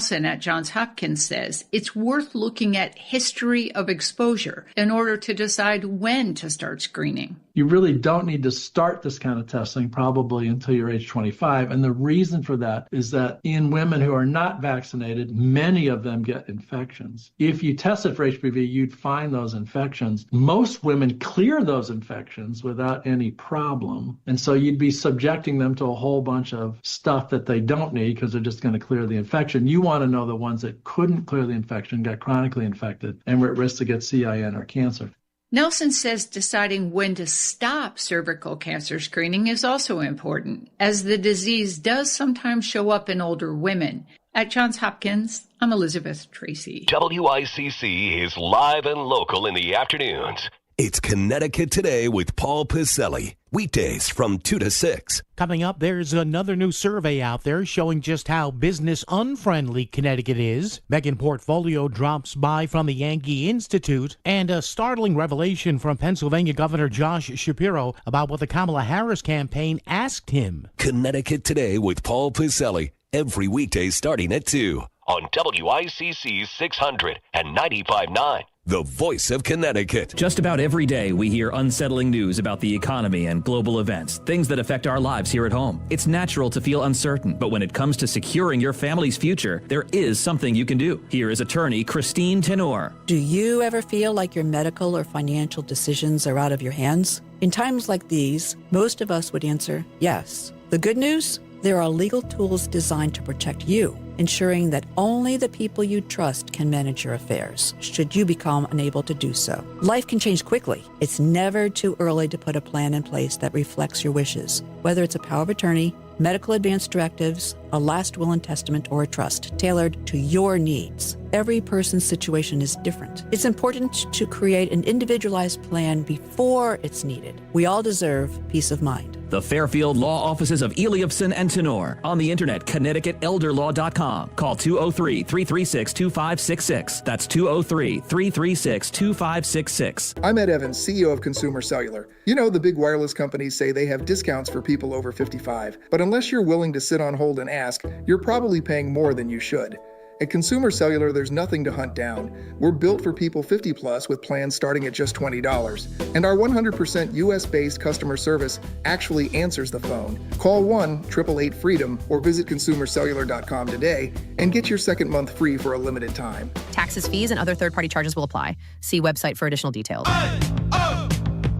Nelson at Johns Hopkins says it's worth looking at history of exposure in order to decide when to start screening. You really don't need to start this kind of testing probably until you're age 25. And the reason for that is that in women who are not vaccinated, many of them get infections. If you tested for HPV, you'd find those infections. Most women clear those infections without any problem. And so you'd be subjecting them to a whole bunch of stuff that they don't need because they're just going to clear the infection. You want to know the ones that couldn't clear the infection, got chronically infected, and were at risk to get CIN or cancer. Nelson says deciding when to stop cervical cancer screening is also important, as the disease does sometimes show up in older women. At Johns Hopkins, I'm Elizabeth Tracy. WICC is live and local in the afternoons. It's Connecticut Today with Paul Piselli. Weekdays from 2 to 6. Coming up, there's another new survey out there showing just how business-unfriendly Connecticut is. Megan Portfolio drops by from the Yankee Institute. And a startling revelation from Pennsylvania Governor Josh Shapiro about what the Kamala Harris campaign asked him. Connecticut Today with Paul Piselli. Every weekday starting at 2 on WICC 600 and 95.9. The voice of Connecticut. Just about every day we hear unsettling news about the economy and global events, things that affect our lives here at home. It's natural to feel uncertain, but when it comes to securing your family's future, there is something you can do. Here is attorney Christine Tenor. Do you ever feel like your medical or financial decisions are out of your hands? In times like these, most of us would answer yes. The good news? There are legal tools designed to protect you, ensuring that only the people you trust can manage your affairs, should you become unable to do so. Life can change quickly. It's never too early to put a plan in place that reflects your wishes, whether it's a power of attorney, medical advance directives, a last will and testament, or a trust tailored to your needs. Every person's situation is different. It's important to create an individualized plan before it's needed. We all deserve peace of mind. The Fairfield Law Offices of Eliofson and Tenor. On the internet, ConnecticutElderLaw.com. Call 203-336-2566. That's 203-336-2566. I'm Ed Evans, CEO of Consumer Cellular. You know, the big wireless companies say they have discounts for people over 55. But unless you're willing to sit on hold and ask, you're probably paying more than you should. At Consumer Cellular, there's nothing to hunt down. We're built for people 50 plus with plans starting at just $20. And our 100% US-based customer service actually answers the phone. Call 1-888-FREEDOM or visit consumercellular.com today and get your second month free for a limited time. Taxes, fees, and other third-party charges will apply. See website for additional details.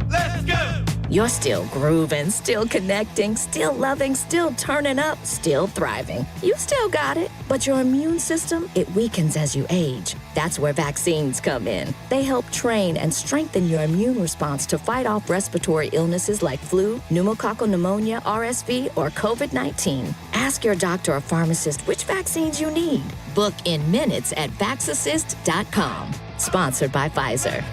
Let's go! You're still grooving, still connecting, still loving, still turning up, still thriving. You still got it, but your immune system, it weakens as you age. That's where vaccines come in. They help train and strengthen your immune response to fight off respiratory illnesses like flu, pneumococcal pneumonia, RSV, or COVID-19. Ask your doctor or pharmacist which vaccines you need. Book in minutes at vaxassist.com. Sponsored by Pfizer.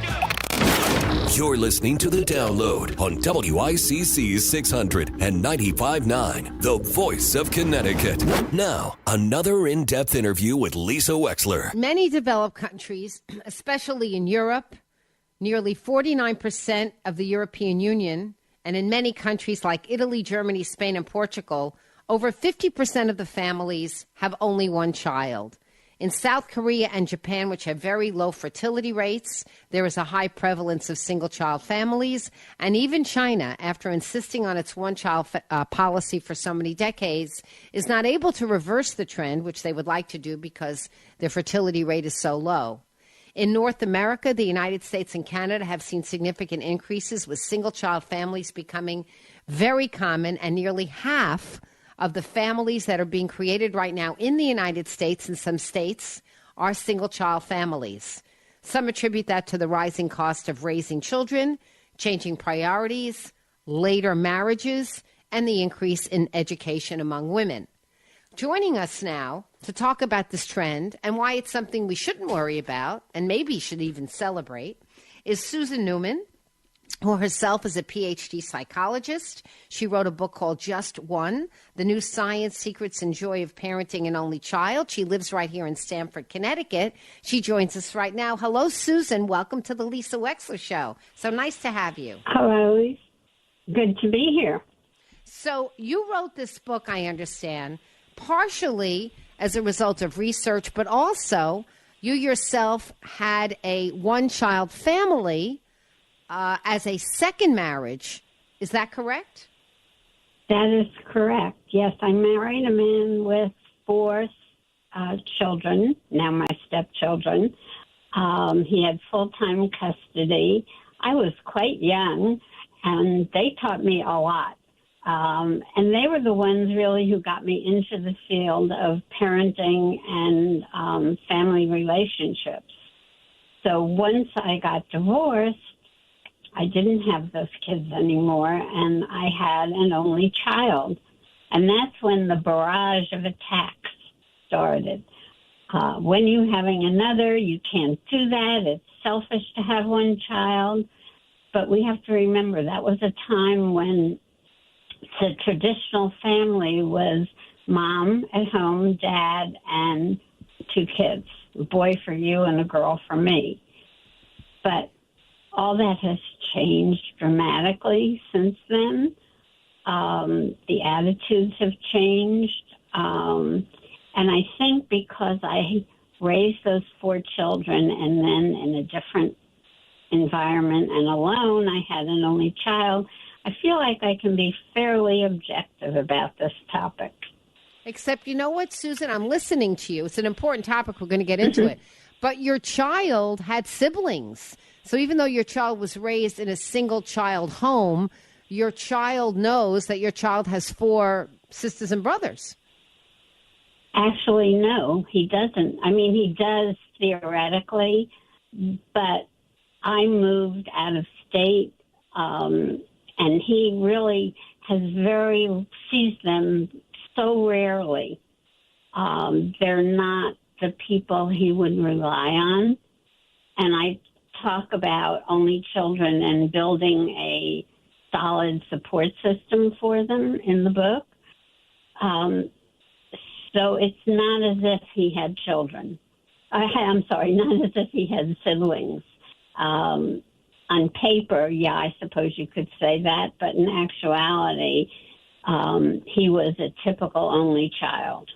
You're listening to The Download on WICC 600 and 95.9, the voice of Connecticut. Now, another in-depth interview with Lisa Wexler. Many developed countries, especially in Europe, nearly 49% of the European Union, and in many countries like Italy, Germany, Spain, and Portugal, over 50% of the families have only one child. In South Korea and Japan, which have very low fertility rates, there is a high prevalence of single-child families. And even China, after insisting on its one-child policy for so many decades, is not able to reverse the trend, which they would like to do because their fertility rate is so low. In North America, the United States and Canada have seen significant increases, with single-child families becoming very common, and nearly half of the families that are being created right now in the United States and some states are single-child families. Some attribute that to the rising cost of raising children, changing priorities, later marriages, and the increase in education among women. Joining us now to talk about this trend and why it's something we shouldn't worry about and maybe should even celebrate is Susan Newman, who herself is a PhD psychologist. She wrote a book called Just One, The New Science, Secrets, and Joy of Parenting an Only Child. She lives right here in Stamford, Connecticut. She joins us right now. Hello, Susan. Welcome to the Lisa Wexler Show. So nice to have you. Hello. Good to be here. So you wrote this book, I understand, partially as a result of research, but also you yourself had a one-child family as a second marriage. Is that correct? That is correct. Yes, I married a man with 4 children, now my stepchildren. He had full-time custody. I was quite young, and they taught me a lot. And they were the ones really who got me into the field of parenting and family relationships. So once I got divorced, I didn't have those kids anymore, and I had an only child. And that's when the barrage of attacks started. When you're having another, you can't do that. It's selfish to have one child. But we have to remember that was a time when the traditional family was mom at home, dad, and 2 kids, a boy for you and a girl for me. But all that has changed dramatically since then. The attitudes have changed. And I think because I raised those 4 children and then in a different environment and alone, I had an only child, I feel like I can be fairly objective about this topic. Except, you know what, Susan? I'm listening to you. It's an important topic. We're going to get into it. But your child had siblings. So even though your child was raised in a single-child home, your child knows that your child has 4 sisters and brothers. Actually, no, he doesn't. I mean, he does theoretically, but I moved out of state, and he really sees them so rarely. They're not the people he would rely on. And I talk about only children and building a solid support system for them in the book. So it's not as if he had children. I'm sorry, not as if he had siblings. On paper, yeah, I suppose you could say that, but in actuality, he was a typical only child.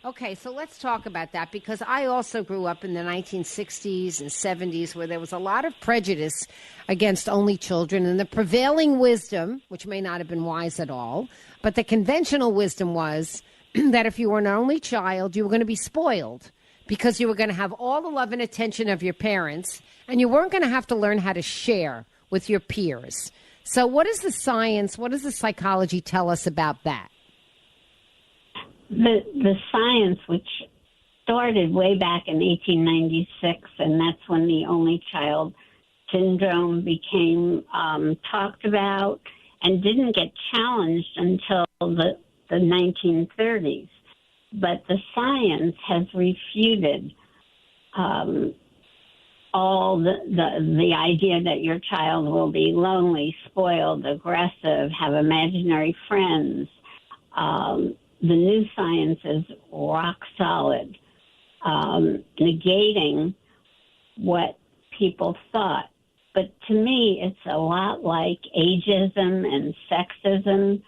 Okay, so let's talk about that, because I also grew up in the 1960s and 70s where there was a lot of prejudice against only children, and the prevailing wisdom, which may not have been wise at all, but the conventional wisdom was that if you were an only child, you were going to be spoiled because you were going to have all the love and attention of your parents, and you weren't going to have to learn how to share with your peers. So what is the science, what does the psychology tell us about that? The science, which started way back in 1896, and that's when the only child syndrome became talked about and didn't get challenged until the 1930s. But the science has refuted all the idea that your child will be lonely, spoiled, aggressive, have imaginary friends. The new science is rock solid, negating what people thought. But to me, it's a lot like ageism and sexism.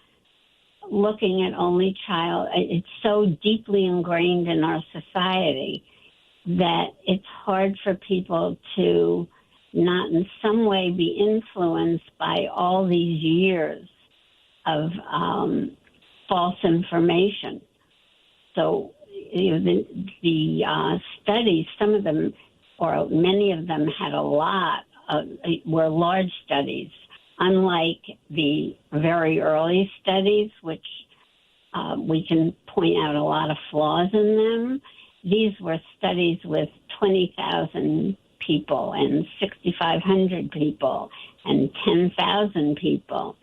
Looking at only child, it's so deeply ingrained in our society that it's hard for people to not in some way be influenced by all these years of false information. So the studies, some of them, or many of them, had were large studies, unlike the very early studies, which we can point out a lot of flaws in them. These were studies with 20,000 people and 6,500 people and 10,000 people.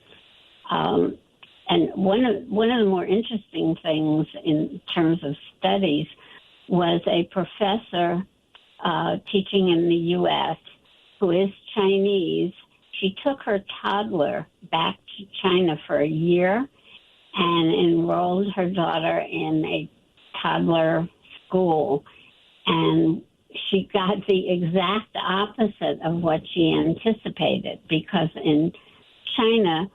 And one of the more interesting things in terms of studies was a professor teaching in the U.S. who is Chinese. She took her toddler back to China for a year and enrolled her daughter in a toddler school. And she got the exact opposite of what she anticipated, because in China,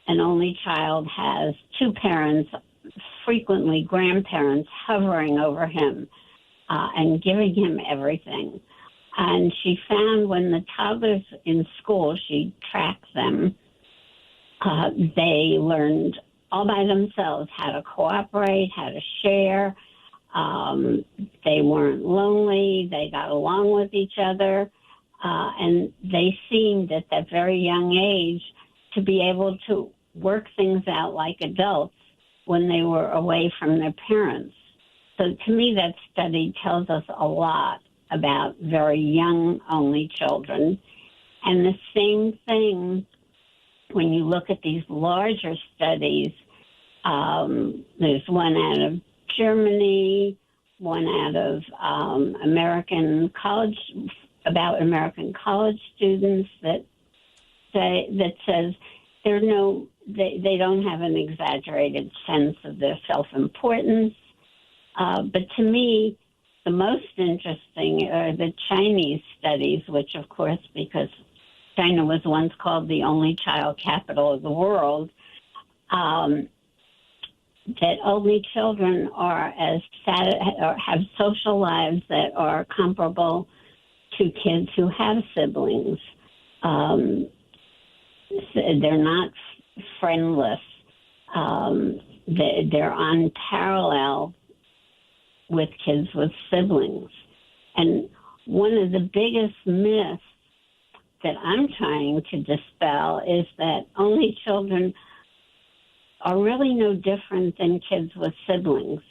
an only child has 2 parents frequently grandparents hovering over him and giving him everything. And she found when the toddlers in school, she tracked them, they learned all by themselves how to cooperate, how to share. They weren't lonely. They got along with each other. And they seemed at that very young age to be able to work things out like adults when they were away from their parents. So to me, that study tells us a lot about very young only children. And the same thing when you look at these larger studies, there's one out of Germany, one out of American college students that says they don't have an exaggerated sense of their self-importance. But to me, the most interesting are the Chinese studies, which of course, because China was once called the only child capital of the world, that only children are or have social lives that are comparable to kids who have siblings. They're not friendless. They're on parallel with kids with siblings. And one of the biggest myths that I'm trying to dispel is that only children are really no different than kids with siblings.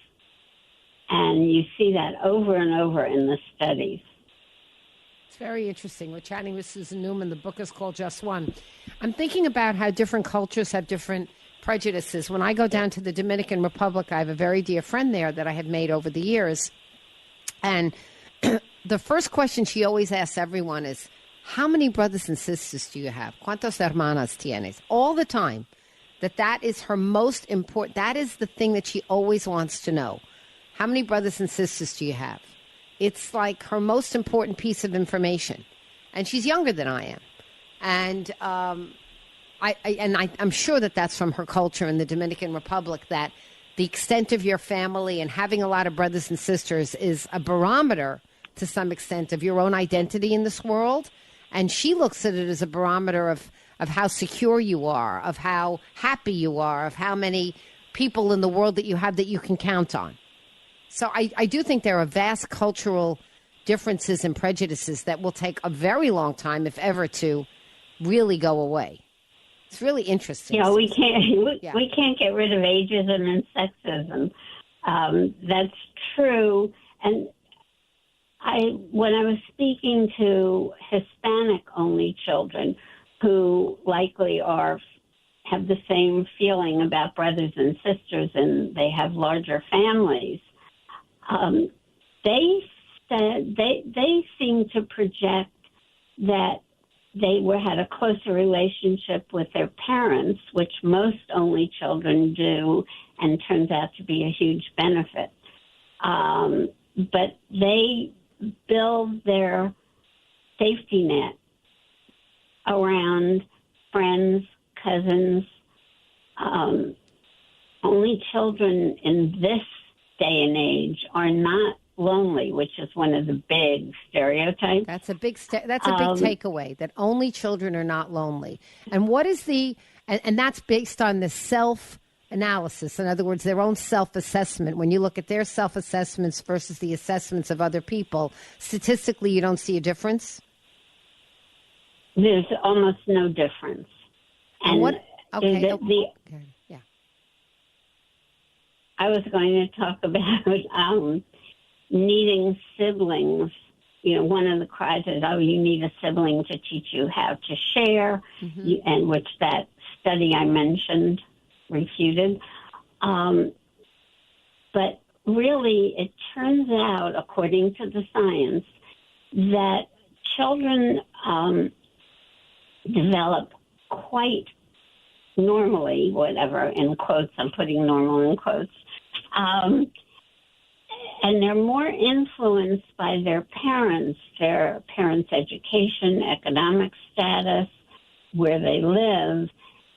And you see that over and over in the studies. It's very interesting. We're chatting with Susan Newman. The book is called Just One. I'm thinking about how different cultures have different prejudices. When I go down to the Dominican Republic, I have a very dear friend there that I have made over the years. And the first question she always asks everyone is, how many brothers and sisters do you have? ¿Cuántas hermanas tienes? All the time. That is her most important, that is the thing that she always wants to know. How many brothers and sisters do you have? It's like her most important piece of information. And she's younger than I am. And I'm sure that that's from her culture in the Dominican Republic, that the extent of your family and having a lot of brothers and sisters is a barometer to some extent of your own identity in this world. And she looks at it as a barometer of how secure you are, of how happy you are, of how many people in the world that you have that you can count on. So I do think there are vast cultural differences and prejudices that will take a very long time, if ever, to really go away. It's really interesting. You know, we can't get rid of ageism and sexism. That's true. And when I was speaking to Hispanic-only children who likely have the same feeling about brothers and sisters and they have larger families, they said they seem to project that they had a closer relationship with their parents, which most only children do, and turns out to be a huge benefit. But they build their safety net around friends, cousins. Only children in this day and age are not lonely, which is one of the big stereotypes. That's a big takeaway, that only children are not lonely. And what is and that's based on the self-analysis. In other words, their own self-assessment. When you look at their self-assessments versus the assessments of other people, statistically, you don't see a difference? There's almost no difference. And what? Okay. Yeah. I was going to talk about needing siblings. You know, one of the cries is, you need a sibling to teach you how to share, and which that study I mentioned refuted. But really, it turns out, according to the science, that children develop quite normally, whatever, in quotes, I'm putting normal in quotes, and they're more influenced by their parents' education, economic status, where they live,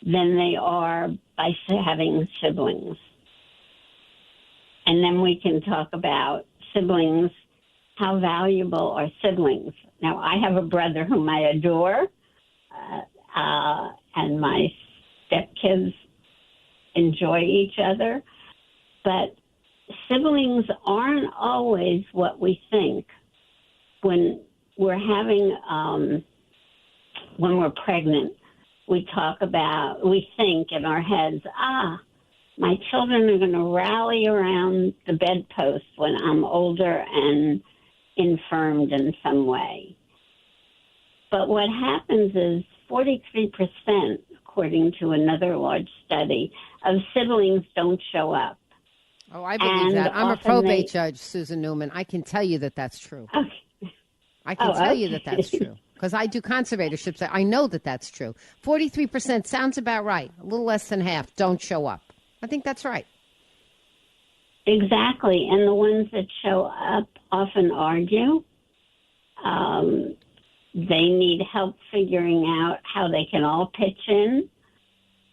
than they are by having siblings. And then we can talk about siblings. How valuable are siblings? Now, I have a brother whom I adore, and my stepkids enjoy each other. But siblings aren't always what we think. When we're when we're pregnant, we think in our heads, my children are going to rally around the bedpost when I'm older and infirmed in some way. But what happens is 43%, according to another large study, of siblings don't show up. Oh, I believe that. I'm a probate judge, Susan Newman. I can tell you that that's true. Okay. I can tell you that that's true because I do conservatorships. I know that that's true. 43% sounds about right. A little less than half don't show up. I think that's right. Exactly. And the ones that show up often argue. They need help figuring out how they can all pitch in.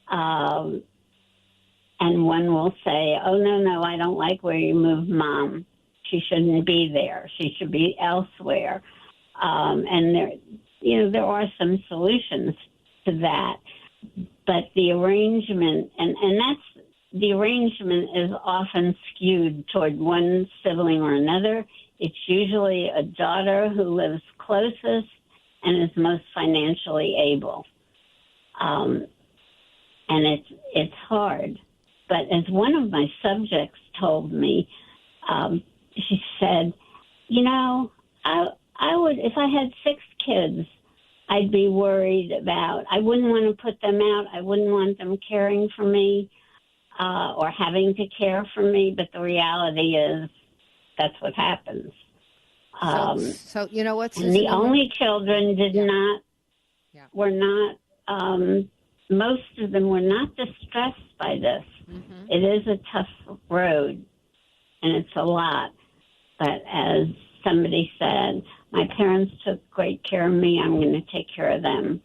And one will say, oh, no, I don't like where you moved Mom. She shouldn't be there. She should be elsewhere. And there are some solutions to that. But the arrangement, the arrangement is often skewed toward one sibling or another. It's usually a daughter who lives closest and is most financially able. And it's hard. But as one of my subjects told me, she said, I would, if I had 6 kids, I'd be worried about, I wouldn't want to put them out. I wouldn't want them caring for me or having to care for me. But the reality is that's what happens. So you know what, Susan? The only children were not, most of them were not distressed by this. Mm-hmm. It is a tough road, and it's a lot. But as somebody said, my parents took great care of me. I'm going to take care of them.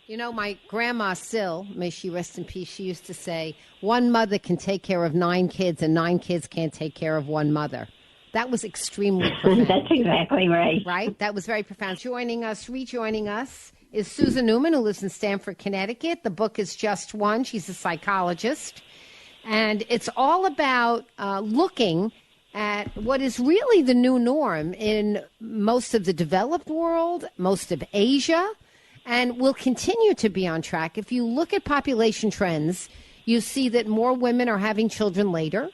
Yeah. My grandma Syl, may she rest in peace, she used to say, one mother can take care of 9 kids and 9 kids can't take care of one mother. That was extremely profound. That's exactly right. Right? That was very profound. Rejoining us is Susan Newman, who lives in Stamford, Connecticut. The book is Just One. She's a psychologist. And it's all about looking at what is really the new norm in most of the developed world, most of Asia, and will continue to be on track. If you look at population trends, you see that more women are having children later.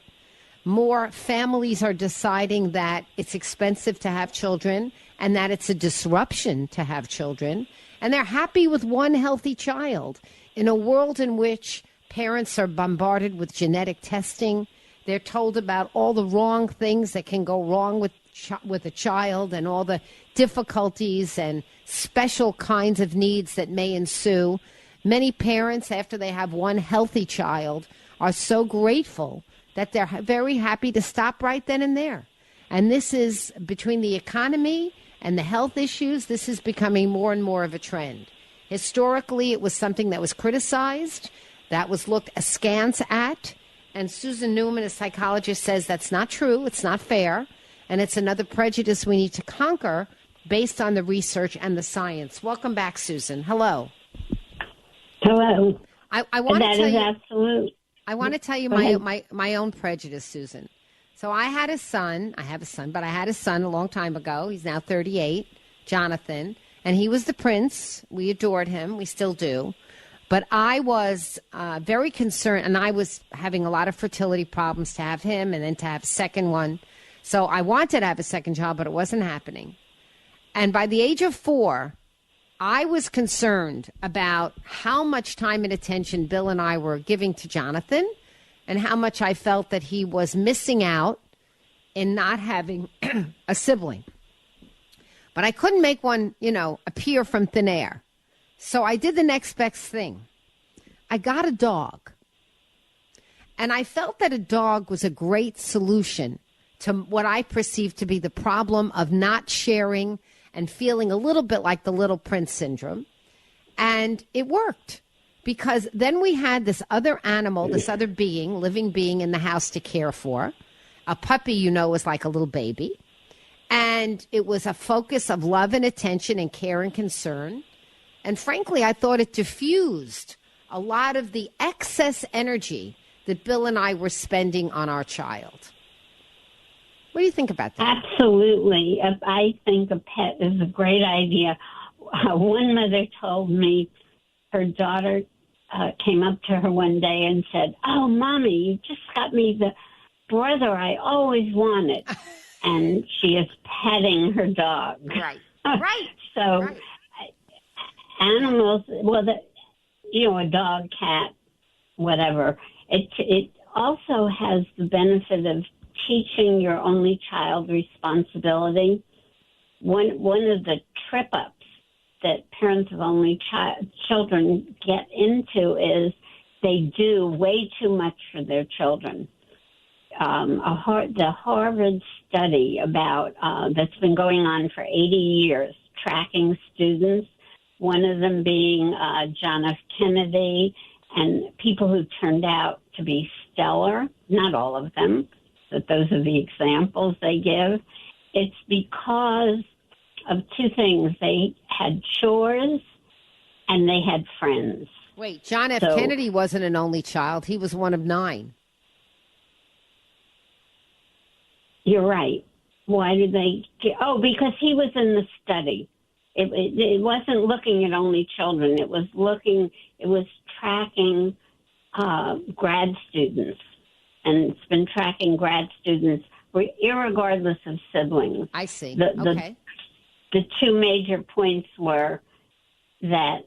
More families are deciding that it's expensive to have children and that it's a disruption to have children. And they're happy with one healthy child in a world in which parents are bombarded with genetic testing. They're told about all the wrong things that can go wrong with a child and all the difficulties and special kinds of needs that may ensue. Many parents, after they have one healthy child, are so grateful that they're very happy to stop right then and there. And this is, between the economy and the health issues, this is becoming more and more of a trend. Historically, it was something that was criticized, that was looked askance at. And Susan Newman, a psychologist, says that's not true, it's not fair, and it's another prejudice we need to conquer based on the research and the science. Welcome back, Susan. Hello. Hello. I want to tell you, absolute. I want to tell you my own prejudice, Susan. So I have a son, but I had a son a long time ago. He's now 38, Jonathan, and he was the prince. We adored him. We still do. But I was very concerned, and I was having a lot of fertility problems to have him and then to have a second one. So I wanted to have a second child, but it wasn't happening. And by the age of 4, I was concerned about how much time and attention Bill and I were giving to Jonathan and how much I felt that he was missing out in not having a sibling. But I couldn't make one, appear from thin air. So I did the next best thing. I got a dog. And I felt that a dog was a great solution to what I perceived to be the problem of not sharing and feeling a little bit like the little prince syndrome. And it worked because then we had this other animal, this other being, living being in the house to care for. A puppy, you know, was like a little baby. And it was a focus of love and attention and care and concern. And frankly, I thought it diffused a lot of the excess energy that Bill and I were spending on our child. What do you think about that? Absolutely. I think a pet is a great idea. One mother told me her daughter came up to her one day and said, "Oh, Mommy, you just got me the brother I always wanted." And she is petting her dog. Right. Right. So right. Animals, well, a dog, cat, whatever, it also has the benefit of teaching your only child responsibility. One of the trip-ups that parents of only children get into is they do way too much for their children. The Harvard study about that's been going on for 80 years, tracking students, one of them being John F. Kennedy, and people who turned out to be stellar, not all of them, but those are the examples they give. It's because of two things. They had chores and they had friends. Wait, John F. Kennedy wasn't an only child. He was one of 9. You're right. Why did they? Because he was in the study. It wasn't looking at only children. It was tracking grad students, and it's been tracking grad students irregardless of siblings. I see. Okay. The two major points were that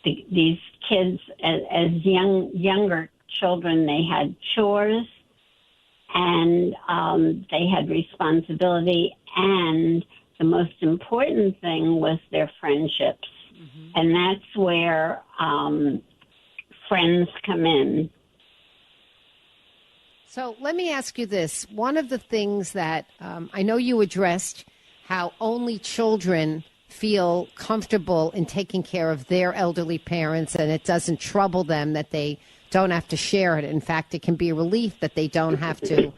these kids, as younger children, they had chores, and they had responsibility, and the most important thing was their friendships. Mm-hmm. And that's where friends come in. So let me ask you this. One of the things that I know you addressed, how only children feel comfortable in taking care of their elderly parents, and it doesn't trouble them that they don't have to share it. In fact, it can be a relief that they don't have to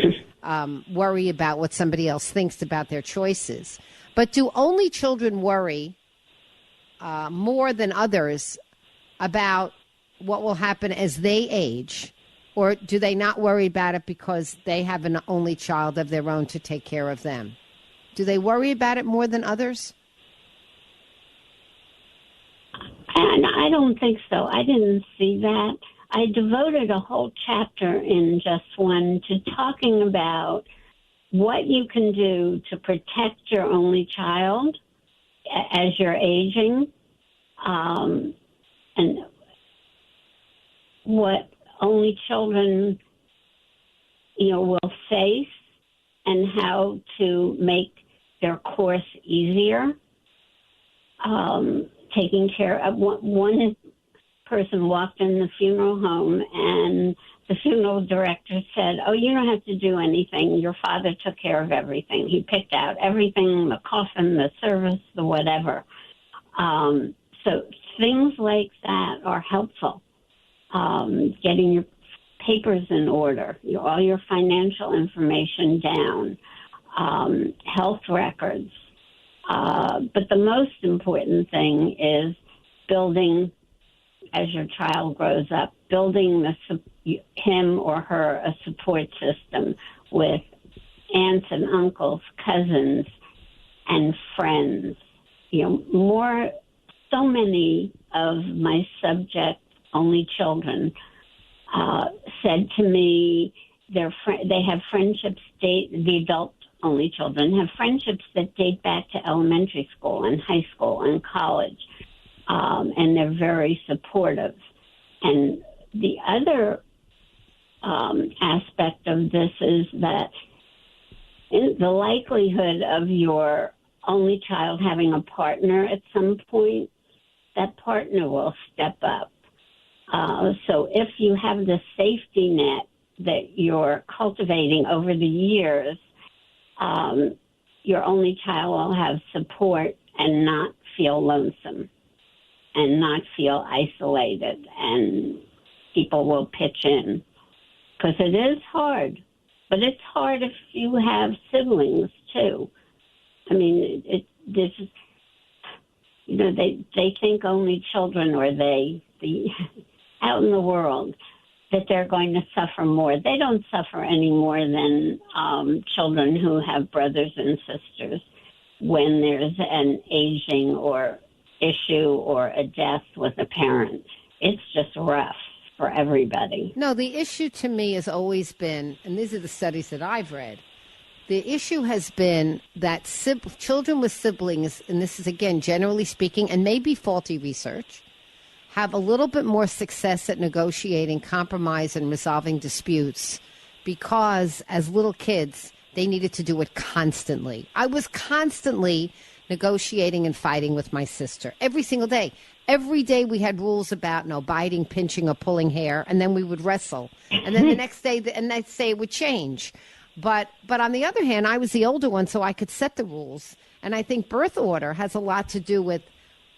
worry about what somebody else thinks about their choices. But do only children worry more than others about what will happen as they age? Or do they not worry about it because they have an only child of their own to take care of them? Do they worry about it more than others? And I don't think so. I didn't see that. I devoted a whole chapter in Just One to talking about what you can do to protect your only child as you're aging, and what only children, will face, and how to make their course easier. Taking care of one person walked in the funeral home, and the funeral director said, "Oh, you don't have to do anything. Your father took care of everything. He picked out everything, the coffin, the service, the whatever." So things like that are helpful. Getting your papers in order, all your financial information down, health records. But the most important thing is building, as your child grows up, building him or her a support system with aunts and uncles, cousins, and friends. So many of my subject-only children said to me they have friendships, the adult-only children have friendships that date back to elementary school and high school and college, and they're very supportive. And the other aspect of this is that the likelihood of your only child having a partner at some point, that partner will step up. So if you have the safety net that you're cultivating over the years, your only child will have support and not feel lonesome. and not feel isolated, and people will pitch in. Because it is hard, but it's hard if you have siblings, too. I mean, they think only children, or out in the world, that they're going to suffer more. They don't suffer any more than children who have brothers and sisters when there's an aging or issue or a death with a parent. It's just rough for everybody. No, the issue to me has always been, and these are the studies that I've read, the issue has been that children with siblings, and this is, again, generally speaking, and maybe faulty research, have a little bit more success at negotiating, compromise, and resolving disputes because as little kids, they needed to do it constantly. I was constantly negotiating and fighting with my sister every single day. Every day we had rules about no biting, pinching, or pulling hair, and then we would wrestle. And then the next day it would change. But on the other hand, I was the older one, so I could set the rules. And I think birth order has a lot to do with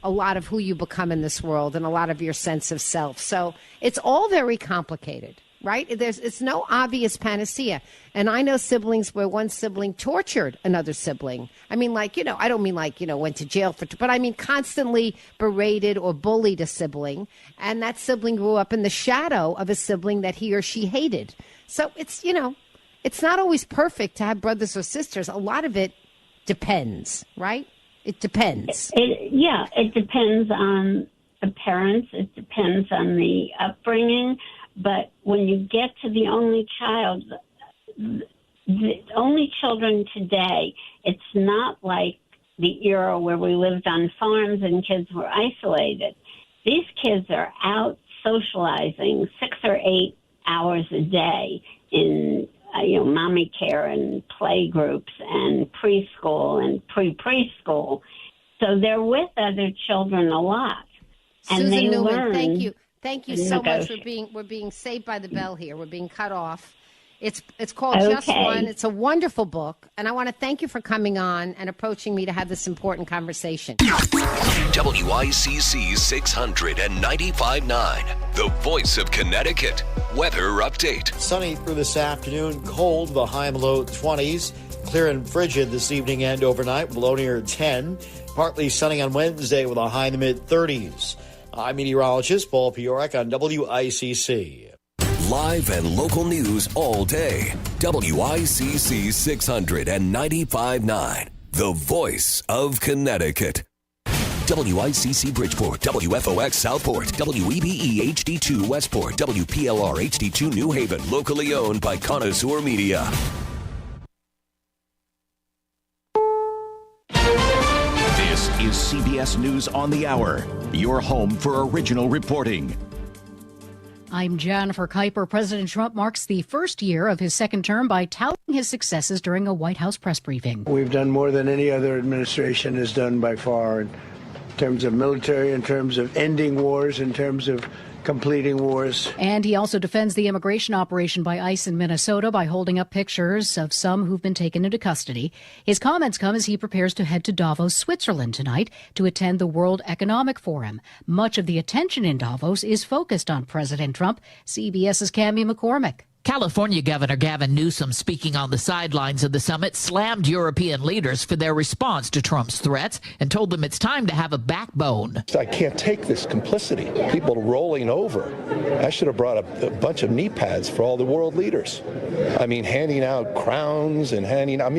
a lot of who you become in this world and a lot of your sense of self. So it's all very complicated, right? It's no obvious panacea. And I know siblings where one sibling tortured another sibling. I mean, I don't mean went to jail but I mean constantly berated or bullied a sibling. And that sibling grew up in the shadow of a sibling that he or she hated. So it's not always perfect to have brothers or sisters. A lot of it depends, right? It depends. It depends on the parents. It depends on the upbringing. But when you get to the only child, the only children today, it's not like the era where we lived on farms and kids were isolated. These kids are out socializing 6 or 8 hours a day in mommy care and play groups and preschool and pre-preschool. So they're with other children a lot. And Susan they Newman, learn. thank you. Thank you so much for we're being saved by the bell here. We're being cut off. It's called Just One. It's a wonderful book. And I want to thank you for coming on and approaching me to have this important conversation. WICC 695.9, the voice of Connecticut. Weather update. Sunny through this afternoon, cold, the high and low 20s. Clear and frigid this evening and overnight, below near 10. Partly sunny on Wednesday with a high in the mid-30s. I'm meteorologist Paul Piorek on WICC. Live and local news all day. WICC 695.9, the voice of Connecticut. WICC Bridgeport, WFOX Southport, WEBE HD2 Westport, WPLR HD2 New Haven, locally owned by Connoisseur Media. This is CBS News on the Hour, your home for original reporting. I'm Jennifer Kuiper. President Trump marks the first year of his second term by touting his successes during a White House press briefing. We've done more than any other administration has done by far in terms of military, in terms of ending wars, in terms of completing wars. And he also defends the immigration operation by ICE in Minnesota by holding up pictures of some who've been taken into custody. His comments come as he prepares to head to Davos, Switzerland tonight to attend the World Economic Forum. Much of the attention in Davos is focused on President Trump. CBS's Cammie McCormick. California Governor Gavin Newsom, speaking on the sidelines of the summit, slammed European leaders for their response to Trump's threats and told them it's time to have a backbone. I can't take this complicity. People rolling over. I should have brought a bunch of knee pads for all the world leaders. I mean, handing out crowns and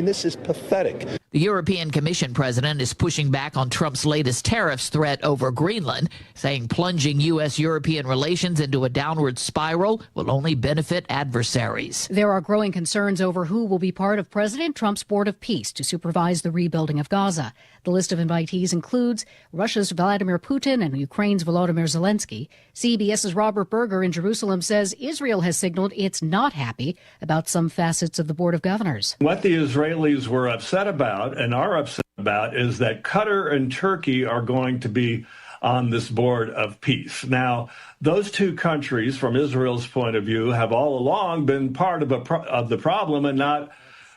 this is pathetic. The European Commission president is pushing back on Trump's latest tariffs threat over Greenland, saying plunging U.S.-European relations into a downward spiral will only benefit adversaries. There are growing concerns over who will be part of President Trump's Board of Peace to supervise the rebuilding of Gaza. The list of invitees includes Russia's Vladimir Putin and Ukraine's Volodymyr Zelensky. CBS's Robert Berger in Jerusalem says Israel has signaled it's not happy about some facets of the Board of Governors. What the Israelis were upset about and are upset about is that Qatar and Turkey are going to be on this Board of Peace. Now, those two countries, from Israel's point of view, have all along been part of the problem and not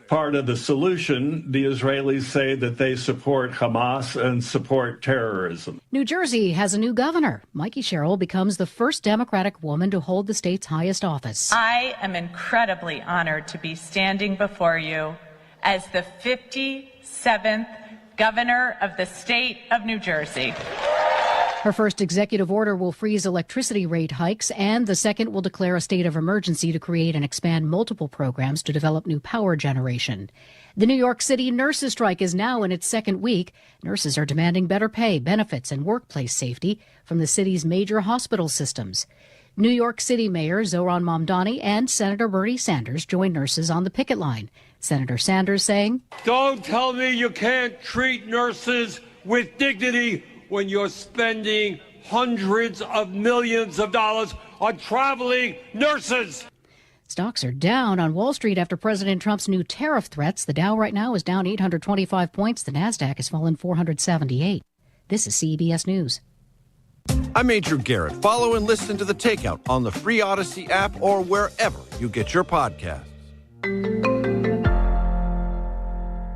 part of the solution. The Israelis say that they support Hamas and support terrorism. New Jersey has a new governor. Mikey Sherrill becomes the first Democratic woman to hold the state's highest office. I am incredibly honored to be standing before you as the 57th governor of the state of New Jersey. Her first executive order will freeze electricity rate hikes, and the second will declare a state of emergency to create and expand multiple programs to develop new power generation. The New York City nurses' strike is now in its second week. Nurses are demanding better pay, benefits, and workplace safety from the city's major hospital systems. New York City Mayor Zohran Mamdani and Senator Bernie Sanders joined nurses on the picket line. Senator Sanders saying, Don't tell me you can't treat nurses with dignity when you're spending hundreds of millions of dollars on traveling nurses. Stocks are down on Wall Street after President Trump's new tariff threats. The Dow right now is down 825 points. The Nasdaq has fallen 478. This is CBS News. I'm Andrew Garrett. Follow and listen to The Takeout on the free Odyssey app or wherever you get your podcasts.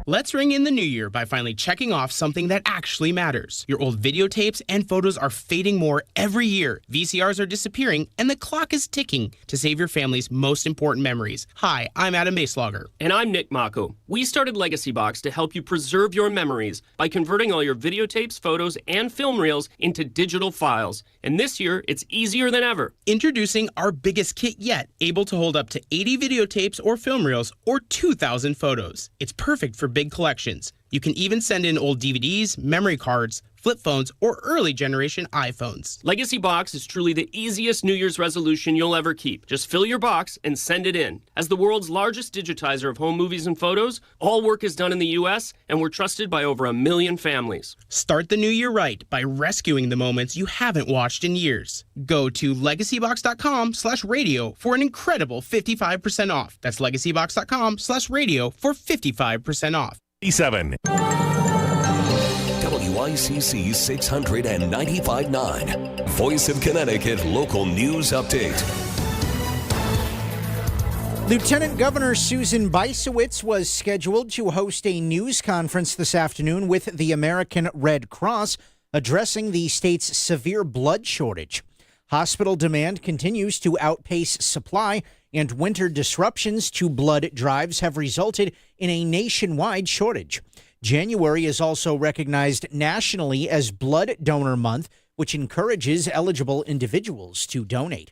Let's ring in the new year by finally checking off something that actually matters. Your old videotapes and photos are fading more every year. VCRs are disappearing, and the clock is ticking to save your family's most important memories. Hi, I'm Adam Baselogger. And I'm Nick Mako. We started Legacy Box to help you preserve your memories by converting all your videotapes, photos, and film reels into digital files. And this year, it's easier than ever. Introducing our biggest kit yet, able to hold up to 80 videotapes or film reels or 2,000 photos. It's perfect for big collections. You can even send in old DVDs, memory cards, flip phones, or early generation iPhones. Legacy Box is truly the easiest New Year's resolution you'll ever keep. Just fill your box and send it in. As the world's largest digitizer of home movies and photos, all work is done in the U.S., and we're trusted by over 1 million families. Start the new year right by rescuing the moments you haven't watched in years. Go to legacybox.com/radio for an incredible 55% off. That's legacybox.com/radio for 55% off. 7. WICC 695.9. Voice of Connecticut Local News Update. Lieutenant Governor Susan Bysiewicz was scheduled to host a news conference this afternoon with the American Red Cross addressing the state's severe blood shortage. Hospital demand continues to outpace supply, and winter disruptions to blood drives have resulted in a nationwide shortage. January is also recognized nationally as Blood Donor Month, which encourages eligible individuals to donate.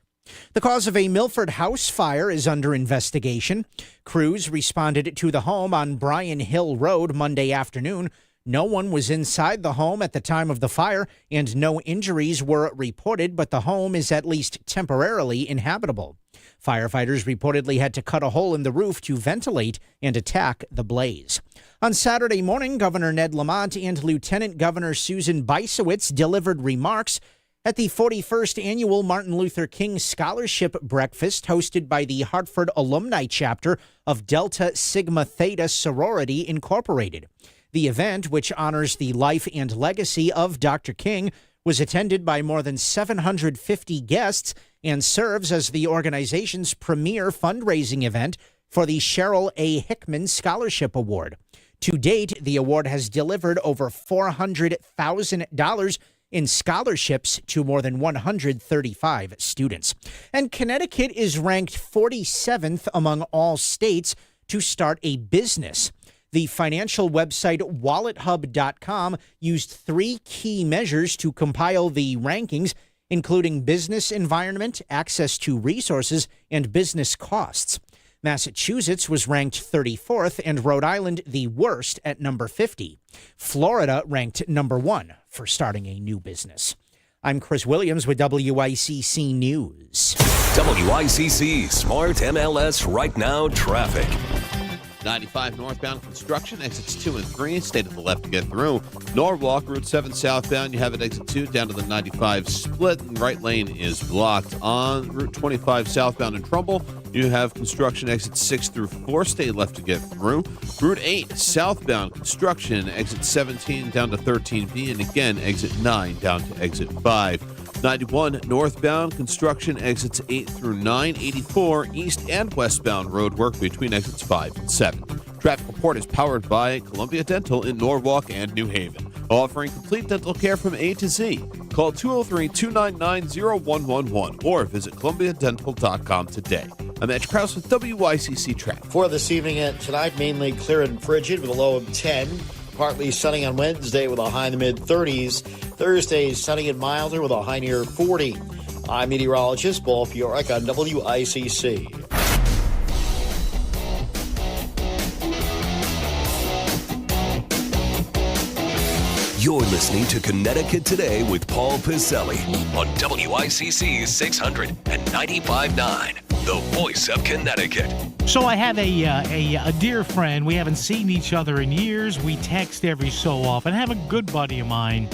The cause of a Milford house fire is under investigation. Crews responded to the home on Bryan Hill Road Monday afternoon. No one was inside the home at the time of the fire, and no injuries were reported, but the home is at least temporarily inhabitable. Firefighters reportedly had to cut a hole in the roof to ventilate and attack the blaze. On Saturday morning, Governor Ned Lamont and Lieutenant Governor Susan Bysiewicz delivered remarks at the 41st Annual Martin Luther King Scholarship Breakfast hosted by the Hartford Alumni Chapter of Delta Sigma Theta Sorority Incorporated. The event, which honors the life and legacy of Dr. King, was attended by more than 750 guests and serves as the organization's premier fundraising event for the Cheryl A. Hickman Scholarship Award. To date, the award has delivered over $400,000 in scholarships to more than 135 students. And Connecticut is ranked 47th among all states to start a business. The financial website WalletHub.com used 3 key measures to compile the rankings, including business environment, access to resources, and business costs. Massachusetts was ranked 34th and Rhode Island the worst at number 50. Florida ranked number 1 for starting a new business. I'm Chris Williams with WICC News. WICC Smart MLS Right Now Traffic. 95 northbound construction, exits 2 and 3, stay to the left to get through. Norwalk, Route 7 southbound, you have it exit 2 down to the 95 split, and right lane is blocked. On Route 25 southbound in Trumbull, you have construction exits 6 through 4, stay left to get through. Route 8 southbound construction, exit 17 down to 13B, and again exit 9 down to exit 5. 91 northbound construction exits 8 through 9. 84 east and westbound road work between exits 5 and 7. Traffic Report is powered by Columbia Dental in Norwalk and New Haven, offering complete dental care from A to Z. Call 203-299-0111 or visit columbiadental.com today. I'm Edge Krause with WICC Traffic. For this evening and tonight, mainly clear and frigid with a low of 10. Partly sunny on Wednesday with a high in the mid-30s. Thursday, sunny and milder with a high near 40. I'm meteorologist Paul Fiorek on WICC. You're listening to Connecticut Today with Paul Piselli on WICC 600 and 95.9, the voice of Connecticut. So I have a dear friend. We haven't seen each other in years. We text every so often. I have a good buddy of mine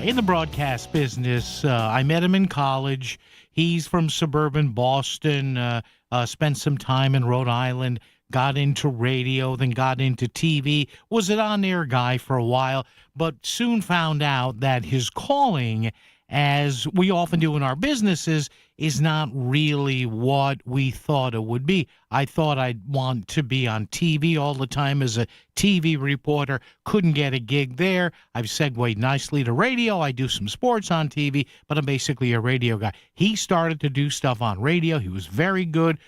in the broadcast business. I met him in college. He's from suburban Boston, spent some time in Rhode Island, got into radio, then got into TV, was an on-air guy for a while, but soon found out that his calling, as we often do in our businesses, is not really what we thought it would be. I thought I'd want to be on TV all the time as a TV reporter. Couldn't get a gig there. I've segued nicely to radio. I do some sports on TV, but I'm basically a radio guy. He started to do stuff on radio. He was very good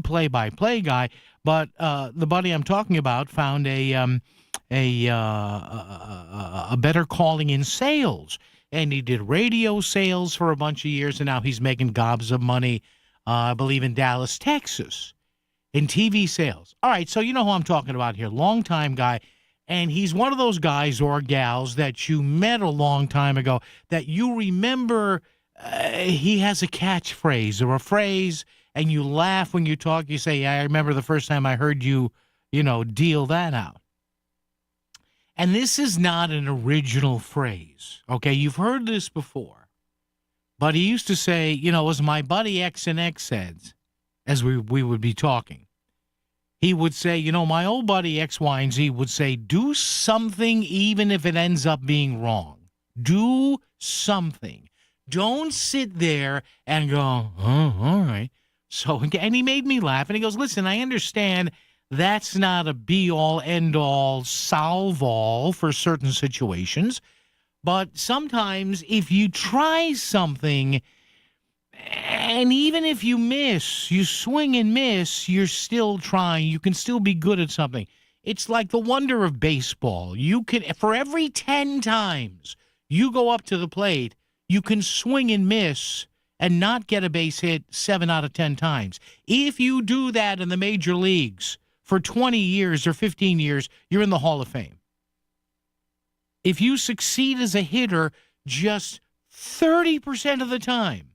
play-by-play guy. But the buddy I'm talking about found a better calling in sales. And he did radio sales for a bunch of years, and now he's making gobs of money, I believe, in Dallas, Texas, in TV sales. All right, so you know who I'm talking about here. Long-time guy. And he's one of those guys or gals that you met a long time ago that you remember he has a catchphrase or a phrase, and you laugh when you talk. You say, I remember the first time I heard you, deal that out. And this is not an original phrase, okay? You've heard this before. But he used to say, as my buddy X and X said, as we would be talking, he would say, my old buddy X, Y, and Z would say, do something even if it ends up being wrong. Do something. Don't sit there and go, oh, all right. So, and he made me laugh, and he goes, listen, I understand that's not a be-all, end-all, solve-all for certain situations, but sometimes if you try something, and even if you miss, you swing and miss, you're still trying, you can still be good at something. It's like the wonder of baseball. You can, for every 10 times you go up to the plate, you can swing and miss and not get a base hit 7 out of 10 times. If you do that in the major leagues for 20 years or 15 years, you're in the Hall of Fame. If you succeed as a hitter just 30% of the time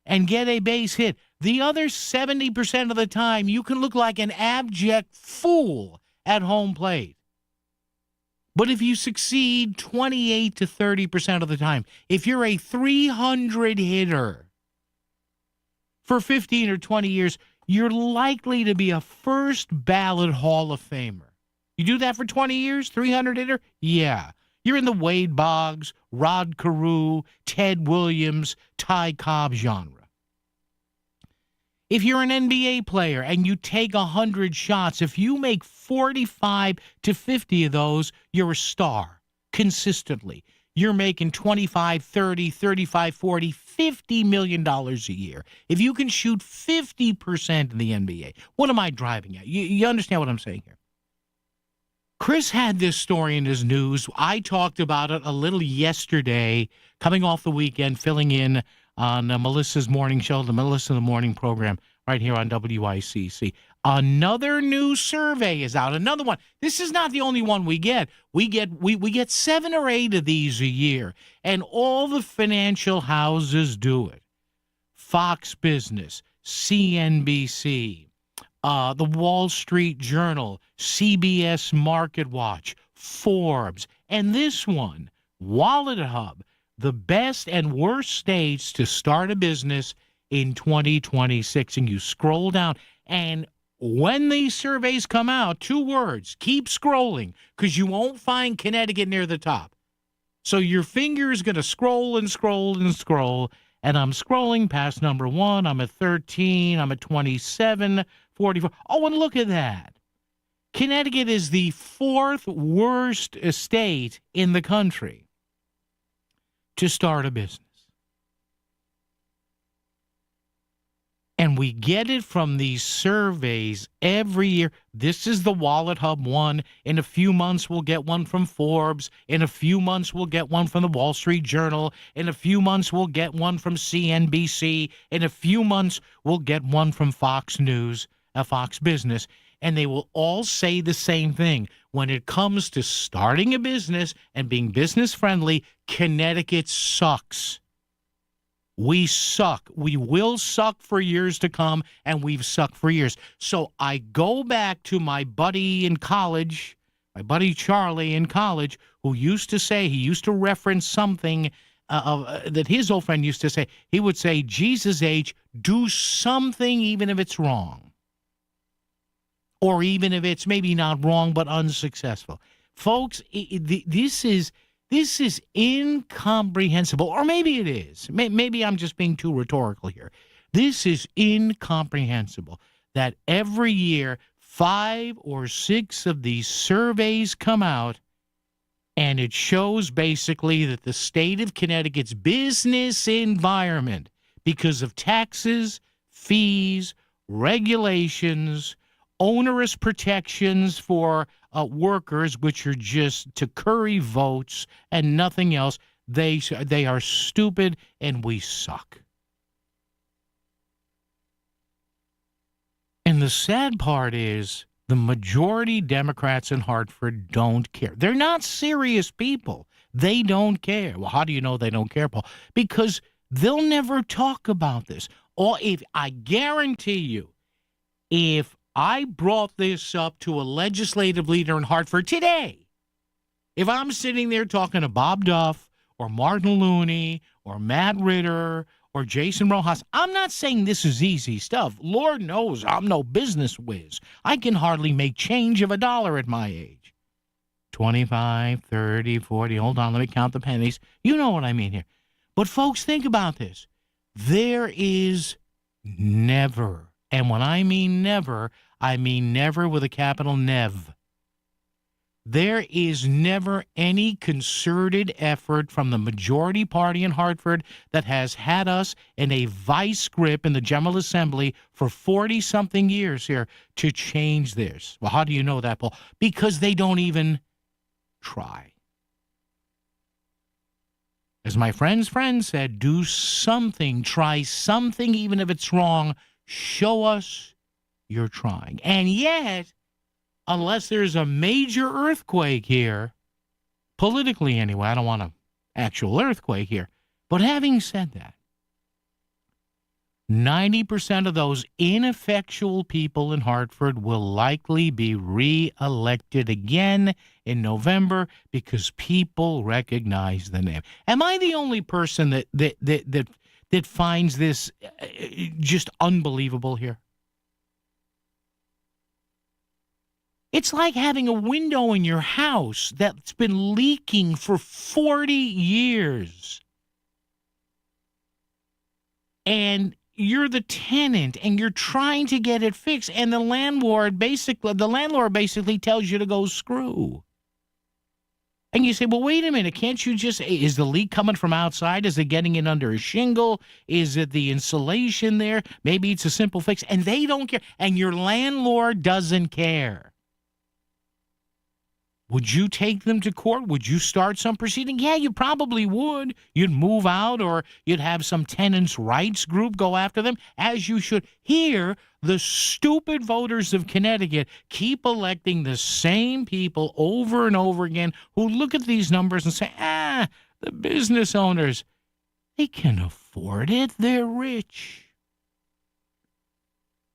and get a base hit, the other 70% of the time, you can look like an abject fool at home plate. But if you succeed 28 to 30% of the time, if you're a 300 hitter for 15 or 20 years, you're likely to be a first ballot Hall of Famer. You do that for 20 years, 300 hitter? Yeah. You're in the Wade Boggs, Rod Carew, Ted Williams, Ty Cobb genre. If you're an NBA player and you take 100 shots, if you make 45 to 50 of those, you're a star consistently. You're making 25, 30, 35, 40, $50 million a year. If you can shoot 50% in the NBA, what am I driving at? You understand what I'm saying here? Chris had this story in his news. I talked about it a little yesterday, coming off the weekend, filling in on Melissa's morning show, the Melissa in the Morning program, right here on WICC. Another new survey is out. Another one. This is not the only one we get. We get 7 or 8 of these a year, and all the financial houses do it. Fox Business, CNBC, the Wall Street Journal, CBS Market Watch, Forbes, and this one, Wallet Hub, the best and worst states to start a business in 2026. And you scroll down, and when these surveys come out, 2 words, keep scrolling, because you won't find Connecticut near the top. So your finger is going to scroll and scroll and scroll, and I'm scrolling past number 1. I'm at 13. I'm at 27, 44. Oh, and look at that. Connecticut is the 4th worst state in the country to start a business. And we get it from these surveys every year. This is the Wallet Hub one. In a few months, we'll get one from Forbes. In a few months, we'll get one from the Wall Street Journal. In a few months, we'll get one from CNBC. In a few months, we'll get one from Fox News, Fox Business. And they will all say the same thing. When it comes to starting a business and being business friendly, Connecticut sucks. We suck. We will suck for years to come, and we've sucked for years. So I go back to my buddy in college, my buddy Charlie in college, who used to say, he used to reference something that his old friend used to say. He would say, Jesus H., do something even if it's wrong. Or even if it's maybe not wrong but unsuccessful. Folks, this is incomprehensible, or maybe it is. Maybe I'm just being too rhetorical here. This is incomprehensible that every year 5 or 6 of these surveys come out, and it shows basically that the state of Connecticut's business environment, because of taxes, fees, regulations, onerous protections for workers, which are just to curry votes and nothing else. They are stupid, and we suck. And the sad part is the majority Democrats in Hartford don't care. They're not serious people. They don't care. Well, how do you know they don't care, Paul? Because they'll never talk about this. Or if I guarantee you, if I brought this up to a legislative leader in Hartford today, if I'm sitting there talking to Bob Duff or Martin Looney or Matt Ritter or Jason Rojas, I'm not saying this is easy stuff. Lord knows I'm no business whiz. I can hardly make change of $1 at my age. 25, 30, 40. Hold on, let me count the pennies. You know what I mean here. But folks, think about this. There is never, and when I mean never with a capital Nev. There is never any concerted effort from the majority party in Hartford that has had us in a vice grip in the General Assembly for 40-something years here to change this. Well, how do you know that, Paul? Because they don't even try. As my friend's friend said, do something, try something, even if it's wrong. Show us you're trying. And yet, unless there's a major earthquake here, politically anyway, I don't want an actual earthquake here, but having said that, 90% of those ineffectual people in Hartford will likely be re-elected again in November because people recognize the name. Am I the only person that finds this just unbelievable here? It's like having a window in your house that's been leaking for 40 years. And you're the tenant and you're trying to get it fixed, and the landlord basically tells you to go screw. And you say, well, wait a minute, can't you just, is the leak coming from outside? Is it getting in under a shingle? Is it the insulation there? Maybe it's a simple fix. And they don't care. And your landlord doesn't care. Would you take them to court? Would you start some proceeding? Yeah, you probably would. You'd move out, or you'd have some tenants' rights group go after them, as you should. Here, the stupid voters of Connecticut keep electing the same people over and over again who look at these numbers and say, the business owners, they can afford it. They're rich.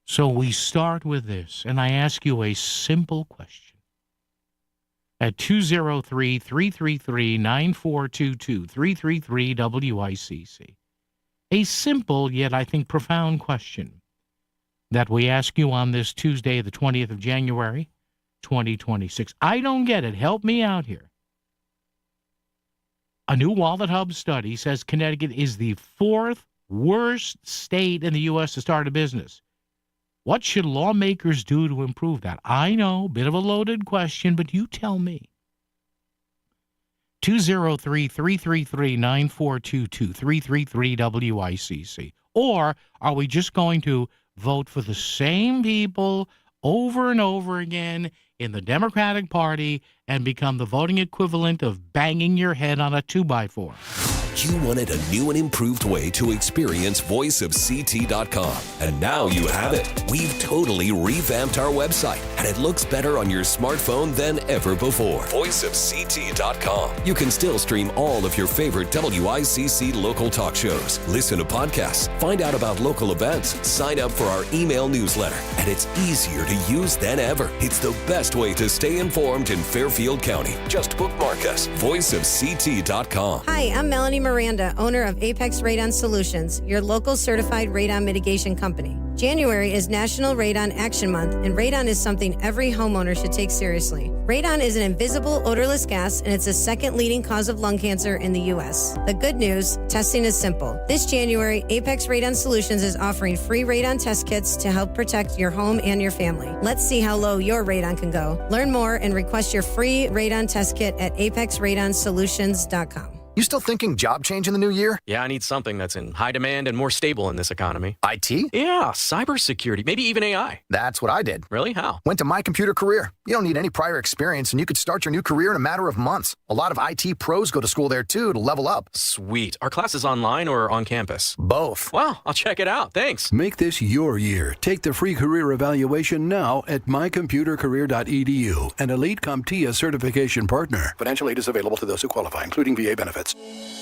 So we start with this, and I ask you a simple question. At 203-333-9422, 333-WICC. A simple, yet I think profound question that we ask you on this Tuesday, the 20th of January, 2026. I don't get it. Help me out here. A new Wallet Hub study says Connecticut is the 4th worst state in the U.S. to start a business. What should lawmakers do to improve that? I know, bit of a loaded question, but you tell me. 203-333-9422, 333-WICC. Or are we just going to vote for the same people over and over again in the Democratic Party and become the voting equivalent of banging your head on a 2x4? You wanted a new and improved way to experience voiceofct.com, and now you have it. We've totally revamped our website, and it looks better on your smartphone than ever before. Voiceofct.com. You can still stream all of your favorite WICC local talk shows, listen to podcasts, find out about local events, sign up for our email newsletter, and it's easier to use than ever. It's the best way to stay informed in Fairfield County. Just bookmark us. Voiceofct.com. Hi, I'm Melanie Miranda, owner of Apex Radon Solutions, your local certified radon mitigation company. January is National Radon Action Month, and radon is something every homeowner should take seriously. Radon is an invisible, odorless gas, and it's the second leading cause of lung cancer in the U.S. The good news, testing is simple. This January, Apex Radon Solutions is offering free radon test kits to help protect your home and your family. Let's see how low your radon can go. Learn more and request your free radon test kit at apexradonsolutions.com. You still thinking job change in the new year? Yeah, I need something that's in high demand and more stable in this economy. IT? Yeah, cybersecurity, maybe even AI. That's what I did. Really? How? Went to My Computer Career. You don't need any prior experience, and you could start your new career in a matter of months. A lot of IT pros go to school there, too, to level up. Sweet. Are classes online or on campus? Both. Wow, I'll check it out. Thanks. Make this your year. Take the free career evaluation now at mycomputercareer.edu, an Elite CompTIA certification partner. Financial aid is available to those who qualify, including VA benefits.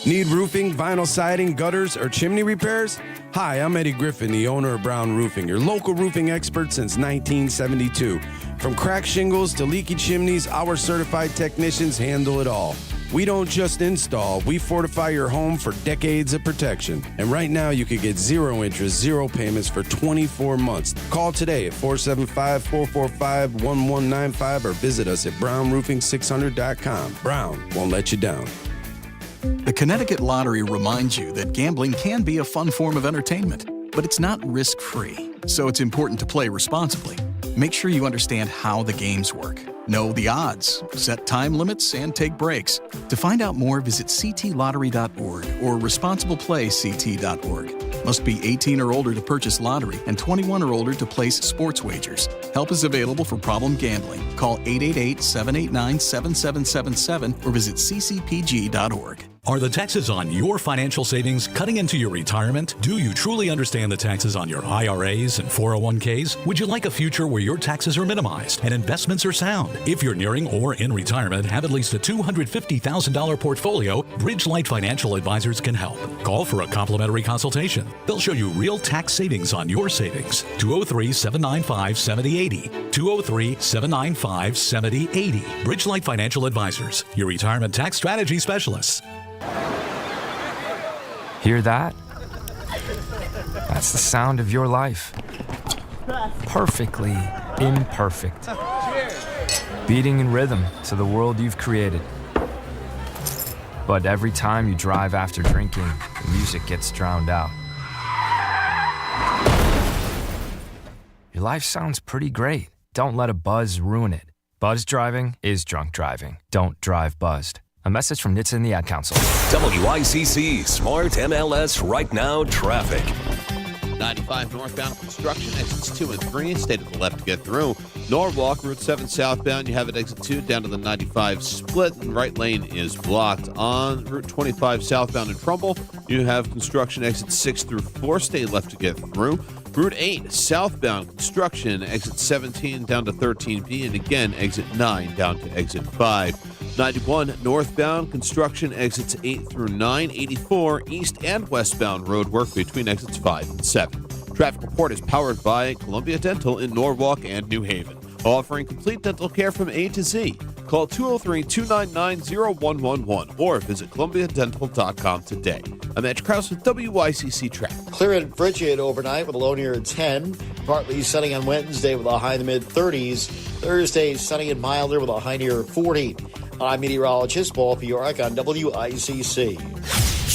Need roofing, vinyl siding, gutters, or chimney repairs? Hi, I'm Eddie Griffin, the owner of Brown Roofing, your local roofing expert since 1972. From cracked shingles to leaky chimneys, our certified technicians handle it all. We don't just install, we fortify your home for decades of protection. And right now, you could get 0 interest, 0 payments for 24 months. Call today at 475-445-1195 or visit us at brownroofing600.com. Brown won't let you down. The Connecticut Lottery reminds you that gambling can be a fun form of entertainment, but it's not risk-free, so it's important to play responsibly. Make sure you understand how the games work. Know the odds, set time limits, and take breaks. To find out more, visit ctlottery.org or responsibleplayct.org. Must be 18 or older to purchase lottery and 21 or older to place sports wagers. Help is available for problem gambling. Call 888-789-7777 or visit ccpg.org. Are the taxes on your financial savings cutting into your retirement? Do you truly understand the taxes on your IRAs and 401ks? Would you like a future where your taxes are minimized and investments are sound? If you're nearing or in retirement, have at least a $250,000 portfolio, Bridgelight Financial Advisors can help. Call for a complimentary consultation. They'll show you real tax savings on your savings. 203-795-7080. 203-795-7080. Bridgelight Financial Advisors, your retirement tax strategy specialists. Hear that? That's the sound of your life. Perfectly imperfect. Beating in rhythm to the world you've created. But every time you drive after drinking, the music gets drowned out. Your life sounds pretty great. Don't let a buzz ruin it. Buzz driving is drunk driving. Don't drive buzzed. A message from NHTSA and the Ad Council. WICC Smart MLS Right Now Traffic. 95 northbound construction, exits 2 and 3. Stay to the left to get through. Norwalk, Route 7 southbound. You have at exit 2 down to the 95 split, and right lane is blocked. On Route 25 southbound in Trumbull, you have construction exits 6 through 4. Stay left to get through. Route 8 southbound construction, exit 17 down to 13B, and again exit 9 down to exit 5. 91 northbound construction, exits 8 through 9. 84 east and westbound road work between exits 5 and 7. Traffic report is powered by Columbia Dental in Norwalk and New Haven, offering complete dental care from A to Z. Call 203-299-0111 or visit columbiadental.com today. I'm Edge Krause with WICC Traffic. Clear and frigid overnight with a low near 10. Partly sunny on Wednesday with a high in the mid-30s. Thursday, sunny and milder with a high near 40. I'm meteorologist Paul Fiorek on WICC.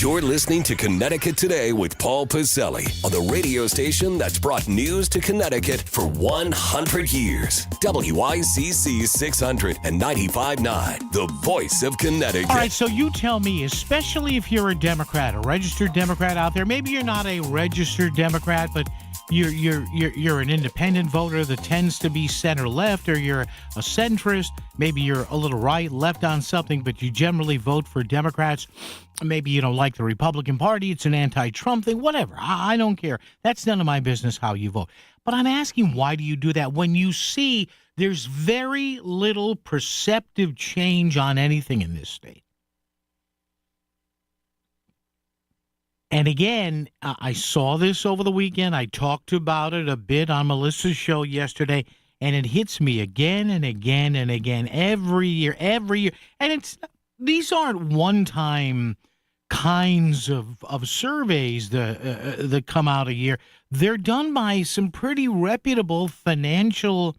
You're listening to Connecticut Today with Paul Pacelli on the radio station that's brought news to Connecticut for 100 years. WICC 695.9, the voice of Connecticut. All right, so you tell me, especially if you're a Democrat, a registered Democrat out there, maybe you're not a registered Democrat, but you're an independent voter that tends to be center-left, or you're a centrist. Maybe you're a little right-left on something, but you generally vote for Democrats. Maybe you don't like the Republican Party. It's an anti-Trump thing. Whatever. I don't care. That's none of my business how you vote. But I'm asking, why do you do that when you see there's very little perceptive change on anything in this state? And again, I saw this over the weekend. I talked about it a bit on Melissa's show yesterday, and it hits me again and again and again every year. And these aren't one-time kinds of surveys that come out a year. They're done by some pretty reputable financial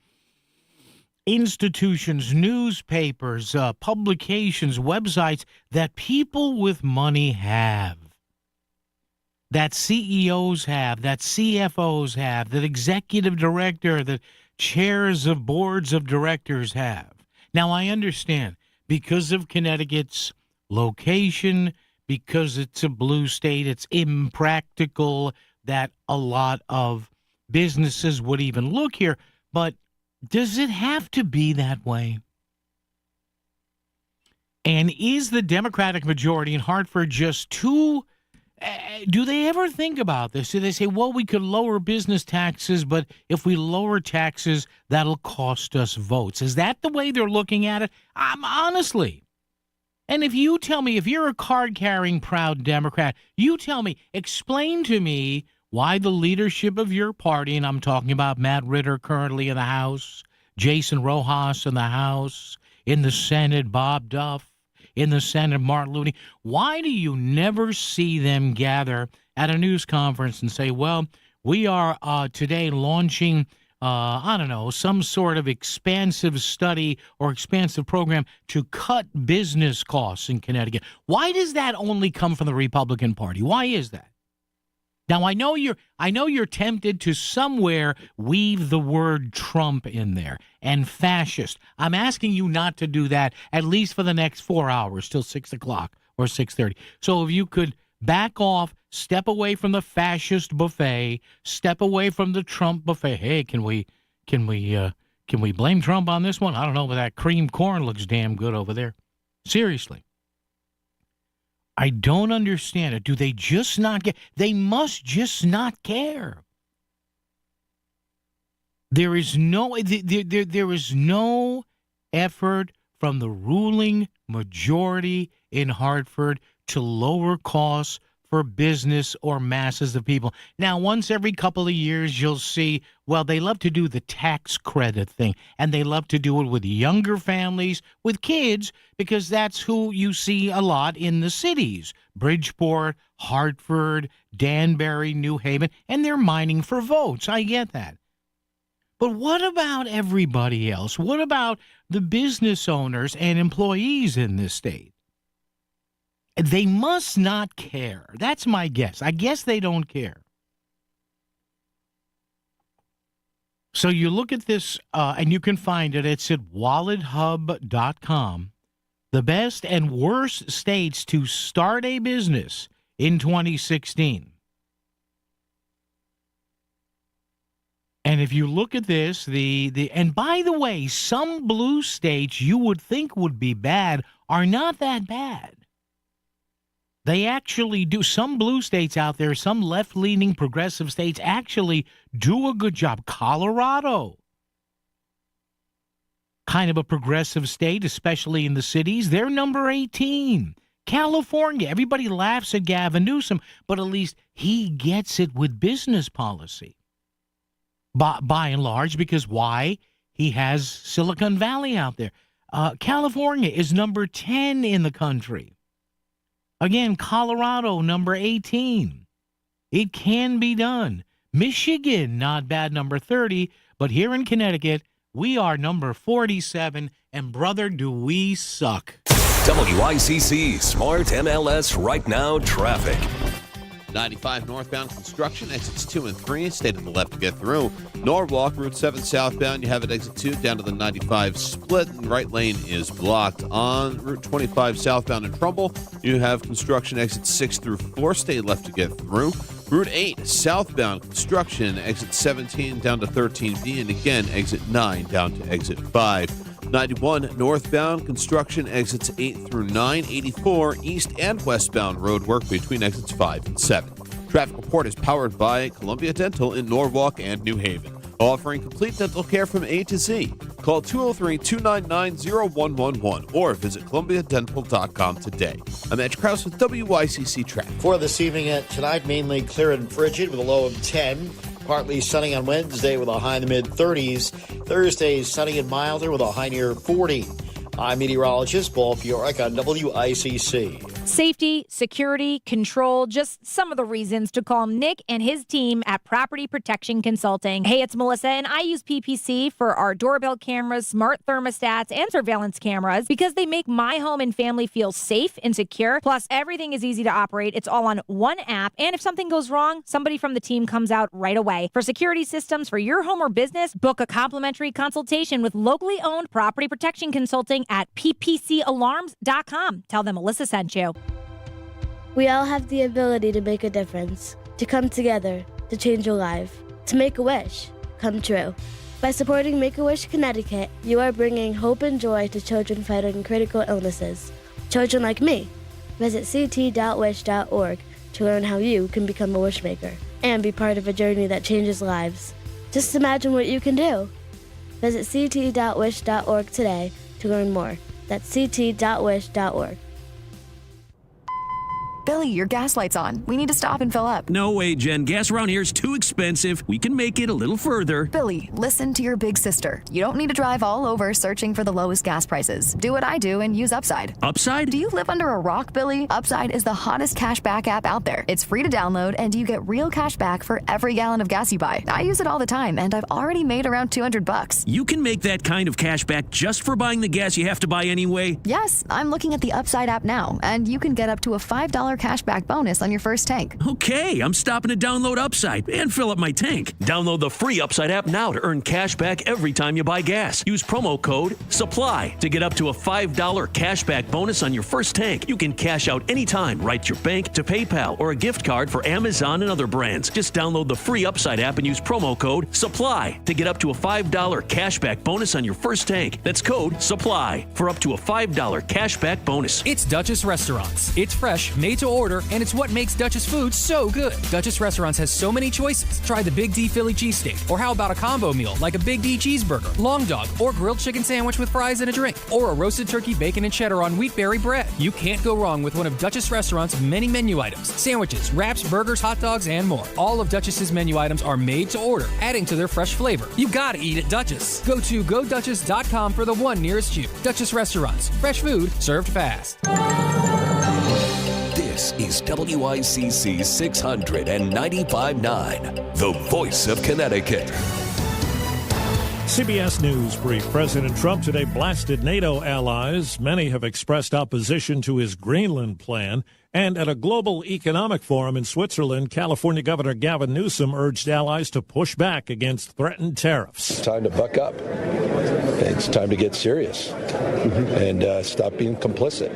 institutions, newspapers, publications, websites that people with money have. That CEOs have, that CFOs have, that executive director, that chairs of boards of directors have. Now, I understand, because of Connecticut's location, because it's a blue state, it's impractical that a lot of businesses would even look here. But does it have to be that way? And is the Democratic majority in Hartford just too... do they ever think about this? Do they say, well, we could lower business taxes, but if we lower taxes, that'll cost us votes? Is that the way they're looking at it? Honestly. And if you tell me, if you're a card-carrying, proud Democrat, you tell me, explain to me why the leadership of your party, and I'm talking about Matt Ritter currently in the House, Jason Rojas in the House, in the Senate, Bob Duff, in the Senate, Martin Looney, why do you never see them gather at a news conference and say, well, we are today launching, some sort of expansive study or expansive program to cut business costs in Connecticut? Why does that only come from the Republican Party? Why is that? Now, I know you're tempted to somewhere weave the word Trump in there and fascist. I'm asking you not to do that, at least for the next 4 hours till 6 o'clock or 6:30. So if you could back off, step away from the fascist buffet, step away from the Trump buffet. Hey, can we blame Trump on this one? I don't know, but that creamed corn looks damn good over there. Seriously. I don't understand it. Do they just not get? They must just not care. There is no effort from the ruling majority in Hartford to lower costs for business or masses of people. Now, once every couple of years, you'll see, well, they love to do the tax credit thing, and they love to do it with younger families, with kids, because that's who you see a lot in the cities. Bridgeport, Hartford, Danbury, New Haven, and they're mining for votes. I get that. But what about everybody else? What about the business owners and employees in this state? They must not care. That's my guess. I guess they don't care. So you look at this, and you can find it. It's at wallethub.com. The best and worst states to start a business in 2016. And if you look at this, and by the way, some blue states you would think would be bad are not that bad. They actually do. Some blue states out there, some left-leaning progressive states actually do a good job. Colorado, kind of a progressive state, especially in the cities. They're number 18. California, everybody laughs at Gavin Newsom, but at least he gets it with business policy. By and large, because why? He has Silicon Valley out there. California is number 10 in the country. Again, Colorado, number 18. It can be done. Michigan, not bad, number 30. But here in Connecticut, we are number 47. And brother, do we suck. WICC Smart MLS Right Now traffic. 95 northbound construction, exits 2 and 3. Stay to the left to get through. Norwalk, Route 7 southbound, you have at exit 2 down to the 95 split, and right lane is blocked. On Route 25 southbound in Trumbull, you have construction exits 6 through 4. Stay left to get through. Route 8 southbound construction, exit 17 down to 13B, and again exit 9 down to exit 5. 91 northbound construction, exits 8 through 9. 84 east and westbound road work between exits 5 and 7. Traffic report is powered by Columbia Dental in Norwalk and New Haven, offering complete dental care from A to Z. Call 203-299-0111 or visit columbiadental.com today. I'm Edge Krause with WICC Traffic. For this evening and tonight, mainly clear and frigid with a low of 10. Partly sunny on Wednesday with a high in the mid-30s. Thursday, sunny and milder with a high near 40. I'm meteorologist Paul Fioric on WICC. Safety, security, control, just some of the reasons to call Nick and his team at Property Protection Consulting. Hey, it's Melissa, and I use PPC for our doorbell cameras, smart thermostats, and surveillance cameras because they make my home and family feel safe and secure. Plus, everything is easy to operate. It's all on one app, and if something goes wrong, somebody from the team comes out right away. For security systems for your home or business, book a complimentary consultation with locally owned Property Protection Consulting at ppcalarms.com. Tell them Melissa sent you. We all have the ability to make a difference, to come together, to change a life, to make a wish come true. By supporting Make-A-Wish Connecticut, you are bringing hope and joy to children fighting critical illnesses. Children like me. Visit ct.wish.org to learn how you can become a wishmaker and be part of a journey that changes lives. Just imagine what you can do. Visit ct.wish.org today to learn more. That's ct.wish.org. Billy, your gas light's on. We need to stop and fill up. No way, Jen. Gas around here is too expensive. We can make it a little further. Billy, listen to your big sister. You don't need to drive all over searching for the lowest gas prices. Do what I do and use Upside. Upside? Do you live under a rock, Billy? Upside is the hottest cash back app out there. It's free to download, and you get real cash back for every gallon of gas you buy. I use it all the time, and I've already made around $200. You can make that kind of cash back just for buying the gas you have to buy anyway? Yes, I'm looking at the Upside app now, and you can get up to a $5 cashback bonus on your first tank. Okay, I'm stopping to download Upside and fill up my tank. Download the free Upside app now to earn cash back every time you buy gas. Use promo code SUPPLY to get up to a $5 cashback bonus on your first tank. You can cash out anytime right to your bank, to PayPal, or a gift card for Amazon and other brands. Just download the free Upside app and use promo code SUPPLY to get up to a $5 cashback bonus on your first tank. That's code SUPPLY for up to a $5 cashback bonus. It's Duchess Restaurants. It's fresh, made to order, and it's what makes Duchess food so good. Duchess Restaurants has so many choices. Try the Big D Philly cheesesteak, or how about a combo meal like a Big D cheeseburger, long dog, or grilled chicken sandwich with fries and a drink, or a roasted turkey, bacon, and cheddar on wheatberry bread. You can't go wrong with one of Duchess Restaurants' many menu items: sandwiches, wraps, burgers, hot dogs, and more. All of Duchess's menu items are made to order, adding to their fresh flavor. You gotta eat at Duchess. Go to GoDuchess.com for the one nearest you. Duchess Restaurants. Fresh food served fast. This is WICC 695.9, the voice of Connecticut. CBS News brief. President Trump today blasted NATO allies. Many have expressed opposition to his Greenland plan. And at a global economic forum in Switzerland, California Governor Gavin Newsom urged allies to push back against threatened tariffs. It's time to buck up. It's time to get serious and stop being complicit.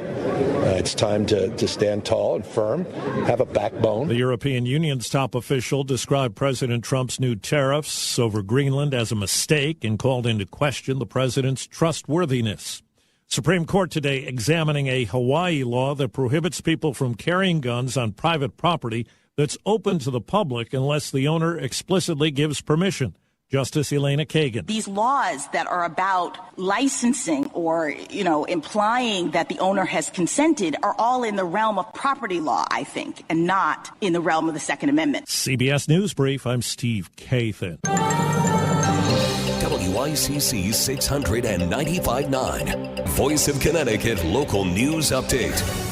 It's time to stand tall and firm, have a backbone. The European Union's top official described President Trump's new tariffs over Greenland as a mistake and called into question the president's trustworthiness. Supreme Court today examining a Hawaii law that prohibits people from carrying guns on private property that's open to the public unless the owner explicitly gives permission. Justice Elena Kagan. These laws that are about licensing or, implying that the owner has consented are all in the realm of property law, I think, and not in the realm of the Second Amendment. CBS News Brief, I'm Steve Kathan. WICC 695.9, Voice of Connecticut Local News Update.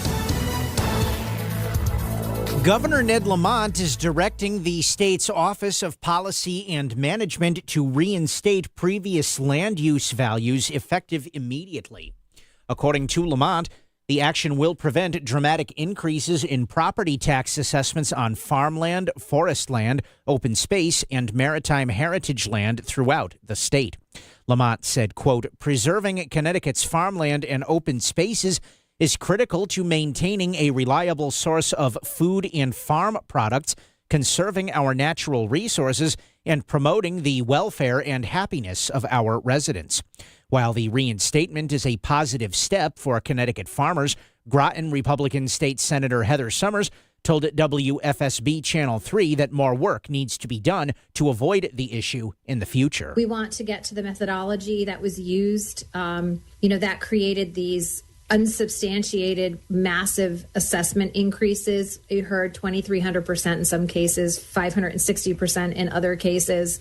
Governor Ned Lamont is directing the state's Office of Policy and Management to reinstate previous land use values effective immediately. According to Lamont, The action will prevent dramatic increases in property tax assessments on farmland, forest land, open space, and maritime heritage land throughout the state. Lamont said, quote, preserving Connecticut's farmland and open spaces is critical to maintaining a reliable source of food and farm products, conserving our natural resources, and promoting the welfare and happiness of our residents. While the reinstatement is a positive step for Connecticut farmers, Groton Republican State Senator Heather Summers told WFSB Channel 3 that more work needs to be done to avoid the issue in the future. We want to get to the methodology that was used, that created these unsubstantiated massive assessment increases. You heard 2,300% in some cases, 560% in other cases.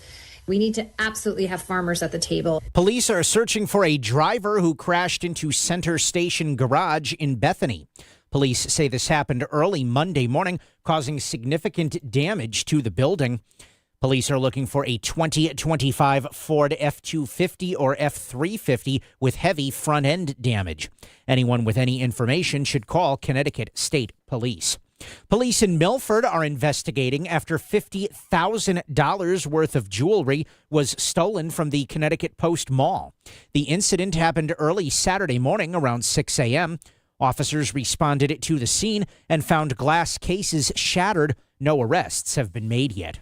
We need to absolutely have farmers at the table. Police are searching for a driver who crashed into Center Station Garage in Bethany. Police say this happened early Monday morning, causing significant damage to the building. Police are looking for a 2025 Ford F-250 or F-350 with heavy front-end damage. Anyone with any information should call Connecticut State Police. Police in Milford are investigating after $50,000 worth of jewelry was stolen from the Connecticut Post Mall. The incident happened early Saturday morning around 6 a.m. Officers responded to the scene and found glass cases shattered. No arrests have been made yet.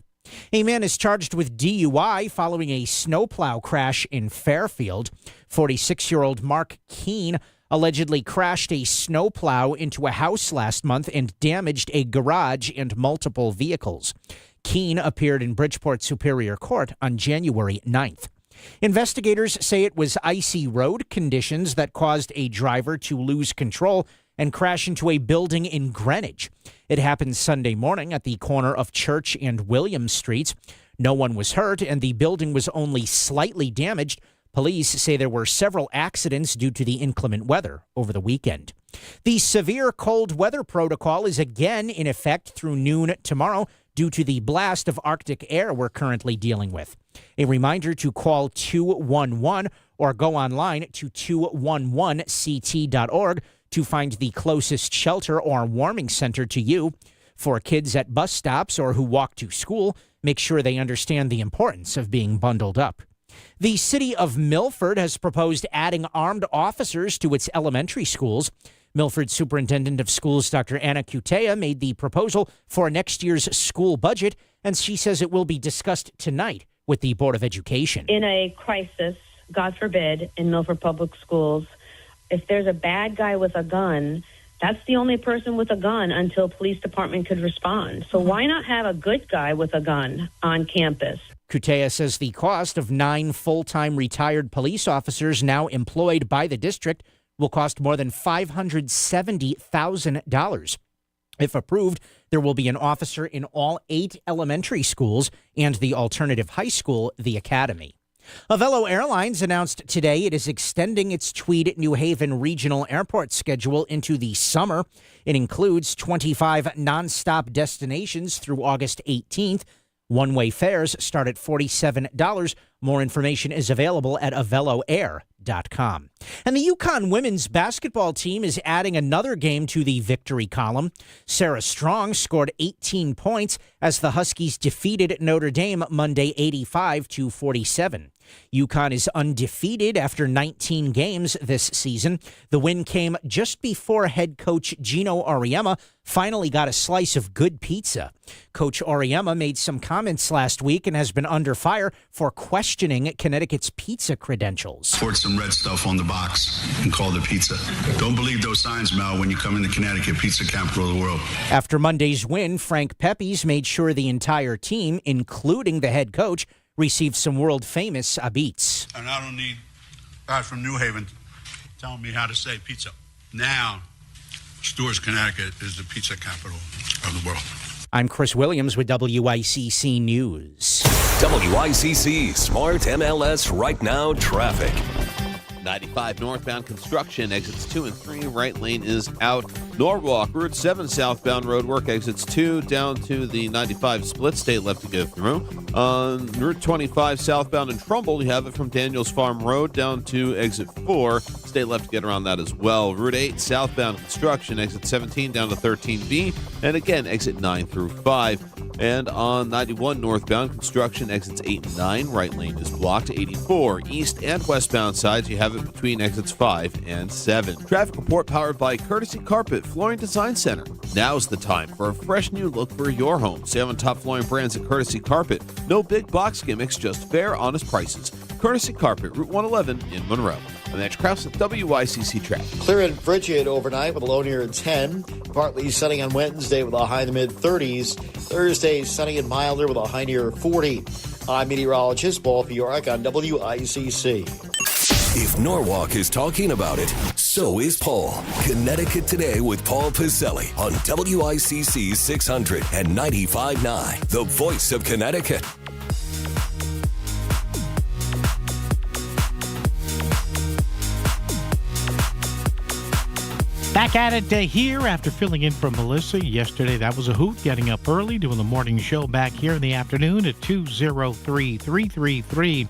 A man is charged with DUI following a snowplow crash in Fairfield. 46-year-old Mark Keene allegedly crashed a snowplow into a house last month and damaged a garage and multiple vehicles. Keene appeared in Bridgeport Superior Court on January 9th. Investigators say it was icy road conditions that caused a driver to lose control and crash into a building in Greenwich. It happened Sunday morning at the corner of Church and William Streets. No one was hurt, and the building was only slightly damaged. Police say there were several accidents due to the inclement weather over the weekend. The severe cold weather protocol is again in effect through noon tomorrow due to the blast of Arctic air we're currently dealing with. A reminder to call 211 or go online to 211ct.org to find the closest shelter or warming center to you. For kids at bus stops or who walk to school, make sure they understand the importance of being bundled up. The city of Milford has proposed adding armed officers to its elementary schools. Milford Superintendent of Schools Dr. Anna Cutea made the proposal for next year's school budget, and she says it will be discussed tonight with the Board of Education. In a crisis, God forbid, in Milford Public Schools, if there's a bad guy with a gun, that's the only person with a gun until police department could respond. So why not have a good guy with a gun on campus? Cutea says the cost of 9 full-time retired police officers now employed by the district will cost more than $570,000. If approved, there will be an officer in all 8 elementary schools and the alternative high school, the Academy. Avelo Airlines announced today it is extending its Tweed New Haven regional airport schedule into the summer. It includes 25 nonstop destinations through August 18th. One-way fares start at $47. More information is available at aveloair.com. And the UConn women's basketball team is adding another game to the victory column. Sarah Strong scored 18 points as the Huskies defeated Notre Dame Monday 85-47. UConn is undefeated after 19 games this season. The win came just before head coach Gino Auriemma finally got a slice of good pizza. Coach Auriemma made some comments last week and has been under fire for questioning Connecticut's pizza credentials. Poured some red stuff on the box and called it pizza. Don't believe those signs, Mel, when you come into Connecticut, pizza capital of the world. After Monday's win, Frank Peppies made sure the entire team, including the head coach, received some world-famous abits. And I don't need guys from New Haven telling me how to say pizza. Now, Stewart, Connecticut is the pizza capital of the world. I'm Chris Williams with WICC News. WICC Smart MLS Right Now Traffic. 95 northbound construction, exits 2 and 3, right lane is out. Norwalk, Route 7 southbound roadwork, exits 2 down to the 95 split, stay left to go through. On Route 25 southbound in Trumbull, you have it from Daniels Farm Road down to exit 4, stay left to get around that as well. Route 8 southbound construction, exit 17 down to 13B, and again, exit 9 through 5. And on 91 northbound construction, exits 8 and 9, right lane is blocked. 84 east and westbound sides, you have it between exits 5 and 7. Traffic report powered by Courtesy Carpet Flooring Design Center. Now's the time for a fresh new look for your home. Save on top flooring brands at Courtesy Carpet. No big box gimmicks, just fair, honest prices. Courtesy Carpet, Route 111 in Monroe. I'm Mitch Krause at WICC Traffic. Clear and frigid overnight with a low near 10. Partly sunny on Wednesday with a high in the mid-30s. Thursday, sunny and milder with a high near 40. I'm meteorologist Paul Fioric on WICC. If Norwalk is talking about it, so is Paul. Connecticut Today with Paul Piselli on WICC 600 and 95.9, the voice of Connecticut. Back at it here after filling in for Melissa yesterday. That was a hoot, getting up early, doing the morning show back here in the afternoon at 203-333-9422,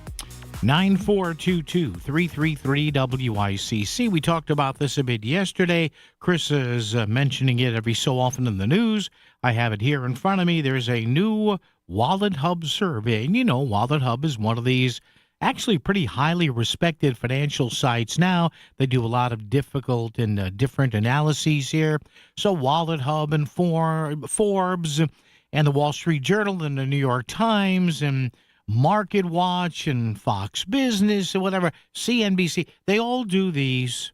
333-WICC. We talked about this a bit yesterday. Chris is mentioning it every so often in the news. I have it here in front of me. There's a new Wallet Hub survey. And you know, Wallet Hub is one of these actually pretty highly respected financial sites now. They do a lot of difficult and different analyses here. So Wallet Hub and Forbes and the Wall Street Journal and the New York Times and Market Watch and Fox Business and whatever, CNBC, they all do these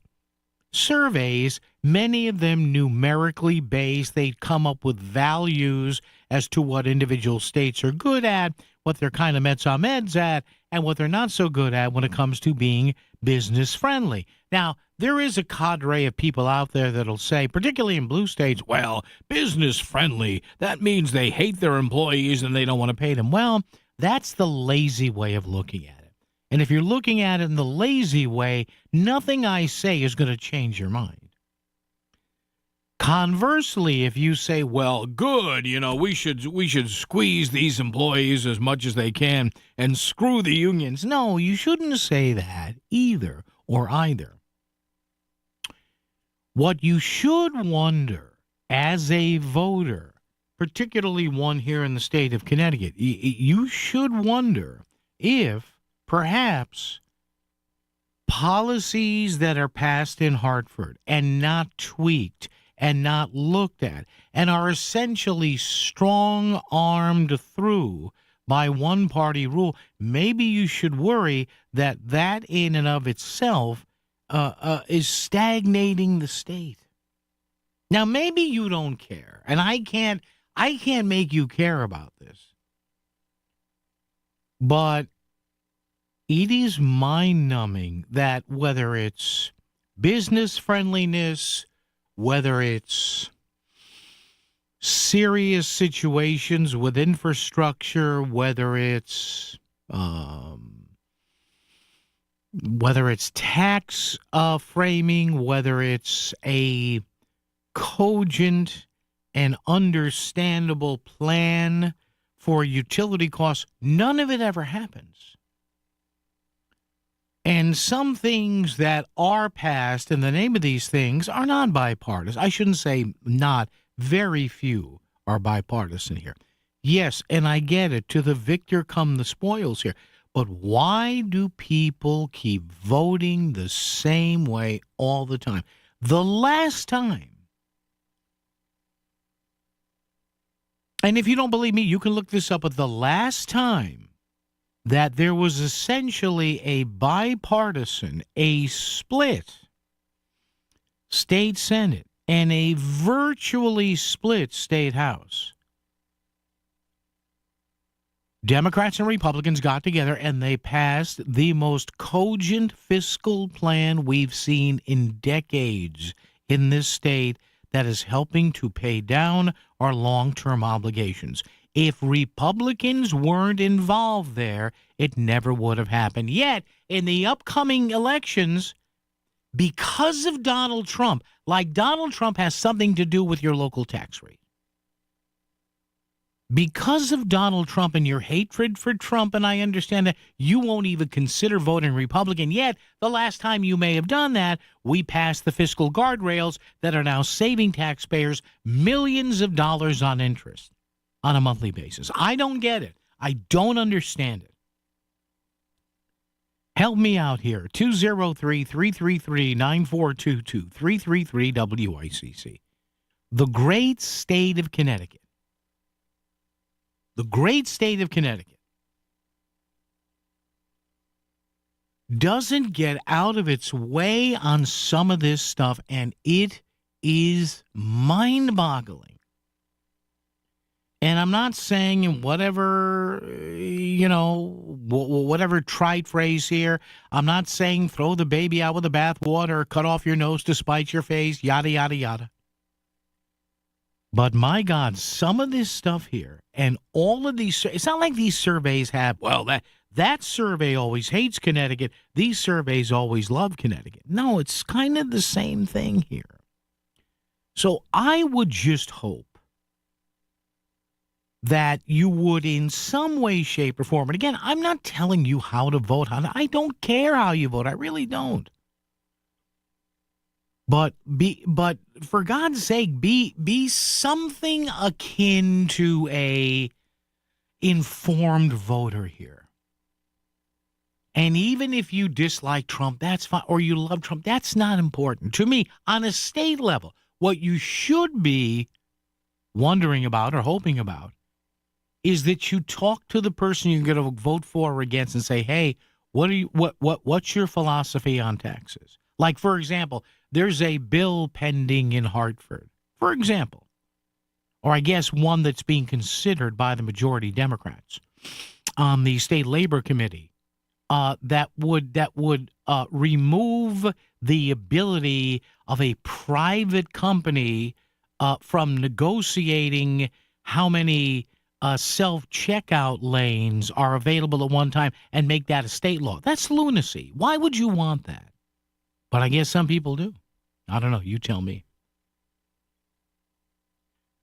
surveys, many of them numerically based. They come up with values as to what individual states are good at, what they're kind of meds at, and what they're not so good at when it comes to being business friendly. Now, there is a cadre of people out there that'll say, particularly in blue states, well, business friendly, that means they hate their employees and they don't want to pay them. Well, that's the lazy way of looking at it. And if you're looking at it in the lazy way, nothing I say is going to change your mind. Conversely, if you say, well, good, you know, we should squeeze these employees as much as they can and screw the unions. No, you shouldn't say that either or either. What you should wonder as a voter, particularly one here in the state of Connecticut, you should wonder if perhaps policies that are passed in Hartford and not tweaked and not looked at, and are essentially strong-armed through by one-party rule, maybe you should worry that that in and of itself is stagnating the state. Now, maybe you don't care, and I can't make you care about this, but it is mind-numbing that whether it's business friendliness, whether it's serious situations with infrastructure, whether it's tax framing, whether it's a cogent and understandable plan for utility costs, none of it ever happens. And some things that are passed in the name of these things are not bipartisan. I shouldn't say not. Very few are bipartisan here. Yes, and I get it. To the victor come the spoils here. But why do people keep voting the same way all the time? The last time, and if you don't believe me, you can look this up, but the last time that there was essentially a bipartisan, a split state Senate, and a virtually split state House, Democrats and Republicans got together and they passed the most cogent fiscal plan we've seen in decades in this state that is helping to pay down our long-term obligations. If Republicans weren't involved there, it never would have happened. Yet, in the upcoming elections, because of Donald Trump, like Donald Trump has something to do with your local tax rate. Because of Donald Trump and your hatred for Trump, and I understand that, you won't even consider voting Republican. Yet, the last time you may have done that, we passed the fiscal guardrails that are now saving taxpayers millions of dollars on interest on a monthly basis. I don't get it. I don't understand it. Help me out here. 203-333-9422, 333-WICC. The great state of Connecticut. The great state of Connecticut doesn't get out of its way on some of this stuff, and it is mind-boggling. And I'm not saying whatever, whatever trite phrase here. I'm not saying throw the baby out with the bathwater or cut off your nose to spite your face, yada, yada, yada. But my God, some of this stuff here and all of these, it's not like these surveys have, well, that survey always hates Connecticut. These surveys always love Connecticut. No, it's kind of the same thing here. So I would just hope that you would in some way, shape, or form, and again, I'm not telling you how to vote. I don't care how you vote. I really don't. But for God's sake, be something akin to a informed voter here. And even if you dislike Trump, that's fine, or you love Trump, that's not important. To me, on a state level, what you should be wondering about or hoping about is that you talk to the person you're going to vote for or against and say, hey, what's your philosophy on taxes? Like, for example, there's a bill pending in Hartford, for example, or I guess one that's being considered by the majority Democrats on the State Labor Committee that would remove the ability of a private company from negotiating how many self-checkout lanes are available at one time and make that a state law. That's lunacy. Why would you want that? But I guess some people do. I don't know. You tell me.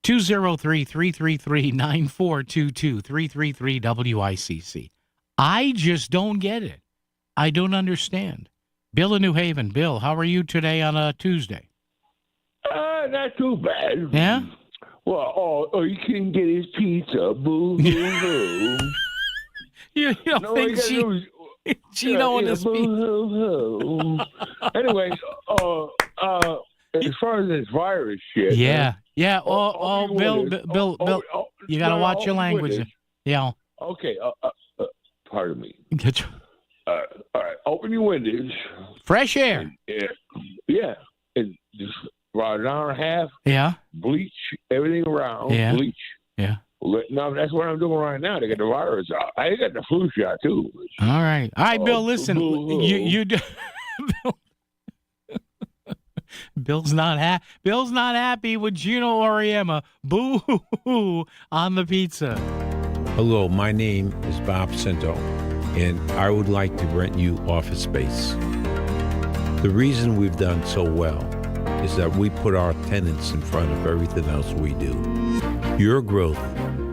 203-333-9422, 333-WICC. I just don't get it. I don't understand. Bill in New Haven. Bill, how are you today on a Tuesday? Not too bad. Yeah? Well, you can get his pizza. Boo-hoo-hoo. you don't think Gino and his boo-hoo-hoo. Anyway, as far as this virus shit. Yeah. Bill, you got to watch your language. Yeah. Okay. Pardon me. Get your... all right. Open your windows. Fresh air. Yeah. And just about an hour and a half. Yeah. Bleach everything around. Yeah. Bleach. Yeah. No, that's what I'm doing right now to get the virus out. I got the flu shot too. All right, Bill. Listen, you do. Bill's not happy with Gino Oriema. Boo hoo on the pizza. Hello, my name is Bob Cinto, and I would like to rent you office space. The reason we've done so well is that we put our tenants in front of everything else we do. Your growth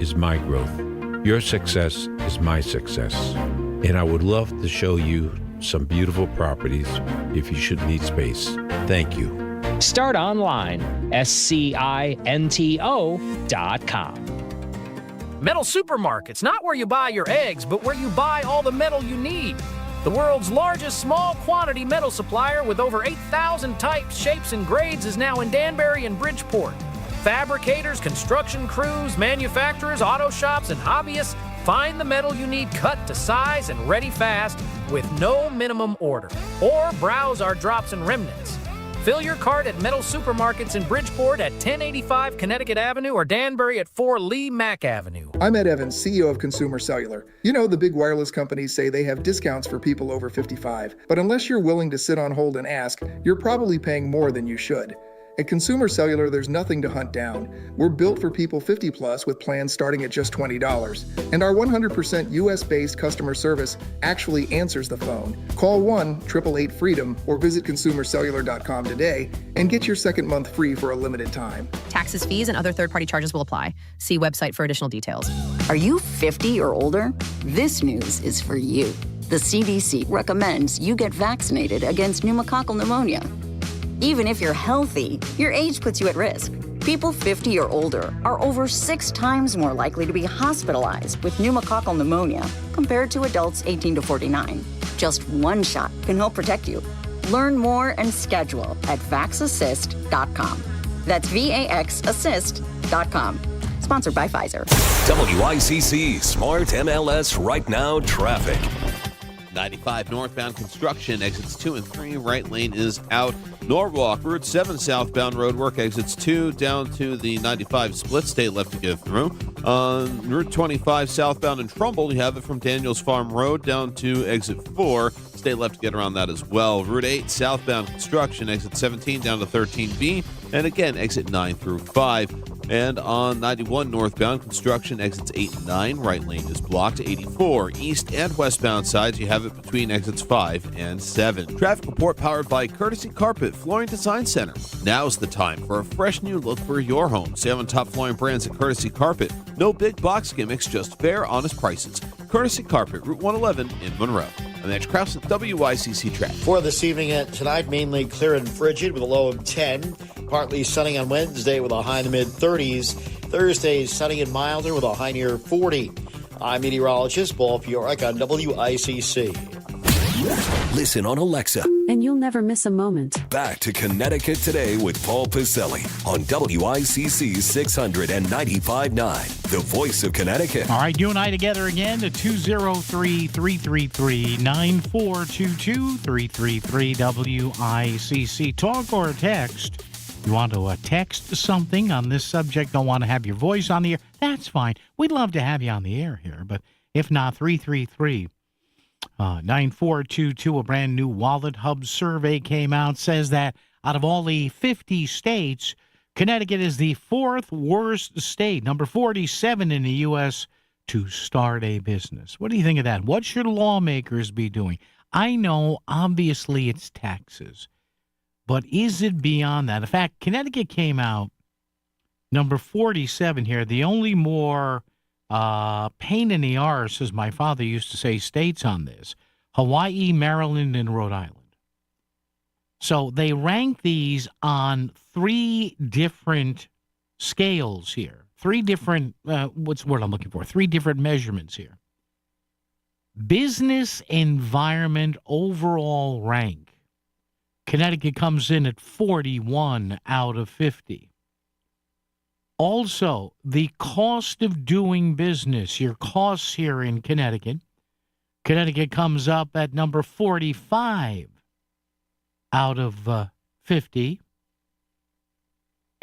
is my growth. Your success is my success. And I would love to show you some beautiful properties if you should need space. Thank you. Start online, SCINTO.com. Metal Supermarket's not where you buy your eggs, but where you buy all the metal you need. The world's largest small quantity metal supplier with over 8,000 types, shapes, and grades is now in Danbury and Bridgeport. Fabricators, construction crews, manufacturers, auto shops, and hobbyists find the metal you need cut to size and ready fast with no minimum order. Or browse our drops and remnants. Fill your cart at Metal Supermarkets in Bridgeport at 1085 Connecticut Avenue or Danbury at 4 Lee Mack Avenue. I'm Ed Evans, CEO of Consumer Cellular. You know, the big wireless companies say they have discounts for people over 55, but unless you're willing to sit on hold and ask, you're probably paying more than you should. At Consumer Cellular, there's nothing to hunt down. We're built for people 50 plus with plans starting at just $20. And our 100% US-based customer service actually answers the phone. Call 1-888-FREEDOM or visit consumercellular.com today and get your second month free for a limited time. Taxes, fees, and other third-party charges will apply. See website for additional details. Are you 50 or older? This news is for you. The CDC recommends you get vaccinated against pneumococcal pneumonia. Even if you're healthy, your age puts you at risk. People 50 or older are over 6 times more likely to be hospitalized with pneumococcal pneumonia compared to adults 18 to 49. Just one shot can help protect you. Learn more and schedule at vaxassist.com. That's VAXassist.com. Sponsored by Pfizer. WICC Smart MLS Right Now Traffic. 95 northbound construction, exits 2 and 3, right lane is out. Norwalk, Route 7 southbound roadwork, exits 2 down to the 95 split, stay left to get through. On Route 25 southbound in Trumbull, you have it from Daniels Farm Road down to exit 4. Stay left to get around that as well. Route 8 southbound construction, exit 17 down to 13B, and again, exit 9 through 5. And on 91 northbound construction, exits 8 and 9, right lane is blocked. 84 east and westbound sides, you have it between exits 5 and 7. Traffic report powered by Courtesy Carpet Flooring Design Center. Now's the time for a fresh new look for your home. Save on top flooring brands at Courtesy Carpet. No big box gimmicks, just fair, honest prices. Courtesy Carpet, Route 111 in Monroe. I'm Edge Krause at WICC Traffic. For this evening and tonight, mainly clear and frigid with a low of 10. Partly sunny on Wednesday with a high in the mid-30s. Thursday, sunny and milder with a high near 40. I'm meteorologist Paul Fioric on WICC. Listen on Alexa. And you'll never miss a moment. Back to Connecticut Today with Paul Piselli on WICC 695.9, the voice of Connecticut. All right, you and I together again to 203-333-9422, 333-WICC. Talk or text. You want to text something on this subject, don't want to have your voice on the air, that's fine. We'd love to have you on the air here, but if not, 333-9422, a brand new Wallet Hub survey came out, says that out of all the 50 states, Connecticut is the 4th worst state, number 47 in the U.S., to start a business. What do you think of that? What should lawmakers be doing? I know, obviously, it's taxes. But is it beyond that? In fact, Connecticut came out number 47 here. The only more pain in the arse, as my father used to say, states on this: Hawaii, Maryland, and Rhode Island. So they rank these on 3 different scales here. 3 different, what's the word I'm looking for? 3 different measurements here. Business environment overall rank. Connecticut comes in at 41 out of 50. Also, the cost of doing business, your costs here in Connecticut, Connecticut comes up at number 45 out of 50.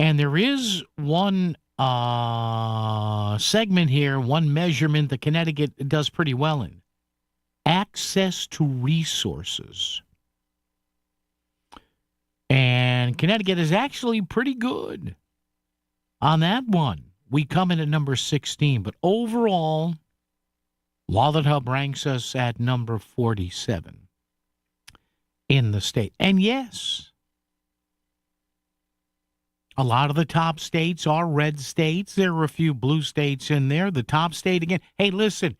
And there is one segment here, one measurement that Connecticut does pretty well in: access to resources. And Connecticut is actually pretty good on that one. We come in at number 16, but overall, Wallet Hub ranks us at number 47 in the state. And yes, a lot of the top states are red states. There are a few blue states in there. The top state, again, hey, listen,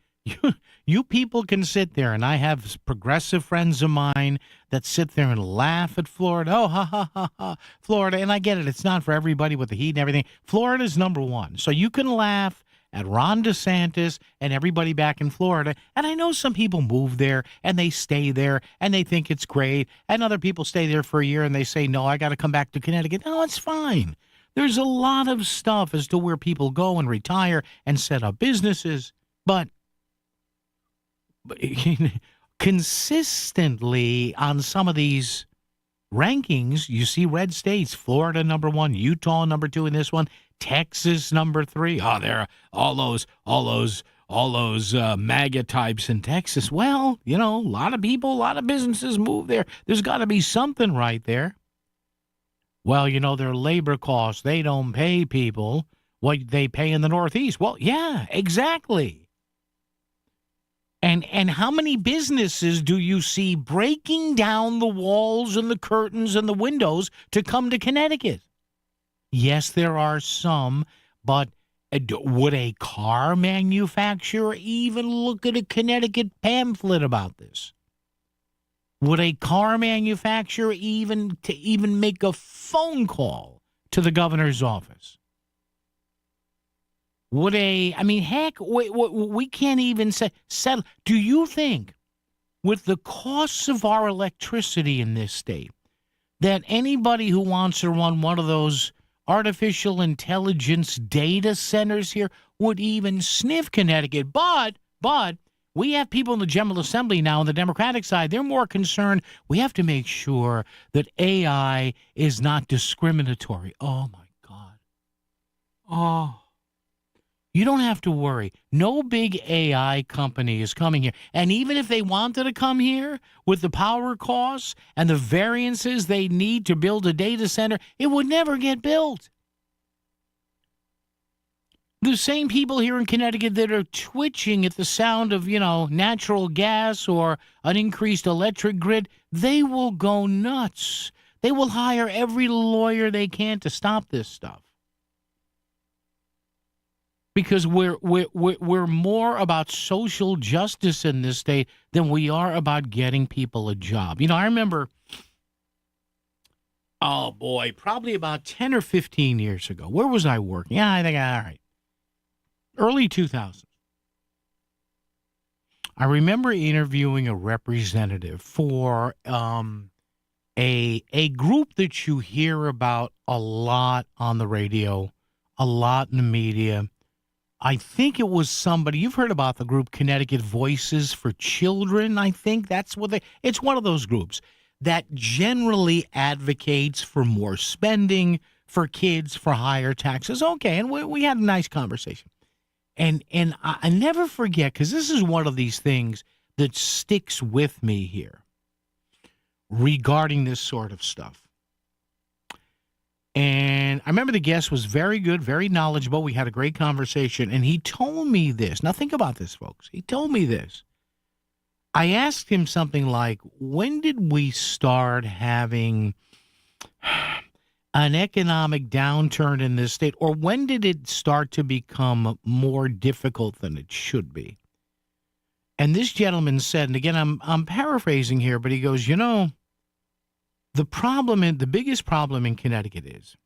you people can sit there, and I have progressive friends of mine that sit there and laugh at Florida. Oh, ha, ha, ha, ha, Florida. And I get it. It's not for everybody with the heat and everything. Florida's number 1. So you can laugh at Ron DeSantis and everybody back in Florida. And I know some people move there, and they stay there, and they think it's great. And other people stay there for a year, and they say, no, I got to come back to Connecticut. No, it's fine. There's a lot of stuff as to where people go and retire and set up businesses. But consistently on some of these rankings, you see red states: Florida number 1, Utah number 2 in this one, Texas number 3. Oh, there are all those MAGA types in Texas. Well, you know, a lot of people, a lot of businesses move there. There's got to be something right there. Well, their labor costs, they don't pay people what they pay in the Northeast. Well, yeah, exactly. And how many businesses do you see breaking down the walls and the curtains and the windows to come to Connecticut? Yes, there are some, but would a car manufacturer even look at a Connecticut pamphlet about this? Would a car manufacturer even make a phone call to the governor's office? Heck, we can't even settle. Do you think, with the costs of our electricity in this state, that anybody who wants to run one of those artificial intelligence data centers here would even sniff Connecticut? But we have people in the General Assembly now on the Democratic side. They're more concerned. We have to make sure that AI is not discriminatory. Oh, my God. Oh. You don't have to worry. No big AI company is coming here. And even if they wanted to come here with the power costs and the variances they need to build a data center, it would never get built. The same people here in Connecticut that are twitching at the sound of, natural gas or an increased electric grid, they will go nuts. They will hire every lawyer they can to stop this stuff. Because we're more about social justice in this state than we are about getting people a job. I remember, probably about 10 or 15 years ago. Where was I working? Yeah, I think, all right. Early 2000s. I remember interviewing a representative for a group that you hear about a lot on the radio, a lot in the media. I think it was somebody, you've heard about the group Connecticut Voices for Children, I think that's what it's one of those groups that generally advocates for more spending for kids, for higher taxes. Okay, and we had a nice conversation. And I never forget, because this is one of these things that sticks with me here regarding this sort of stuff. And I remember the guest was very good, very knowledgeable. We had a great conversation. And he told me this. Now, think about this, folks. He told me this. I asked him something like, when did we start having an economic downturn in this state? Or when did it start to become more difficult than it should be? And this gentleman said, and again, I'm paraphrasing here, but he goes, the biggest problem in Connecticut is,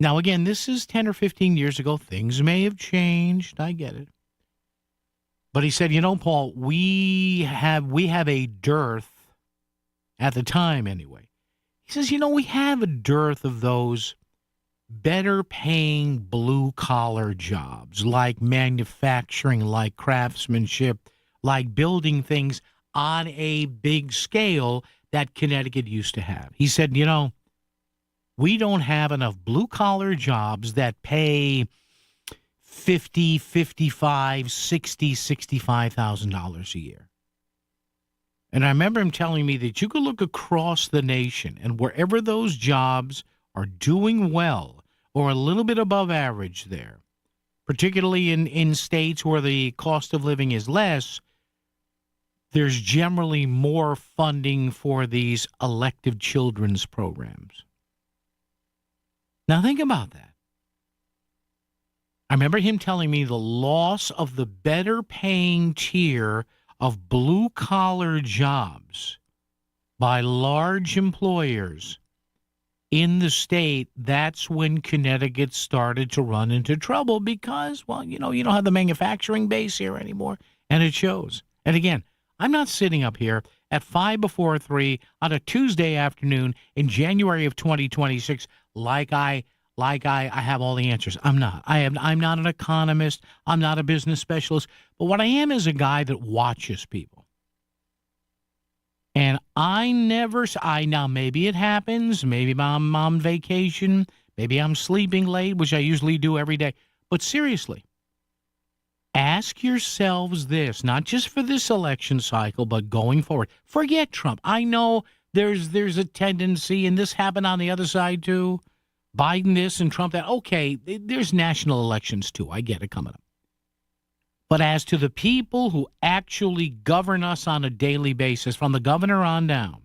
now again, this is 10 or 15 years ago. Things may have changed. I get it. But he said, Paul, we have a dearth, at the time anyway. He says, we have a dearth of those better paying blue collar jobs like manufacturing, like craftsmanship, like building things on a big scale that Connecticut used to have. He said, we don't have enough blue-collar jobs that pay $50,000, $55,000, $60,000, $65,000 a year. And I remember him telling me that you could look across the nation, and wherever those jobs are doing well or a little bit above average there, particularly in states where the cost of living is less, there's generally more funding for these elective children's programs. Now think about that. I remember him telling me the loss of the better paying tier of blue collar jobs by large employers in the state. That's when Connecticut started to run into trouble because, you don't have the manufacturing base here anymore, and it shows. And again, I'm not sitting up here at 5 before 3 on a Tuesday afternoon in January of 2026 like I have all the answers. I'm not. I'm not an economist. I'm not a business specialist. But what I am is a guy that watches people. And now maybe it happens. Maybe I'm on vacation. Maybe I'm sleeping late, which I usually do every day. But seriously, ask yourselves this, not just for this election cycle, but going forward. Forget Trump. I know there's a tendency, and this happened on the other side too, Biden this and Trump that. Okay, there's national elections too. I get it coming up. But as to the people who actually govern us on a daily basis, from the governor on down,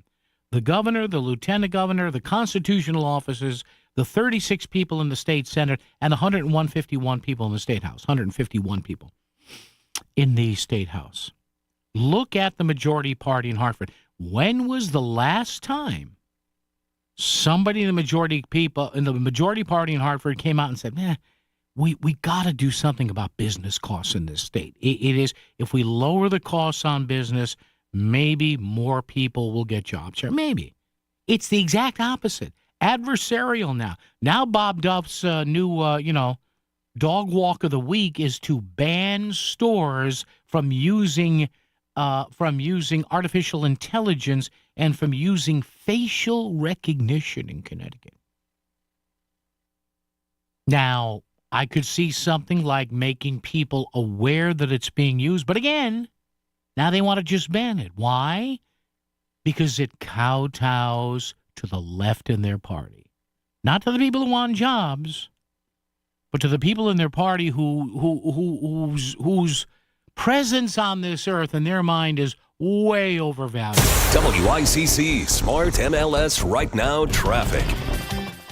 the governor, the lieutenant governor, the constitutional officers, the 36 people in the state senate, and the 151 people in the state house, 151 people in the state house. Look at the majority party in Hartford. When was the last time somebody in the majority party in Hartford came out and said, we got to do something about business costs in this state? It is, if we lower the costs on business, maybe more people will get jobs here. Maybe. It's the exact opposite. Adversarial now. Now Bob Duff's new, dog walk of the week is to ban stores from using artificial intelligence and from using facial recognition in Connecticut. Now, I could see something like making people aware that it's being used. But again, now they want to just ban it. Why? Because it kowtows to the left in their party. Not to the people who want jobs, but to the people in their party whose presence on this earth in their mind is way overvalued. WICC Smart MLS Right Now Traffic.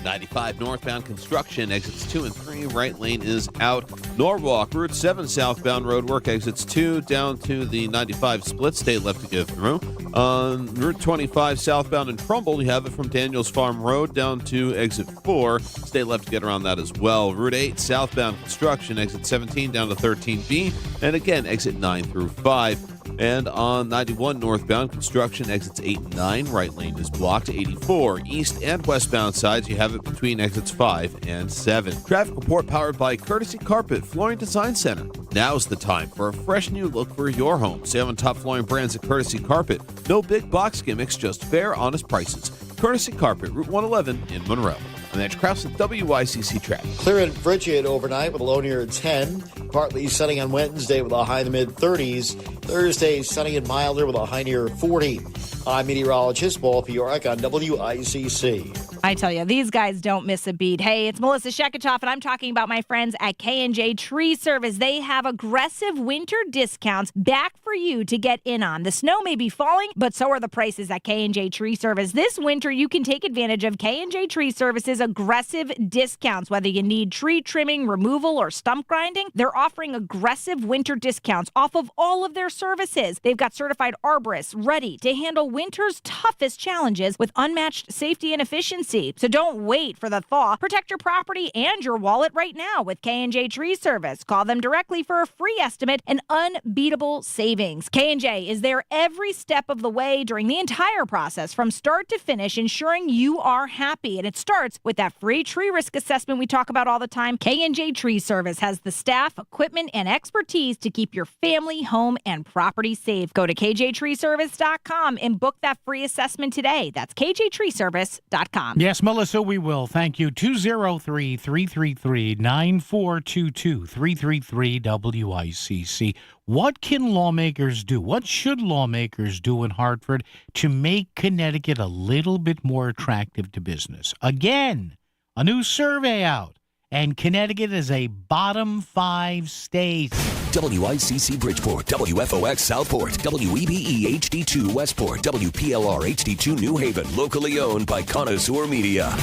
95 northbound construction, exits 2 and 3, right lane is out. Norwalk, Route 7 southbound roadwork, exits 2 down to the 95 split, stay left to go through. On Route 25 southbound in Trumbull, you have it from Daniels Farm Road down to exit 4, stay left to get around that as well. Route 8 southbound construction, exit 17 down to 13B, and again, exit 9 through 5. And on 91 northbound, construction exits 8 and 9. Right lane is blocked. 84 east and westbound sides, you have it between exits 5 and 7. Traffic report powered by Courtesy Carpet Flooring Design Center. Now's the time for a fresh new look for your home. Save on top flooring brands at Courtesy Carpet. No big box gimmicks, just fair, honest prices. Courtesy Carpet, Route 111 in Monroe. I'm Andrew Krause at WICC Traffic. Clear and frigid overnight with a low near 10. Partly sunny on Wednesday with a high in the mid-30s. Thursday, sunny and milder with a high near 40. I'm meteorologist Paul Fioric on WICC. I tell you, these guys don't miss a beat. Hey, it's Melissa Sheketoff, and I'm talking about my friends at K&J Tree Service. They have aggressive winter discounts back for you to get in on. The snow may be falling, but so are the prices at K&J Tree Service. This winter, you can take advantage of K&J Tree Service's aggressive discounts. Whether you need tree trimming, removal, or stump grinding, they're offering aggressive winter discounts off of all of their services. They've got certified arborists ready to handle winter's toughest challenges with unmatched safety and efficiency. So don't wait for the thaw. Protect your property and your wallet right now with K&J Tree Service. Call them directly for a free estimate and unbeatable savings. K&J is there every step of the way during the entire process from start to finish, ensuring you are happy. And it starts with that free tree risk assessment we talk about all the time. K&J Tree Service has the staff, equipment, and expertise to keep your family, home, and property safe. Go to kjtreeservice.com and book that free assessment today. That's kjtreeservice.com. Yes, Melissa, we will. Thank you. 203-333-9422, 333-WICC. What can lawmakers do? What should lawmakers do in Hartford to make Connecticut a little bit more attractive to business? Again, a new survey out, and Connecticut is a bottom 5 state. WICC Bridgeport, WFOX Southport, WEBE HD2 Westport, WPLR HD2 New Haven, locally owned by Connoisseur Media.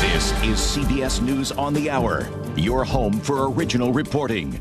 This is CBS News on the Hour, your home for original reporting.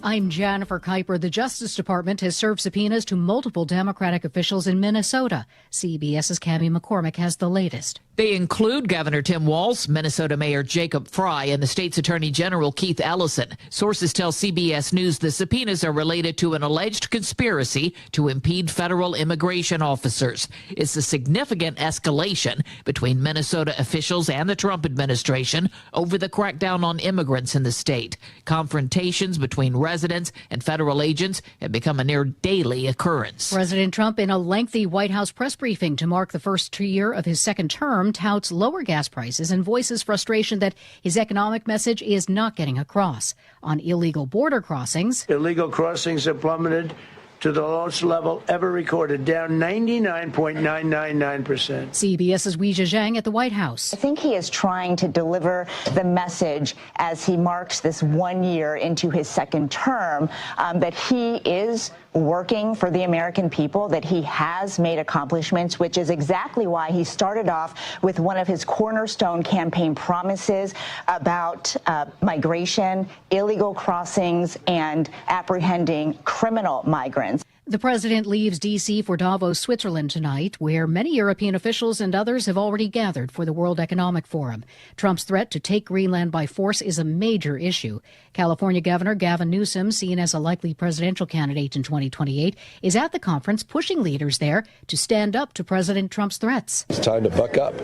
I'm Jennifer Kuiper. The Justice Department has served subpoenas to multiple Democratic officials in Minnesota. CBS's Cammie McCormick has the latest. They include Governor Tim Walz, Minnesota Mayor Jacob Fry, and the state's Attorney General Keith Ellison. Sources tell CBS News the subpoenas are related to an alleged conspiracy to impede federal immigration officers. It's a significant escalation between Minnesota officials and the Trump administration over the crackdown on immigrants in the state. Confrontations between residents and federal agents have become a near daily occurrence. President Trump in a lengthy White House press briefing to mark the first year of his second term firm touts lower gas prices and voices frustration that his economic message is not getting across. On illegal border crossings, illegal crossings have plummeted to the lowest level ever recorded, down 99.999%. CBS's Weijia Zhang at the White House. I think he is trying to deliver the message as he marks this 1 year into his second term that he is working for the American people, that he has made accomplishments, which is exactly why he started off with one of his cornerstone campaign promises about migration, illegal crossings, and apprehending criminal migrants. The president leaves D.C. for Davos, Switzerland tonight, where many European officials and others have already gathered for the World Economic Forum. Trump's threat to take Greenland by force is a major issue. California Governor Gavin Newsom, seen as a likely presidential candidate in 2028, is at the conference pushing leaders there to stand up to President Trump's threats. It's time to buck up.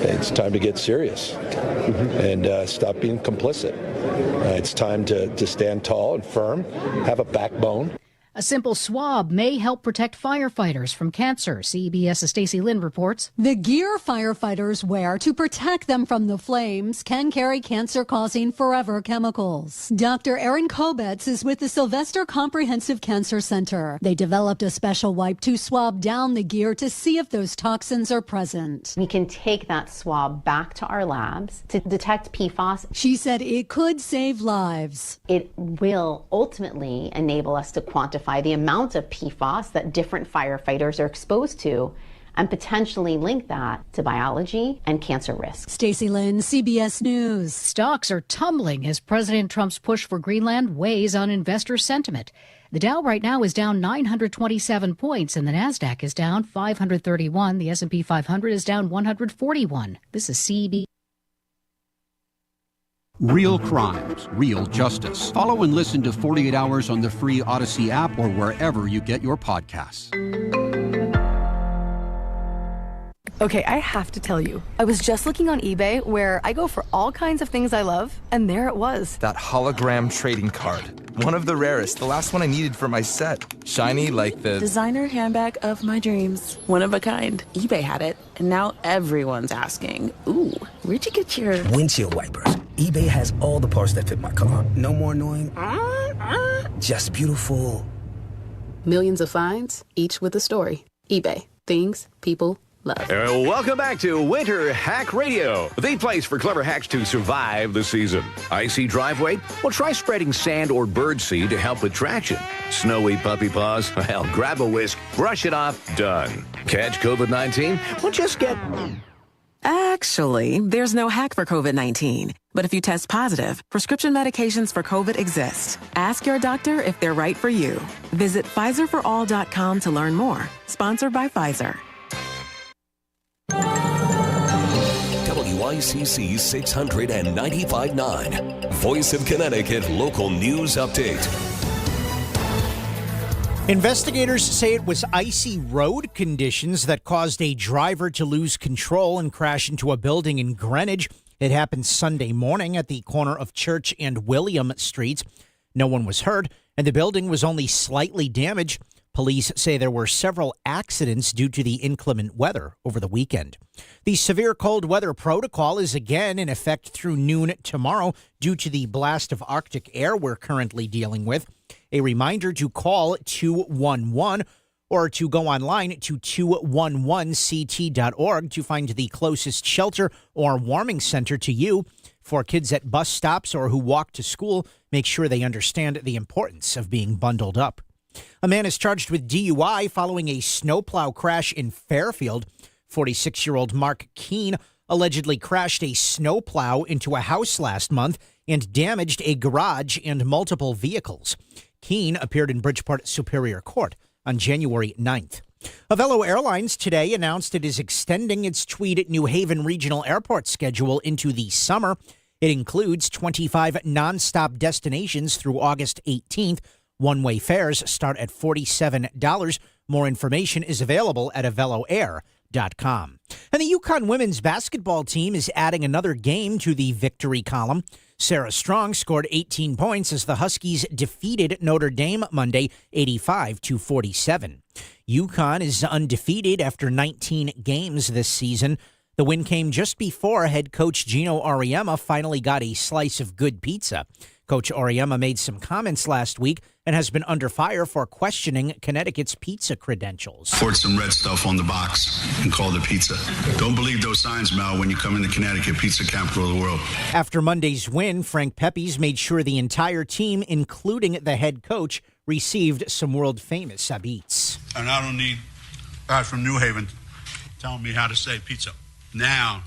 It's time to get serious and stop being complicit. It's time to stand tall and firm, have a backbone. A simple swab may help protect firefighters from cancer. CBS's Stacey Lynn reports. The gear firefighters wear to protect them from the flames can carry cancer-causing forever chemicals. Dr. Erin Kobetz is with the Sylvester Comprehensive Cancer Center. They developed a special wipe to swab down the gear to see if those toxins are present. We can take that swab back to our labs to detect PFAS. She said it could save lives. It will ultimately enable us to quantify the amount of PFAS that different firefighters are exposed to and potentially link that to biology and cancer risk. Stacey Lynn, CBS News. Stocks are tumbling as President Trump's push for Greenland weighs on investor sentiment. The Dow right now is down 927 points and the Nasdaq is down 531. The S&P 500 is down 141. This is CBS. Real crimes, real justice. Follow and listen to 48 Hours on the free Odyssey app or wherever you get your podcasts. Okay, I have to tell you, I was just looking on eBay where I go for all kinds of things I love, and there it was. That hologram trading card. One of the rarest, the last one I needed for my set. Shiny like the designer handbag of my dreams. One of a kind. eBay had it, and now everyone's asking, ooh, where'd you get your windshield wipers? eBay has all the parts that fit my car. No more annoying. Just beautiful. Millions of finds, each with a story. eBay. Things people love. Welcome back to Winter Hack Radio, the place for clever hacks to survive the season. Icy driveway? Well, try spreading sand or birdseed to help with traction. Snowy puppy paws? Well, grab a whisk, brush it off, done. Catch COVID-19? Well, just get... Actually, there's no hack for COVID-19. But if you test positive, prescription medications for COVID exist. Ask your doctor if they're right for you. Visit PfizerForAll.com to learn more. Sponsored by Pfizer. WICC 695.9, Voice of Connecticut Local News Update. Investigators say it was icy road conditions that caused a driver to lose control and crash into a building in Greenwich. It happened Sunday morning at the corner of Church and William Streets. No one was hurt, and the building was only slightly damaged. Police say there were several accidents due to the inclement weather over the weekend. The severe cold weather protocol is again in effect through noon tomorrow due to the blast of Arctic air we're currently dealing with. A reminder to call 211 or to go online to 211ct.org to find the closest shelter or warming center to you. For kids at bus stops or who walk to school, make sure they understand the importance of being bundled up. A man is charged with DUI following a snowplow crash in Fairfield. 46-year-old Mark Keene allegedly crashed a snowplow into a house last month and damaged a garage and multiple vehicles. Keene appeared in Bridgeport Superior Court on January 9th. Avelo Airlines today announced it is extending its Tweed New Haven Regional Airport schedule into the summer. It includes 25 nonstop destinations through August 18th. One-way fares start at $47. More information is available at aveloair.com. And the UConn women's basketball team is adding another game to the victory column. Sarah Strong scored 18 points as the Huskies defeated Notre Dame Monday 85-47. UConn is undefeated after 19 games this season. The win came just before head coach Gino Auriemma finally got a slice of good pizza. Coach Auriemma made some comments last week and has been under fire for questioning Connecticut's pizza credentials. Poured some red stuff on the box and called it pizza. Don't believe those signs, Mel, when you come into Connecticut, pizza capital of the world. After Monday's win, Frank Peppi's made sure the entire team, including the head coach, received some world-famous habits. And I don't need guys from New Haven telling me how to say pizza. Now,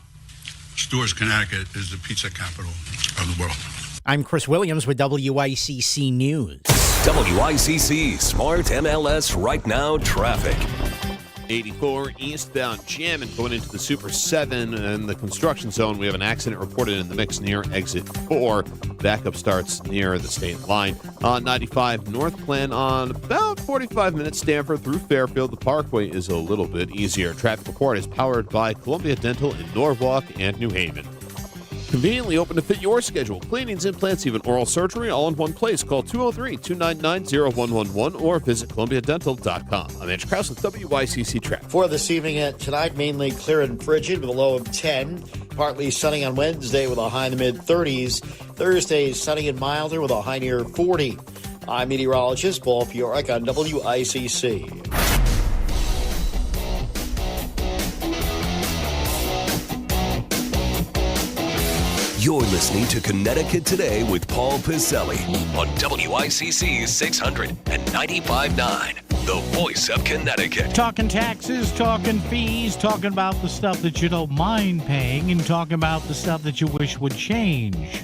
Stewart's, Connecticut is the pizza capital of the world. I'm Chris Williams with WICC News. WICC Smart MLS Right Now traffic. 84 eastbound jamming going into the Super 7 and the construction zone. We have an accident reported in the mix near exit 4. Backup starts near the state line. On 95 north plan on about 45 minutes Stamford through Fairfield. The Parkway is a little bit easier. Traffic report is powered by Columbia Dental in Norwalk and New Haven. Conveniently open to fit your schedule. Cleanings, implants, even oral surgery, all in one place. Call 203-299-0111 or visit columbiadental.com. I'm Andrew Krause with WICC Traffic. For this evening and tonight, mainly clear and frigid with a low of 10. Partly sunny on Wednesday with a high in the mid-30s. Thursday, sunny and milder with a high near 40. I'm meteorologist Paul Fioric on WICC. You're listening to Connecticut Today with Paul Piselli on WICC 600 and 95.9, the voice of Connecticut. Talking taxes, talking fees, talking about the stuff that you don't mind paying, and talking about the stuff that you wish would change.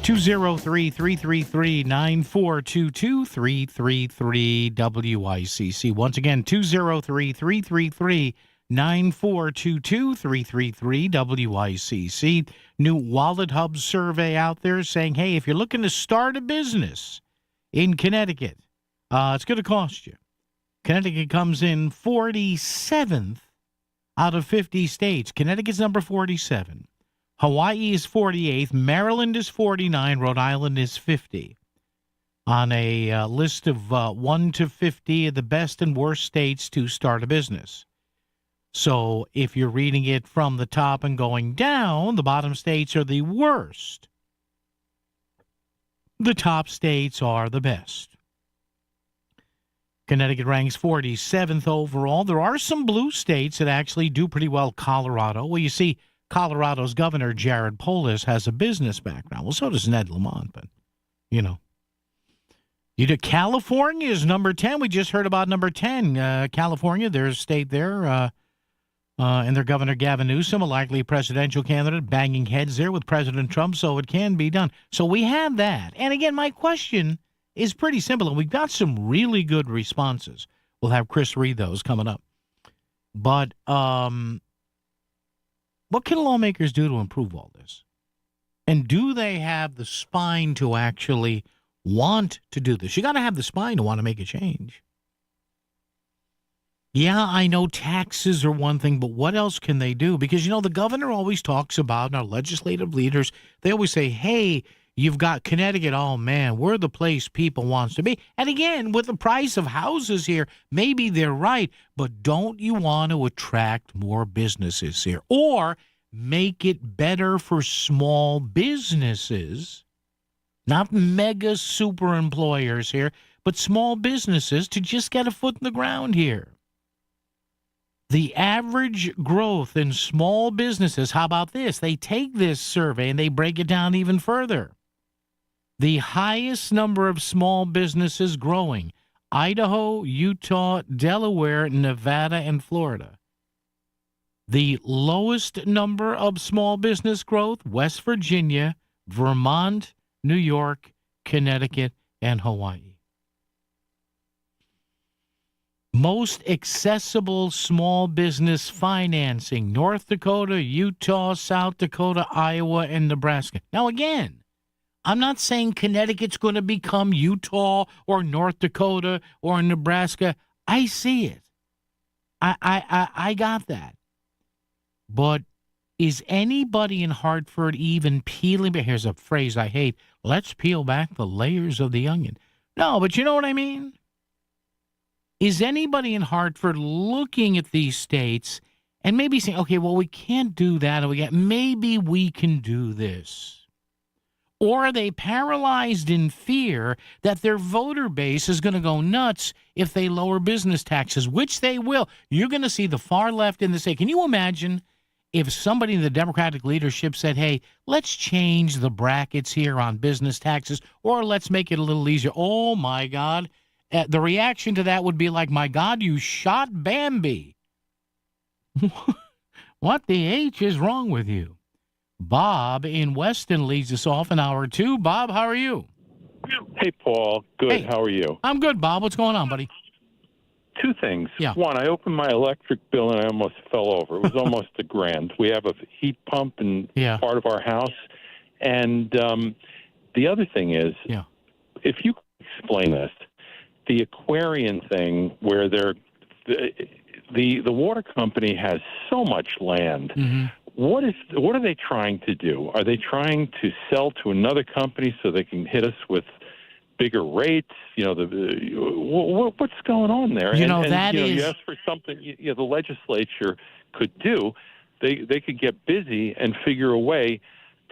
203-333-9422, 333-WICC. Once again, 203-333-9422, 333-WICC. New Wallet Hub survey out there saying, hey, if you're looking to start a business in Connecticut, it's going to cost you. Connecticut comes in 47th out of 50 states. Connecticut's number 47. Hawaii is 48th. Maryland is 49. Rhode Island is 50. On a list of 1 to 50 of the best and worst states to start a business. So if you're reading it from the top and going down, the bottom states are the worst. The top states are the best. Connecticut ranks 47th overall. There are some blue states that actually do pretty well. Colorado. Well, you see, Colorado's governor, Jared Polis, has a business background. Well, so does Ned Lamont, but, you know. California is number 10. We just heard about number 10. California, there's a state there. And their governor, Gavin Newsom, a likely presidential candidate, banging heads there with President Trump, so it can be done. So we have that. And again, my question is pretty simple, and we've got some really good responses. We'll have Chris read those coming up. But what can lawmakers do to improve all this? And do they have the spine to actually want to do this? You got to have the spine to want to make a change. Yeah, I know taxes are one thing, but what else can they do? Because, the governor always talks about, and our legislative leaders, they always say, hey, you've got Connecticut. Oh, man, we're the place people wants to be. And again, with the price of houses here, maybe they're right, but don't you want to attract more businesses here? Or make it better for small businesses, not mega super employers here, but small businesses to just get a foot in the ground here. The average growth in small businesses, how about this? They take this survey and they break it down even further. The highest number of small businesses growing, Idaho, Utah, Delaware, Nevada, and Florida. The lowest number of small business growth, West Virginia, Vermont, New York, Connecticut, and Hawaii. Most accessible small business financing, North Dakota, Utah, South Dakota, Iowa, and Nebraska. Now, again, I'm not saying Connecticut's going to become Utah or North Dakota or Nebraska. I see it. I got that. But is anybody in Hartford even peeling back? Here's a phrase I hate. Let's peel back the layers of the onion. No, but you know what I mean? Is anybody in Hartford looking at these states and maybe saying, okay, well, we can't do that. Maybe we can do this. Or are they paralyzed in fear that their voter base is going to go nuts if they lower business taxes, which they will? You're going to see the far left in the state. Can you imagine if somebody in the Democratic leadership said, hey, let's change the brackets here on business taxes, or let's make it a little easier? Oh, my God. The reaction to that would be like, my God, you shot Bambi. What the H is wrong with you? Bob in Weston leads us off in hour 2. Bob, how are you? Hey, Paul. Good. Hey, how are you? I'm good, Bob. What's going on, buddy? Two things. Yeah. One, I opened my electric bill and I almost fell over. It was almost $1,000. We have a heat pump in part of our house. And the other thing is, if you explain this, the Aquarian thing where the water company has so much land. Mm-hmm. What are they trying to do? Are they trying to sell to another company so they can hit us with bigger rates? You know, what's going on there? You ask for something the legislature could do. They could get busy and figure a way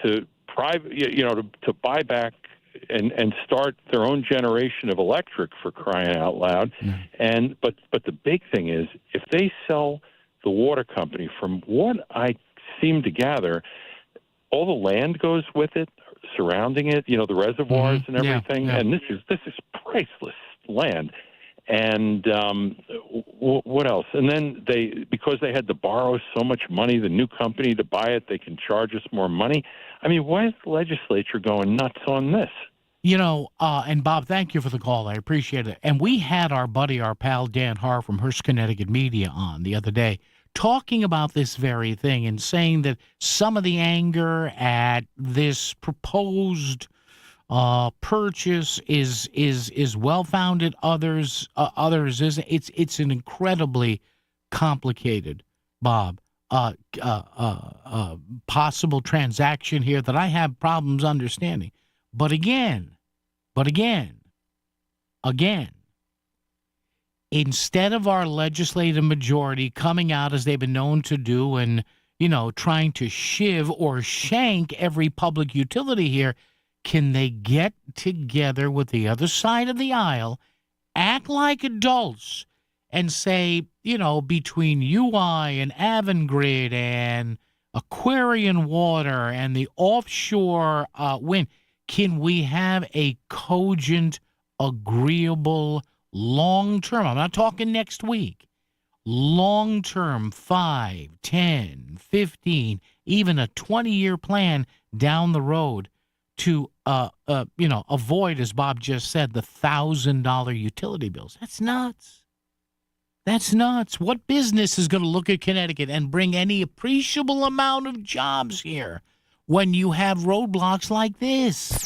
to to buy back and start their own generation of electric, for crying out loud. Mm. But the big thing is, if they sell the water company, from what I seem to gather, all the land goes with it, surrounding it, the reservoirs and everything. Yeah. And this is priceless land. And what else? And then because they had to borrow so much money, the new company, to buy it, they can charge us more money. I mean, why is the legislature going nuts on this? And Bob, thank you for the call. I appreciate it. And we had our pal, Dan Harr from Hearst, Connecticut Media on the other day, talking about this very thing and saying that some of the anger at this proposed purchase is well-founded. Others isn't. It's an incredibly complicated, Bob, possible transaction here that I have problems understanding. But again, instead of our legislative majority coming out as they've been known to do and, trying to shiv or shank every public utility here, can they get together with the other side of the aisle, act like adults, and say, between UI and Avangrid and Aquarian Water and the offshore wind, can we have a cogent, agreeable, long-term, I'm not talking next week, long-term 5, 10, 15, even a 20-year plan down the road to, avoid, as Bob just said, the $1,000 utility bills? That's nuts. That's nuts. What business is going to look at Connecticut and bring any appreciable amount of jobs here when you have roadblocks like this?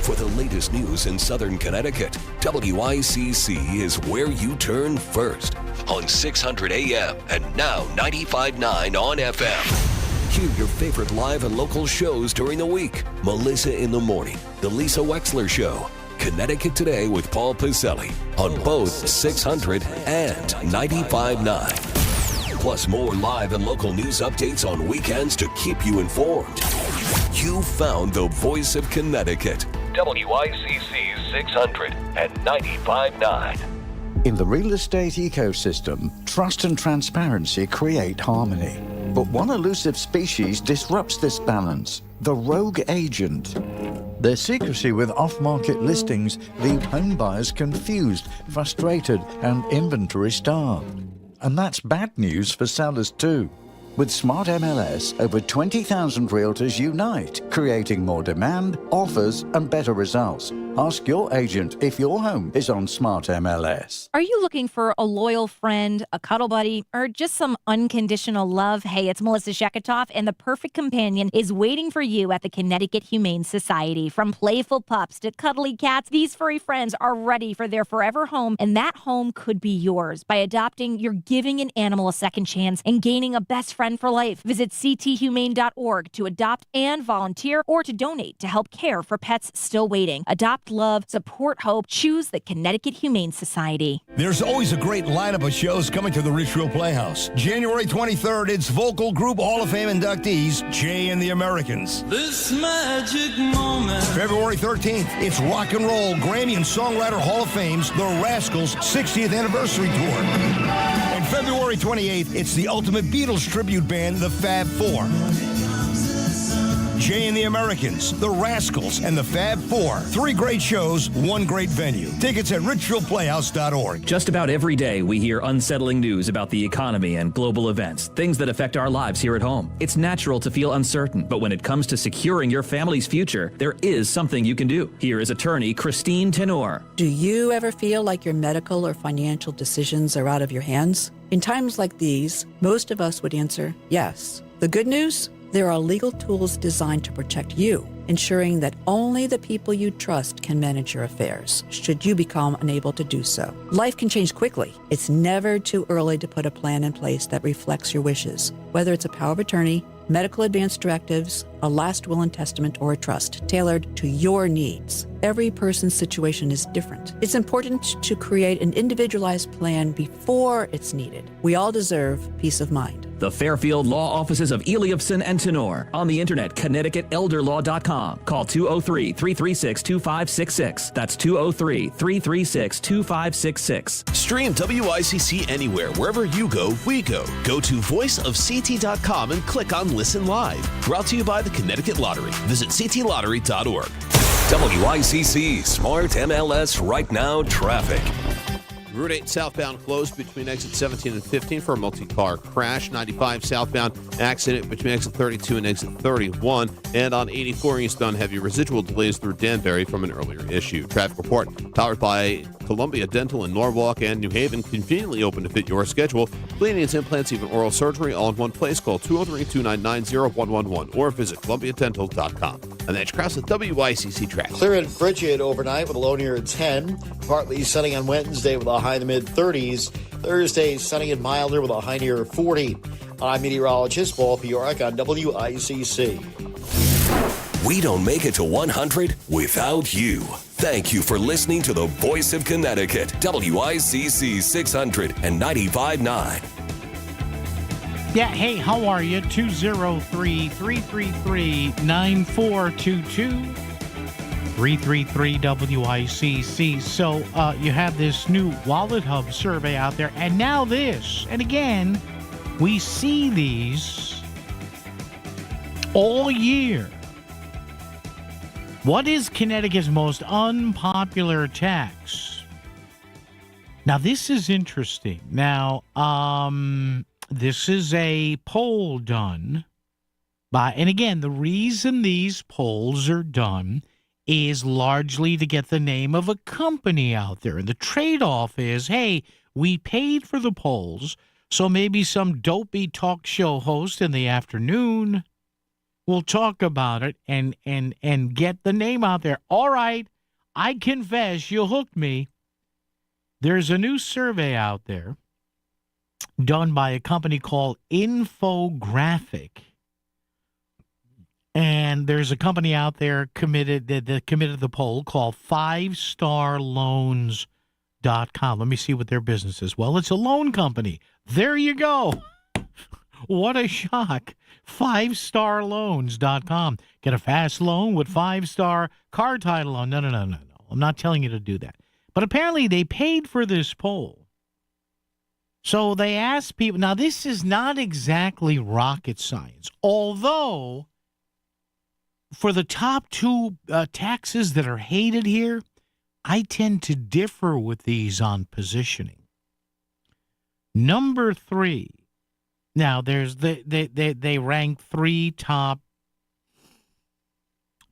For the latest news in Southern Connecticut, WICC is where you turn first on 600 AM and now 95.9 on FM. Hear your favorite live and local shows during the week. Melissa in the Morning, The Lisa Wexler Show, Connecticut Today with Paul Piselli on both 600 and 95.9. Plus more live and local news updates on weekends to keep you informed. You found the voice of Connecticut. WICC 600 and 95.9. In the real estate ecosystem, trust and transparency create harmony. But one elusive species disrupts this balance: the rogue agent. Their secrecy with off-market listings leave home buyers confused, frustrated, and inventory starved. And that's bad news for sellers too. With Smart MLS, over 20,000 realtors unite, creating more demand, offers, and better results. Ask your agent if your home is on Smart MLS. Are you looking for a loyal friend, a cuddle buddy, or just some unconditional love? Hey, it's Melissa Sheketoff, and the perfect companion is waiting for you at the Connecticut Humane Society. From playful pups to cuddly cats, these furry friends are ready for their forever home, and that home could be yours. By adopting, you're giving an animal a second chance and gaining a best friend for life. Visit cthumane.org to adopt and volunteer, or to donate to help care for pets still waiting. Adopt protect love, support hope. Choose the Connecticut Humane Society. There's always a great lineup of shows coming to the Richfield Playhouse. January 23rd, it's Vocal Group Hall of Fame inductees, Jay and the Americans. This magic moment. February 13th, it's Rock and Roll Grammy and Songwriter Hall of Fame's The Rascals' 60th Anniversary Tour. And February 28th, it's the ultimate Beatles tribute band, the Fab Four. Jay and the Americans, the Rascals, and the Fab Four. 3 great shows, 1 great venue. Tickets at richfieldplayhouse.org. Just about every day, we hear unsettling news about the economy and global events, things that affect our lives here at home. It's natural to feel uncertain, but when it comes to securing your family's future, there is something you can do. Here is attorney Christine Tenor. Do you ever feel like your medical or financial decisions are out of your hands? In times like these, most of us would answer yes. The good news? There are legal tools designed to protect you, ensuring that only the people you trust can manage your affairs, should you become unable to do so. Life can change quickly. It's never too early to put a plan in place that reflects your wishes, whether it's a power of attorney, medical advance directives, a last will and testament, or a trust tailored to your needs. Every person's situation is different. It's important to create an individualized plan before it's needed. We all deserve peace of mind. The Fairfield Law Offices of Eliofson and Tenor. On the internet, ConnecticutElderLaw.com. Call 203-336-2566. That's 203-336-2566. Stream WICC anywhere. Wherever you go, we go. Go to voiceofct.com and click on Listen Live. Brought to you by the Connecticut Lottery. Visit ctlottery.org. WICC Smart MLS Right Now Traffic. Route 8 southbound closed between exit 17 and 15 for a multi-car crash. 95 southbound accident between exit 32 and exit 31. And on 84 eastbound, heavy residual delays through Danbury from an earlier issue. Traffic report powered by Columbia Dental in Norwalk and New Haven, conveniently open to fit your schedule. Cleanings, implants, even oral surgery, all in one place. Call 203-299-0111 or visit columbiadental.com. And that's across the WICC track. Clear and frigid overnight with a low near 10. Partly sunny on Wednesday with a high in the mid-30s. Thursday, sunny and milder with a high near 40. I'm meteorologist Paul Fioric on WICC. We don't make it to 100 without you. Thank you for listening to the Voice of Connecticut, WICC 695.9. Yeah, hey, how are you? 203-333-9422. 333 WICC. So you have this new Wallet Hub survey out there, and now this. And again, we see these all year. What is Connecticut's most unpopular tax? Now, this is interesting. Now, this is a poll done by, and again, the reason these polls are done is largely to get the name of a company out there. And the trade-off is, hey, we paid for the polls, so maybe some dopey talk show host in the afternoon will talk about it and get the name out there. All right, I confess, you hooked me. There's a new survey out there done by a company called Infographic. And there's a company out there committed to the poll called 5starloans.com. Let me see what their business is. Well, it's a loan company. There you go. What a shock. 5starloans.com. Get a fast loan with 5-star car title loan. No. I'm not telling you to do that. But apparently they paid for this poll. So they asked people. Now, this is not exactly rocket science, although for the top two taxes that are hated here, I tend to differ with these on positioning. Number 3. Now, there's they ranked 3 top.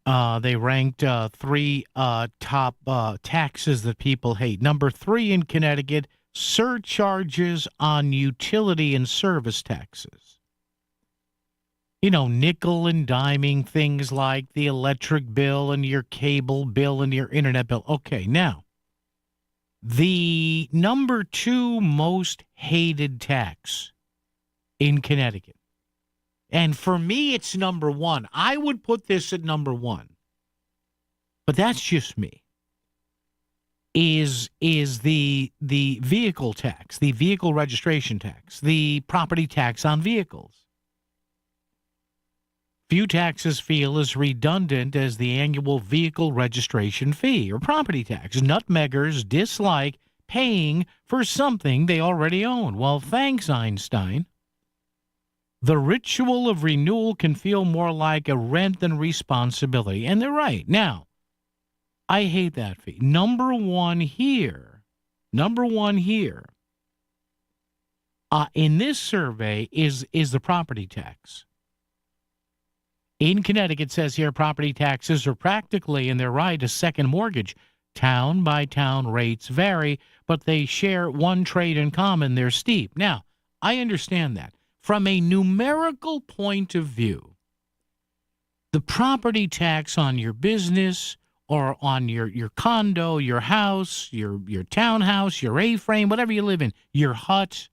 They ranked 3 top taxes that people hate. Number 3 in Connecticut, surcharges on utility and service taxes. You know, nickel and diming things like the electric bill and your cable bill and your internet bill. Okay, now, the number 2 most hated tax in Connecticut. And for me, it's number 1. I would put this at number 1. But that's just me. is the vehicle tax, the vehicle registration tax, the property tax on vehicles. Few taxes feel as redundant as the annual vehicle registration fee or property tax. Nutmeggers dislike paying for something they already own. Well, thanks, Einstein. The ritual of renewal can feel more like a rent than responsibility. And they're right. Now, I hate that fee. Number one here in this survey is the property tax. In Connecticut, it says here property taxes are practically, and they're right, a second mortgage. Town by town rates vary, but they share one trait in common. They're steep. Now, I understand that. From a numerical point of view, the property tax on your business or on your condo, your house, your townhouse, your A-frame, whatever you live in, your hut,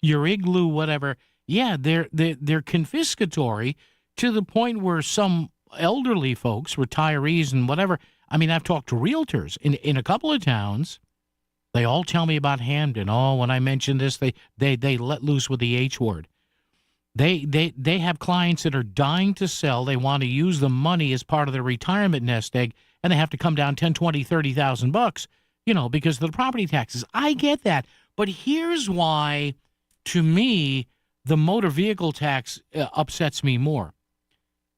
your igloo, whatever, yeah, they're confiscatory to the point where some elderly folks, retirees and whatever, I mean, I've talked to realtors in a couple of towns. They all tell me about Hamden. Oh, when I mention this, they let loose with the H word. They have clients that are dying to sell. They want to use the money as part of their retirement nest egg, and they have to come down $10,000, $20,000, $30,000, because of the property taxes. I get that. But here's why, to me, the motor vehicle tax upsets me more.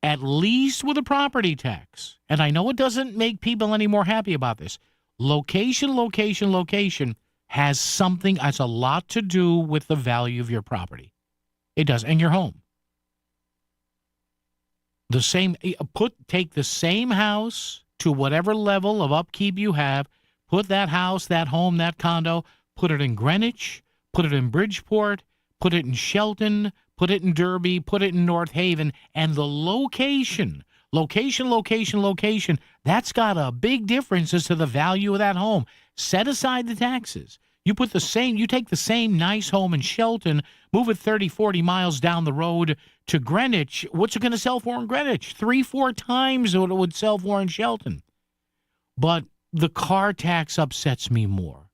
At least with a property tax, and I know it doesn't make people any more happy about this, location has a lot to do with the value of your property. It does, and your home. Take the same house to whatever level of upkeep you have, put that house, that home, that condo, put it in Greenwich, put it in Bridgeport, put it in Shelton, put it in Derby, put it in North Haven, and the location, that's got a big difference as to the value of that home. Set aside the taxes. You take the same nice home in Shelton, move it 30, 40 miles down the road to Greenwich. What's it going to sell for in Greenwich? 3-4 times what it would sell for in Shelton. But the car tax upsets me more.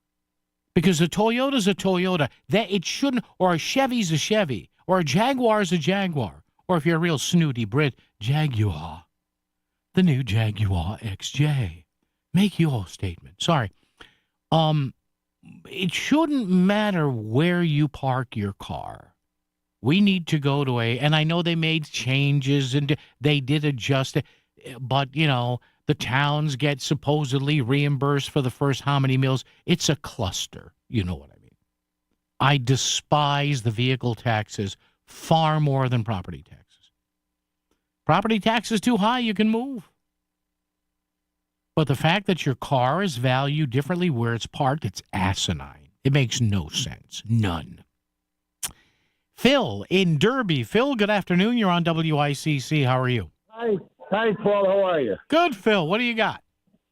Because a Toyota's a Toyota. It shouldn't, or a Chevy's a Chevy, or a Jaguar's a Jaguar. Or if you're a real snooty Brit, Jaguar. The new Jaguar XJ. Make your statement. Sorry. It shouldn't matter where you park your car. We need to go to and I know they made changes and they did adjust it, but, the towns get supposedly reimbursed for the first how many meals. It's a cluster. You know what I mean? I despise the vehicle taxes far more than property taxes. Property tax is too high, you can move. But the fact that your car is valued differently where it's parked, it's asinine. It makes no sense. None. Phil in Derby. Phil, good afternoon. You're on WICC. How are you? Hi, Paul. How are you? Good, Phil. What do you got?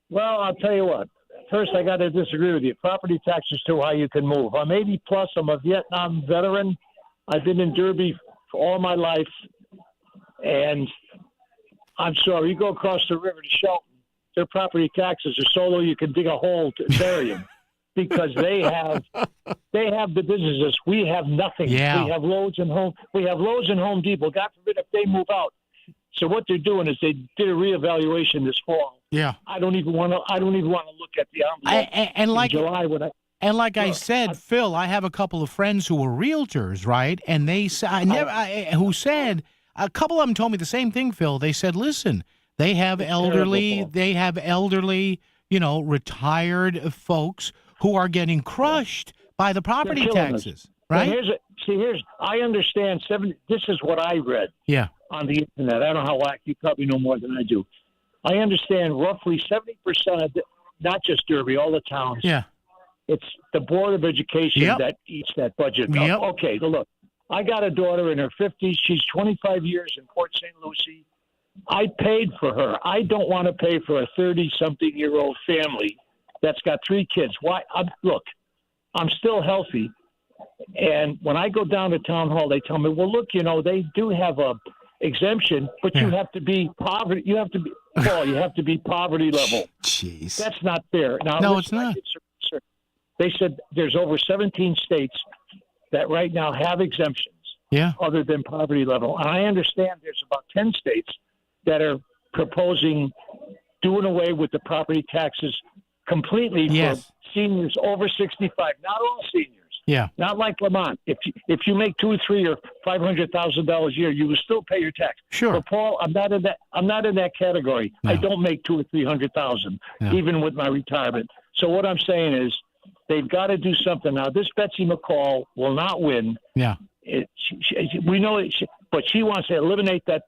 Well, I'll tell you what. First, I got to disagree with you. Property tax is too high, you can move. I'm 80 plus. I'm a Vietnam veteran. I've been in Derby for all my life. And I'm sorry, you go across the river to Shelton, their property taxes are so low you can dig a hole to bury them because they have the businesses. We have nothing. Yeah. We have Lowe's and Home Depot. God forbid if they move out. So what they're doing is they did a reevaluation this fall. Yeah. I don't even want to look at the envelope in July when I. And like I said, Phil, I have a couple of friends who were realtors, right? And they who said a couple of them told me the same thing, Phil. They said, listen, they have elderly, retired folks who are getting crushed by the property taxes, right? I understand. This is what I read. Yeah. On the internet. I don't know how you probably know more than I do. I understand roughly 70% of not just Derby, all the towns. Yeah. It's the Board of Education that eats that budget. Yep. Okay, so look, I got a daughter in her 50s. She's 25 years in Port St. Lucie. I paid for her. I don't want to pay for a 30-something-year-old family that's got 3 kids. Why? Look, I'm still healthy. And when I go down to town hall, they tell me, well, look, they do have a exemption, but you have to be poverty. You have to be Paul, you have to be poverty level. Jeez. That's not fair. Now, No, listen, it's not. They said there's over 17 states that right now have exemptions other than poverty level. And I understand there's about 10 states that are proposing doing away with the property taxes completely for seniors over 65. Not all seniors. Yeah. Not like Lamont. If you make $200,000, $300,000 or $500,000 a year, you will still pay your tax. Sure. But Paul, I'm not in that category. No. I don't make $200,000 or $300,000 even with my retirement. So what I'm saying is, they've got to do something now. This Betsy McCall will not win. Yeah. We know it, but she wants to eliminate that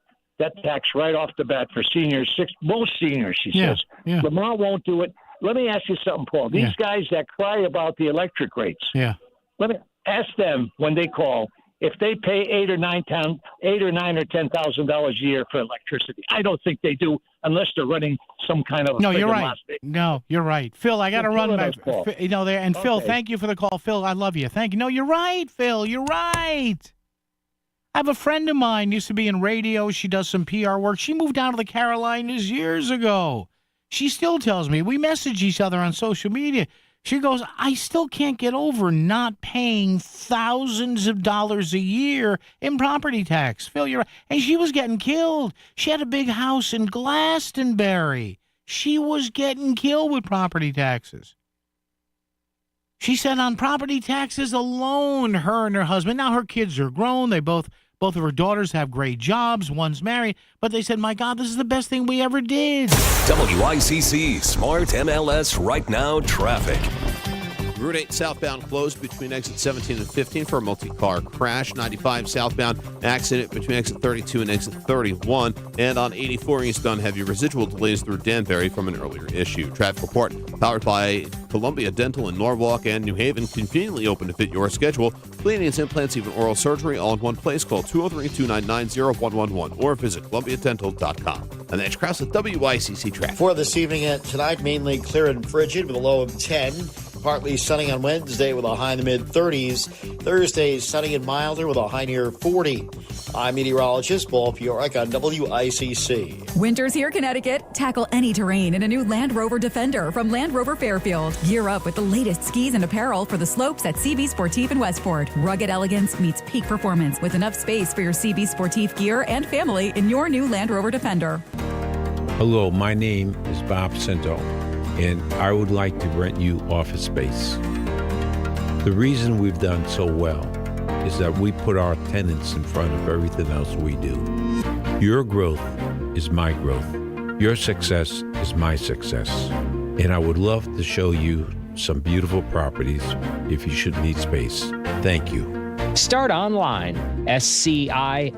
tax right off the bat for seniors. Most seniors, she says. Yeah. Lamont won't do it. Let me ask you something, Paul. These guys that cry about the electric rates. Yeah. Let me ask them when they call if they pay $8,000 or $10,000 a year for electricity. I don't think they do unless they're running some kind of. No, you're right. No, you're right, Phil. I got to run my. There. And Phil, thank you for the call, Phil. I love you. Thank you. No, you're right, Phil. You're right. I have a friend of mine used to be in radio. She does some PR work. She moved down to the Carolinas years ago. She still tells me, we message each other on social media. She goes, I still can't get over not paying thousands of dollars a year in property tax. Phil, you're right. And she was getting killed. She had a big house in Glastonbury. She was getting killed with property taxes. She said on property taxes alone, her and her husband, now her kids are grown. They both of her daughters have great jobs. One's married. But they said, my God, this is the best thing we ever did. WICC Smart MLS Right Now Traffic. Route 8 southbound closed between exit 17 and 15 for a multi-car crash. 95 southbound accident between exit 32 and exit 31. And on 84 eastbound, heavy residual delays through Danbury from an earlier issue. Traffic report powered by Columbia Dental in Norwalk and New Haven, conveniently open to fit your schedule. Cleanings, implants, even oral surgery, all in one place. Call 203-299-0111 or visit columbiadental.com. And that's Krause with WICC Traffic. For this evening and tonight, mainly clear and frigid with a low of 10. Partly sunny on Wednesday with a high in the mid-30s. Thursday, sunny and milder with a high near 40. I'm meteorologist Paul Fiorek on WICC. Winter's here, Connecticut. Tackle any terrain in a new Land Rover Defender from Land Rover Fairfield. Gear up with the latest skis and apparel for the slopes at CB Sportif in Westport. Rugged elegance meets peak performance with enough space for your CB Sportif gear and family in your new Land Rover Defender. Hello, my name is Bob Cinto, and I would like to rent you office space. The reason we've done so well is that we put our tenants in front of everything else we do. Your growth is my growth. Your success is my success. And I would love to show you some beautiful properties if you should need space. Thank you. Start online, SCINTO.com.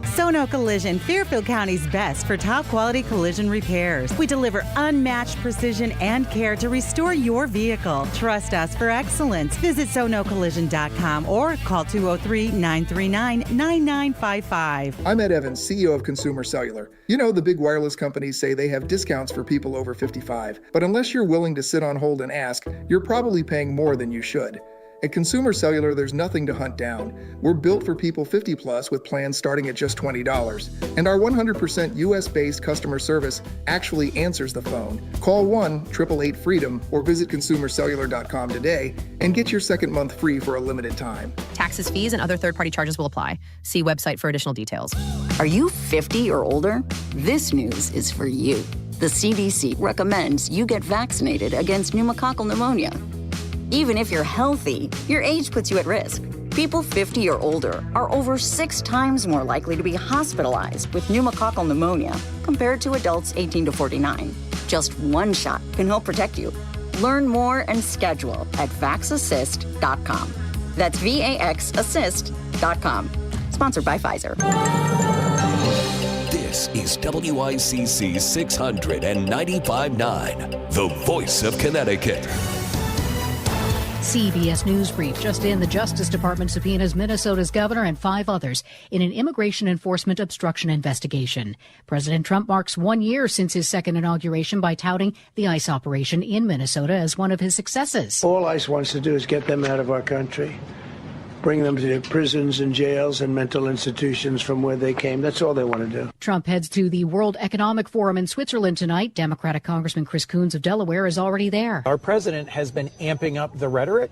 Sono Collision, Fairfield County's best for top quality collision repairs. We deliver unmatched precision and care to restore your vehicle. Trust us for excellence. Visit sonocollision.com or call 203-939-9955. I'm Ed Evans, CEO of Consumer Cellular. You know, the big wireless companies say they have discounts for people over 55. But unless you're willing to sit on hold and ask, you're probably paying more than you should. At Consumer Cellular, there's nothing to hunt down. We're built for people 50 plus with plans starting at just $20. And our 100% US-based customer service actually answers the phone. Call 1-888-FREEDOM or visit consumercellular.com today and get your second month free for a limited time. Taxes, fees, and other third-party charges will apply. See website for additional details. Are you 50 or older? This news is for you. The CDC recommends you get vaccinated against pneumococcal pneumonia. Even if you're healthy, your age puts you at risk. People 50 or older are over 6 times more likely to be hospitalized with pneumococcal pneumonia compared to adults 18 to 49. Just one shot can help protect you. Learn more and schedule at vaxassist.com. That's VAXassist.com. Sponsored by Pfizer. This is WICC 695.9, the voice of Connecticut. CBS News Brief. Just in, the Justice Department subpoenas Minnesota's governor and 5 others in an immigration enforcement obstruction investigation. President Trump marks 1 year since his second inauguration by touting the ICE operation in Minnesota as one of his successes. All ICE wants to do is get them out of our country. bring them to prisons and jails and mental institutions from where they came. That's all they want to do. Trump heads to the World Economic Forum in Switzerland tonight. Democratic Congressman Chris Coons of Delaware is already there. Our president has been amping up the rhetoric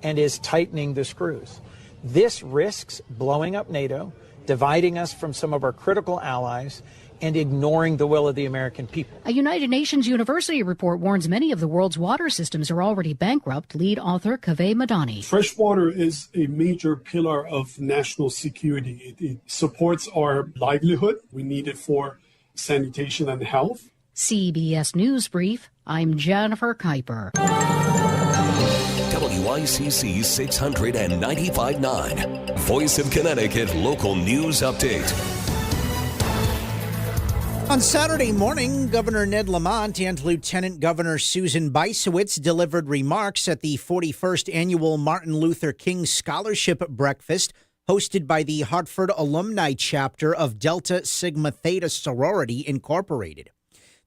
and is tightening the screws. This risks blowing up NATO, dividing us from some of our critical allies, and ignoring the will of the American people. A United Nations University report warns many of the world's water systems are already bankrupt. Lead author Kaveh Madani. Freshwater is a major pillar of national security. It supports our livelihood. We need it for sanitation and health. CBS News Brief. I'm Jennifer Kuiper. WICC 695.9, Voice of Connecticut Local News Update. On Saturday morning, Governor Ned Lamont and Lieutenant Governor Susan Bicewicz delivered remarks at the 41st Annual Martin Luther King Scholarship Breakfast hosted by the Hartford Alumni Chapter of Delta Sigma Theta Sorority Incorporated.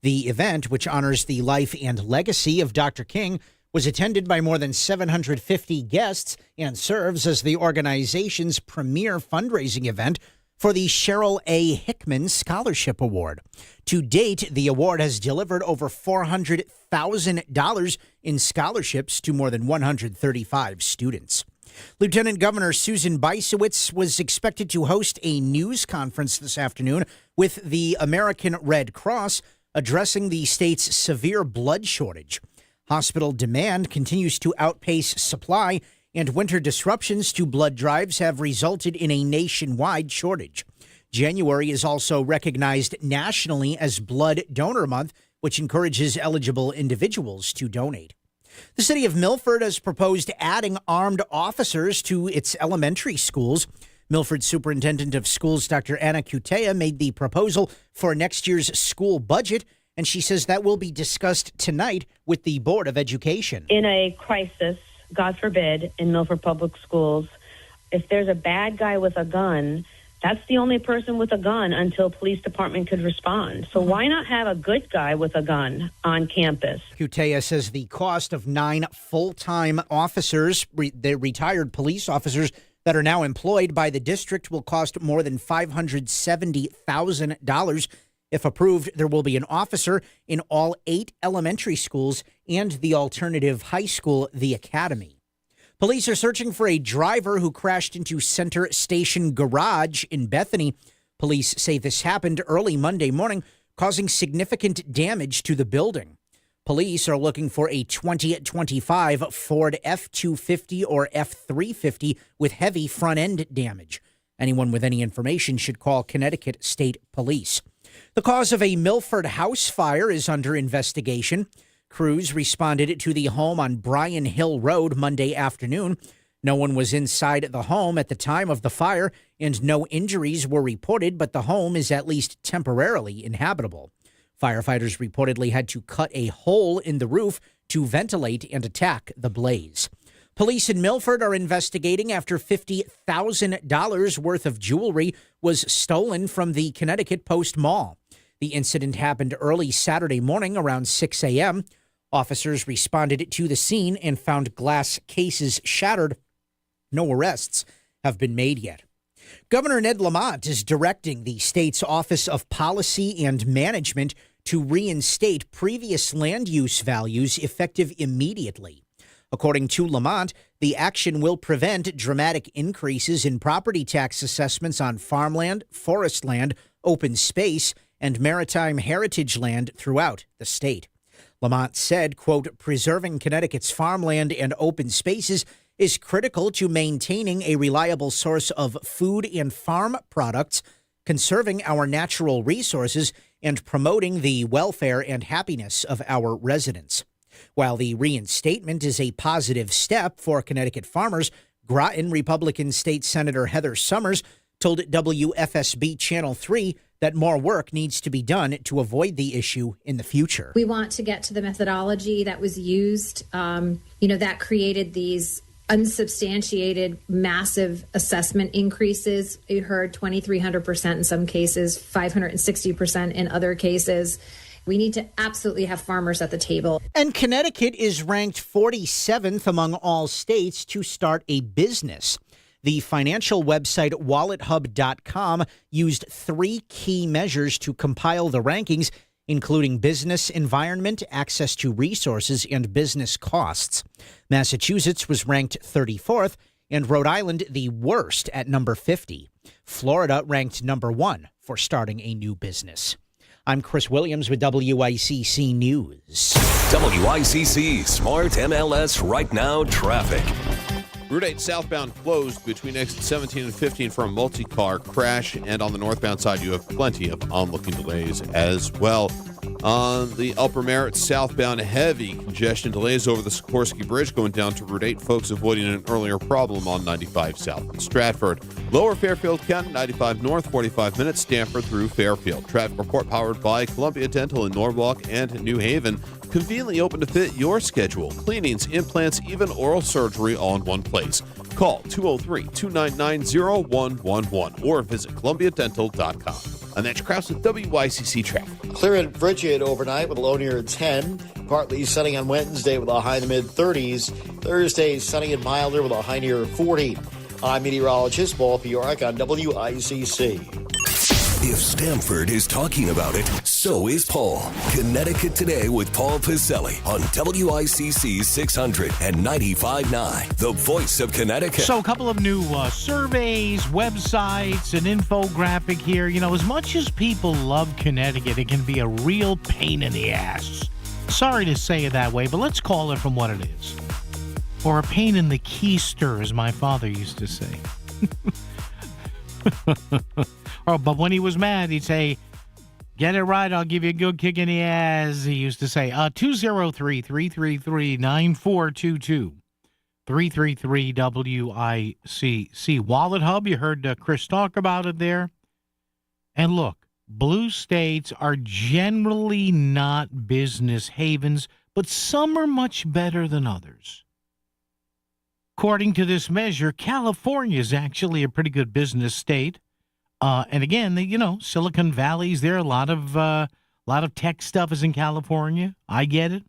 The event, which honors the life and legacy of Dr. King, was attended by more than 750 guests and serves as the organization's premier fundraising event for the Cheryl A. Hickman Scholarship Award. To date, the award has delivered over $400,000 in scholarships to more than 135 students. Lieutenant Governor Susan Bicewicz was expected to host a news conference this afternoon with the American Red Cross addressing the state's severe blood shortage. Hospital demand continues to outpace supply, and winter disruptions to blood drives have resulted in a nationwide shortage. January is also recognized nationally as Blood Donor Month, which encourages eligible individuals to donate. The city of Milford has proposed adding armed officers to its elementary schools. Milford Superintendent of Schools Dr. Anna Kutea made the proposal for next year's school budget, and she says that will be discussed tonight with the Board of Education. In a crisis, God forbid, in Milford Public Schools, if there's a bad guy with a gun, that's the only person with a gun until police department could respond. So why not have a good guy with a gun on campus? Kutea says the cost of 9 full-time officers, the retired police officers that are now employed by the district, will cost more than $570,000. If approved, there will be an officer in all 8 elementary schools and the alternative high school, the Academy. Police are searching for a driver who crashed into Center Station Garage in Bethany. Police say this happened early Monday morning, causing significant damage to the building. Police are looking for a 2025 Ford F-250 or F-350 with heavy front-end damage. Anyone with any information should call Connecticut State Police. The cause of a Milford house fire is under investigation. Crews responded to the home on Bryan Hill Road Monday afternoon. No one was inside the home at the time of the fire, and no injuries were reported, but the home is at least temporarily inhabitable. Firefighters reportedly had to cut a hole in the roof to ventilate and attack the blaze. Police in Milford are investigating after $50,000 worth of jewelry was stolen from the Connecticut Post Mall. The incident happened early Saturday morning around 6 a.m. Officers responded to the scene and found glass cases shattered. No arrests have been made yet. Governor Ned Lamont is directing the state's Office of Policy and Management to reinstate previous land use values effective immediately. According to Lamont, the action will prevent dramatic increases in property tax assessments on farmland, forest land, open space, and maritime heritage land throughout the state. Lamont said, quote, preserving Connecticut's farmland and open spaces is critical to maintaining a reliable source of food and farm products, conserving our natural resources, and promoting the welfare and happiness of our residents. While the reinstatement is a positive step for Connecticut farmers, Groton Republican State Senator Heather Summers told WFSB Channel 3 that more work needs to be done to avoid the issue in the future. We want to get to the methodology that was used, that created these unsubstantiated massive assessment increases. You heard 2,300% in some cases, 560% in other cases. We need to absolutely have farmers at the table. And Connecticut is ranked 47th among all states to start a business. The financial website WalletHub.com used 3 key measures to compile the rankings, including business environment, access to resources, and business costs. Massachusetts was ranked 34th, and Rhode Island the worst at number 50. Florida ranked number 1 for starting a new business. I'm Chris Williams with WICC News. WICC Smart MLS Right Now Traffic. Route 8 southbound closed between exit 17 and 15 for a multi-car crash, and on the northbound side you have plenty of onlooking delays as well. On the Upper Merritt southbound, heavy congestion delays over the Sikorsky Bridge going down to Route 8. Folks avoiding an earlier problem on 95 south in Stratford. Lower Fairfield County, 95 north, 45 minutes, Stamford through Fairfield. Traffic report powered by Columbia Dental in Norwalk and New Haven. Conveniently open to fit your schedule. Cleanings, implants, even oral surgery all in one place. Call 203-299-0111 or visit columbiadental.com. I'm Mitch Krause with WICC Traffic. Clear and frigid overnight with a low near 10. Partly sunny on Wednesday with a high in the mid-30s. Thursday, sunny and milder with a high near 40. I'm meteorologist Paul Fioric on WICC. If Stamford is talking about it, so is Paul. Connecticut Today with Paul Piselli on WICC 600 and 95.9, the voice of Connecticut. So a couple of new surveys, websites, an infographic here. You know, as much as people love Connecticut, it can be a real pain in the ass. Sorry to say it that way, but let's call it from what it is. Or a pain in the keister, as my father used to say. But when he was mad, he'd say, get it right, I'll give you a good kick in the ass, he used to say. 203-333-9422. 333-WICC. Wallet Hub, you heard Chris talk about it there. And look, blue states are generally not business havens, but some are much better than others. According to this measure, California is actually a pretty good business state. And again, Silicon Valley's there. A lot of tech stuff is in California. I get it.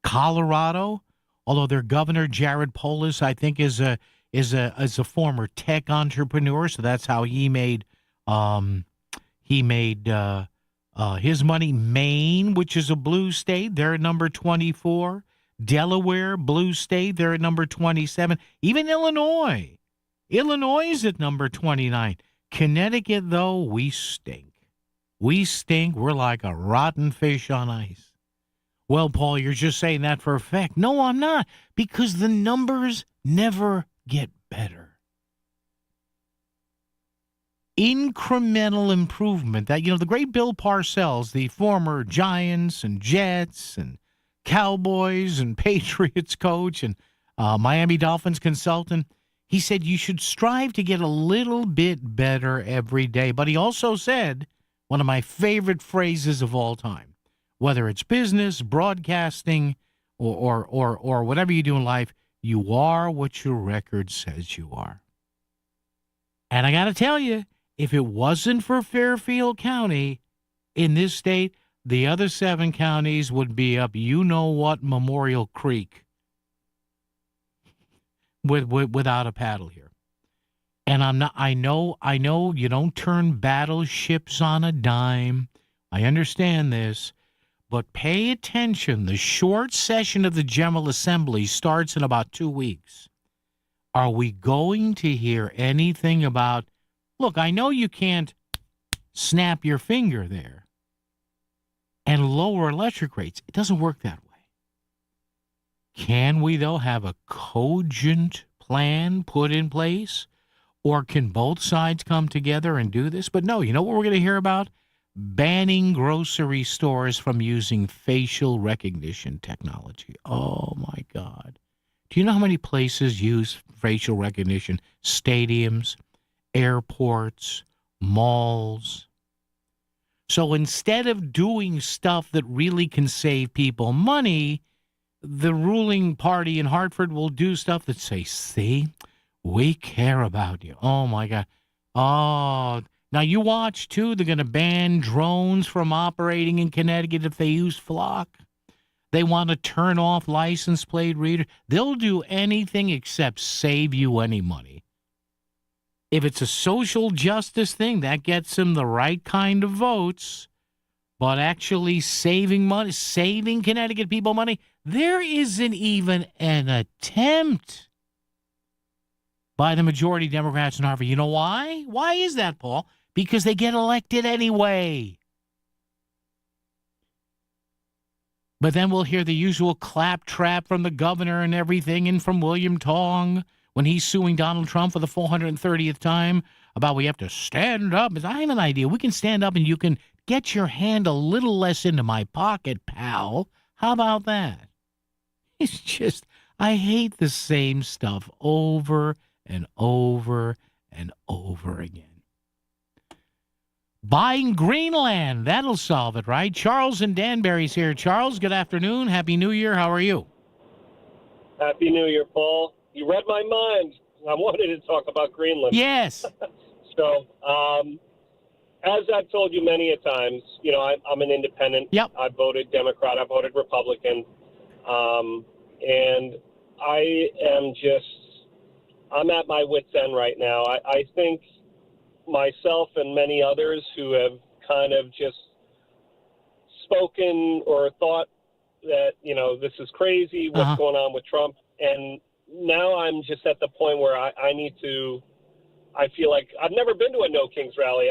Colorado, although their governor Jared Polis, I think, is a former tech entrepreneur, so that's how he made his money. Maine, which is a blue state, they're at number 24. Delaware, blue state, they're at number 27. Even Illinois is at number 29. Connecticut, though, we stink. We stink. We're like a rotten fish on ice. Well, Paul, you're just saying that for effect. No, I'm not, because the numbers never get better. Incremental improvement. That, the great Bill Parcells, the former Giants and Jets and Cowboys and Patriots coach and Miami Dolphins consultant, he said you should strive to get a little bit better every day. But he also said, one of my favorite phrases of all time, whether it's business, broadcasting, or whatever you do in life, you are what your record says you are. And I got to tell you, if it wasn't for Fairfield County in this state, the other 7 counties would be up you-know-what Memorial Creek. Without a paddle here. And I know you don't turn battleships on a dime. I understand this, but pay attention. The short session of the General Assembly starts in about 2 weeks. Are we going to hear anything about, look, I know you can't snap your finger there and lower electric rates. It doesn't work that way. Can we, though, have a cogent plan put in place? Or can both sides come together and do this? But no, you know what we're going to hear about? Banning grocery stores from using facial recognition technology. Oh, my God. Do you know how many places use facial recognition? Stadiums, airports, malls. So instead of doing stuff that really can save people money, the ruling party in Hartford will do stuff that say, see, we care about you. Oh, my God. Oh, now you watch, too. They're going to ban drones from operating in Connecticut if they use Flock. They want to turn off license plate readers. They'll do anything except save you any money. If it's a social justice thing, that gets him the right kind of votes. But actually saving money, saving Connecticut people money, there isn't even an attempt by the majority Democrats in Harvard. You know why? Why is that, Paul? Because they get elected anyway. But then we'll hear the usual claptrap from the governor and everything, and from William Tong when he's suing Donald Trump for the 430th time about we have to stand up. I have an idea. We can stand up and you can get your hand a little less into my pocket, pal. How about that? It's just, I hate the same stuff over and over and over again. Buying Greenland, that'll solve it, right? Charles and Danbury's here. Charles, good afternoon. Happy New Year. How are you? Happy New Year, Paul. You read my mind. I wanted to talk about Greenland. Yes. So, as I've told you many a times, you know, I'm an independent. Yep. I voted Democrat. I voted Republican. And I'm at my wit's end right now. I think myself and many others who have kind of just spoken or thought that, you know, this is crazy, what's going on with Trump. And now I'm just at the point where I feel like I've never been to a No Kings rally.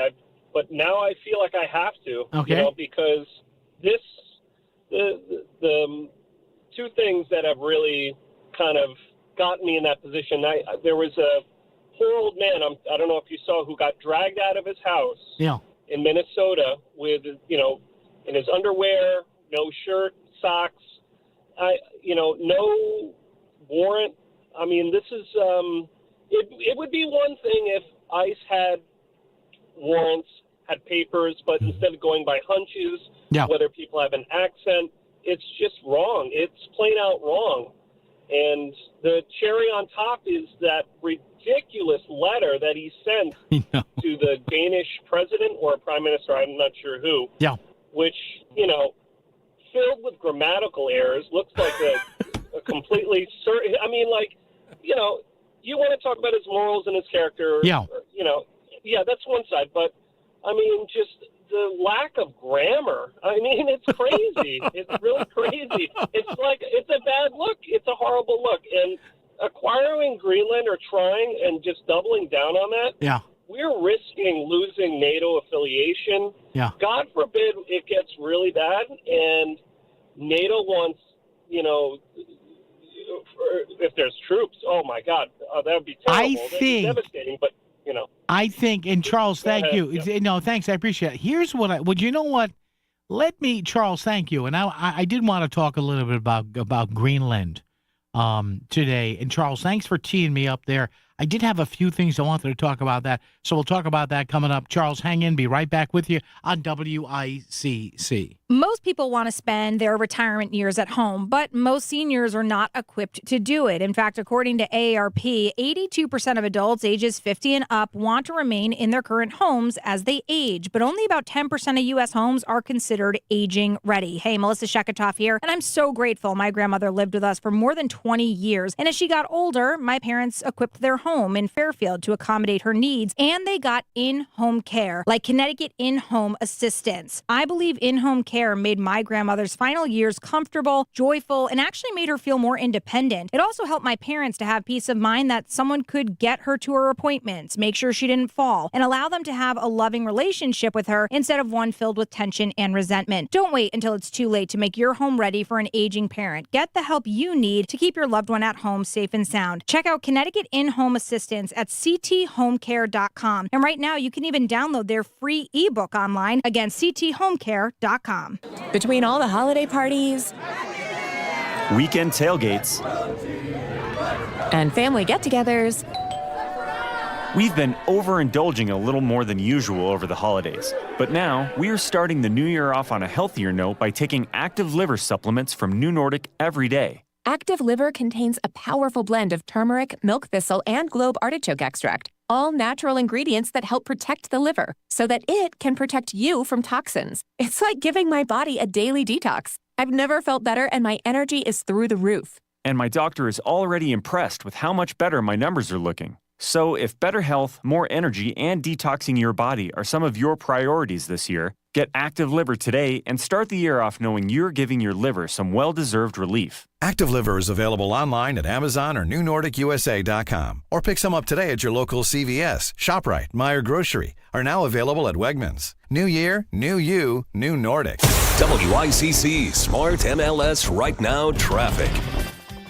But now I feel like I have to, okay. You know, because the two things that have really kind of gotten me in that position. There was a poor old man, I don't know if you saw, who got dragged out of his house in Minnesota with, you know, in his underwear, no shirt, socks, no warrant. I mean, this is, it would be one thing if ICE had warrants, had papers, but instead of going by hunches, whether people have an accent, it's just wrong. It's plain out wrong. And the cherry on top is that ridiculous letter that he sent to the Danish president or prime minister, I'm not sure who, which, you know, filled with grammatical errors, looks like a completely certain, I mean, like, you know, you want to talk about his morals and his character, you know, that's one side. But, I mean, just the lack of grammar. I mean, it's crazy. It's really crazy. It's like, it's a bad look. It's a horrible look. And acquiring Greenland or trying and just doubling down on that, we're risking losing NATO affiliation. God forbid it gets really bad and NATO wants, you know, if there's troops, oh my God, that would be terrible. That'd be devastating, but, you know. I think, and Charles, thank you. No, thanks, I appreciate it. Here's what you know what? Charles, thank you. And I did want to talk a little bit about Greenland today. And Charles, thanks for teeing me up there. I did have a few things I wanted to talk about that. So we'll talk about that coming up. Charles, hang in. Be right back with you on WICC. Most people want to spend their retirement years at home, but most seniors are not equipped to do it. In fact, according to AARP, 82% of adults ages 50 and up want to remain in their current homes as they age, but only about 10% of U.S. homes are considered aging ready. Hey, Melissa Sheketoff here, and I'm so grateful my grandmother lived with us for more than 20 years. And as she got older, my parents equipped their home in Fairfield to accommodate her needs, and they got in-home care, like Connecticut In-Home Assistance. I believe in-home care made my grandmother's final years comfortable, joyful, and actually made her feel more independent. It also helped my parents to have peace of mind that someone could get her to her appointments, make sure she didn't fall, and allow them to have a loving relationship with her instead of one filled with tension and resentment. Don't wait until it's too late to make your home ready for an aging parent. Get the help you need to keep your loved one at home safe and sound. Check out Connecticut In-Home Assistance at cthomecare.com. And right now, you can even download their free ebook online. Again, cthomecare.com. Between all the holiday parties, weekend tailgates, and family get-togethers, we've been overindulging a little more than usual over the holidays. But now, we are starting the new year off on a healthier note by taking Active Liver supplements from New Nordic every day. Active Liver contains a powerful blend of turmeric, milk thistle, and globe artichoke extract, all natural ingredients that help protect the liver so that it can protect you from toxins. It's like giving my body a daily detox. I've never felt better, and my energy is through the roof. And my doctor is already impressed with how much better my numbers are looking. So if better health, more energy, and detoxing your body are some of your priorities this year, get Active Liver today and start the year off knowing you're giving your liver some well-deserved relief. Active Liver is available online at Amazon or NewNordicUSA.com. Or pick some up today at your local CVS, ShopRite, Meijer Grocery. Are now available at Wegmans. New year, new you, new Nordic. WICC Smart MLS Right Now traffic.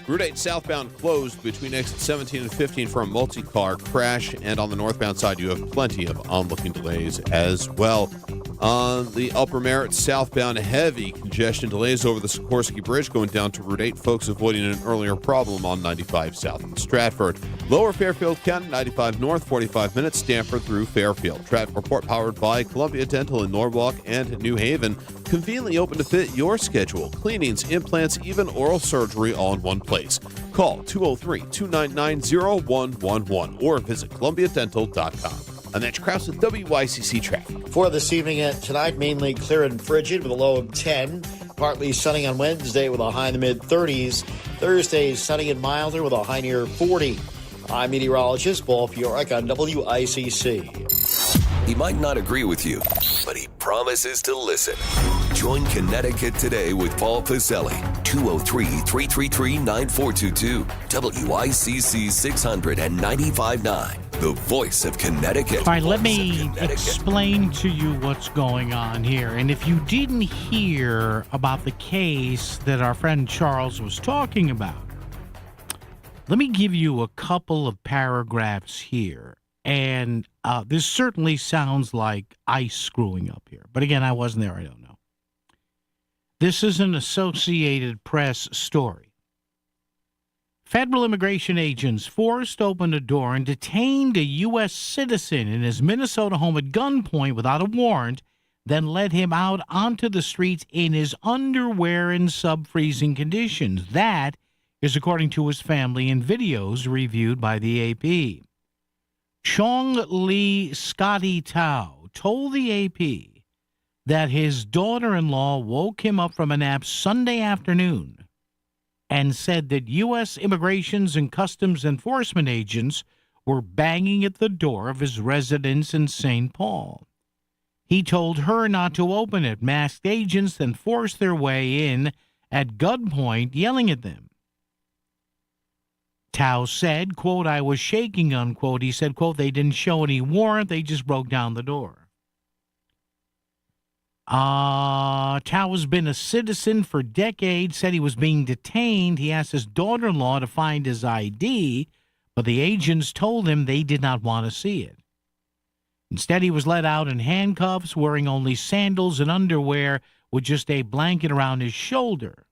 Route 8 southbound closed between exits 17 and 15 for a multi-car crash, and on the northbound side you have plenty of onlooking delays as well. On the Upper Merritt southbound, heavy congestion delays over the Sikorsky Bridge going down to Route 8. Folks avoiding an earlier problem on 95 south in Stratford. Lower Fairfield County, 95 north, 45 minutes, Stanford through Fairfield. Traffic report powered by Columbia Dental in Norwalk and New Haven. Conveniently open to fit your schedule. Cleanings, implants, even oral surgery all in one place. Call 203-299-0111 or visit columbiadental.com. I'm Mitch Krause with WICC Traffic. For this evening and tonight, mainly clear and frigid with a low of 10. Partly sunny on Wednesday with a high in the mid-30s. Thursday, sunny and milder with a high near 40. I'm meteorologist Paul Fioric on WICC. He might not agree with you, but he promises to listen. Join Connecticut Today with Paul Pacelli. 203-333-9422. WICC 600 and 95.9. The voice of Connecticut. All right, let me explain to you what's going on here. And if you didn't hear about the case that our friend Charles was talking about, let me give you a couple of paragraphs here. And this certainly sounds like ICE screwing up here. But again, I wasn't there. I don't know. This is an Associated Press story. Federal immigration agents forced open a door and detained a U.S. citizen in his Minnesota home at gunpoint without a warrant, then led him out onto the streets in his underwear in sub-freezing conditions. That is according to his family in videos reviewed by the AP. Chong Lee Scotty Tao told the AP that his daughter-in-law woke him up from a nap Sunday afternoon and said that U.S. Immigrations and Customs Enforcement agents were banging at the door of his residence in St. Paul. He told her not to open it. Masked agents then forced their way in at gunpoint, yelling at them. Tao said, quote, "I was shaking," unquote. He said, quote, "They didn't show any warrant. They just broke down the door." Tao has been a citizen for decades, said he was being detained. He asked his daughter-in-law to find his ID, but the agents told him they did not want to see it. Instead, he was let out in handcuffs, wearing only sandals and underwear with just a blanket around his shoulder.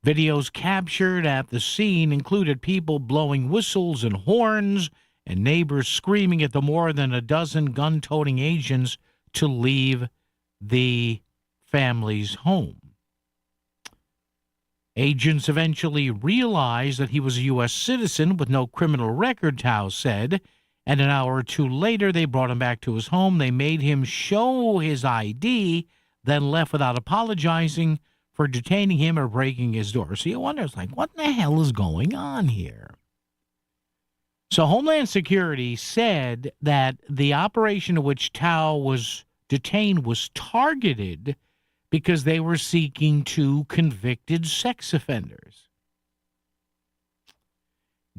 Videos captured at the scene included people blowing whistles and horns and neighbors screaming at the more than a dozen gun-toting agents to leave the family's home. Agents eventually realized that he was a U.S. citizen with no criminal record, Tao said, and an hour or two later they brought him back to his home. They made him show his ID, then left without apologizing for detaining him or breaking his door. So you wonder, it's like, what the hell is going on here? So Homeland Security said that the operation in which Tao was detained was targeted because they were seeking two convicted sex offenders.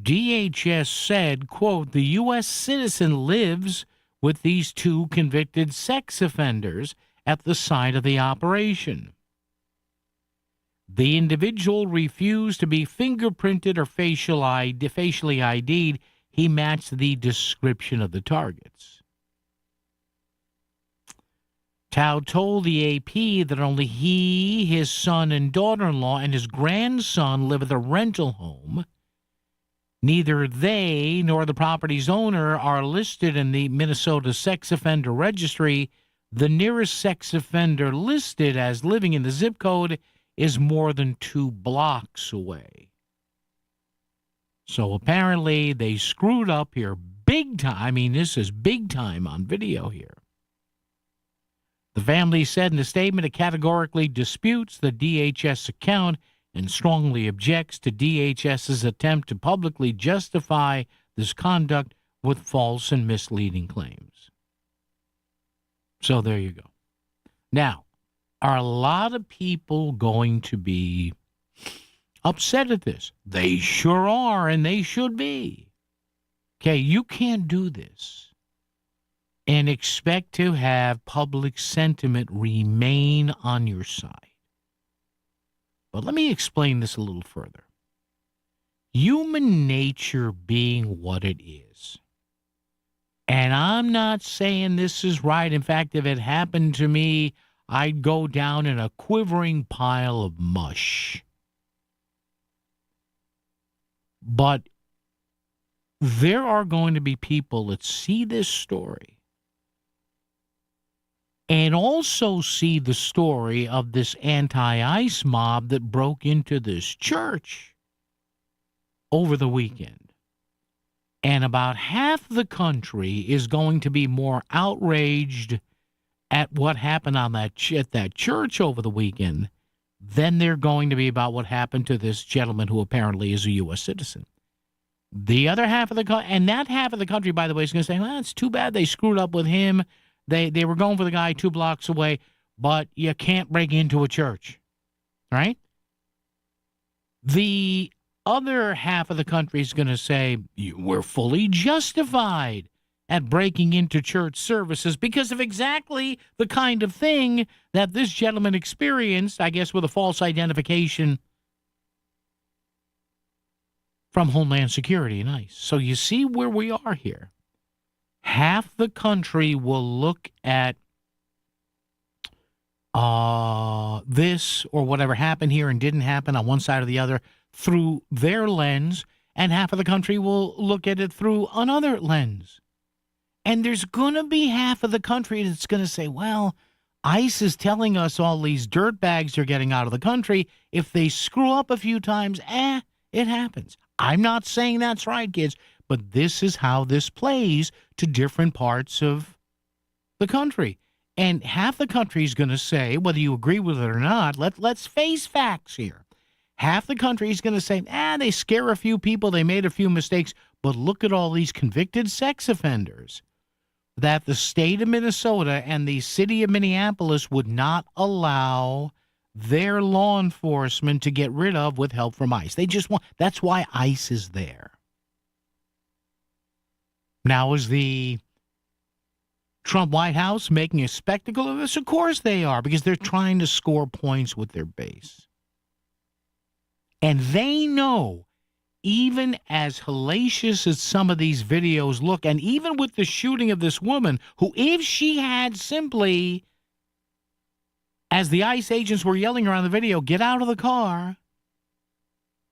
DHS said, quote, "The U.S. citizen lives with these two convicted sex offenders at the site of the operation. The individual refused to be fingerprinted or facially ID'd. He matched the description of the targets." Tao told the AP that only he, his son and daughter-in-law, and his grandson live at the rental home. Neither they nor the property's owner are listed in the Minnesota Sex Offender Registry. The nearest sex offender listed as living in the zip code is more than 2 blocks away. So apparently they screwed up here big time. I mean, this is big time on video here. The family said in a statement it categorically disputes the DHS account and strongly objects to DHS's attempt to publicly justify this conduct with false and misleading claims. So there you go. Now, are a lot of people going to be upset at this? They sure are, and they should be. Okay, you can't do this and expect to have public sentiment remain on your side. But let me explain this a little further. Human nature being what it is, and I'm not saying this is right. In fact, if it happened to me, I'd go down in a quivering pile of mush. But there are going to be people that see this story and also see the story of this anti-ICE mob that broke into this church over the weekend. And about half the country is going to be more outraged at what happened on at that church over the weekend than they're going to be about what happened to this gentleman who apparently is a U.S. citizen. The other half of the country, and that half of the country, by the way, is going to say, well, it's too bad they screwed up with him. They were going for the guy 2 blocks away, but you can't break into a church, right? The other half of the country is going to say, we're fully justified at breaking into church services because of exactly the kind of thing that this gentleman experienced, I guess with a false identification from Homeland Security and ICE. So you see where we are here. Half the country will look at this or whatever happened here and didn't happen on one side or the other through their lens, and half of the country will look at it through another lens. And there's going to be half of the country that's going to say, well, ICE is telling us all these dirtbags are getting out of the country. If they screw up a few times, it happens. I'm not saying that's right, kids, but this is how this plays to different parts of the country. And half the country is going to say, whether you agree with it or not, let's face facts here. Half the country is going to say, they scare a few people, they made a few mistakes, but look at all these convicted sex offenders that the state of Minnesota and the city of Minneapolis would not allow their law enforcement to get rid of with help from ICE. They just want, that's why ICE is there. Now, is the Trump White House making a spectacle of this? Of course they are, because they're trying to score points with their base. And they know, even as hellacious as some of these videos look, and even with the shooting of this woman, who, if she had simply, as the ICE agents were yelling around the video, get out of the car,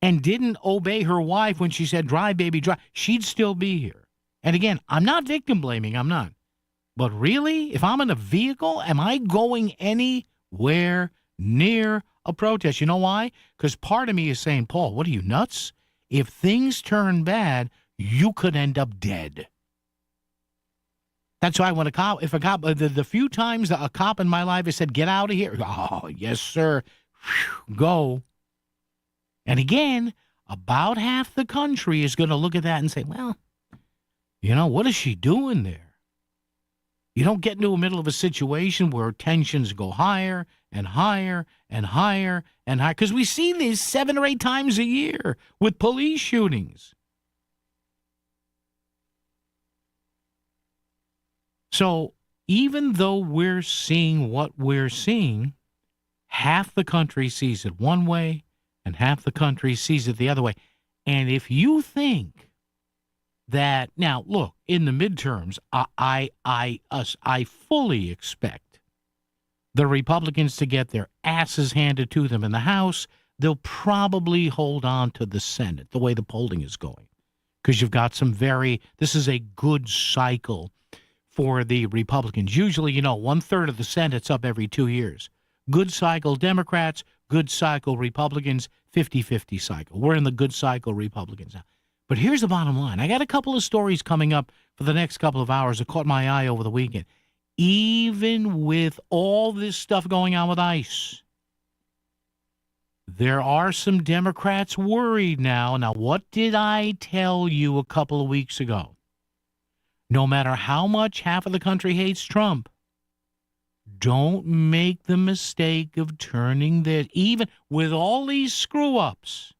and didn't obey her wife when she said, drive, baby, drive, she'd still be here. And again, I'm not victim blaming, I'm not. But really, if I'm in a vehicle, am I going anywhere near a protest? You know why? Because part of me is saying, Paul, what are you, nuts? If things turn bad, you could end up dead. That's why when the few times a cop in my life has said, get out of here. Oh, yes, sir. Whew, go. And again, about half the country is going to look at that and say, well, what is she doing there? You don't get into the middle of a situation where tensions go higher and higher and higher and higher. Because we see these 7 or 8 times a year with police shootings. So even though we're seeing what we're seeing, half the country sees it one way and half the country sees it the other way. And if you think that, now look, in the midterms, I fully expect the Republicans to get their asses handed to them in the House. They'll probably hold on to the Senate, the way the polling is going, because you've got this is a good cycle for the Republicans. Usually, 1/3 of the Senate's up every 2 years. Good cycle Democrats, good cycle Republicans, 50-50 cycle. We're in the good cycle Republicans now. But here's the bottom line. I got a couple of stories coming up for the next couple of hours that caught my eye over the weekend. Even with all this stuff going on with ICE, There are some Democrats worried now. Now, what did I tell you a couple of weeks ago? No matter how much half of the country hates Trump, don't make the mistake of turning that, even with all these screw-ups.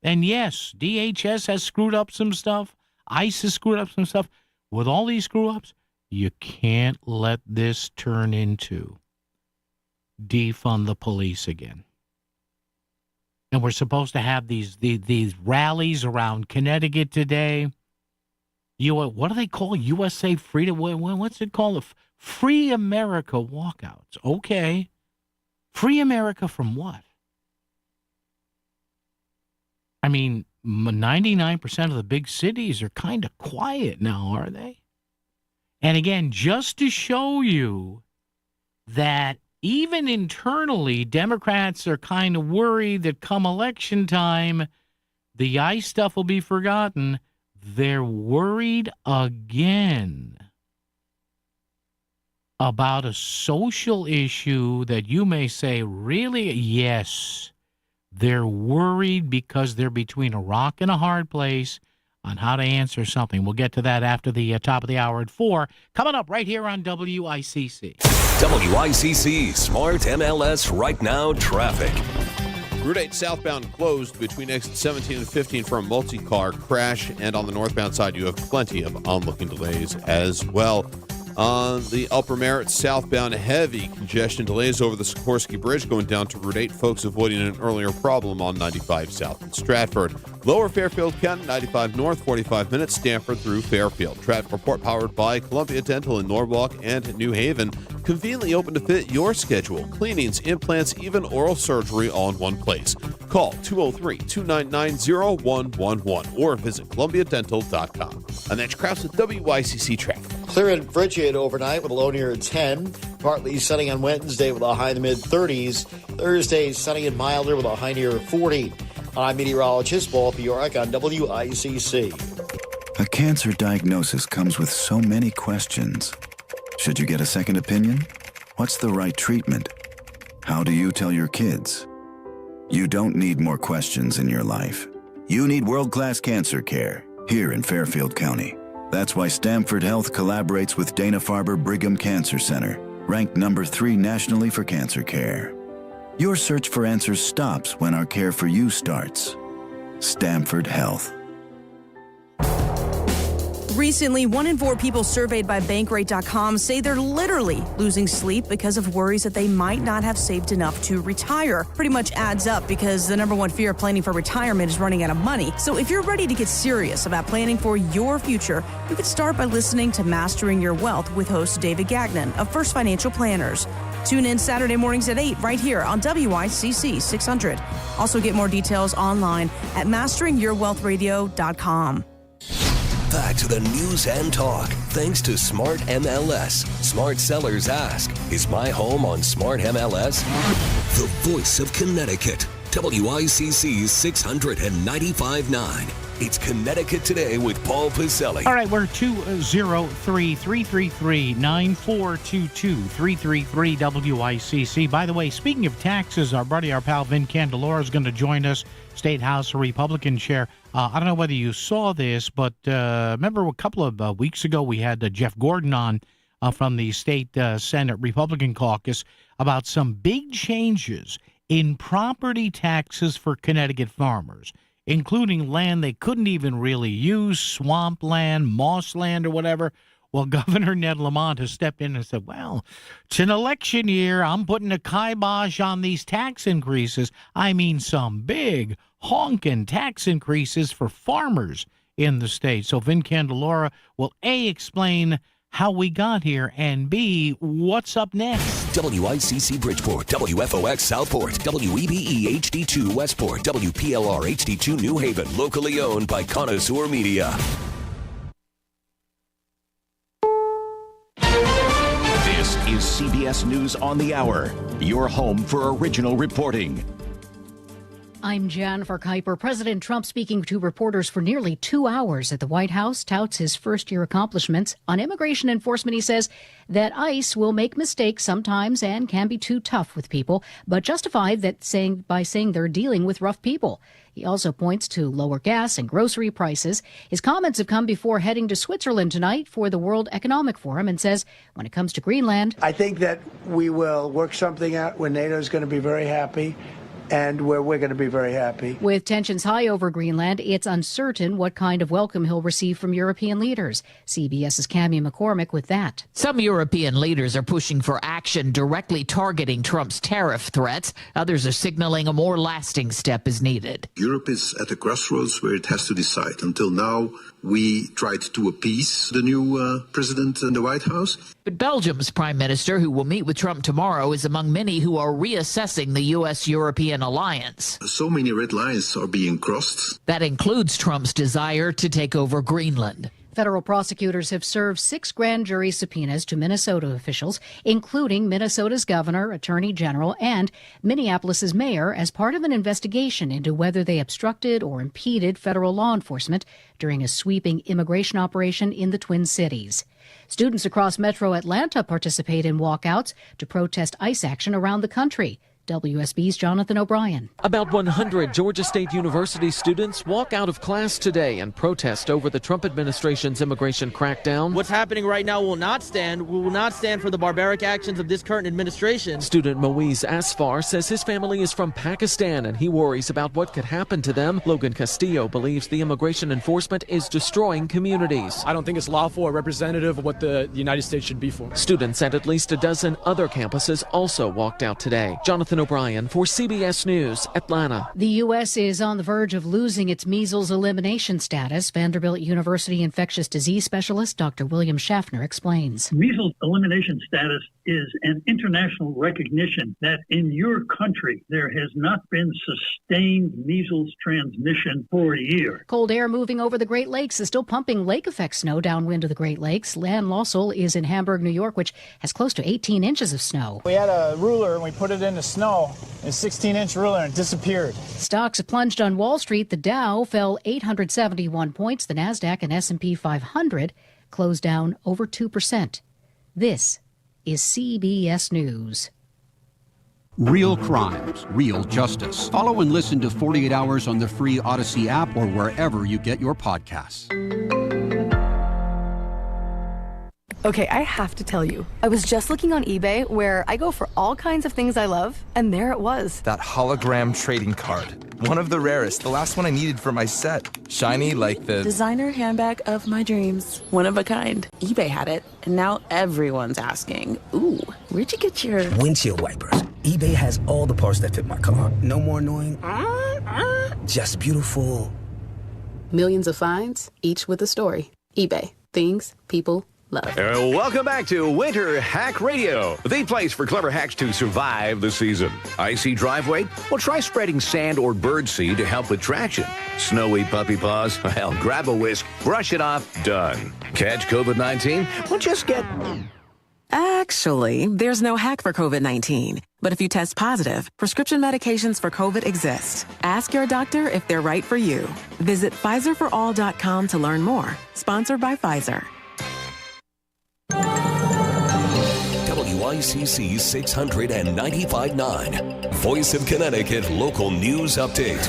And yes, DHS has screwed up some stuff. ICE has screwed up some stuff. With all these screw-ups, you can't let this turn into defund the police again. And we're supposed to have these rallies around Connecticut today. What do they call USA Freedom? What's it called? Free America walkouts. Okay. Free America from what? I mean, 99% of the big cities are kind of quiet now, are they? And again, just to show you that even internally, Democrats are kind of worried that come election time, the ICE stuff will be forgotten. They're worried again about a social issue that you may say, really? Yes. They're worried because they're between a rock and a hard place on how to answer something. We'll get to that after the top of the hour at 4. Coming up right here on WICC. WICC Smart MLS Right Now Traffic. Route 8 southbound closed between exits 17 and 15 for a multi-car crash, and on the northbound side you have plenty of onlooking delays as well. On the Upper Merritt southbound, heavy congestion delays over the Sikorsky Bridge going down to Route 8. Folks avoiding an earlier problem on 95 south in Stratford. Lower Fairfield County, 95 north, 45 minutes, Stamford through Fairfield. Traffic report powered by Columbia Dental in Norwalk and New Haven. Conveniently open to fit your schedule. Cleanings, implants, even oral surgery all in one place. Call 203-299-0111 or visit columbiadental.com. And that's Krause with WICC Traffic. Clear and frigid overnight with a low near 10. Partly sunny on Wednesday with a high in the mid-30s. Thursday, sunny and milder with a high near 40. I'm meteorologist Paul Bjork on WICC. A cancer diagnosis comes with so many questions. Should you get a second opinion? What's the right treatment? How do you tell your kids? You don't need more questions in your life. You need world-class cancer care here in Fairfield County. That's why Stamford Health collaborates with Dana-Farber Brigham Cancer Center, ranked number 3 nationally for cancer care. Your search for answers stops when our care for you starts. Stamford Health. Recently, 1 in 4 people surveyed by Bankrate.com say they're literally losing sleep because of worries that they might not have saved enough to retire. Pretty much adds up because the number one fear of planning for retirement is running out of money. So if you're ready to get serious about planning for your future, you could start by listening to Mastering Your Wealth with host David Gagnon of First Financial Planners. Tune in Saturday mornings at 8 right here on WICC 600. Also get more details online at masteringyourwealthradio.com. Back to the news and talk, thanks to Smart MLS. Smart sellers ask, is my home on Smart MLS? The voice of Connecticut, WICC's 695.9. It's Connecticut Today with Paul Piselli. All right, we're 203-333-9422, 333-WICC. By the way, speaking of taxes, our pal Vin Candelora is going to join us, State House Republican Chair. I don't know whether you saw this, but remember a couple of weeks ago we had Jeff Gordon on from the State Senate Republican Caucus about some big changes in property taxes for Connecticut farmers, including land they couldn't even really use, swamp land, moss land, or whatever. Well, Governor Ned Lamont has stepped in and said, well, it's an election year. I'm putting a kibosh on these tax increases. I mean, some big honking tax increases for farmers in the state. So Vin Candelora will, A, explain how we got here, and B, what's up next. WICC Bridgeport, WFOX Southport, WEBE HD2 Westport, WPLR HD2 New Haven, locally owned by Connoisseur Media. This is CBS News on the Hour, your home for original reporting. I'm Jennifer Kuiper. President Trump, speaking to reporters for nearly 2 hours at the White House, touts his first-year accomplishments. On immigration enforcement, he says that ICE will make mistakes sometimes and can be too tough with people, but justified by saying they're dealing with rough people. He also points to lower gas and grocery prices. His comments have come before heading to Switzerland tonight for the World Economic Forum, and says when it comes to Greenland, I think that we will work something out where NATO is going to be very happy and where we're going to be very happy. With tensions high over Greenland, it's uncertain what kind of welcome he'll receive from European leaders. CBS's Cammie McCormick with that. Some European leaders are pushing for action directly targeting Trump's tariff threats. Others are signaling a more lasting step is needed. Europe is at a crossroads where it has to decide. Until now, we tried to appease the new president in the White House. But Belgium's prime minister, who will meet with Trump tomorrow, is among many who are reassessing the U.S.-European alliance. So many red lines are being crossed. That includes Trump's desire to take over Greenland. Federal prosecutors have served 6 grand jury subpoenas to Minnesota officials, including Minnesota's governor, attorney general, and Minneapolis's mayor, as part of an investigation into whether they obstructed or impeded federal law enforcement during a sweeping immigration operation in the Twin Cities. Students across metro Atlanta participate in walkouts to protest ICE action around the country. WSB's Jonathan O'Brien. About 100 Georgia State University students walk out of class today and protest over the Trump administration's immigration crackdown. What's happening right now will not stand. We will not stand for the barbaric actions of this current administration. Student Moiz Asfar says his family is from Pakistan and he worries about what could happen to them. Logan Castillo believes the immigration enforcement is destroying communities. I don't think it's lawful or representative of what the United States should be for. Students at least a dozen other campuses also walked out today. Jonathan O'Brien for CBS News, Atlanta. The U.S. is on the verge of losing its measles elimination status. Vanderbilt University infectious disease specialist Dr. William Schaffner explains. Measles elimination status is an international recognition that in your country there has not been sustained measles transmission for a year. Cold air moving over the Great Lakes is still pumping lake effect snow downwind of the Great Lakes. Lan Lossel is in Hamburg, New York, which has close to 18 inches of snow. We had a ruler and we put it in the snow. A 16-inch ruler, and it disappeared. Stocks plunged on Wall Street. The Dow fell 871 points. The Nasdaq and S&P 500 closed down over 2%. This is CBS News. Real crimes, real justice. Follow and listen to 48 Hours on the free Odyssey app or wherever you get your podcasts. Okay, I have to tell you, I was just looking on eBay where I go for all kinds of things I love, and there it was. That hologram trading card. One of the rarest, the last one I needed for my set. Shiny like the designer handbag of my dreams. One of a kind. eBay had it, and now everyone's asking, ooh, where'd you get your windshield wipers? eBay has all the parts that fit my car. No more annoying, just beautiful. Millions of finds, each with a story. eBay. Things people love. Welcome back to Winter Hack Radio, the place for clever hacks to survive the season. Icy driveway? Well, try spreading sand or birdseed to help with traction. Snowy puppy paws? Well, grab a whisk, brush it off, done. Catch COVID-19? Well, just get... Actually, there's no hack for COVID-19. But if you test positive, prescription medications for COVID exist. Ask your doctor if they're right for you. Visit PfizerForAll.com to learn more. Sponsored by Pfizer. WICC 695.9, Voice of Connecticut Local News Update.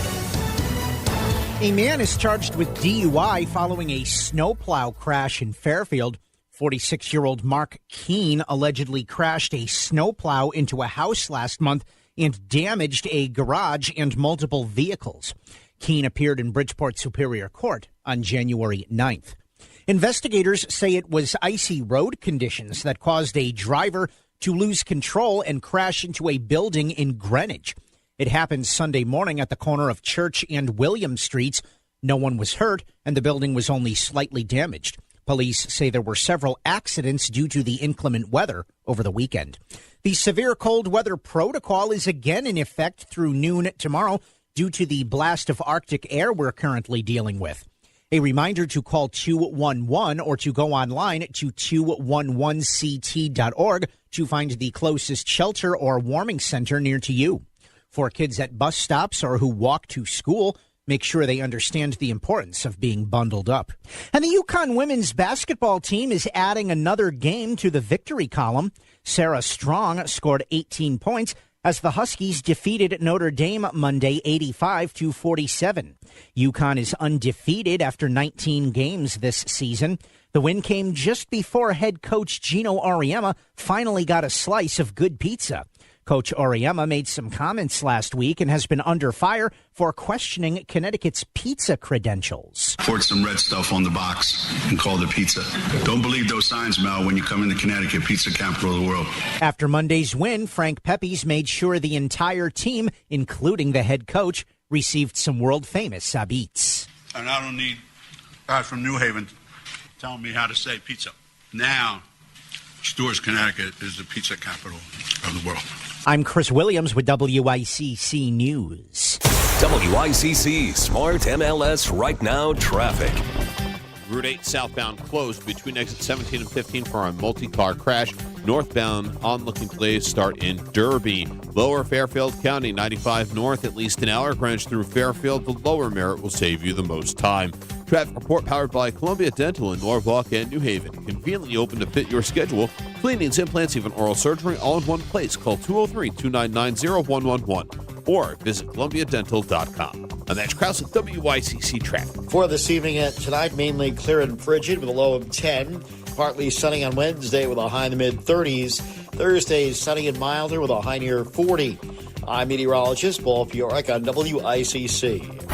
A man is charged with DUI following a snowplow crash in Fairfield. 46-year-old Mark Keene allegedly crashed a snowplow into a house last month and damaged a garage and multiple vehicles. Keene appeared in Bridgeport Superior Court on January 9th. Investigators say it was icy road conditions that caused a driver to lose control and crash into a building in Greenwich. It happened Sunday morning at the corner of Church and William Streets. No one was hurt, and the building was only slightly damaged. Police say there were several accidents due to the inclement weather over the weekend. The severe cold weather protocol is again in effect through noon tomorrow due to the blast of Arctic air we're currently dealing with. A reminder to call 211 or to go online to 211ct.org to find the closest shelter or warming center near to you. For kids at bus stops or who walk to school, make sure they understand the importance of being bundled up. And the UConn women's basketball team is adding another game to the victory column. Sarah Strong scored 18 points as the Huskies defeated Notre Dame Monday 85-47. UConn is undefeated after 19 games this season. The win came just before head coach Gino Auriemma finally got a slice of good pizza. Coach Auriemma made some comments last week and has been under fire for questioning Connecticut's pizza credentials. Poured some red stuff on the box and called it pizza. Don't believe those signs, Mel, when you come into Connecticut, pizza capital of the world. After Monday's win, Frank Peppies made sure the entire team, including the head coach, received some world-famous sabits. And I don't need guys from New Haven telling me how to say pizza. Now, Stewart's, Connecticut is the pizza capital of the world. I'm Chris Williams with WICC News. WICC Smart MLS Right Now traffic. Route 8 southbound closed between exit 17 and 15 for a multi-car crash. Northbound onlooking delays start in Derby. Lower Fairfield County, 95 north, at least an hour. Greenwich through Fairfield, the lower Merritt will save you the most time. Traffic report powered by Columbia Dental in Norwalk and New Haven. Conveniently open to fit your schedule. Cleanings, implants, even oral surgery, all in one place. Call 203-299-0111 or visit columbiadental.com. I'm Matt Krause with WICC Traffic. For this evening and tonight, mainly clear and frigid with a low of 10. Partly sunny on Wednesday with a high in the mid-30s. Thursday, sunny and milder with a high near 40. I'm meteorologist Paul Fioric on WICC.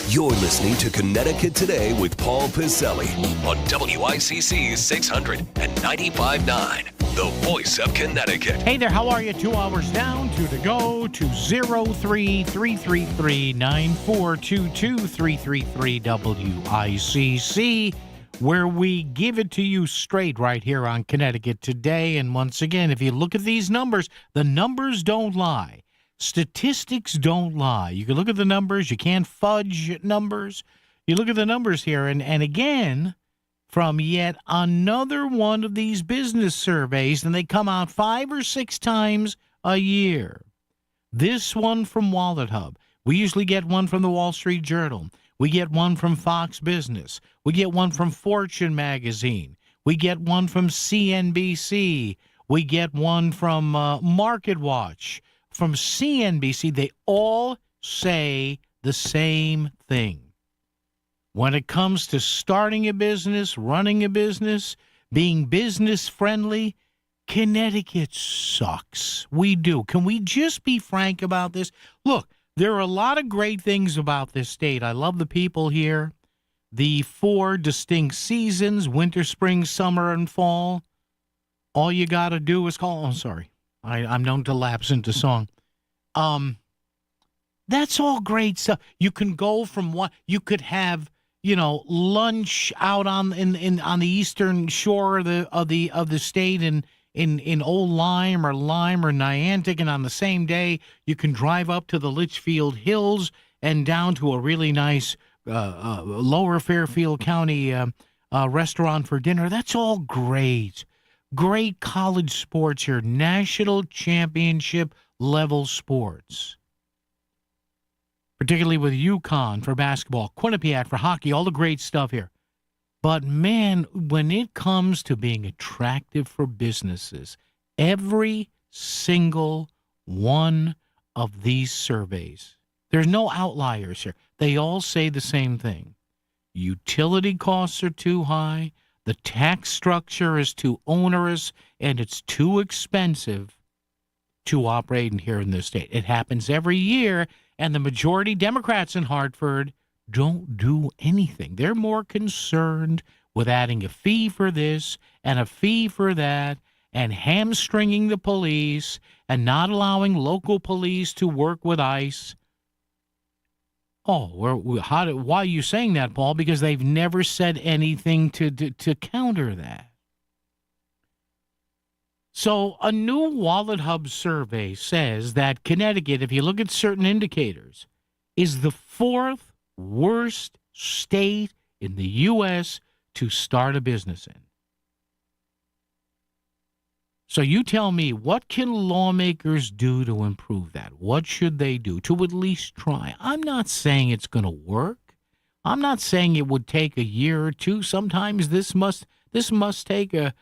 You're listening to Connecticut Today with Paul Piselli on WICC 695.9, the voice of Connecticut. Hey there, how are you? 2 hours down, 2 to go, 203-333-9422-333 WICC, where we give it to you straight right here on Connecticut Today. And once again, if you look at these numbers, the numbers don't lie. Statistics don't lie. You can look at the numbers. You can't fudge numbers. You look at the numbers here, and again, from yet another one of these business surveys, and they come out 5 or 6 times a year. This one from Wallet Hub. We usually get one from the Wall Street Journal. We get one from Fox Business. We get one from Fortune Magazine. We get one from CNBC. We get one from Market Watch. From CNBC, they all say the same thing. When it comes to starting a business, running a business, being business friendly, Connecticut sucks. We do. Can we just be frank about this? Look, there are a lot of great things about this state. I love the people here. The 4 distinct seasons, winter, spring, summer, and fall. All you got to do is call. Oh, sorry. I'm known to lapse into song. That's all great stuff. You can go from one. You could have, lunch out on the eastern shore of the state in Old Lyme or Niantic, and on the same day you can drive up to the Litchfield Hills and down to a really nice Lower Fairfield County restaurant for dinner. That's all great. Great college sports here, national championship level sports, particularly with UConn for basketball, Quinnipiac for hockey, all the great stuff here. But man, when it comes to being attractive for businesses, every single one of these surveys, there's no outliers here. They all say the same thing. Utility costs are too high. The tax structure is too onerous, and it's too expensive to operate here in this state. It happens every year, and the majority Democrats in Hartford don't do anything. They're more concerned with adding a fee for this and a fee for that and hamstringing the police and not allowing local police to work with ICE. Oh, why are you saying that, Paul? Because they've never said anything to counter that. So a new Wallet Hub survey says that Connecticut, if you look at certain indicators, is the 4th worst state in the U.S. to start a business in. So you tell me, what can lawmakers do to improve that? What should they do to at least try? I'm not saying it's going to work. I'm not saying it would take a year or two. Sometimes this must take when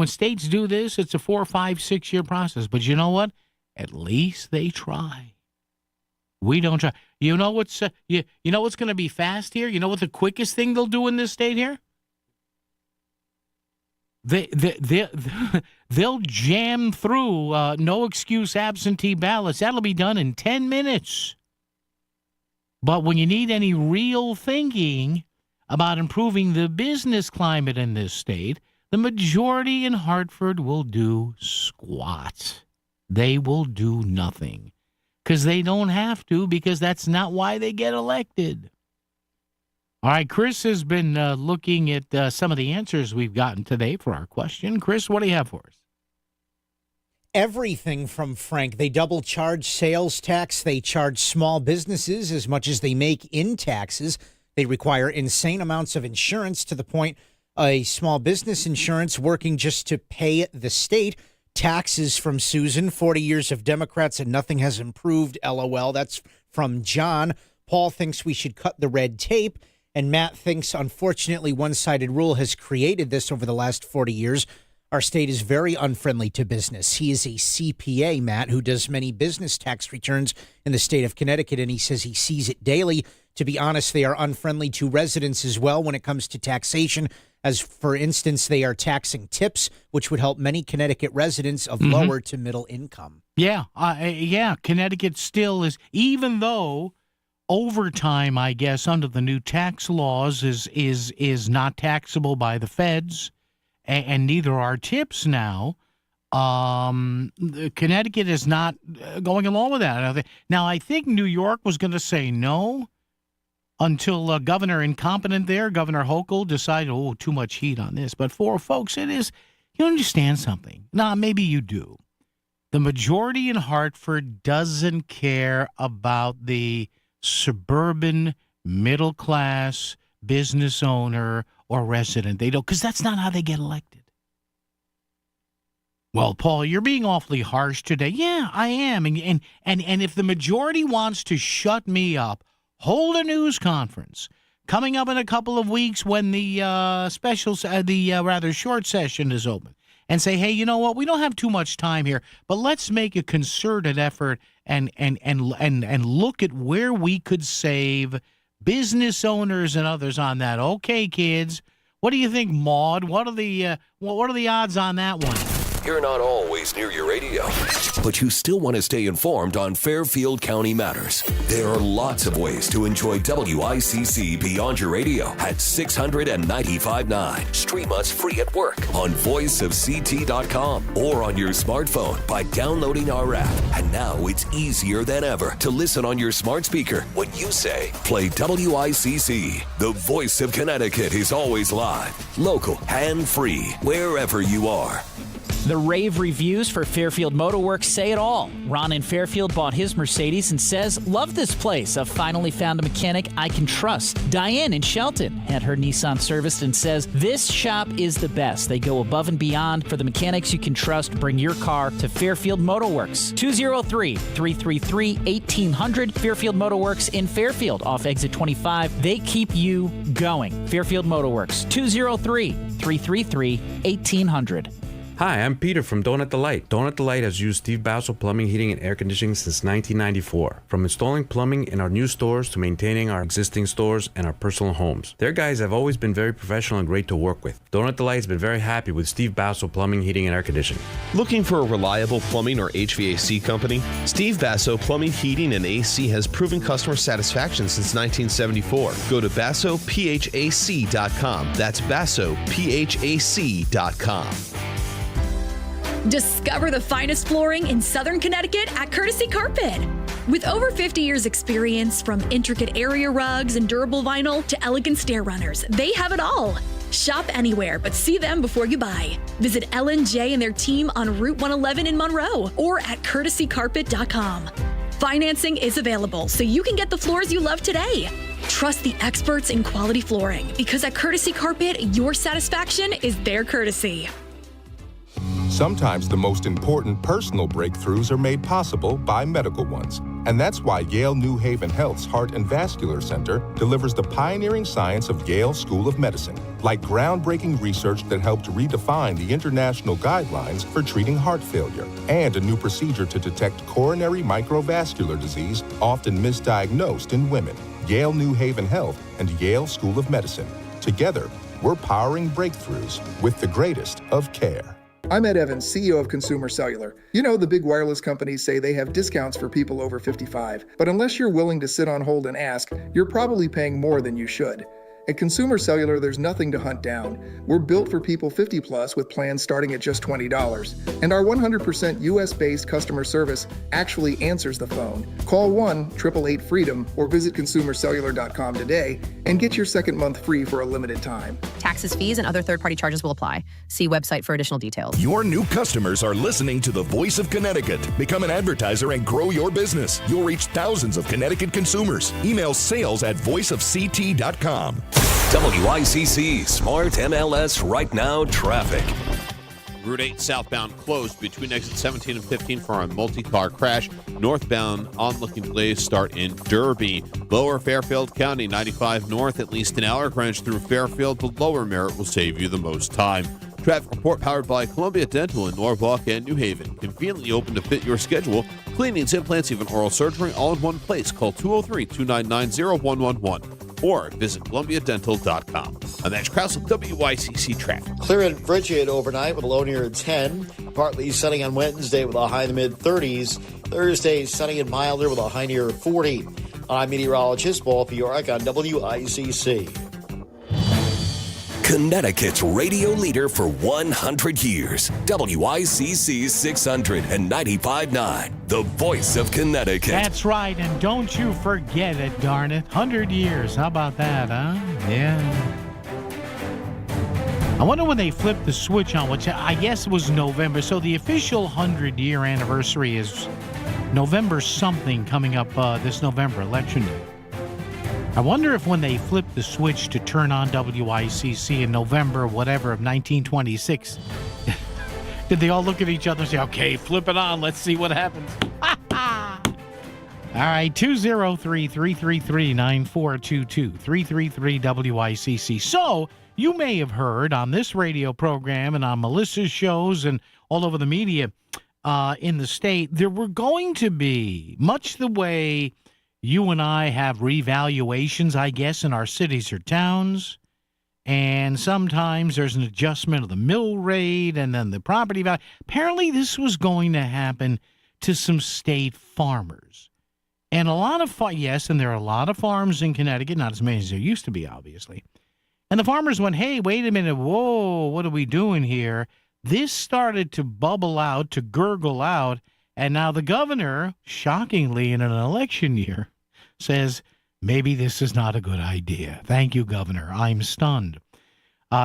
states do this, it's a 4, 5, 6 year process. But you know what? At least they try. We don't try. You know what's going to be fast here? You know what the quickest thing they'll do in this state here? They'll jam through no excuse absentee ballots. That'll be done in 10 minutes. But when you need any real thinking about improving the business climate in this state, the majority in Hartford will do squat. They will do nothing because they don't have to, because that's not why they get elected. All right, Chris has been looking at some of the answers we've gotten today for our question. Chris, what do you have for us? Everything from Frank. They double charge sales tax. They charge small businesses as much as they make in taxes. They require insane amounts of insurance, to the point a small business insurance working just to pay the state. Taxes from Susan. 40 years of Democrats and nothing has improved. LOL. That's from John. Paul thinks we should cut the red tape. And Matt thinks, unfortunately, one-sided rule has created this over the last 40 years. Our state is very unfriendly to business. He is a CPA, Matt, who does many business tax returns in the state of Connecticut, and he says he sees it daily. To be honest, they are unfriendly to residents as well when it comes to taxation. As, for instance, they are taxing tips, which would help many Connecticut residents of lower to middle income. Yeah. Connecticut still is, even though overtime, I guess, under the new tax laws is not taxable by the feds, and neither are tips now. Connecticut is not going along with that. Now, I think New York was going to say no until Governor Incompetent there, Governor Hochul, decided, too much heat on this. But for folks, it is, you understand something. Now, maybe you do. The majority in Hartford doesn't care about the suburban, middle-class business owner or resident. They don't, because that's not how they get elected. Well, Paul, you're being awfully harsh today. Yeah, I am. And if the majority wants to shut me up, hold a news conference coming up in a couple of weeks when the rather short session is open, and say, hey, you know what? We don't have too much time here, but let's make a concerted effort and look at where we could save business owners and others on that. Okay, kids, what do you think, Maude? What are the odds on that one? You're not always near your radio, but you still want to stay informed on Fairfield County matters. There are lots of ways to enjoy WICC beyond your radio at 695.9. Stream us free at work on voiceofct.com or on your smartphone by downloading our app. And now it's easier than ever to listen on your smart speaker when you say, play WICC. The voice of Connecticut is always live, local, and free, wherever you are. The rave reviews for Fairfield Motorworks say it all. Ron in Fairfield bought his Mercedes and says, love this place. I've finally found a mechanic I can trust. Diane in Shelton had her Nissan serviced and says, this shop is the best. They go above and beyond for the mechanics you can trust. Bring your car to Fairfield Motorworks. 203-333-1800. Fairfield Motorworks in Fairfield off exit 25. They keep you going. Fairfield Motorworks. 203-333-1800. Hi, I'm Peter from Donut Delight. Donut Delight has used Steve Basso Plumbing, Heating, and Air Conditioning since 1994. From installing plumbing in our new stores to maintaining our existing stores and our personal homes. Their guys have always been very professional and great to work with. Donut Delight has been very happy with Steve Basso Plumbing, Heating, and Air Conditioning. Looking for a reliable plumbing or HVAC company? Steve Basso Plumbing, Heating, and AC has proven customer satisfaction since 1974. Go to BassoPHAC.com. That's BassoPHAC.com. Discover the finest flooring in Southern Connecticut at Courtesy Carpet. With over 50 years experience, from intricate area rugs and durable vinyl to elegant stair runners, they have it all. Shop anywhere, but see them before you buy. Visit L&J and their team on Route 111 in Monroe or at courtesycarpet.com. Financing is available, so you can get the floors you love today. Trust the experts in quality flooring, because at Courtesy Carpet, your satisfaction is their courtesy. Sometimes the most important personal breakthroughs are made possible by medical ones. And that's why Yale New Haven Health's Heart and Vascular Center delivers the pioneering science of Yale School of Medicine, like groundbreaking research that helped redefine the international guidelines for treating heart failure, and a new procedure to detect coronary microvascular disease, often misdiagnosed in women. Yale New Haven Health and Yale School of Medicine. Together, we're powering breakthroughs with the greatest of care. I'm Ed Evans, CEO of Consumer Cellular. You know, the big wireless companies say they have discounts for people over 55, but unless you're willing to sit on hold and ask, you're probably paying more than you should. At Consumer Cellular, there's nothing to hunt down. We're built for people 50 plus with plans starting at just $20. And our 100% US-based customer service actually answers the phone. Call 1-888-FREEDOM or visit consumercellular.com today and get your second month free for a limited time. Taxes, fees, and other third-party charges will apply. See website for additional details. Your new customers are listening to the Voice of Connecticut. Become an advertiser and grow your business. You'll reach thousands of Connecticut consumers. Email sales@voiceofct.com. WICC Smart MLS Right Now traffic. Route 8 southbound closed between exit 17 and 15 for a multi-car crash. Northbound onlooking delays start in Derby. Lower Fairfield County, 95 north, at least an hour. Greenwich through Fairfield, the lower Merritt will save you the most time. Traffic report powered by Columbia Dental in Norwalk and New Haven. Conveniently open to fit your schedule. Cleanings, implants, even oral surgery, all in one place. Call 203-299-0111 or visit columbiadental.com. I'm Ash Krause with WICC Traffic. Clear and frigid overnight with a low near 10. Partly sunny on Wednesday with a high in the mid-30s. Thursday, sunny and milder with a high near 40. I'm meteorologist Paul Fioric on WICC. Connecticut's radio leader for 100 years. WICC 695.9, the voice of Connecticut. That's right, and don't you forget it, darn it. 100 years. How about that, huh? Yeah. I wonder when they flipped the switch on, which I guess was November. So the official 100-year anniversary is November something coming up this November, Election Day. I wonder if when they flipped the switch to turn on WICC in November, whatever, of 1926, did they all look at each other and say, okay, flip it on, let's see what happens. All right, 203-333-9422, 333-WICC. So you may have heard on this radio program and on Melissa's shows and all over the media in the state, there were going to be, much the way you and I have revaluations, I guess, in our cities or towns, and sometimes there's an adjustment of the mill rate and then the property value. Apparently, this was going to happen to some state farmers. And a lot of, yes, and there are a lot of farms in Connecticut, not as many as there used to be, obviously. And the farmers went, hey, wait a minute, whoa, what are we doing here? This started to bubble out, to gurgle out, and now the governor, shockingly in an election year, says, maybe this is not a good idea. Thank you, Governor. I'm stunned.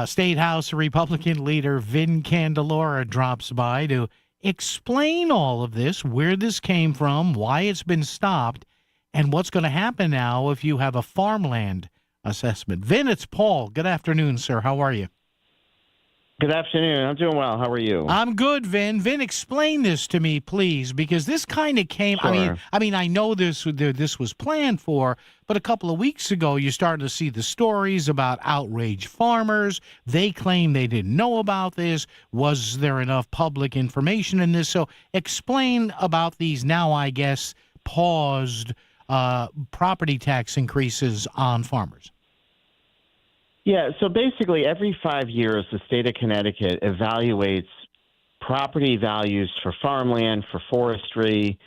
State House Republican leader Vin Candelora drops by to explain all of this, where this came from, why it's been stopped, and what's going to happen now if you have a farmland assessment. Vin, it's Paul. Good afternoon, sir. How are you? Good afternoon. I'm doing well. How are you? I'm good, Vin. Vin, explain this to me, please, because this kind of came. Sure. I mean, I know this was planned for, but a couple of weeks ago, you started to see the stories about outraged farmers. They claim they didn't know about this. Was there enough public information in this? So, explain about these now, I guess, paused property tax increases on farmers. Yeah, so basically every 5 years, the state of Connecticut evaluates property values for farmland, for forestry,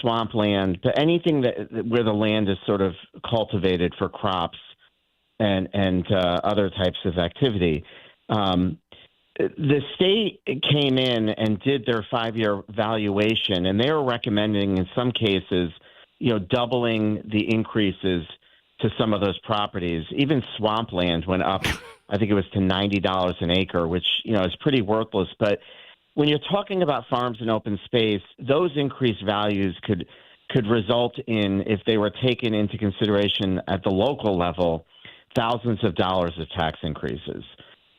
swampland, but anything where the land is sort of cultivated for crops and other types of activity. The state came in and did their 5-year valuation, and they were recommending in some cases, doubling the increases to some of those properties. Even swampland went up, I think it was to $90 an acre, which, is pretty worthless. But when you're talking about farms and open space, those increased values could result in, if they were taken into consideration at the local level, thousands of dollars of tax increases.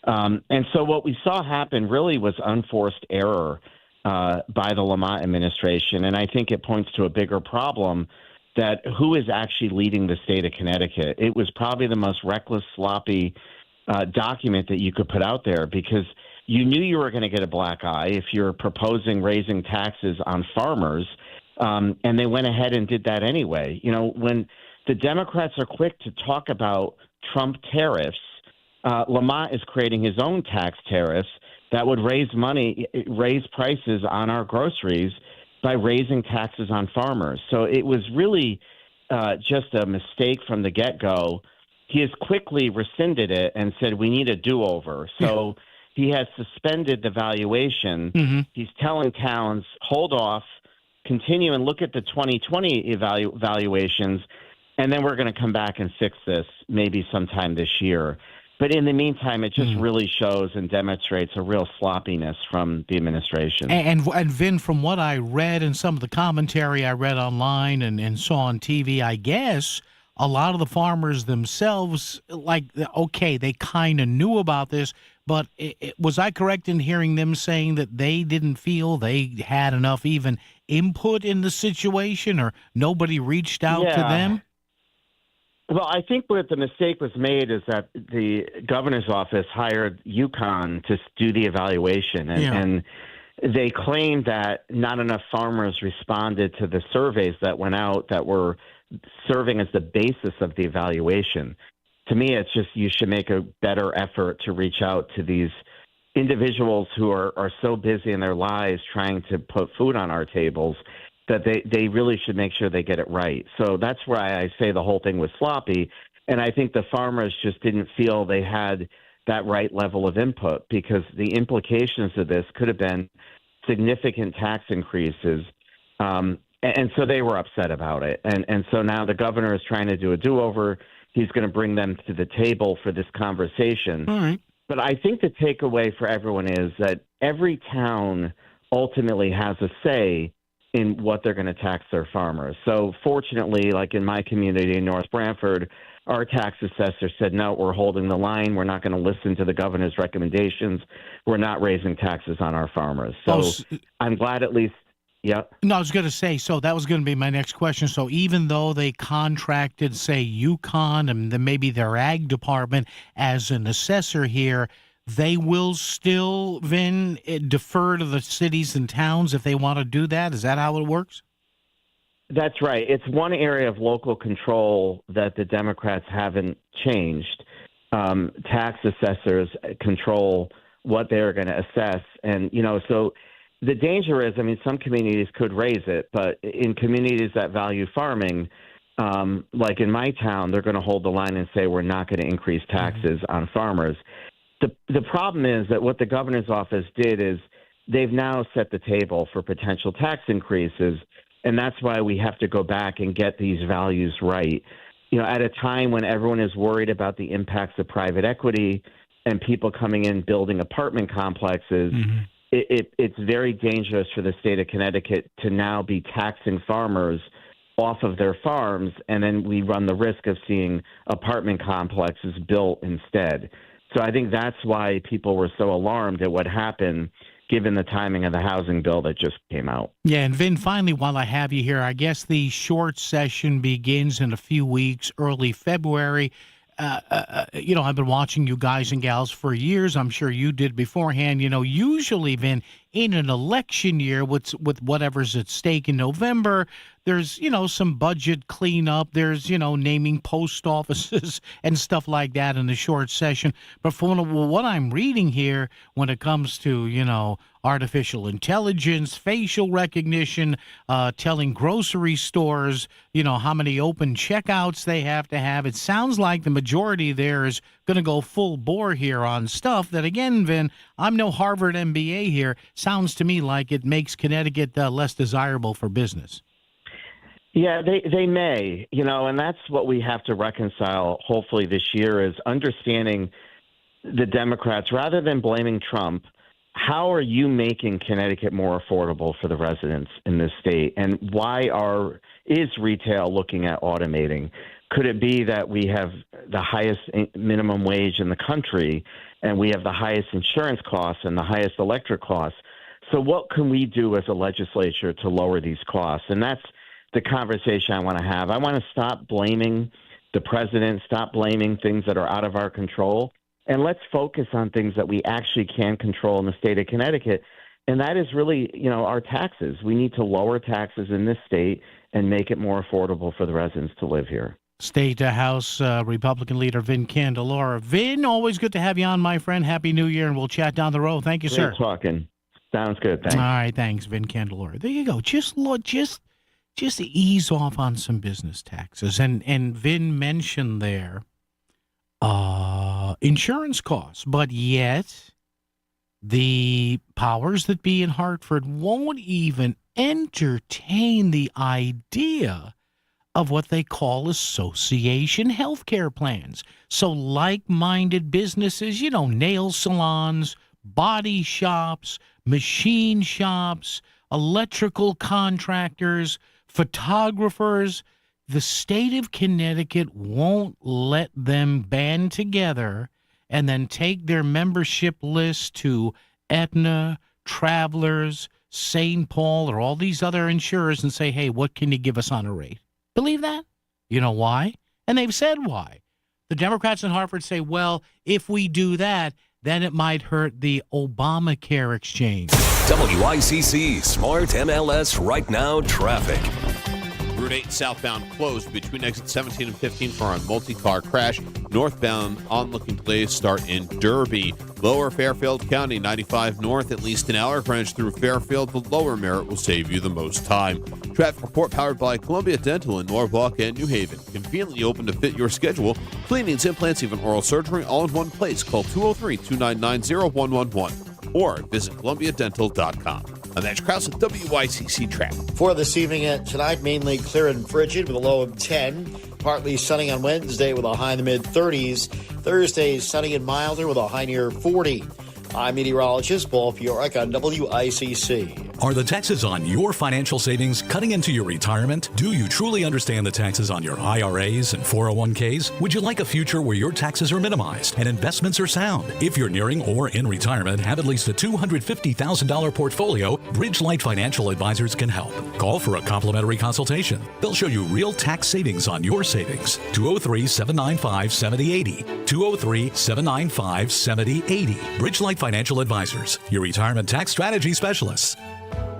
And so what we saw happen really was unforced error by the Lamont administration. And I think it points to a bigger problem that who is actually leading the state of Connecticut. It was probably the most reckless, sloppy document that you could put out there because you knew you were going to get a black eye if you're proposing raising taxes on farmers. And they went ahead and did that anyway. You know, when the Democrats are quick to talk about Trump tariffs, Lamont is creating his own tax tariffs that would raise prices on our groceries by raising taxes on farmers. So it was really just a mistake from the get-go. He has quickly rescinded it and said we need a do-over. So he has suspended the valuation. Mm-hmm. He's telling towns, hold off, continue and look at the 2020 valuations, and then we're going to come back and fix this maybe sometime this year. But in the meantime, it just really shows and demonstrates a real sloppiness from the administration. And Vin, from what I read and some of the commentary I read online and saw on TV, I guess a lot of the farmers themselves, okay, they kind of knew about this, but was I correct in hearing them saying that they didn't feel they had enough even input in the situation, or nobody reached out to them? Well, I think what the mistake was made is that the governor's office hired UConn to do the evaluation, and they claimed that not enough farmers responded to the surveys that went out that were serving as the basis of the evaluation. To me, it's just you should make a better effort to reach out to these individuals who are so busy in their lives trying to put food on our tables that they really should make sure they get it right. So that's why I say the whole thing was sloppy. And I think the farmers just didn't feel they had that right level of input because the implications of this could have been significant tax increases. And so they were upset about it. And so now the governor is trying to do a do-over. He's going to bring them to the table for this conversation. All right. But I think the takeaway for everyone is that every town ultimately has a say in what they're going to tax their farmers. So fortunately, like in my community in North Branford, our tax assessor said, no, we're holding the line. We're not going to listen to the governor's recommendations. We're not raising taxes on our farmers. So I'm glad at least, No, I was going to say, so that was going to be my next question. So even though they contracted, say, UConn and then maybe their ag department as an assessor here, they will still then defer to the cities and towns if they want to do that? Is that how it works? That's right. It's one area of local control that the Democrats haven't changed. Tax assessors control what they're going to assess. And, so the danger is, some communities could raise it, but in communities that value farming, like in my town, they're going to hold the line and say we're not going to increase taxes on farmers. The problem is that what the governor's office did is they've now set the table for potential tax increases, and that's why we have to go back and get these values right. At a time when everyone is worried about the impacts of private equity and people coming in building apartment complexes, it's very dangerous for the state of Connecticut to now be taxing farmers off of their farms, and then we run the risk of seeing apartment complexes built instead. So I think that's why people were so alarmed at what happened, given the timing of the housing bill that just came out. Yeah, and Vin, finally, while I have you here, I guess the short session begins in a few weeks, early February. I've been watching you guys and gals for years. I'm sure you did beforehand. Usually, Vin, in an election year with whatever's at stake in November, there's, some budget cleanup. There's, naming post offices and stuff like that in the short session. But from what I'm reading here, when it comes to, artificial intelligence, facial recognition, telling grocery stores, how many open checkouts they have to have, it sounds like the majority there is going to go full bore here on stuff that, again, Vin, I'm no Harvard MBA here. Sounds to me like it makes Connecticut less desirable for business. Yeah, they may, and that's what we have to reconcile hopefully this year is understanding the Democrats, rather than blaming Trump, how are you making Connecticut more affordable for the residents in this state? And why is retail looking at automating? Could it be that we have the highest minimum wage in the country, and we have the highest insurance costs and the highest electric costs. So what can we do as a legislature to lower these costs? And that's the conversation I want to have. I want to stop blaming the president, stop blaming things that are out of our control, and let's focus on things that we actually can control in the state of Connecticut. And that is really, our taxes. We need to lower taxes in this state and make it more affordable for the residents to live here. State House Republican leader Vin Candelora. Vin, always good to have you on, my friend. Happy New Year, and we'll chat down the road. Thank you, sir. Great talking. Sounds good. Thanks. All right, thanks, Vin Candelora. There you go. Just ease off on some business taxes. And Vin mentioned there insurance costs, but yet the powers that be in Hartford won't even entertain the idea of what they call association healthcare plans. So like-minded businesses, nail salons, body shops, machine shops, electrical contractors, photographers, the state of Connecticut won't let them band together and then take their membership list to Aetna, Travelers, St. Paul, or all these other insurers and say, hey, what can you give us on a rate? Believe that? You know why? And they've said why. The Democrats in Hartford say, well, if we do that, then it might hurt the Obamacare exchange. WICC Smart MLS Right Now Traffic. Route 8 southbound closed between exit 17 and 15 for a multi-car crash. Northbound onlooking delays start in Derby. Lower Fairfield County, 95 north, at least an hour. Greenwich through Fairfield, the lower Merritt will save you the most time. Traffic report powered by Columbia Dental in Norwalk and New Haven. Conveniently open to fit your schedule. Cleanings, implants, even oral surgery, all in one place. Call 203-299-0111 or visit columbiadental.com. I'm Matt Krause with WICC Traffic. For this evening and tonight, mainly clear and frigid with a low of 10. Partly sunny on Wednesday with a high in the mid-30s. Thursday, sunny and milder with a high near 40. I'm meteorologist Paul Fiorek on WICC. Are the taxes on your financial savings cutting into your retirement? Do you truly understand the taxes on your IRAs and 401ks? Would you like a future where your taxes are minimized and investments are sound? If you're nearing or in retirement, have at least a $250,000 portfolio, Bridgelight Financial Advisors can help. Call for a complimentary consultation. They'll show you real tax savings on your savings. 203-795-7080. 203-795-7080. Bridgelight Financial Advisors, your retirement tax strategy specialists.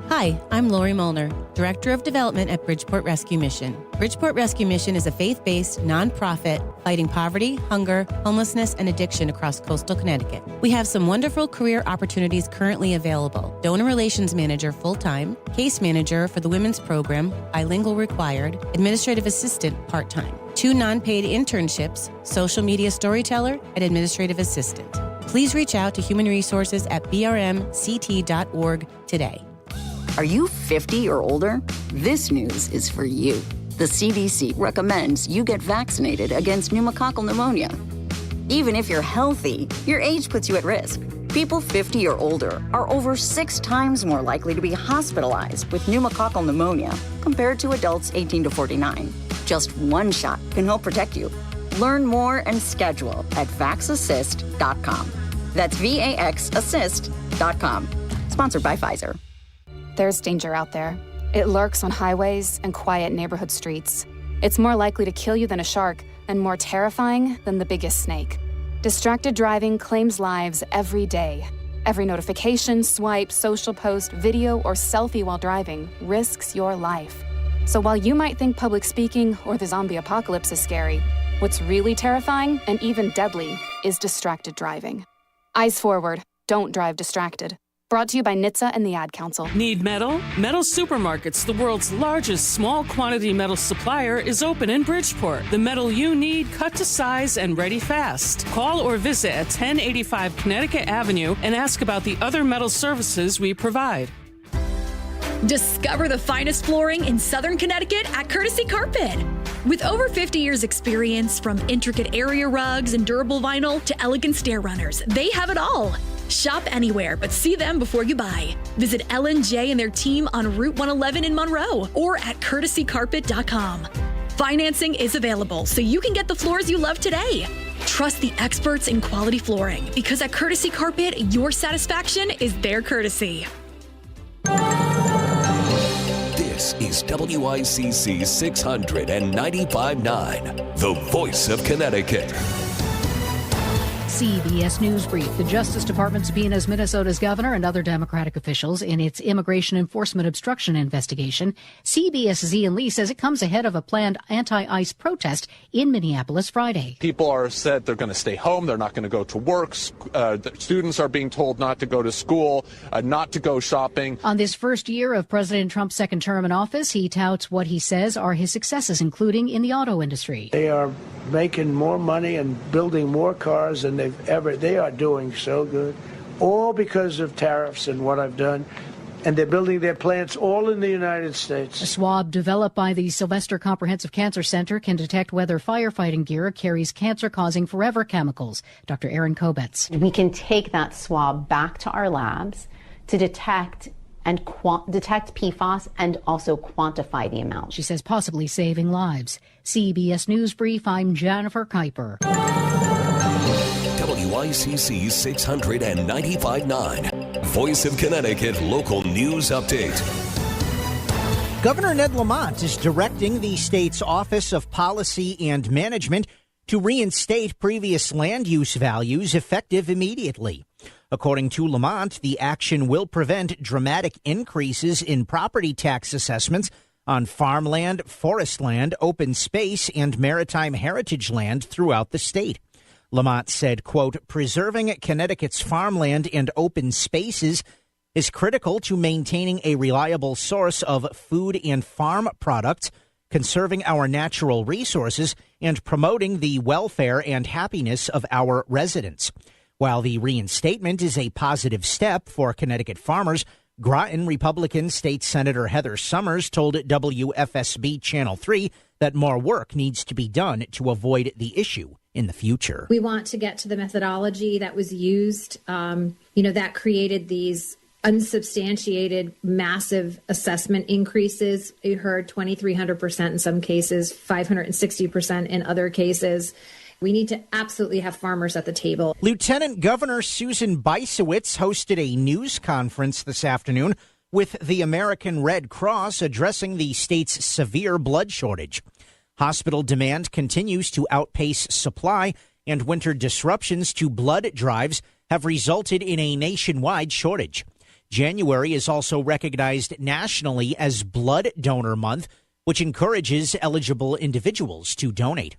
Hi, I'm Lori Molnar, Director of Development at Bridgeport Rescue Mission. Bridgeport Rescue Mission is a faith-based nonprofit fighting poverty, hunger, homelessness, and addiction across coastal Connecticut. We have some wonderful career opportunities currently available. Donor Relations Manager full-time, Case Manager for the Women's Program, bilingual required, Administrative Assistant part-time, 2 non-paid internships, Social Media Storyteller, and Administrative Assistant. Please reach out to Human Resources at brmct.org today. Are you 50 or older? This news is for you. The CDC recommends you get vaccinated against pneumococcal pneumonia. Even if you're healthy, your age puts you at risk. People 50 or older are over 6 times more likely to be hospitalized with pneumococcal pneumonia compared to adults 18 to 49. Just one shot can help protect you. Learn more and schedule at vaxassist.com. That's VAXassist.com. Sponsored by Pfizer. There's danger out there. It lurks on highways and quiet neighborhood streets. It's more likely to kill you than a shark and more terrifying than the biggest snake. Distracted driving claims lives every day. Every notification, swipe, social post, video, or selfie while driving risks your life. So while you might think public speaking or the zombie apocalypse is scary, what's really terrifying and even deadly is distracted driving. Eyes forward. Don't drive distracted. Brought to you by NHTSA and the Ad Council. Need metal? Metal Supermarkets, the world's largest small quantity metal supplier, is open in Bridgeport. The metal you need, cut to size and ready fast. Call or visit at 1085 Connecticut Avenue and ask about the other metal services we provide. Discover the finest flooring in Southern Connecticut at Courtesy Carpet. With over 50 years experience, from intricate area rugs and durable vinyl to elegant stair runners, they have it all. Shop anywhere, but see them before you buy. Visit Ellen J and their team on Route 111 in Monroe or at courtesycarpet.com. Financing is available, so you can get the floors you love today. Trust the experts in quality flooring, because at Courtesy Carpet, your satisfaction is their courtesy. This is WICC 695.9, the voice of Connecticut. CBS News Brief. The Justice Department subpoenas Minnesota's governor and other Democratic officials in its immigration enforcement obstruction investigation. CBS's Ian Lee says it comes ahead of a planned anti-ICE protest in Minneapolis Friday. People are said they're going to stay home. They're not going to go to work. Students are being told not to go to school, not to go shopping. On this first year of President Trump's second term in office, he touts what he says are his successes, including in the auto industry. They are making more money and building more cars than they are doing so good, all because of tariffs and what I've done. And they're building their plants all in the United States. A swab developed by the Sylvester Comprehensive Cancer Center can detect whether firefighting gear carries cancer-causing forever chemicals. Dr. Erin Kobetz. We can take that swab back to our labs to detect detect PFAS and also quantify the amount. She says possibly saving lives. CBS News Brief, I'm Jennifer Kuiper. WICC 695.9, Voice of Connecticut Local News Update. Governor Ned Lamont is directing the state's Office of Policy and Management to reinstate previous land use values effective immediately. According to Lamont, the action will prevent dramatic increases in property tax assessments on farmland, forest land, open space, and maritime heritage land throughout the state. Lamont said, quote, preserving Connecticut's farmland and open spaces is critical to maintaining a reliable source of food and farm products, conserving our natural resources, and promoting the welfare and happiness of our residents. While the reinstatement is a positive step for Connecticut farmers, Groton Republican State Senator Heather Summers told WFSB Channel 3 that more work needs to be done to avoid the issue in the future. We want to get to the methodology that was used, that created these unsubstantiated massive assessment increases. You heard 2,300% in some cases, 560% in other cases. We need to absolutely have farmers at the table. Lieutenant Governor Susan Bysowitz hosted a news conference this afternoon with the American Red Cross addressing the state's severe blood shortage. Hospital demand continues to outpace supply, and winter disruptions to blood drives have resulted in a nationwide shortage. January is also recognized nationally as Blood Donor Month, which encourages eligible individuals to donate.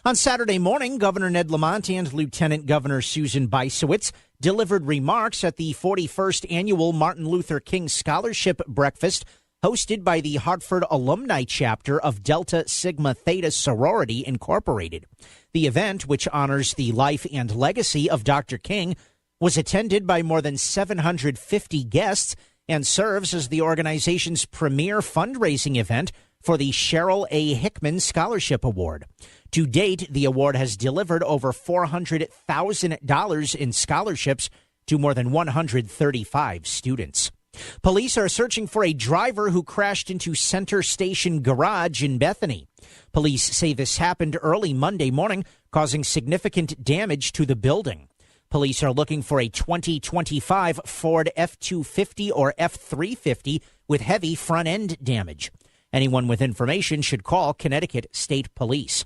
On Saturday morning, Governor Ned Lamont and Lieutenant Governor Susan Bysowitz delivered remarks at the 41st Annual Martin Luther King Scholarship Breakfast hosted by the Hartford Alumni Chapter of Delta Sigma Theta Sorority Incorporated. The event, which honors the life and legacy of Dr. King, was attended by more than 750 guests and serves as the organization's premier fundraising event for the Cheryl A. Hickman Scholarship Award. To date, the award has delivered over $400,000 in scholarships to more than 135 students. Police are searching for a driver who crashed into Center Station Garage in Bethany. Police say this happened early Monday morning, causing significant damage to the building. Police are looking for a 2025 Ford F-250 or F-350 with heavy front-end damage. Anyone with information should call Connecticut State Police.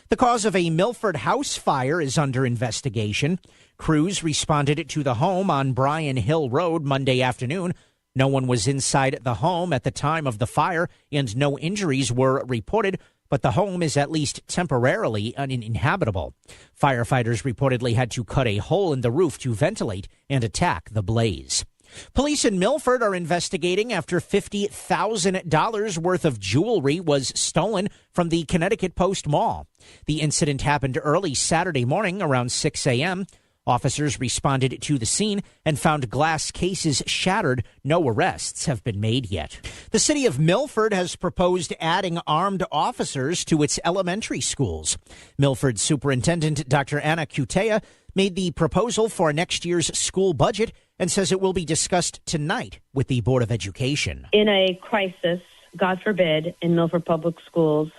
The cause of a Milford house fire is under investigation. Crews responded to the home on Bryan Hill Road Monday afternoon. No one was inside the home at the time of the fire, and no injuries were reported, but the home is at least temporarily uninhabitable. Firefighters reportedly had to cut a hole in the roof to ventilate and attack the blaze. Police in Milford are investigating after $50,000 worth of jewelry was stolen from the Connecticut Post Mall. The incident happened early Saturday morning around 6 a.m. Officers responded to the scene and found glass cases shattered. No arrests have been made yet. The city of Milford has proposed adding armed officers to its elementary schools. Milford Superintendent Dr. Anna Kutea made the proposal for next year's school budget and says it will be discussed tonight with the Board of Education. In a crisis, God forbid, in Milford Public Schools,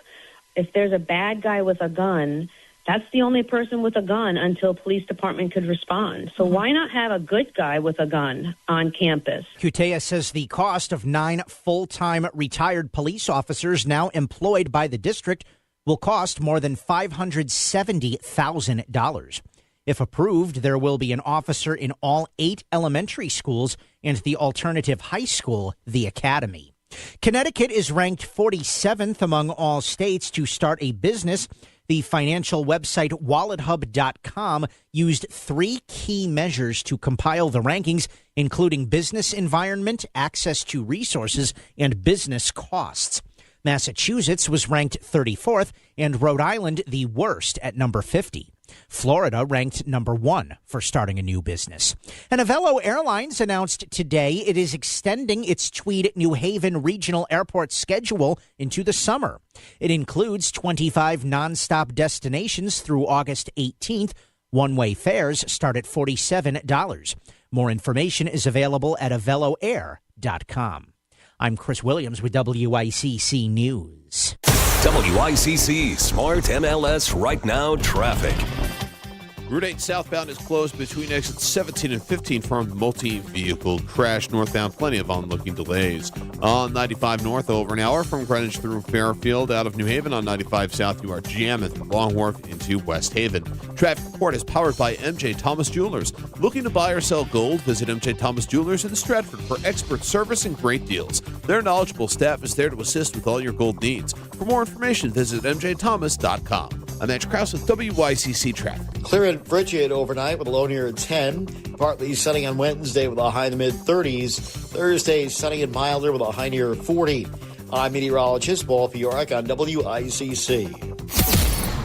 if there's a bad guy with a gun, that's the only person with a gun until police department could respond. So why not have a good guy with a gun on campus? Cutea says the cost of 9 full-time retired police officers now employed by the district will cost more than $570,000. If approved, there will be an officer in all 8 elementary schools and the alternative high school, the Academy. Connecticut is ranked 47th among all states to start a business. The financial website WalletHub.com used 3 key measures to compile the rankings, including business environment, access to resources, and business costs. Massachusetts was ranked 34th, and Rhode Island the worst at number 50. Florida ranked number 1 for starting a new business. And Avelo Airlines announced today it is extending its Tweed New Haven Regional Airport schedule into the summer. It includes 25 nonstop destinations through August 18th. One-way fares start at $47. More information is available at aveloair.com. I'm Chris Williams with WICC News. WICC Smart MLS Right Now Traffic. Route 8 southbound is closed between exits 17 and 15 from a multi-vehicle crash. Northbound, plenty of onlooking delays. On 95 north, over an hour from Greenwich through Fairfield. Out of New Haven on 95 south, you are jamming from Long Wharf into West Haven. Traffic report is powered by MJ Thomas Jewelers. Looking to buy or sell gold? Visit MJ Thomas Jewelers in Stratford for expert service and great deals. Their knowledgeable staff is there to assist with all your gold needs. For more information, visit mjthomas.com. I'm Edge Krause with WICC Traffic. Clear and frigid overnight with a low near 10. Partly sunny on Wednesday with a high in the mid-30s. Thursday, sunny and milder with a high near 40. I'm meteorologist Paul Fioric on WICC.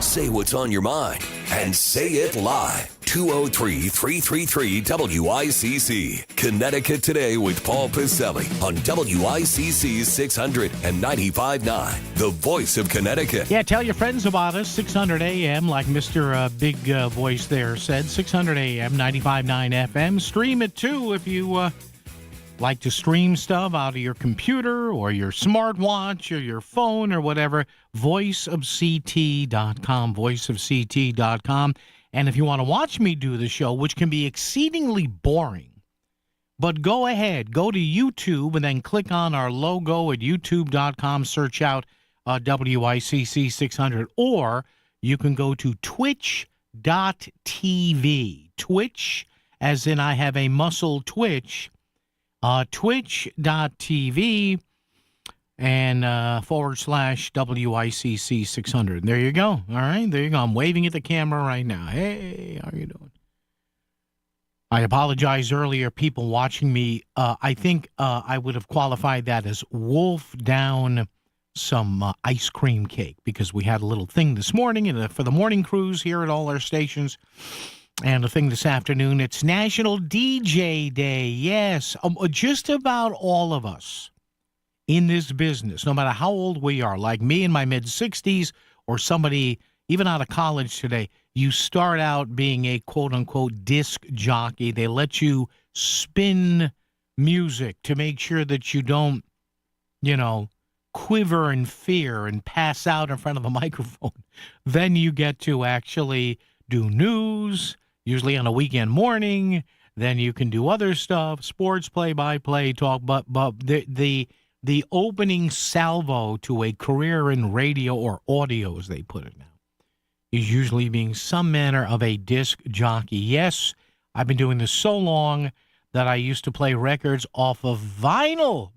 Say what's on your mind and say it live. 203-333-WICC. Connecticut Today with Paul Piselli on WICC 600 and 95.9. The voice of Connecticut. Yeah, tell your friends about us. 600 AM, like Mr. Big Voice there said. 600 AM, 95.9 FM. Stream it, too, if you like to stream stuff out of your computer or your smartwatch or your phone or whatever. voiceofct.com, voiceofct.com. And if you want to watch me do the show, which can be exceedingly boring, but go ahead, go to YouTube and then click on our logo at youtube.com, search out WICC 600, or you can go to twitch.tv. Twitch, as in I have a muscle twitch, twitch.tv and / WICC 600. There you go. All right, there you go. I'm waving at the camera right now. Hey, how are you doing? I apologize earlier, people watching me. I think I would have qualified that as wolf down some ice cream cake, because we had a little thing this morning for the morning cruise here at all our stations. And the thing this afternoon, it's National DJ Day. Yes, just about all of us in this business, no matter how old we are, like me in my mid-60s or somebody even out of college today, you start out being a quote-unquote disc jockey. They let you spin music to make sure that you don't, quiver in fear and pass out in front of the microphone. Then you get to actually do news, usually on a weekend morning. Then you can do other stuff, sports play-by-play talk, but the opening salvo to a career in radio or audio, as they put it now, is usually being some manner of a disc jockey. Yes, I've been doing this so long that I used to play records off of vinyl,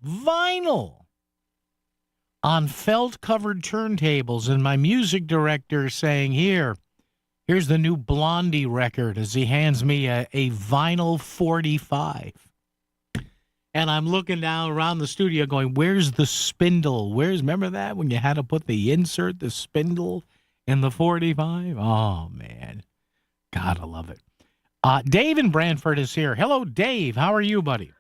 on felt-covered turntables, and my music director saying, here's the new Blondie record, as he hands me a vinyl 45. And I'm looking down around the studio going, where's the spindle? Remember that when you had to put the spindle in the 45? Oh, man. Gotta love it. Dave in Brantford is here. Hello, Dave. How are you, buddy?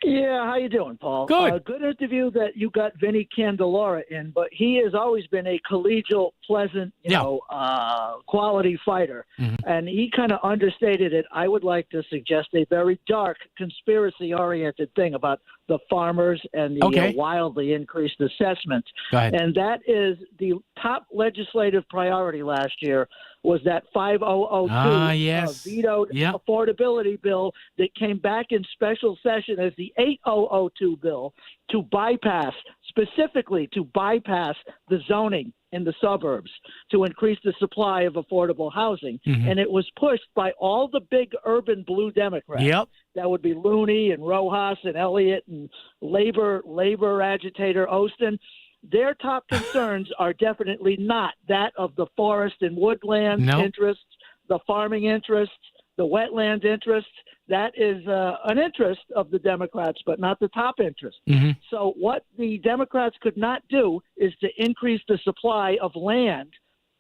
Yeah, how you doing, Paul? Good. Good interview that you got Vinny Candelora in, but he has always been a collegial, pleasant, quality fighter, and he kind of understated it. I would like to suggest a very dark, conspiracy-oriented thing about the farmers and the wildly increased assessments. Go ahead. And that is the top legislative priority last year was that 5002 vetoed affordability bill that came back in special session as the 8002 bill to specifically bypass the zoning in the suburbs to increase the supply of affordable housing. Mm-hmm. And it was pushed by all the big urban blue Democrats. Yep. That would be Looney and Rojas and Elliott and labor agitator Osteen. Their top concerns are definitely not that of the forest and woodland interests, the farming interests, the wetland interests. That is an interest of the Democrats, but not the top interest. Mm-hmm. So what the Democrats could not do is to increase the supply of land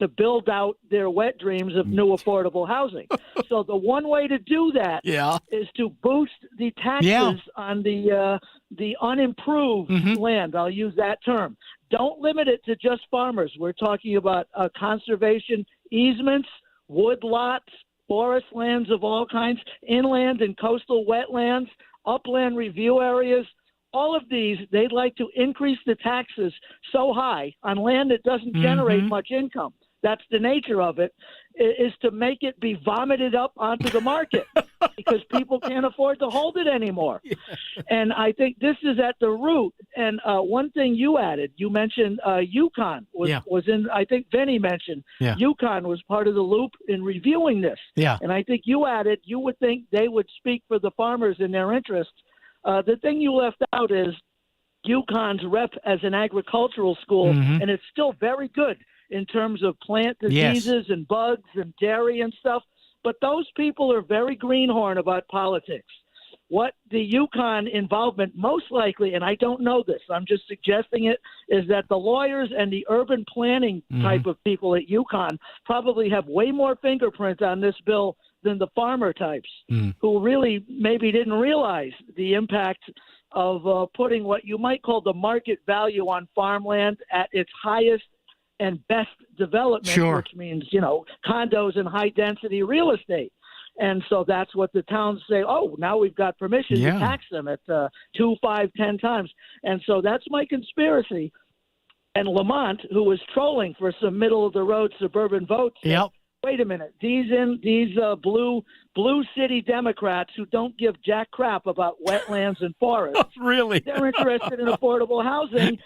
to build out their wet dreams of new affordable housing. So the one way to do that is to boost the taxes on the unimproved land. I'll use that term. Don't limit it to just farmers. We're talking about conservation easements, wood lots, forest lands of all kinds, inland and coastal wetlands, upland review areas. All of these, they'd like to increase the taxes so high on land that doesn't generate much income. That's the nature of it, is to make it be vomited up onto the market because people can't afford to hold it anymore. Yeah. And I think this is at the root. And one thing you added, you mentioned UConn was in, I think Vinny mentioned, UConn was part of the loop in reviewing this. Yeah. And I think you added, you would think they would speak for the farmers in their interests. The thing you left out is UConn's rep as an agricultural school, and it's still very good in terms of plant diseases and bugs and dairy and stuff. But those people are very greenhorn about politics. What the UConn involvement most likely, and I don't know this, I'm just suggesting it, is that the lawyers and the urban planning type of people at UConn probably have way more fingerprints on this bill than the farmer types who really maybe didn't realize the impact of putting what you might call the market value on farmland at its highest and best development, which means, condos and high-density real estate. And so that's what the towns say, now we've got permission to tax them at 2, 5, 10 times. And so that's my conspiracy. And Lamont, who was trolling for some middle-of-the-road suburban votes, wait a minute, these blue city Democrats who don't give jack crap about wetlands and forests, really, they're interested in affordable housing.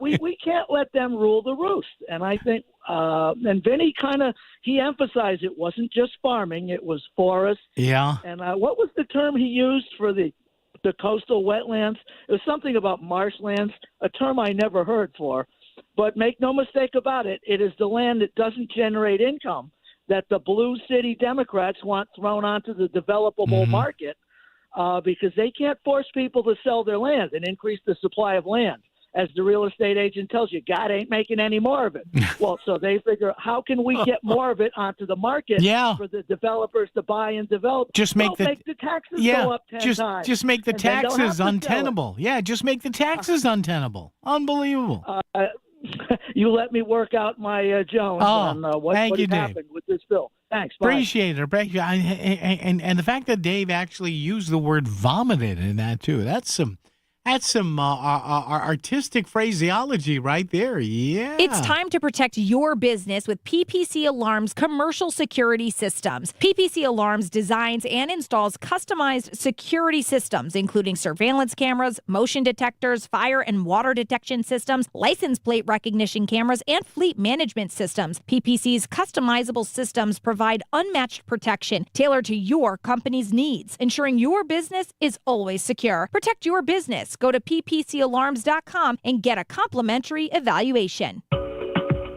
We can't let them rule the roost. And I think, and Vinny he emphasized it wasn't just farming, it was forest. Yeah. And what was the term he used for the coastal wetlands? It was something about marshlands, a term I never heard for. But make no mistake about it, it is the land that doesn't generate income that the blue city Democrats want thrown onto the developable market because they can't force people to sell their land and increase the supply of land. As the real estate agent tells you, God ain't making any more of it. Well, so they figure, how can we get more of it onto the market for the developers to buy and develop? Just make the taxes go up 10 times. Just make the taxes untenable. Yeah, just make the taxes untenable. Unbelievable. You let me work out my Jones on what happened with this bill. Thanks. Bye. Appreciate it. And the fact that Dave actually used the word vomited in that too. That's some artistic phraseology right there. Yeah. It's time to protect your business with PPC Alarms commercial security systems. PPC Alarms designs and installs customized security systems, including surveillance cameras, motion detectors, fire and water detection systems, license plate recognition cameras, and fleet management systems. PPC's customizable systems provide unmatched protection tailored to your company's needs, ensuring your business is always secure. Protect your business. Go to ppcalarms.com and get a complimentary evaluation.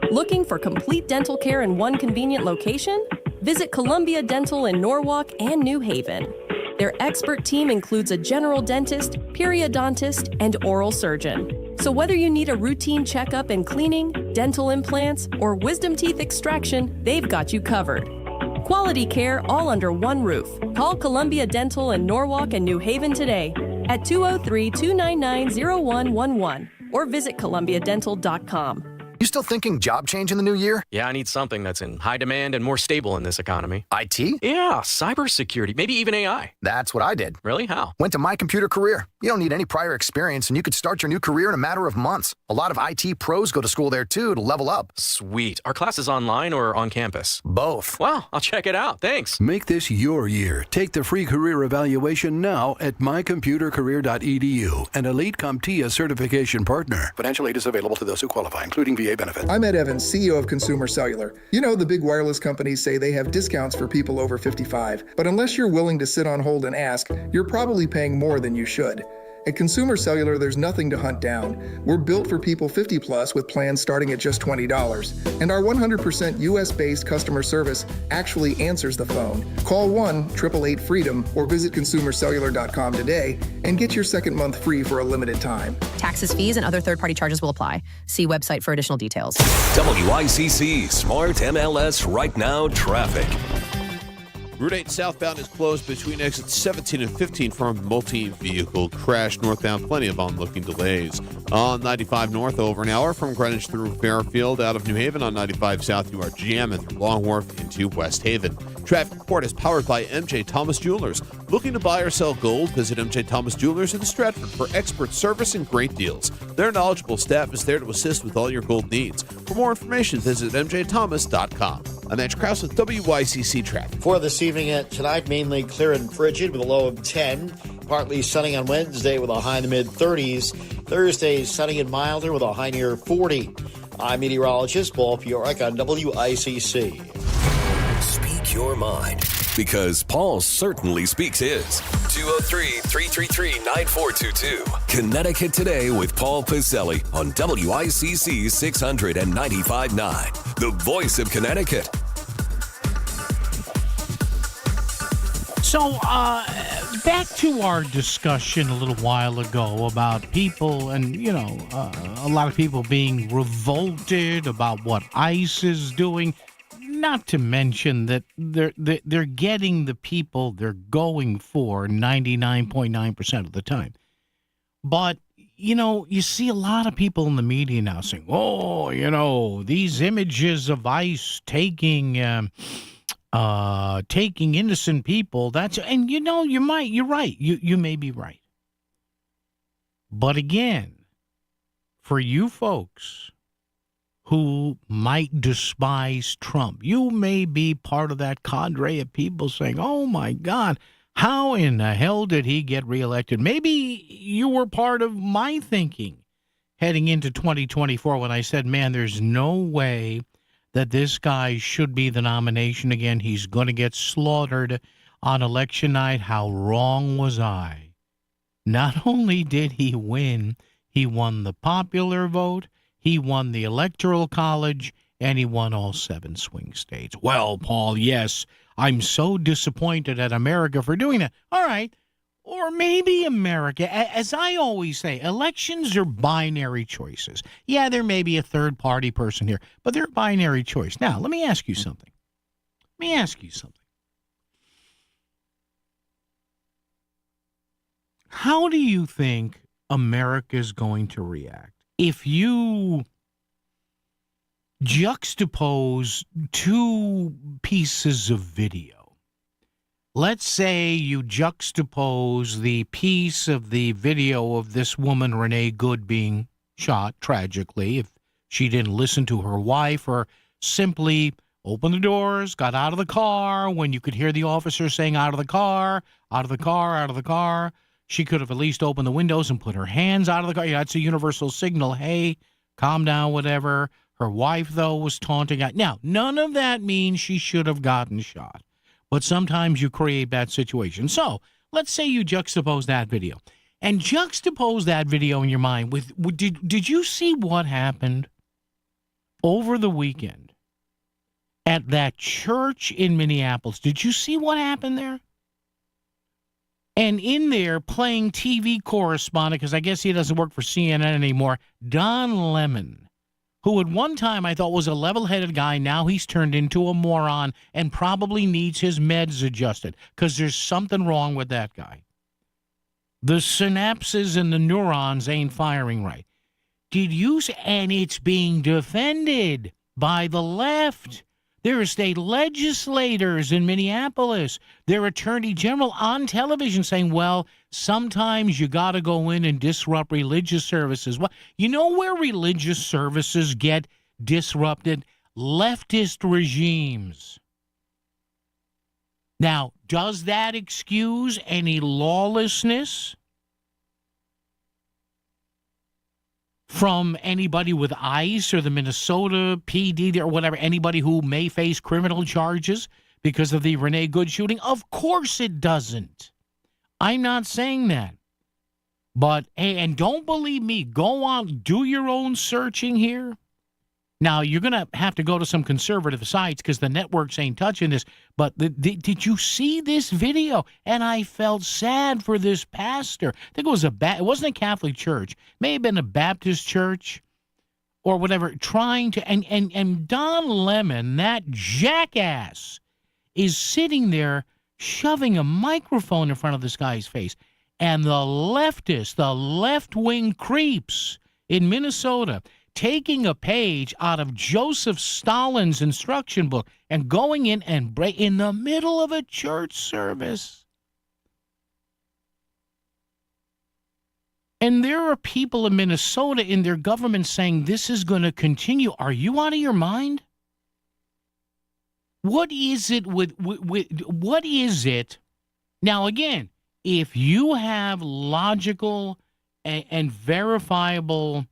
Looking for complete dental care in one convenient location? Visit Columbia Dental in Norwalk and New Haven. Their expert team includes a general dentist, periodontist, and oral surgeon. So whether you need a routine checkup and cleaning, dental implants, or wisdom teeth extraction, they've got you covered. Quality care all under one roof. Call Columbia Dental in Norwalk and New Haven today at 203-299-0111 or visit columbiadental.com. You still thinking job change in the new year? Yeah, I need something that's in high demand and more stable in this economy. IT? Yeah, cybersecurity, maybe even AI. That's what I did. Really? How? Went to My Computer Career. You don't need any prior experience, and you could start your new career in a matter of months. A lot of IT pros go to school there, too, to level up. Sweet. Are classes online or on campus? Both. Wow, I'll check it out. Thanks. Make this your year. Take the free career evaluation now at mycomputercareer.edu, an Elite CompTIA certification partner. Financial aid is available to those who qualify, including VA benefits. I'm Ed Evans, CEO of Consumer Cellular. You know, the big wireless companies say they have discounts for people over 55, but unless you're willing to sit on hold and ask, you're probably paying more than you should. At Consumer Cellular, there's nothing to hunt down. We're built for people 50 plus with plans starting at just $20. And our 100% US-based customer service actually answers the phone. Call 1-888-FREEDOM or visit consumercellular.com today and get your second month free for a limited time. Taxes, fees, and other third-party charges will apply. See website for additional details. WICC Smart MLS Right Now Traffic. Route 8 southbound is closed between exits 17 and 15 from a multi-vehicle crash. Northbound, plenty of onlooking delays. On 95 north, over an hour from Greenwich through Fairfield. Out of New Haven on 95 south, you are jamming through Long Wharf into West Haven. Traffic report is powered by MJ Thomas Jewelers. Looking to buy or sell gold? Visit MJ Thomas Jewelers in Stratford for expert service and great deals. Their knowledgeable staff is there to assist with all your gold needs. For more information, visit mjthomas.com. I'm Edge Krause with WICC Traffic. For this evening tonight, mainly clear and frigid with a low of 10. Partly sunny on Wednesday with a high in the mid-30s. Thursday, sunny and milder with a high near 40. I'm meteorologist Paul Fioric on WICC. Speak your mind, because Paul certainly speaks his. 203-333-9422. Connecticut Today with Paul Pacelli on WICC 695.9. The voice of Connecticut. So, back to our discussion a little while ago about people and, a lot of people being revolted about what ICE is doing. Not to mention that they're getting the people they're going for 99.9% of the time. But, you see a lot of people in the media now saying, these images of ICE taking innocent people, you're right. You may be right. But again, for you folks who might despise Trump, you may be part of that cadre of people saying, oh my God, how in the hell did he get reelected? Maybe you were part of my thinking heading into 2024 when I said, man, there's no way that this guy should be the nomination again. He's going to get slaughtered on election night. How wrong was I? Not only did he win, he won the popular vote, he won the Electoral College, and he won all 7 swing states. Well, Paul, yes, I'm so disappointed at America for doing that. All right. Or maybe America, as I always say, elections are binary choices. Yeah, there may be a third-party person here, but they're a binary choice. Now, let me ask you something. How do you think America's going to react if you juxtapose 2 pieces of video? Let's say you juxtapose the piece of the video of this woman, Renee Good, being shot tragically if she didn't listen to her wife or simply opened the doors, got out of the car when you could hear the officer saying, out of the car, out of the car, out of the car. She could have at least opened the windows and put her hands out of the car. Yeah, it's a universal signal. Hey, calm down, whatever. Her wife, though, was taunting. Now, none of that means she should have gotten shot. But sometimes you create that situation. So let's say you juxtapose that video. And juxtapose that video in your mind with did you see what happened over the weekend at that church in Minneapolis? Did you see what happened there? And in there, playing TV correspondent, because I guess he doesn't work for CNN anymore, Don Lemon, who at one time I thought was a level-headed guy. Now he's turned into a moron and probably needs his meds adjusted because there's something wrong with that guy. The synapses and the neurons ain't firing right. And it's being defended by the left. There are state legislators in Minneapolis, their attorney general on television saying, well, sometimes you got to go in and disrupt religious services. Well, you know where religious services get disrupted? Leftist regimes. Now, does that excuse any lawlessness from anybody with ICE or the Minnesota PD or whatever, anybody who may face criminal charges because of the Renee Good shooting? Of course it doesn't. I'm not saying that. But, hey, and don't believe me, go on, do your own searching here. Now, you're going to have to go to some conservative sites because the networks ain't touching this. But did you see this video? And I felt sad for this pastor. I think it was it wasn't a Catholic church. May have been a Baptist church or whatever, trying to, and Don Lemon, that jackass, is sitting there shoving a microphone in front of this guy's face. And the leftists, the left-wing creeps in Minnesota, taking a page out of Joseph Stalin's instruction book and going in and in the middle of a church service. And there are people in Minnesota in their government saying this is going to continue. Are you out of your mind? What is it what is it? Now, again, if you have logical and verifiable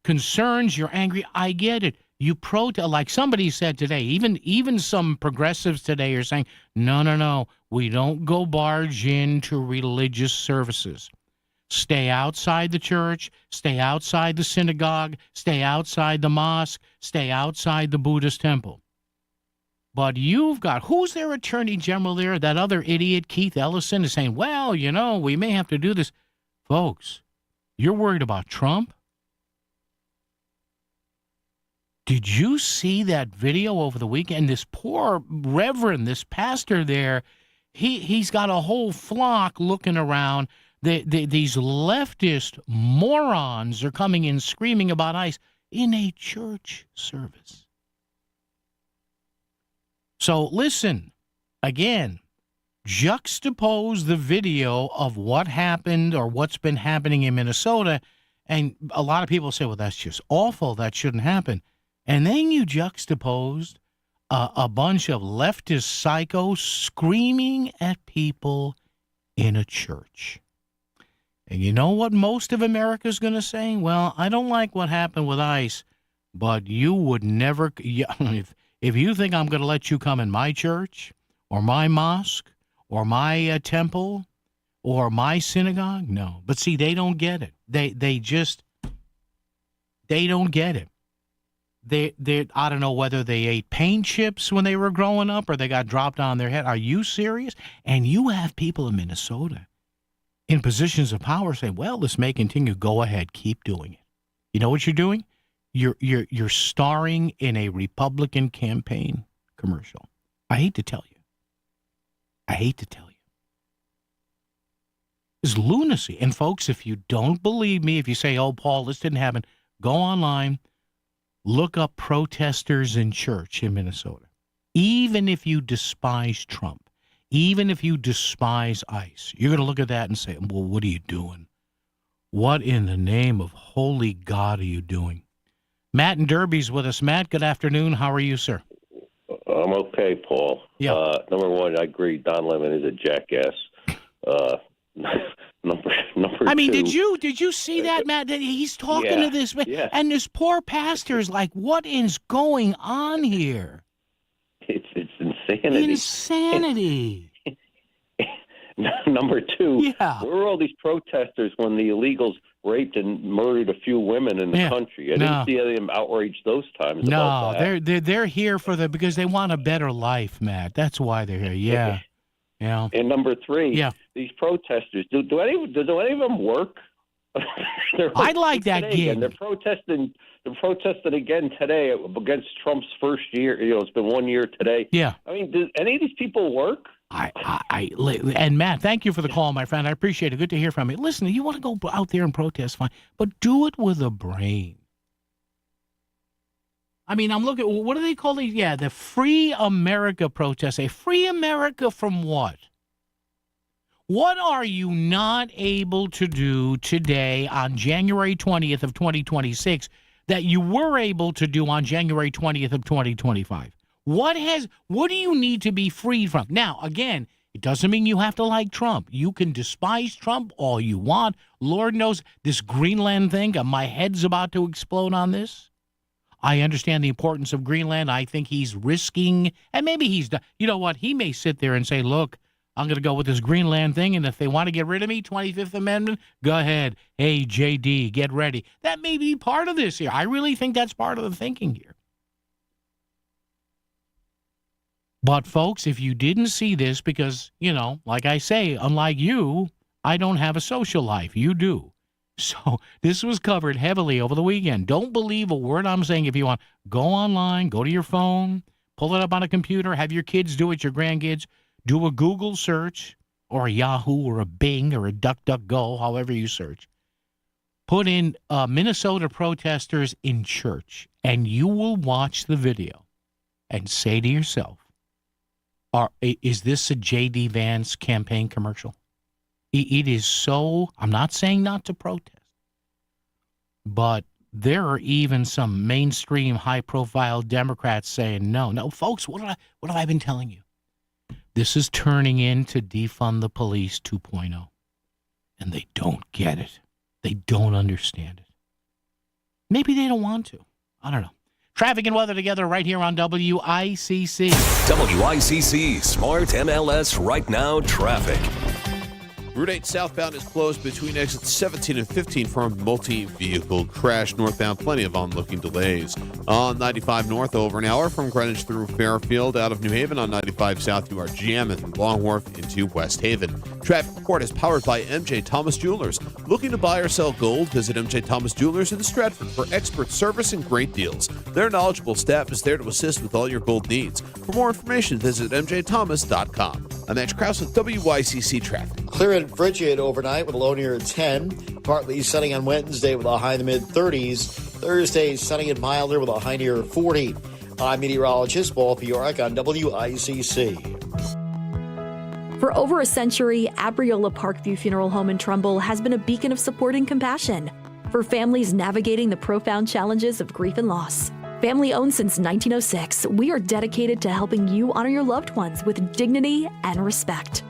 concerns, you're angry, I get it. You protest, like somebody said today, even some progressives today are saying, no, we don't go barge into religious services. Stay outside the church, stay outside the synagogue, stay outside the mosque, stay outside the Buddhist temple. But you've got, who's their attorney general there? That other idiot, Keith Ellison, is saying, well, we may have to do this. Folks, you're worried about Trump? Did you see that video over the weekend? This poor reverend, this pastor there, he's got a whole flock looking around. These leftist morons are coming in screaming about ICE in a church service. So listen, again, juxtapose the video of what happened or what's been happening in Minnesota, and a lot of people say, well, that's just awful. That shouldn't happen. And then you juxtaposed a bunch of leftist psychos screaming at people in a church. And you know what most of America's going to say? Well, I don't like what happened with ICE, but you would never, if you think I'm going to let you come in my church or my mosque or my temple or my synagogue, no. But see, they don't get it. They don't get it. I don't know whether they ate paint chips when they were growing up or they got dropped on their head. Are you serious? And you have people in Minnesota in positions of power say, well, this may continue. Go ahead. Keep doing it. You know what you're doing? You're starring in a Republican campaign commercial. I hate to tell you. It's lunacy. And folks, if you don't believe me, if you say, oh, Paul, this didn't happen, go online. Look up protesters in church in Minnesota. Even if you despise Trump, even if you despise ICE, you're going to look at that and say, well, what are you doing? What in the name of holy God are you doing? Matt in Derby's with us. Matt, good afternoon. How are you, sir? I'm okay, Paul. Yeah. Number one, I agree. Don Lemon is a jackass. Number I mean, two, did you see that, Matt? That he's talking to this, yeah. and this poor pastor is like, what is going on here? It's insanity. Insanity. Number two, yeah. Where were all these protesters when the illegals raped and murdered a few women in the country? I didn't see them outraged those times. No, about that. they're here because they want a better life, Matt. That's why they're here. Yeah. Yeah. And number three, these protesters, do any of them work? I like that gig. And they're protesting again today against Trump's first year. It's been 1 year today. Yeah. I mean, do any of these people work? And Matt, thank you for the call, my friend. I appreciate it. Good to hear from you. Listen, you want to go out there and protest, fine, but do it with a brain. I mean, I'm looking, what do they call these? Yeah, the Free America protests. A Free America from what? What are you not able to do today on January 20th of 2026 that you were able to do on January 20th of 2025? What do you need to be freed from? Now, again, it doesn't mean you have to like Trump. You can despise Trump all you want. Lord knows this Greenland thing, my head's about to explode on this. I understand the importance of Greenland. I think he's risking, and maybe he's, you know what, he may sit there and say, look, I'm going to go with this Greenland thing, and if they want to get rid of me, 25th Amendment, go ahead. Hey, JD, get ready. That may be part of this here. I really think that's part of the thinking here. But, folks, if you didn't see this, because, you know, like I say, unlike you, I don't have a social life. You do. So this was covered heavily over the weekend. Don't believe a word I'm saying. If you want, go online, go to your phone, pull it up on a computer, have your kids do it, your grandkids. Do a Google search or a Yahoo or a Bing or a DuckDuckGo, however you search. Put in Minnesota protesters in church, and you will watch the video and say to yourself, is this a J.D. Vance campaign commercial? It is so, I'm not saying not to protest, but there are even some mainstream high-profile Democrats saying, no, folks, what have I been telling you? This is turning into defund the police 2.0, and they don't get it. They don't understand it. Maybe they don't want to. I don't know. Traffic and weather together right here on WICC. WICC Smart MLS Right Now Traffic. Route 8 southbound is closed between exits 17 and 15 for a multi-vehicle crash. Northbound, plenty of onlooking delays. On 95 north, over an hour from Greenwich through Fairfield. Out of New Haven on 95 south, you are jamming from Long Wharf into West Haven. Traffic report is powered by MJ Thomas Jewelers. Looking to buy or sell gold? Visit MJ Thomas Jewelers in Stratford for expert service and great deals. Their knowledgeable staff is there to assist with all your gold needs. For more information, visit mjthomas.com. I'm Edge Krause with WICC Traffic. Clear and frigid overnight with a low near 10. Partly sunny on Wednesday with a high in the mid-30s. Thursday, sunny and milder with a high near 40. I'm meteorologist Paul Fioric on WICC. For over a century, Abriola Parkview Funeral Home in Trumbull has been a beacon of support and compassion for families navigating the profound challenges of grief and loss. Family owned since 1906, we are dedicated to helping you honor your loved ones with dignity and respect.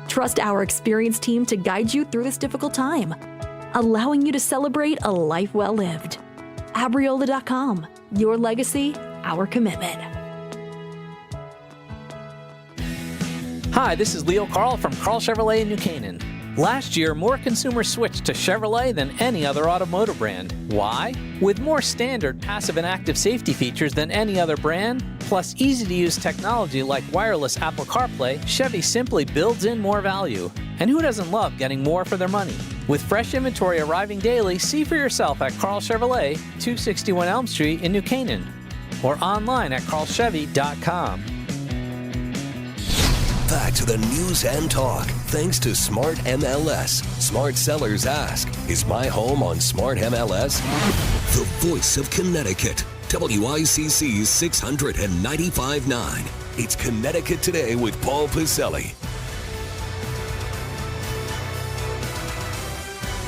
Trust our experienced team to guide you through this difficult time, allowing you to celebrate a life well lived. Abriola.com, your legacy, our commitment. Hi, this is Leo Carl from Carl Chevrolet in New Canaan. Last year, more consumers switched to Chevrolet than any other automotive brand. Why? With more standard passive and active safety features than any other brand, plus easy-to-use technology like wireless Apple CarPlay, Chevy simply builds in more value. And who doesn't love getting more for their money? With fresh inventory arriving daily, see for yourself at Carl Chevrolet, 261 Elm Street in New Canaan, or online at carlchevy.com. Back to the news and talk, thanks to Smart MLS. Smart Sellers Ask, is my home on Smart MLS? The voice of Connecticut, WICC 695.9. It's Connecticut Today with Paul Pacelli.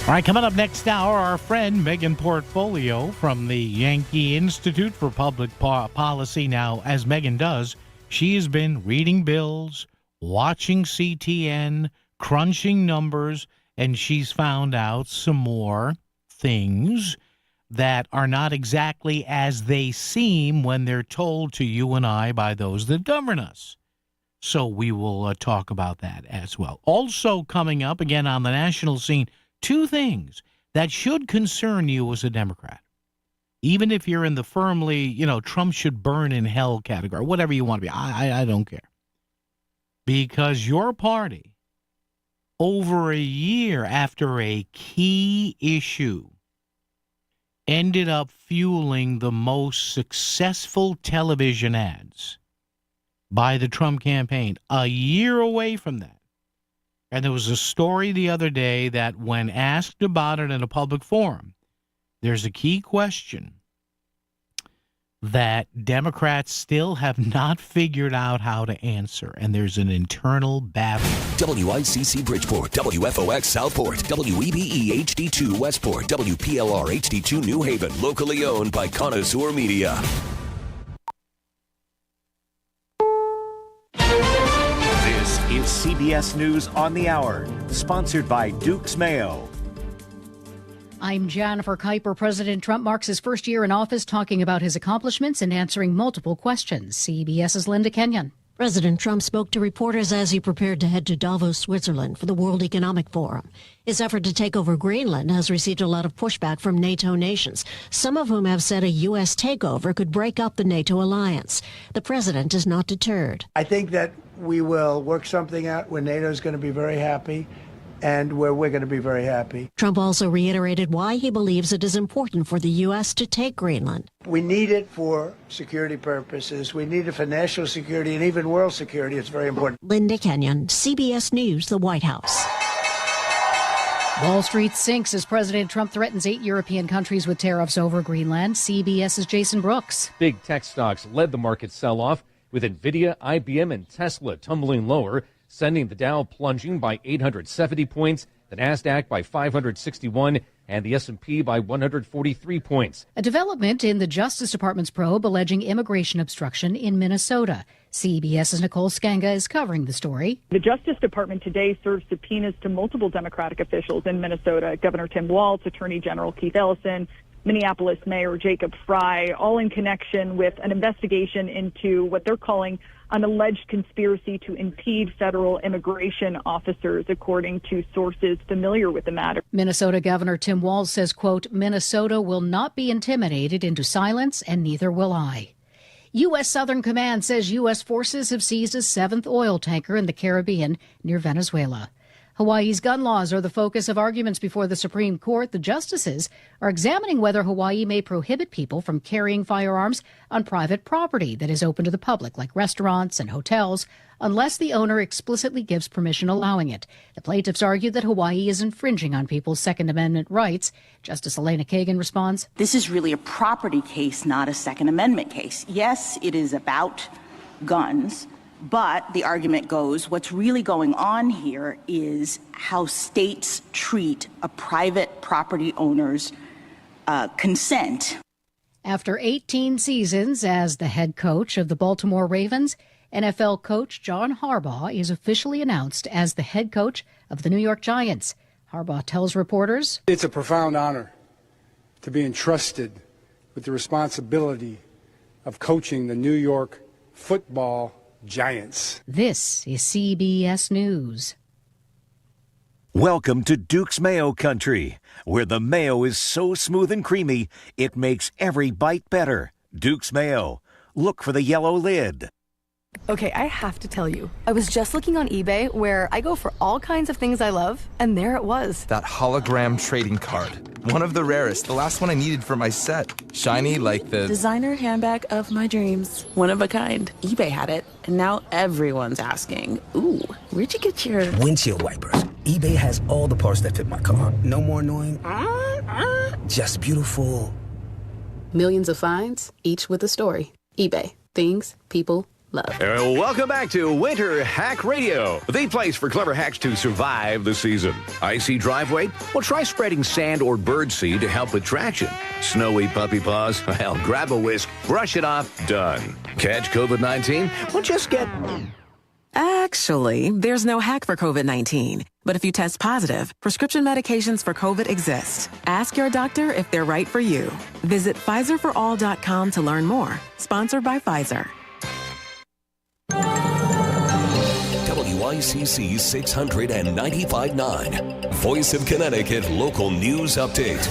All right, coming up next hour, our friend Megan Portfolio from the Yankee Institute for Public Policy. Now, as Megan does, she has been reading bills, watching CTN, crunching numbers, and she's found out some more things that are not exactly as they seem when they're told to you and I by those that govern us. So we will talk about that as well. Also coming up, again on the national scene, two things that should concern you as a Democrat. Even if you're in the firmly, Trump should burn in hell category, whatever you want to be, I don't care. Because your party, over a year after a key issue, ended up fueling the most successful television ads by the Trump campaign, a year away from that. And there was a story the other day that when asked about it in a public forum, there's a key question that Democrats still have not figured out how to answer, and there's an internal battle. WICC Bridgeport, WFOX Southport, WEBE HD2 Westport, WPLR HD2 New Haven, locally owned by Connoisseur Media. This is CBS News on the Hour, sponsored by Duke's Mayo. I'm Jennifer Kuiper. President Trump marks his first year in office, talking about his accomplishments and answering multiple questions. CBS's Linda Kenyon. President Trump spoke to reporters as he prepared to head to Davos, Switzerland for the World Economic Forum. His effort to take over Greenland has received a lot of pushback from NATO nations, some of whom have said a U.S. takeover could break up the NATO alliance. The president is not deterred. I think that we will work something out where NATO is going to be very happy and where we're going to be very happy. Trump also reiterated why he believes it is important for the U.S. to take Greenland. We need it for security purposes. We need it for national security and even world security. It's very important. Linda Kenyon, CBS News, the White House. Wall Street sinks as President Trump threatens 8 European countries with tariffs over Greenland. CBS's Jason Brooks. Big tech stocks led the market sell-off, with NVIDIA, IBM, and Tesla tumbling lower, sending the Dow plunging by 870 points, the Nasdaq by 561, and the S&P by 143 points. A development in the Justice Department's probe alleging immigration obstruction in Minnesota. CBS's Nicole Skanga is covering the story. The Justice Department today served subpoenas to multiple Democratic officials in Minnesota: Governor Tim Walz, Attorney General Keith Ellison, Minneapolis Mayor Jacob Frey, all in connection with an investigation into what they're calling an alleged conspiracy to impede federal immigration officers, according to sources familiar with the matter. Minnesota Governor Tim Walz says, quote, Minnesota will not be intimidated into silence, and neither will I. U.S. Southern Command says U.S. forces have seized a 7th oil tanker in the Caribbean near Venezuela. Hawaii's gun laws are the focus of arguments before the Supreme Court. The justices are examining whether Hawaii may prohibit people from carrying firearms on private property that is open to the public, like restaurants and hotels, unless the owner explicitly gives permission allowing it. The plaintiffs argue that Hawaii is infringing on people's Second Amendment rights. Justice Elena Kagan responds, This is really a property case, not a Second Amendment case. Yes, it is about guns. But the argument goes, what's really going on here is how states treat a private property owner's consent. After 18 seasons as the head coach of the Baltimore Ravens, NFL coach John Harbaugh is officially announced as the head coach of the New York Giants. Harbaugh tells reporters, It's a profound honor to be entrusted with the responsibility of coaching the New York Football Giants. This is CBS News. Welcome to Duke's Mayo Country, where the mayo is so smooth and creamy, it makes every bite better. Duke's Mayo. Look for the yellow lid. Okay, I have to tell you, I was just looking on eBay where I go for all kinds of things I love, and there it was. That hologram trading card. One of the rarest, the last one I needed for my set. Shiny like the designer handbag of my dreams. One of a kind. eBay had it, and now everyone's asking, ooh, where'd you get your windshield wipers? eBay has all the parts that fit my car. No more annoying, just beautiful. Millions of finds, each with a story. eBay. Things people love. Welcome back to Winter Hack Radio, the place for clever hacks to survive the season. Icy driveway? Well, try spreading sand or birdseed to help with traction. Snowy puppy paws? Well, grab a whisk, brush it off, done. Catch COVID-19? Well, just get... Actually, there's no hack for COVID-19. But if you test positive, prescription medications for COVID exist. Ask your doctor if they're right for you. Visit PfizerForAll.com to learn more. Sponsored by Pfizer. WICC 695.9, Voice of Connecticut Local News Update.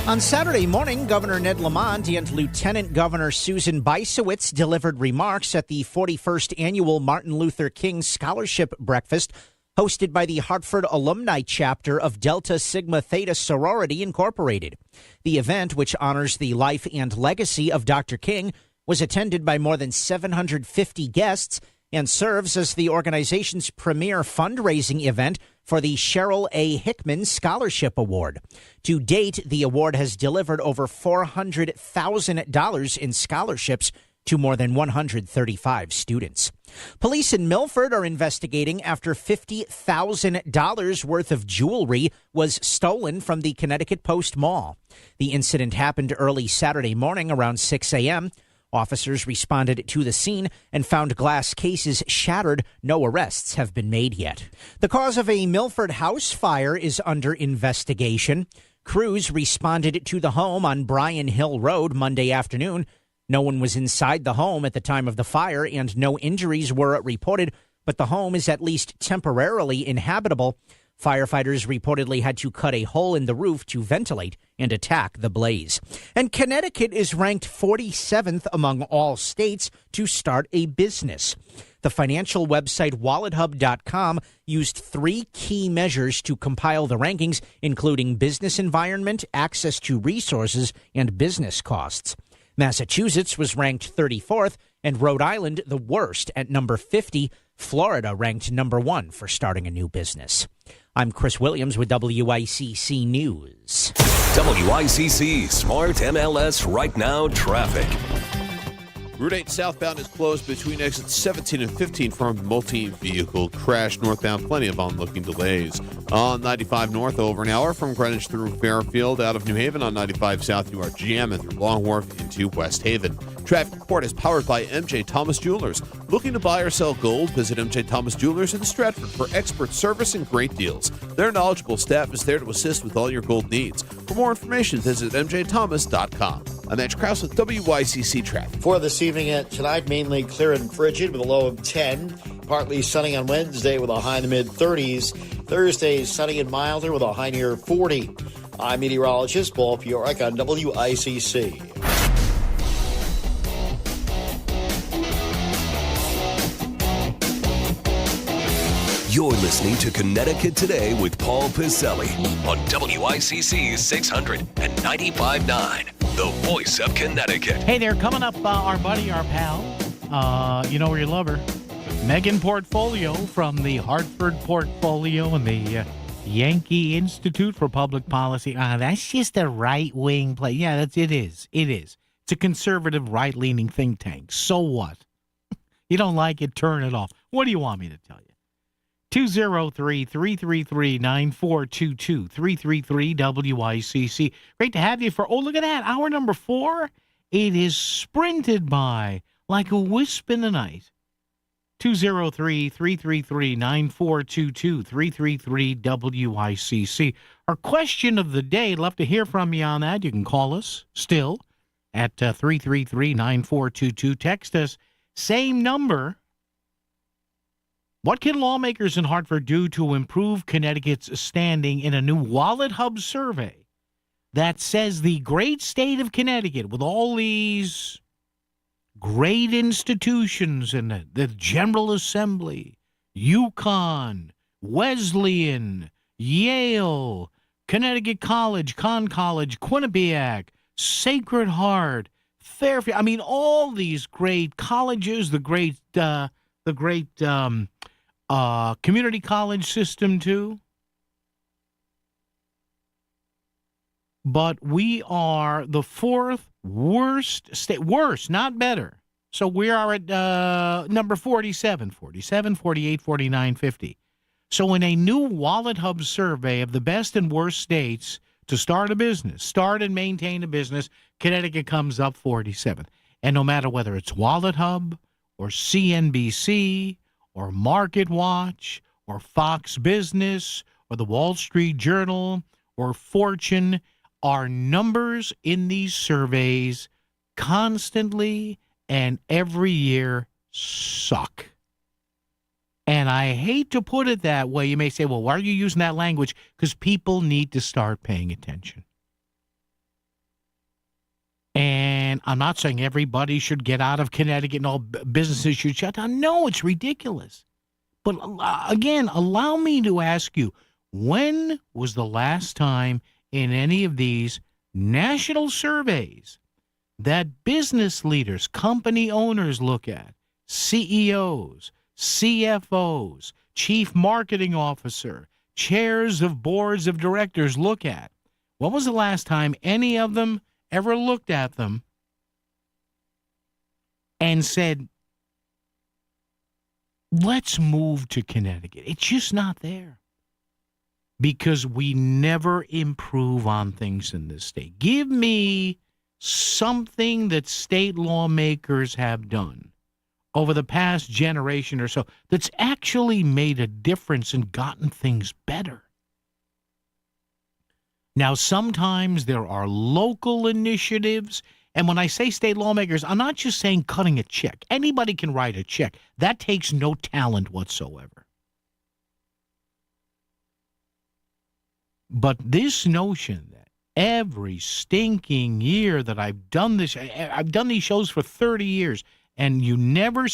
On Saturday morning, Governor Ned Lamont and Lieutenant Governor Susan Bysowitz delivered remarks at the 41st Annual Martin Luther King Scholarship Breakfast hosted by the Hartford Alumni Chapter of Delta Sigma Theta Sorority Incorporated. The event, which honors the life and legacy of Dr. King, was attended by more than 750 guests and serves as the organization's premier fundraising event for the Cheryl A. Hickman Scholarship Award. To date, the award has delivered over $400,000 in scholarships to more than 135 students. Police in Milford are investigating after $50,000 worth of jewelry was stolen from the Connecticut Post Mall. The incident happened early Saturday morning around 6 a.m. Officers responded to the scene and found glass cases shattered. No arrests have been made yet. The cause of a Milford house fire is under investigation. Crews responded to the home on Bryan Hill Road Monday afternoon. No one was inside the home at the time of the fire and no injuries were reported, but the home is at least temporarily inhabitable. Firefighters reportedly had to cut a hole in the roof to ventilate and attack the blaze. And Connecticut is ranked 47th among all states to start a business. The financial website WalletHub.com used 3 key measures to compile the rankings, including business environment, access to resources, and business costs. Massachusetts was ranked 34th, and Rhode Island the worst at number 50. Florida ranked number 1 for starting a new business. I'm Chris Williams with WICC News. WICC Smart MLS Right Now Traffic. Route 8 southbound is closed between exits 17 and 15 for a multi-vehicle crash. Northbound, plenty of onlooking delays. On 95 north, over an hour from Greenwich through Fairfield. Out of New Haven on 95 south, you are jamming through Long Wharf into West Haven. Traffic report is powered by M.J. Thomas Jewelers. Looking to buy or sell gold? Visit M.J. Thomas Jewelers in Stratford for expert service and great deals. Their knowledgeable staff is there to assist with all your gold needs. For more information, visit mjthomas.com. I'm Edge Krause with WICC Traffic. For this evening and tonight, mainly clear and frigid with a low of 10. Partly sunny on Wednesday with a high in the mid-30s. Thursday, sunny and milder with a high near 40. I'm meteorologist Paul Piorek on WICC. You're listening to Connecticut Today with Paul Piselli on WICC 695.9, the voice of Connecticut. Hey there, coming up, our buddy, our pal, you know where you love her, Megan Portfolio from the Hartford Portfolio and the Yankee Institute for Public Policy. That's just a right-wing play. Yeah, it is. It's a conservative, right-leaning think tank. So what? You don't like it, turn it off. What do you want me to tell you? 203-333-9422, 333-WICC. Great to have you for, look at that, hour number 4. It is sprinted by like a wisp in the night. 203-333-9422, 333-WICC. Our question of the day, love to hear from you on that. You can call us still at 333-9422. Text us, same number. What can lawmakers in Hartford do to improve Connecticut's standing in a new Wallet Hub survey that says the great state of Connecticut, with all these great institutions in the General Assembly, UConn, Wesleyan, Yale, Connecticut College, Conn College, Quinnipiac, Sacred Heart, Fairfield, all these great colleges, the great community college system too. But we are the 4th worst state. Worse, not better. So we are at number 47, 48, 49, 50. So in a new Wallet Hub survey of the best and worst states to start a business, start and maintain a business, Connecticut comes up 47th. And no matter whether it's Wallet Hub or CNBC or Market Watch or Fox Business or the Wall Street Journal or Fortune, our numbers in these surveys constantly and every year suck. And I hate to put it that way. You may say, well, why are you using that language? Because people need to start paying attention. And I'm not saying everybody should get out of Connecticut and all businesses should shut down. No, it's ridiculous. But again, allow me to ask you, when was the last time in any of these national surveys that business leaders, company owners look at, CEOs, CFOs, chief marketing officer, chairs of boards of directors look at. When was the last time any of them ever looked at them and said, let's move to Connecticut? It's just not there. Because we never improve on things in this state. Give me something that state lawmakers have done over the past generation or so that's actually made a difference and gotten things better. Now, sometimes there are local initiatives, and when I say state lawmakers, I'm not just saying cutting a check. Anybody can write a check. That takes no talent whatsoever. But this notion that every stinking year that I've done this, I've done these shows for 30 years, and you never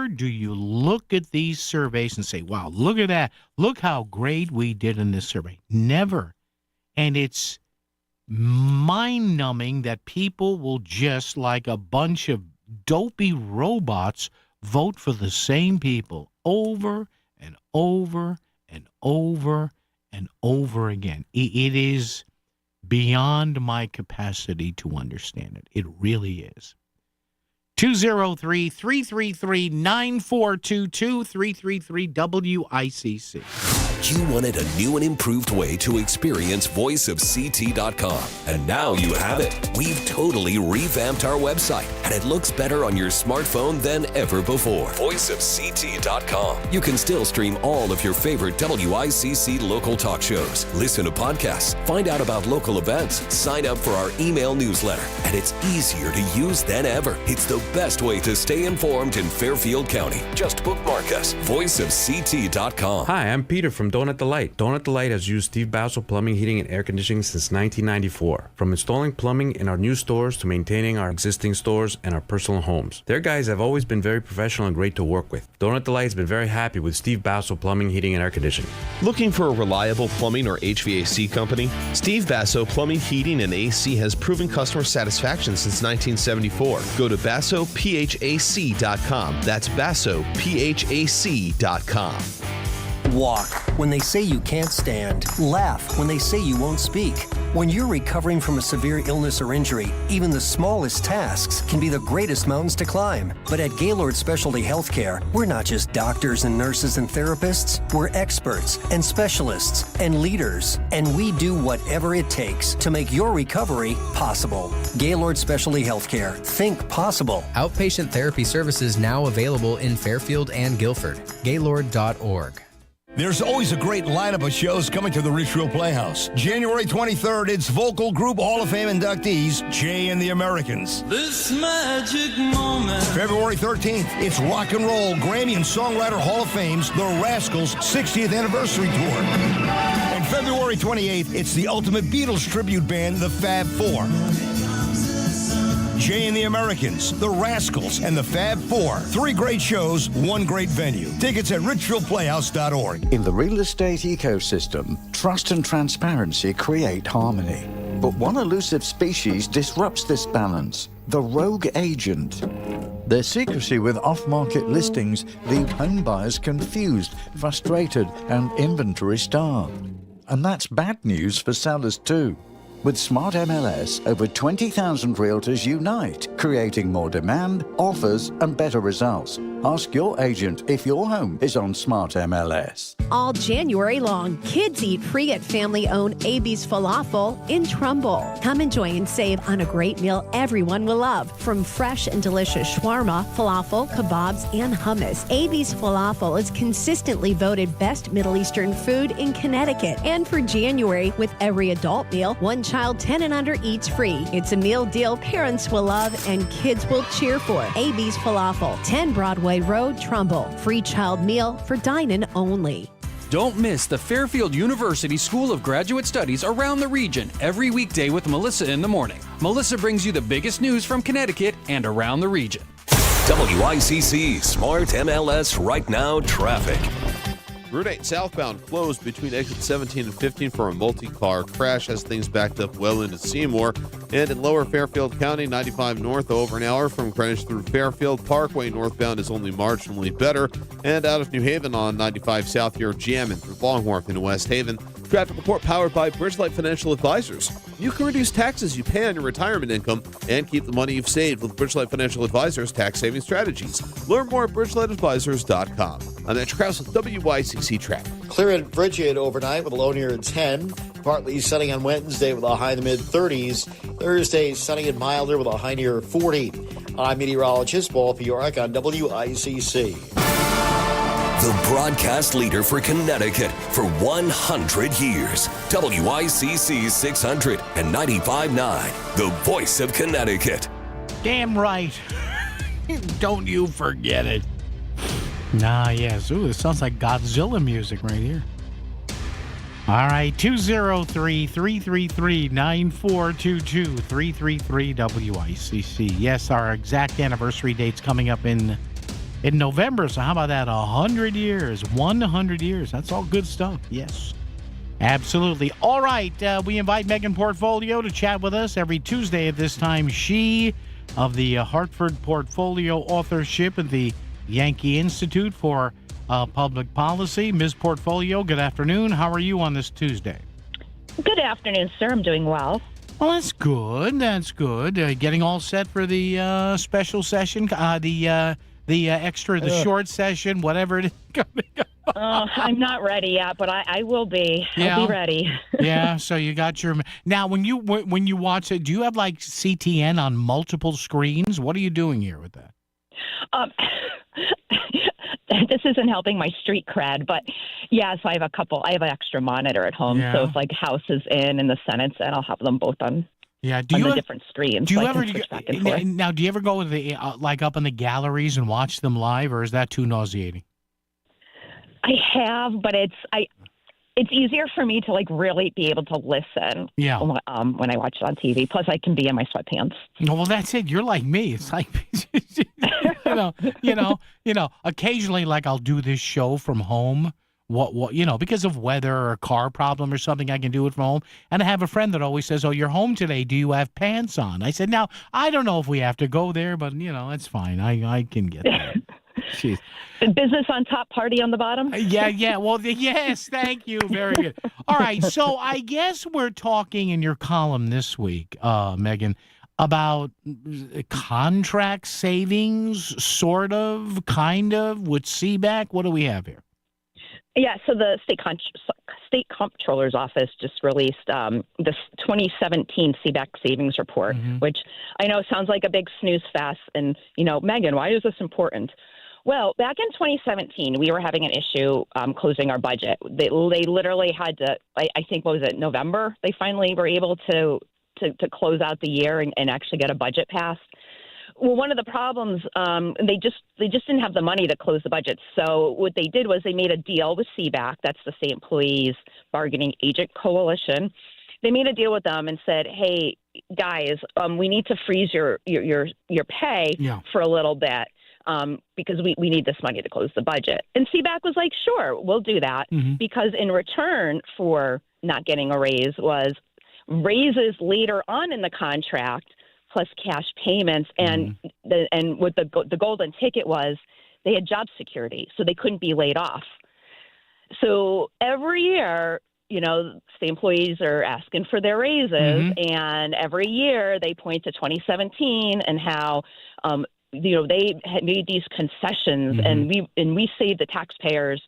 do you look at these surveys and say, wow, look at that. Look how great we did in this survey. Never. And it's mind-numbing that people will just, like a bunch of dopey robots, vote for the same people over and over and over and over again. It is beyond my capacity to understand it. It really is. 203-333-9422, 333-WICC. You wanted a new and improved way to experience voiceofct.com, and now you have it. We've totally revamped our website, and it looks better on your smartphone than ever before. Voiceofct.com. You can still stream all of your favorite WICC local talk shows, listen to podcasts, find out about local events, sign up for our email newsletter, and it's easier to use than ever. It's the best way to stay informed in Fairfield County. Just bookmark us. Voiceofct.com. Hi, I'm Peter from Donut Delight. Donut Delight has used Steve Basso Plumbing, Heating, and Air Conditioning since 1994. From installing plumbing in our new stores to maintaining our existing stores and our personal homes. Their guys have always been very professional and great to work with. Donut Delight has been very happy with Steve Basso Plumbing, Heating, and Air Conditioning. Looking for a reliable plumbing or HVAC company? Steve Basso Plumbing, Heating, and AC has proven customer satisfaction since 1974. Go to BassoPHAC.com. That's BassoPHAC.com. Walk when they say you can't stand. Laugh when they say you won't speak. When you're recovering from a severe illness or injury, even the smallest tasks can be the greatest mountains to climb. But at Gaylord Specialty Healthcare, we're not just doctors and nurses and therapists. We're experts and specialists and leaders. And we do whatever it takes to make your recovery possible. Gaylord Specialty Healthcare. Think possible. Outpatient therapy services now available in Fairfield and Guilford. Gaylord.org. There's always a great lineup of shows coming to the Richfield Playhouse. January 23rd, it's Vocal Group Hall of Fame inductees, Jay and the Americans. This magic moment. February 13th, it's Rock and Roll Grammy and Songwriter Hall of Fame's The Rascals' 60th Anniversary Tour. And February 28th, it's the Ultimate Beatles Tribute Band, the Fab Four. Jay and the Americans, the Rascals, and the Fab Four. 3 great shows, 1 great venue. Tickets at richfieldplayhouse.org. In the real estate ecosystem, trust and transparency create harmony. But one elusive species disrupts this balance, the rogue agent. Their secrecy with off-market listings leave home buyers confused, frustrated, and inventory-starved. And that's bad news for sellers too. With Smart MLS, over 20,000 realtors unite, creating more demand, offers, and better results. Ask your agent if your home is on Smart MLS. All January long, kids eat free at family-owned AB's Falafel in Trumbull. Come enjoy and save on a great meal everyone will love. From fresh and delicious shawarma, falafel, kebabs, and hummus. AB's Falafel is consistently voted best Middle Eastern food in Connecticut. And for January, with every adult meal, one child 10 and under eats free. It's a meal deal parents will love and kids will cheer for. AB's Falafel, 10 Broadway Road, Trumbull. Free child meal for dine-in only. Don't miss the Fairfield University School of Graduate Studies around the region every weekday with Melissa in the morning. Melissa brings you the biggest news from Connecticut and around the region. WICC Smart MLS Right Now Traffic. Route 8 southbound closed between exit 17 and 15 for a multi-car crash as things backed up well into Seymour. And in lower Fairfield County, 95 north over an hour from Greenwich through Fairfield. Parkway northbound is only marginally better. And out of New Haven on 95 south, you're jamming through Longwharf into West Haven. Traffic report powered by Bridgelight Financial Advisors. You can reduce taxes you pay on your retirement income and keep the money you've saved with Bridgelight Financial Advisors tax saving strategies. Learn more at bridgelightadvisors.com. I'm Andrew Krause with WICC Traffic. Clear and frigid overnight with a low near 10. Partly sunny on Wednesday with a high in the mid-30s. Thursday, sunny and milder with a high near 40. I'm meteorologist Paul Fioric on WICC. The broadcast leader for Connecticut for 100 years. WICC 600 and 95.9, the voice of Connecticut. Damn right. Don't you forget it. Nah, yes. Ooh, this sounds like Godzilla music right here. All right, 203-333-9422, 333-WICC. Yes, our exact anniversary date's coming up in November, so how about that? 100 years, 100 years. That's all good stuff, yes. Absolutely. All right, we invite Megan Portfolio to chat with us every Tuesday at this time. She of the Hartford Portfolio Authorship at the Yankee Institute for Public Policy. Ms. Portfolio, good afternoon. How are you on this Tuesday? Good afternoon, sir. I'm doing well. Well, that's good. That's good. Getting all set for the special session, the short session, whatever it is. I'm not ready yet, but I will be. Yeah. I'll be ready. Yeah, so you got your... Now, when you watch it, do you have, like, CTN on multiple screens? What are you doing here with that? This isn't helping my street cred, but yeah, so I have an extra monitor at home. Yeah. So if like House is in and the Senate's in, I'll have them both on. Yeah, different screens. Do you so ever now? Do you ever go to the like up in the galleries and watch them live, or is that too nauseating? I have, but it's easier for me to like really be able to listen. Yeah. When I watch it on TV. Plus, I can be in my sweatpants. Well, that's it. You're like me. It's like you know. Occasionally, like I'll do this show from home. What because of weather or a car problem or something, I can do it from home. And I have a friend that always says, "Oh, you're home today. Do you have pants on?" I said, "Now, I don't know if we have to go there, but it's fine. I can get that." Jeez. Business on top, party on the bottom. Yeah. Well, yes, thank you. Very good. All right, so I guess we're talking in your column this week, Megan, about contract savings, sort of, kind of, with CBAC. What do we have here? Yeah, so the state comptroller's office just released this 2017 CBAC savings report, which I know sounds like a big snooze fest. And, Megan, why is this important? Well, back in 2017, we were having an issue closing our budget. They literally had to, I think, what was it, November? They finally were able to close out the year and actually get a budget passed. Well, one of the problems, they just didn't have the money to close the budget. So what they did was they made a deal with CBAC, that's the State Employees Bargaining Agent Coalition. They made a deal with them and said, "Hey, guys, we need to freeze your pay for a little bit because we need this money to close the budget." And CBAC was like, "Sure, we'll do that," because in return for not getting a raise was raises later on in the contract, plus cash payments, and what the golden ticket was, they had job security, so they couldn't be laid off. So every year, state employees are asking for their raises, and every year they point to 2017 and how they had made these concessions, and we saved the taxpayers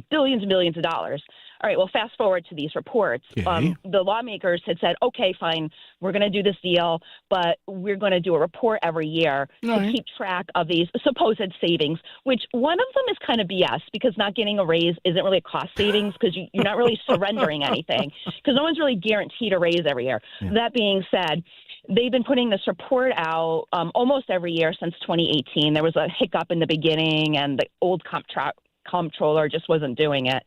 billions and billions of dollars. All right, well, fast forward to these reports. Okay. The lawmakers had said, okay, fine, we're going to do this deal, but we're going to do a report every year to keep track of these supposed savings, which one of them is kind of BS because not getting a raise isn't really a cost savings because you're not really surrendering anything because no one's really guaranteed a raise every year. Yeah. That being said, they've been putting this report out almost every year since 2018. There was a hiccup in the beginning, and the old comptroller just wasn't doing it.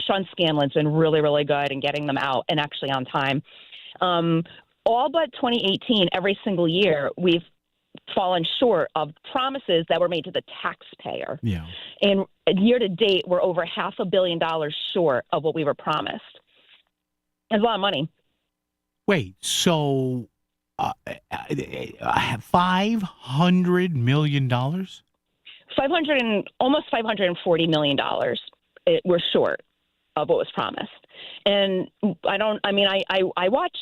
Sean Scanlon's been really, really good in getting them out and actually on time. All but 2018, every single year, we've fallen short of promises that were made to the taxpayer. Yeah. And year to date, we're over $500 million short of what we were promised. It's a lot of money. Wait, so $500 million? Almost $540 million. We're short of what was promised. And I watch,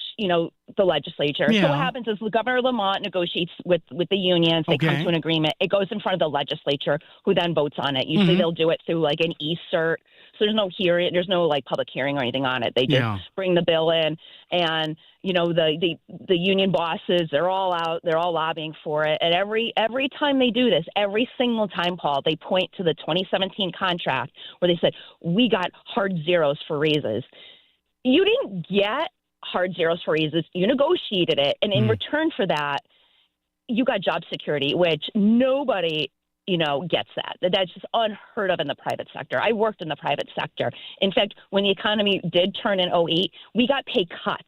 the legislature. Yeah. So what happens is Governor Lamont negotiates with the unions. They come to an agreement. It goes in front of the legislature, who then votes on it. Usually they'll do it through like an e-cert. So there's no hearing. There's no like public hearing or anything on it. They just bring the bill in, and the union bosses, they're all out. They're all lobbying for it. And every time they do this, every single time, Paul, they point to the 2017 contract where they said we got hard zeros for raises. You didn't get hard zeros for raises. You negotiated it, and in return for that, you got job security, which nobody gets that. That's just unheard of in the private sector. I worked in the private sector. In fact, when the economy did turn in 2008, we got pay cuts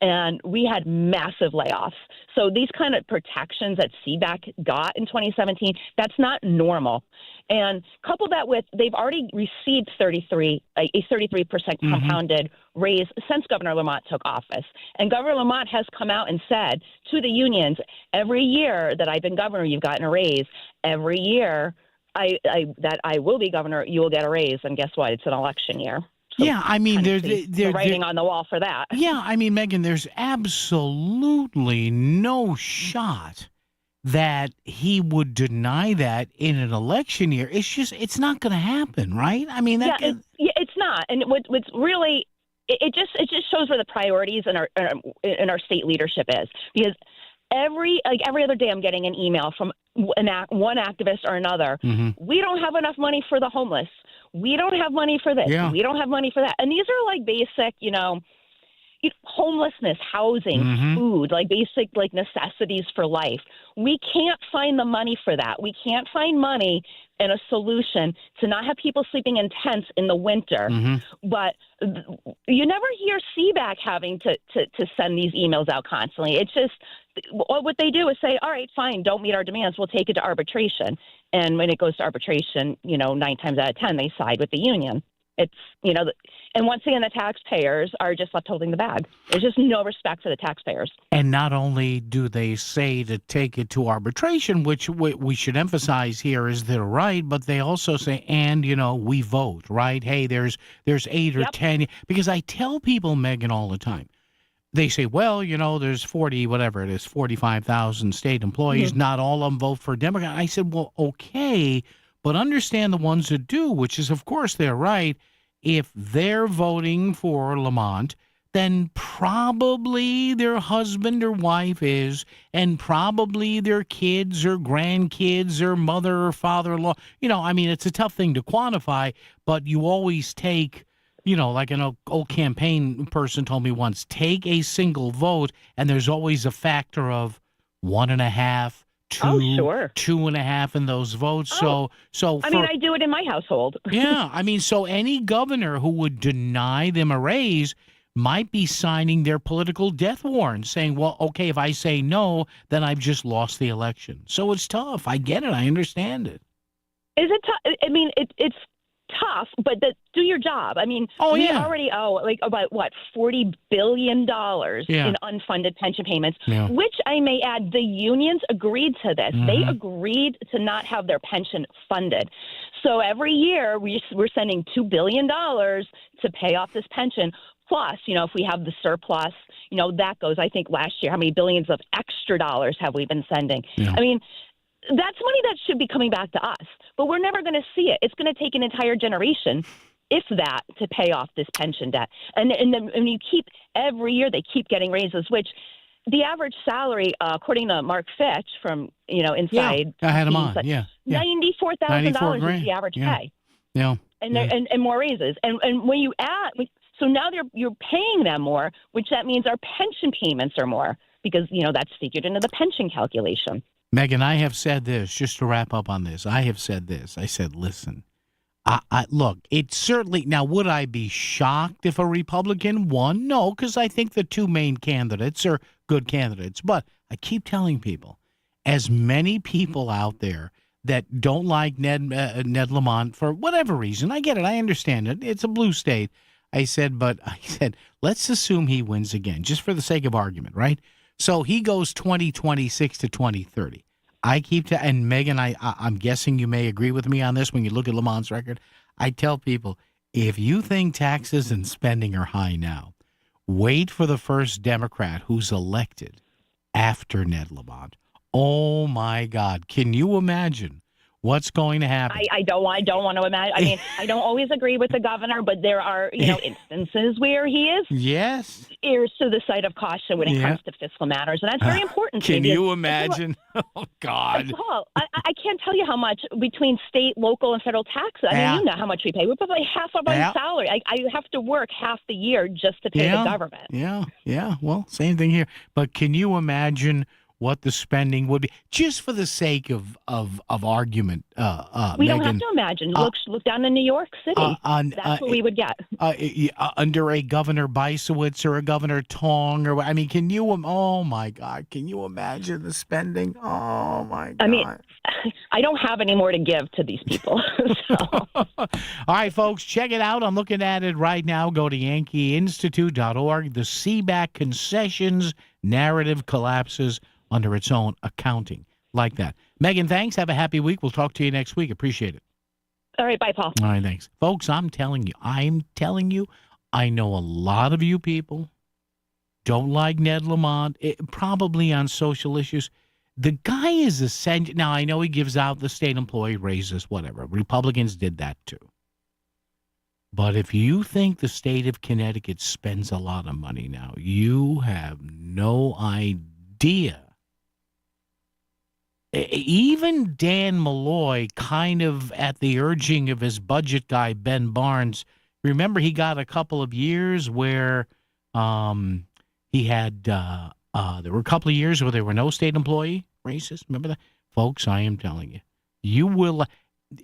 and we had massive layoffs. So these kind of protections that CBAC got in 2017, that's not normal. And couple that with, they've already received a 33% compounded raise since Governor Lamont took office. And Governor Lamont has come out and said to the unions, every year that I've been governor, you've gotten a raise. Every year that I will be governor, you will get a raise. And guess what? It's an election year. So yeah, I mean, there's the writing on the wall for that. Yeah, I mean, Megan, there's absolutely no shot that he would deny that in an election year. It's not going to happen, right? I mean, it's not. And what's really, it just shows where the priorities in our state leadership is, because every other day I'm getting an email from one activist or another. We don't have enough money for the homeless. We don't have money for this. We don't have money for that. And these are like basic, homelessness, housing, food, like basic necessities for life. We can't find the money for that. We can't find money and a solution to not have people sleeping in tents in the winter. But you never hear CBAC having to send these emails out constantly. It's just what they do is say, all right, fine, don't meet our demands. We'll take it to arbitration. And when it goes to arbitration, 9 times out of 10, they side with the union. It's, and once again, the taxpayers are just left holding the bag. There's just no respect for the taxpayers. And not only do they say to take it to arbitration, which we should emphasize here is their right, but they also say, and, we vote, right? Hey, there's 8 or 10. Because I tell people, Megan, all the time, they say, well, there's 45,000 state employees. Not all of them vote for Democrat. I said, well, okay, but understand the ones that do, which is, of course, they're right. If they're voting for Lamont, then probably their husband or wife is, and probably their kids or grandkids or mother or father-in-law. It's a tough thing to quantify, but you always take, like an old campaign person told me once, take a single vote, and there's always a factor of 1.5, 2, 2.5 in those votes. So I do it in my household. Yeah, so any governor who would deny them a raise might be signing their political death warrant, saying, well, okay, if I say no, then I've just lost the election. So it's tough. I get it. I understand it. Is it tough? It's tough, but do your job. We already owe about $40 billion in unfunded pension payments, which I may add, the unions agreed to this. They agreed to not have their pension funded. So every year we're sending $2 billion to pay off this pension. Plus, if we have the surplus, that goes, I think last year, how many billions of extra dollars have we been sending? Yeah. That's money that should be coming back to us, but we're never going to see it. It's going to take an entire generation, if that, to pay off this pension debt. And then you every year they keep getting raises, which the average salary, according to Mark Fitch from, Inside. I had him on, $94,000 is the average pay. Yeah. And more raises. And when you add, so now you're paying them more, which that means our pension payments are more because, that's figured into the pension calculation. Megan, I have said this, just to wrap up on this. I have said this. I said, listen, look, it's certainly, now would I be shocked if a Republican won? No, because I think the two main candidates are good candidates. But I keep telling people, as many people out there that don't like Ned Lamont for whatever reason. I get it. I understand it. It's a blue state. I said, let's assume he wins again, just for the sake of argument, right? So he goes 2026 to 2030. And Megan, I'm guessing you may agree with me on this when you look at Lamont's record. I tell people, if you think taxes and spending are high now, wait for the first Democrat who's elected after Ned Lamont. Oh, my God. Can you imagine what's going to happen? I don't want to imagine. I mean, I don't always agree with the governor, but there are, instances where he is ears to the side of caution when it comes to fiscal matters. And that's very important. Can you imagine? Oh, God. Paul, I can't tell you how much between state, local, and federal taxes. I mean, you know how much we pay. We pay like half of our salary. I have to work half the year just to pay the government. Yeah. Well, same thing here. But can you imagine what the spending would be, just for the sake of argument? We don't have to imagine. Look down in New York City. That's what we would get. Under a Governor Bisowitz or a Governor Tong, can you? Oh my God, can you imagine the spending? Oh my God. I mean, I don't have any more to give to these people. All right, folks, check it out. I'm looking at it right now. Go to yankeeinstitute.org. The CBAC concessions narrative collapses under its own accounting, like that. Megan, thanks. Have a happy week. We'll talk to you next week. Appreciate it. All right. Bye, Paul. All right. Thanks. Folks, I'm telling you, I know a lot of you people don't like Ned Lamont, probably on social issues. The guy is essential. Now, I know he gives out the state employee raises, whatever. Republicans did that too. But if you think the state of Connecticut spends a lot of money now, you have no idea. Even Dan Malloy, kind of at the urging of his budget guy, Ben Barnes, remember he got a couple of years where he had, there were a couple of years where there were no state employee raises. Remember that? Folks, I am telling you, you will,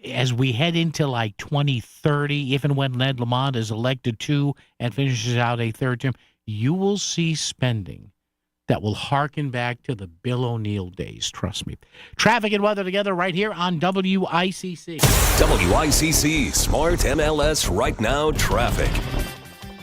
as we head into like 2030, if and when Ned Lamont is elected to and finishes out a third term, you will see spending that will harken back to the Bill O'Neill days. Trust me. Traffic and weather together right here on WICC. WICC Smart MLS Right Now Traffic.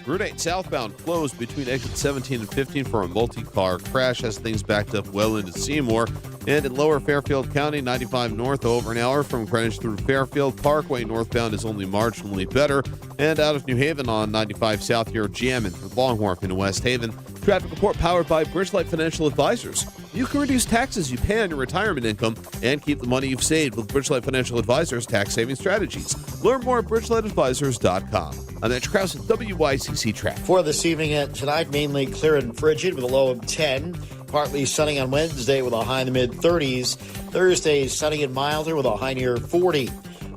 Route 8 southbound closed between exit 17 and 15 for a multi-car crash, has things backed up well into Seymour. And in lower Fairfield County, 95 north over an hour from Greenwich through Fairfield Parkway northbound is only marginally better. And out of New Haven on 95 south, you're jamming through Long Wharf into West Haven. Traffic report powered by Bridgelight Financial Advisors. You can reduce taxes you pay on your retirement income and keep the money you've saved with Bridgelight Financial Advisors tax saving strategies. Learn more at bridgelightadvisors.com. I'm Mitch Krause at WICC Traffic. For this evening tonight, mainly clear and frigid with a low of 10. Partly sunny on Wednesday with a high in the mid-30s. Thursday, sunny and milder with a high near 40.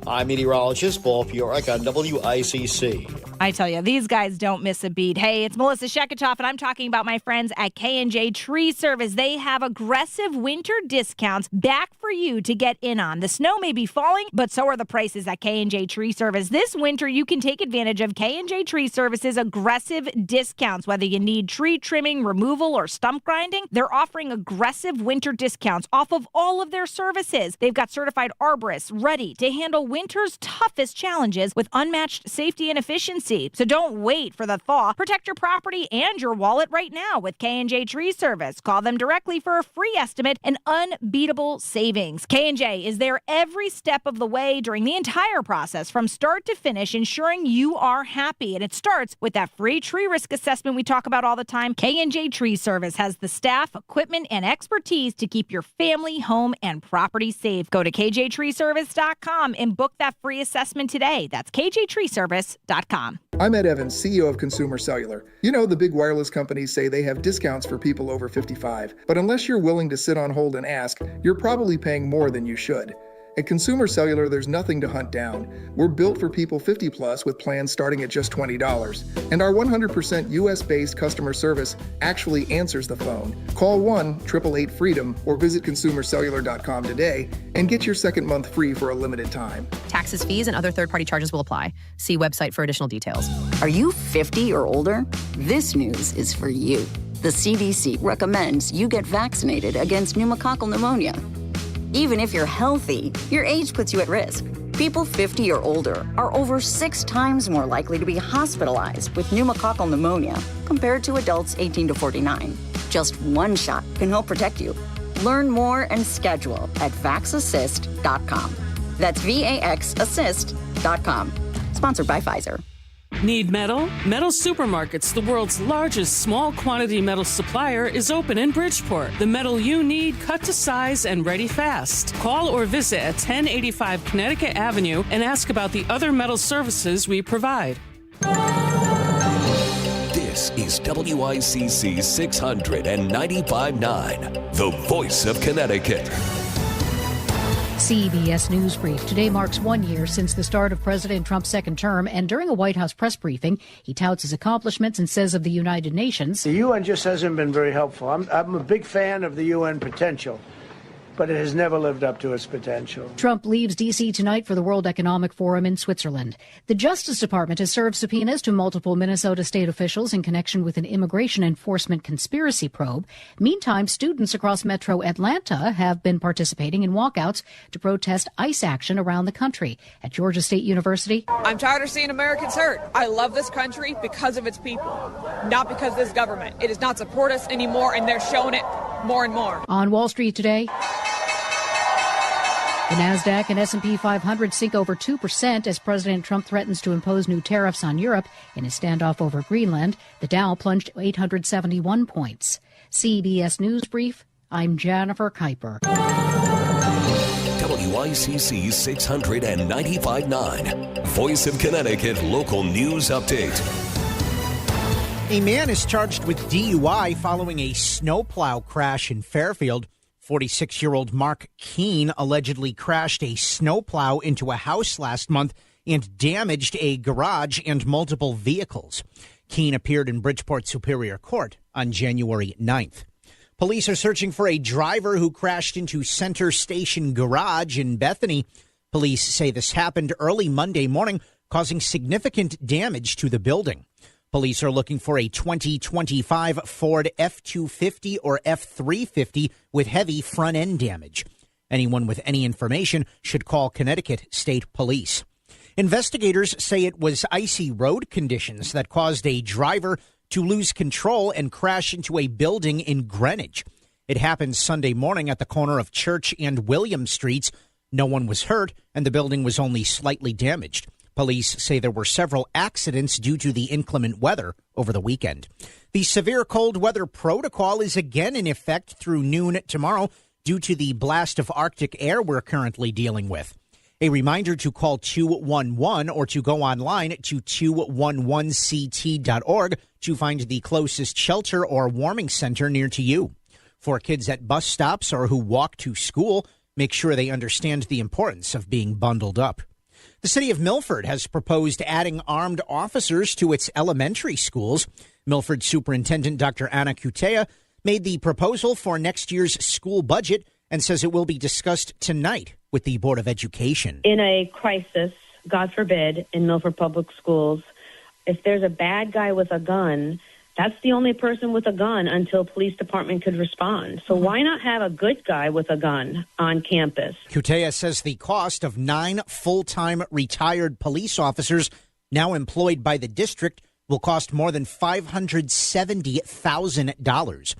I'm meteorologist Paul Fioric on WICC. I tell you, these guys don't miss a beat. Hey, it's Melissa Sheketoff, and I'm talking about my friends at K&J Tree Service. They have aggressive winter discounts back for you to get in on. The snow may be falling, but so are the prices at K&J Tree Service. This winter, you can take advantage of K&J Tree Service's aggressive discounts. Whether you need tree trimming, removal, or stump grinding, they're offering aggressive winter discounts off of all of their services. They've got certified arborists ready to handle winter's toughest challenges with unmatched safety and efficiency. So don't wait for the thaw. Protect your property and your wallet right now with K&J Tree Service. Call them directly for a free estimate and unbeatable savings. K&J is there every step of the way during the entire process from start to finish, ensuring you are happy. And it starts with that free tree risk assessment we talk about all the time. K&J Tree Service has the staff, equipment, and expertise to keep your family, home, and property safe. Go to kjtreeservice.com and book that free assessment today. That's kjtreeservice.com. I'm Ed Evans, CEO of Consumer Cellular. You know, the big wireless companies say they have discounts for people over 55. But unless you're willing to sit on hold and ask, you're probably paying more than you should. At Consumer Cellular, there's nothing to hunt down. We're built for people 50 plus with plans starting at just $20. And our 100% US-based customer service actually answers the phone. Call 1-888-FREEDOM or visit consumercellular.com today and get your second month free for a limited time. Taxes, fees, and other third-party charges will apply. See website for additional details. Are you 50 or older? This news is for you. The CDC recommends you get vaccinated against pneumococcal pneumonia. Even if you're healthy, your age puts you at risk. People 50 or older are over 6 times more likely to be hospitalized with pneumococcal pneumonia compared to adults 18 to 49. Just one shot can help protect you. Learn more and schedule at vaxassist.com. That's VAXassist.com. Sponsored by Pfizer. Need metal? Metal Supermarkets, the world's largest small quantity metal supplier, is open in Bridgeport. The metal you need, cut to size and ready fast. Call or visit at 1085 Connecticut Avenue and ask about the other metal services we provide. This is WICC 695.9, the voice of Connecticut. CBS News Brief. Today marks 1 year since the start of President Trump's second term, and during a White House press briefing, he touts his accomplishments and says of the United Nations, the UN just hasn't been very helpful. I'm a big fan of the UN potential, but it has never lived up to its potential. Trump leaves D.C. tonight for the World Economic Forum in Switzerland. The Justice Department has served subpoenas to multiple Minnesota state officials in connection with an immigration enforcement conspiracy probe. Meantime, students across metro Atlanta have been participating in walkouts to protest ICE action around the country. At Georgia State University, I'm tired of seeing Americans hurt. I love this country because of its people, not because of this government. It does not support us anymore, and they're showing it more and more. On Wall Street today, the Nasdaq and S&P 500 sink over 2% as President Trump threatens to impose new tariffs on Europe in his standoff over Greenland. The Dow plunged 871 points. CBS News Brief, I'm Jennifer Kuiper. WICC 695.9, Voice of Connecticut Local News Update. A man is charged with DUI following a snowplow crash in Fairfield. 46-year-old Mark Keene allegedly crashed a snowplow into a house last month and damaged a garage and multiple vehicles. Keene appeared in Bridgeport Superior Court on January 9th. Police are searching for a driver who crashed into Center Station Garage in Bethany. Police say this happened early Monday morning, causing significant damage to the building. Police are looking for a 2025 Ford F-250 or F-350 with heavy front-end damage. Anyone with any information should call Connecticut State Police. Investigators say it was icy road conditions that caused a driver to lose control and crash into a building in Greenwich. It happened Sunday morning at the corner of Church and William Streets. No one was hurt, and the building was only slightly damaged. Police say there were several accidents due to the inclement weather over the weekend. The severe cold weather protocol is again in effect through noon tomorrow due to the blast of Arctic air we're currently dealing with. A reminder to call 211 or to go online to 211ct.org to find the closest shelter or warming center near to you. For kids at bus stops or who walk to school, make sure they understand the importance of being bundled up. The city of Milford has proposed adding armed officers to its elementary schools. Milford Superintendent Dr. Anna Kutea made the proposal for next year's school budget and says it will be discussed tonight with the Board of Education. In a crisis, God forbid, in Milford Public Schools, if there's a bad guy with a gun, that's the only person with a gun until police department could respond. So why not have a good guy with a gun on campus? Kutea says the cost of 9 full-time retired police officers now employed by the district will cost more than $570,000.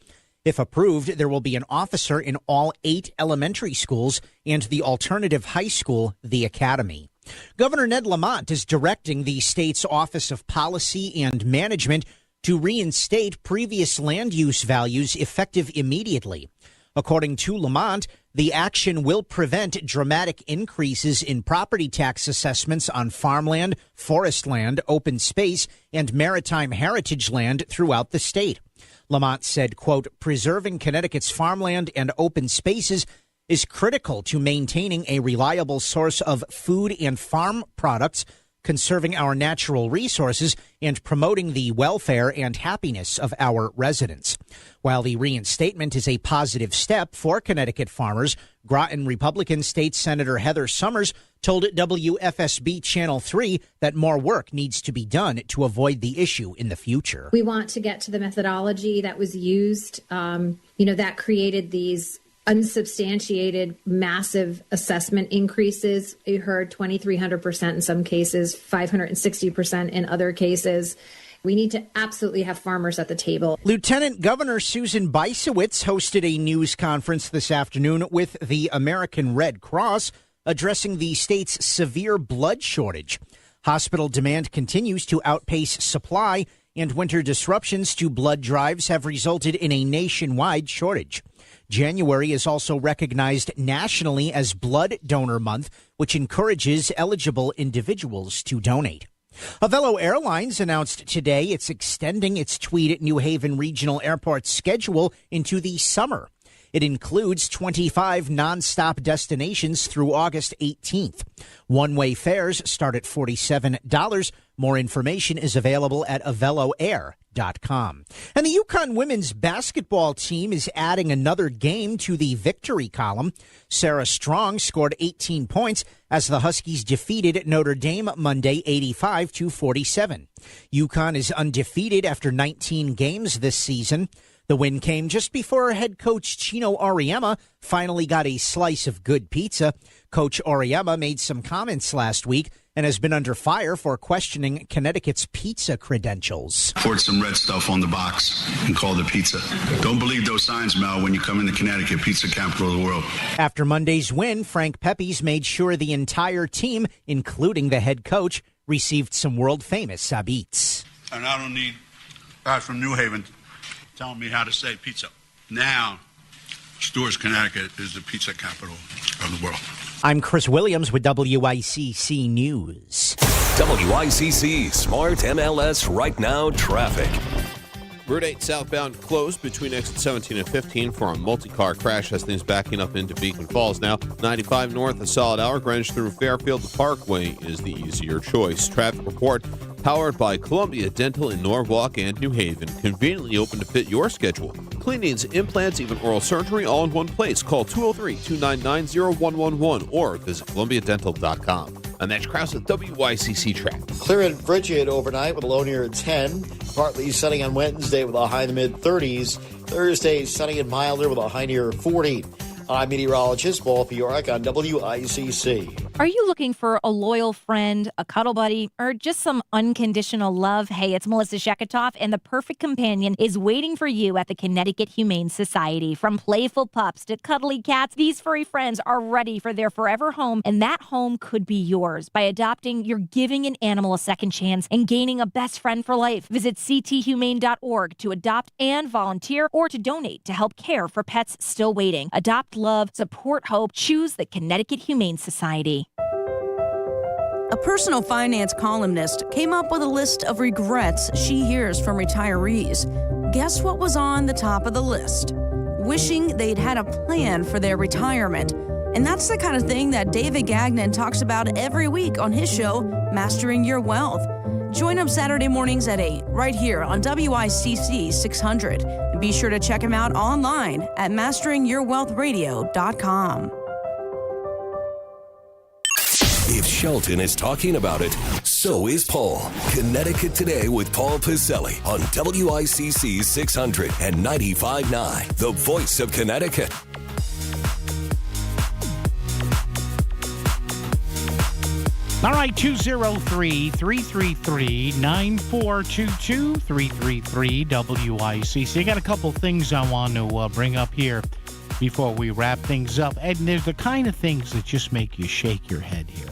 If approved, there will be an officer in all 8 elementary schools and the alternative high school, the Academy. Governor Ned Lamont is directing the state's Office of Policy and Management to reinstate previous land use values effective immediately. According to Lamont, the action will prevent dramatic increases in property tax assessments on farmland, forest land, open space, and maritime heritage land throughout the state. Lamont said, quote, preserving Connecticut's farmland and open spaces is critical to maintaining a reliable source of food and farm products conserving our natural resources, and promoting the welfare and happiness of our residents. While the reinstatement is a positive step for Connecticut farmers, Groton Republican State Senator Heather Summers told WFSB Channel 3 that more work needs to be done to avoid the issue in the future. We want to get to the methodology that was used, that created these unsubstantiated massive assessment increases. You heard 2,300% in some cases, 560% in other cases. We need to absolutely have farmers at the table. Lieutenant Governor Susan Bysewicz hosted a news conference this afternoon with the American Red Cross, addressing the state's severe blood shortage. Hospital demand continues to outpace supply, and winter disruptions to blood drives have resulted in a nationwide shortage. January is also recognized nationally as Blood Donor Month, which encourages eligible individuals to donate. Avelo Airlines announced today it's extending its Tweed New Haven Regional Airport schedule into the summer. It includes 25 nonstop destinations through August 18th. One-way fares start at $47. More information is available at aveloair.com. And the Yukon women's basketball team is adding another game to the victory column. Sarah Strong scored 18 points as the Huskies defeated Notre Dame Monday 85-47. Yukon is undefeated after 19 games this season. The win came just before head coach Chino Auriemma finally got a slice of good pizza. Coach Auriemma made some comments last week and has been under fire for questioning Connecticut's pizza credentials. Poured some red stuff on the box and called it pizza. Don't believe those signs, Mel, when you come into Connecticut, pizza capital of the world. After Monday's win, Frank Peppies made sure the entire team, including the head coach, received some world-famous sabits. And I don't need guys from New Haven telling me how to say pizza. Now, Stewart's, Connecticut is the pizza capital of the world. I'm Chris Williams with WICC News. WICC Smart MLS Right Now Traffic. Route 8 southbound closed between exit 17 and 15 for a multi-car crash. Has things backing up into Beacon Falls now. 95 north, a solid hour. Greenwich through Fairfield. The Parkway is the easier choice. Traffic report powered by Columbia Dental in Norwalk and New Haven. Conveniently open to fit your schedule. Cleanings, implants, even oral surgery all in one place. Call 203-299-0111 or visit columbiadental.com. I'm Matt Krause with WICC Traffic. Clear and frigid overnight with a low near 10. Partly sunny on Wednesday with a high in the mid-30s. Thursday, sunny and milder with a high near 40. I'm meteorologist Paul Fioric on WICC. Are you looking for a loyal friend, a cuddle buddy, or just some unconditional love? Hey, it's Melissa Sheketoff, and the perfect companion is waiting for you at the Connecticut Humane Society. From playful pups to cuddly cats, these furry friends are ready for their forever home, and that home could be yours. By adopting, you're giving an animal a second chance and gaining a best friend for life. Visit cthumane.org to adopt and volunteer or to donate to help care for pets still waiting. Adopt love, support hope, choose the Connecticut Humane Society. A personal finance columnist came up with a list of regrets she hears from retirees. Guess what was on the top of the list? Wishing they'd had a plan for their retirement. And that's the kind of thing that David Gagnon talks about every week on his show, Mastering Your Wealth. Join him Saturday mornings at 8, right here on WICC 600. And be sure to check him out online at masteringyourwealthradio.com. If Shelton is talking about it, so is Paul. Connecticut Today with Paul Piselli on WICC 600 and 95.9, the voice of Connecticut. All right, 203-333-9422, 333-WICC. I got a couple things I want to bring up here before we wrap things up. And there's the kind of things that just make you shake your head here.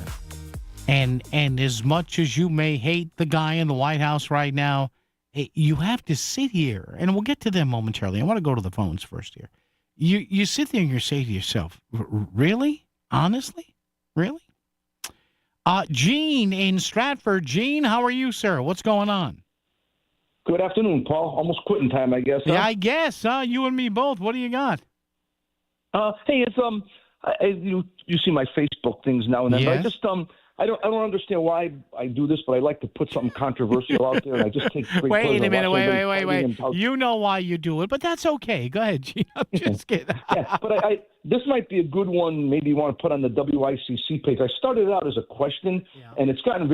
And as much as you may hate the guy in the White House right now, you have to sit here, and we'll get to them momentarily. I want to go to the phones first here. You sit there and you say to yourself, really? Honestly? Really? Gene in Stratford. Gene, how are you, sir? What's going on? Good afternoon, Paul. Almost quitting time, I guess. Huh? Yeah, I guess. You and me both. What do you got? Hey, it's you see my Facebook things now and then. Yes. But I don't understand why I do this, but I like to put something controversial out there, and I just take great Wait pleasure a minute, watching wait. everybody fighting and- You know why you do it, but that's okay. Go ahead, Gene. I'm just kidding. Yeah, but this might be a good one. Maybe you want to put on the WICC page. I started out as a question, and it's gotten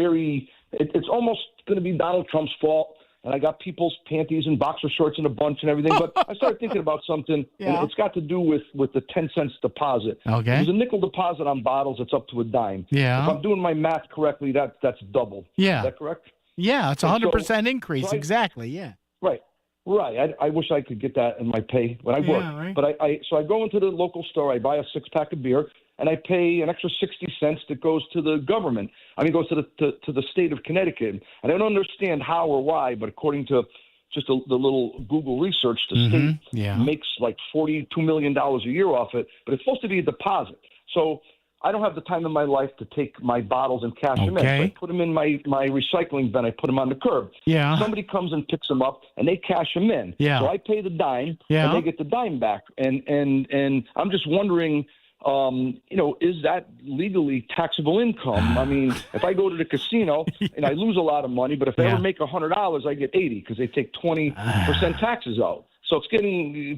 it's almost going to be Donald Trump's fault. And I got people's panties and boxer shorts in a bunch and everything. But I started thinking about something, and it's got to do with the 10 cents deposit. Okay. If there's a nickel deposit on bottles, it's up to a dime. Yeah. If I'm doing my math correctly, that's double. Yeah. Is that correct? Yeah, it's 100% increase. Exactly, yeah. Right. I wish I could get that in my pay when I work. Yeah, right. But so I go into the local store, I buy a 6-pack of beer, and I pay an extra 60 cents that goes to the government. Goes to the state of Connecticut. And I don't understand how or why, but according to just the little Google research, the state makes like $42 million a year off it, but it's supposed to be a deposit. So I don't have the time in my life to take my bottles and cash them in. So I put them in my recycling bin. I put them on the curb. Yeah. Somebody comes and picks them up, and they cash them in. Yeah. So I pay the dime, Yeah. and they get the dime back. And I'm just wondering, is that legally taxable income? If I go to the casino and I lose a lot of money, but if I ever make $100, I get 80 because they take 20% taxes out. So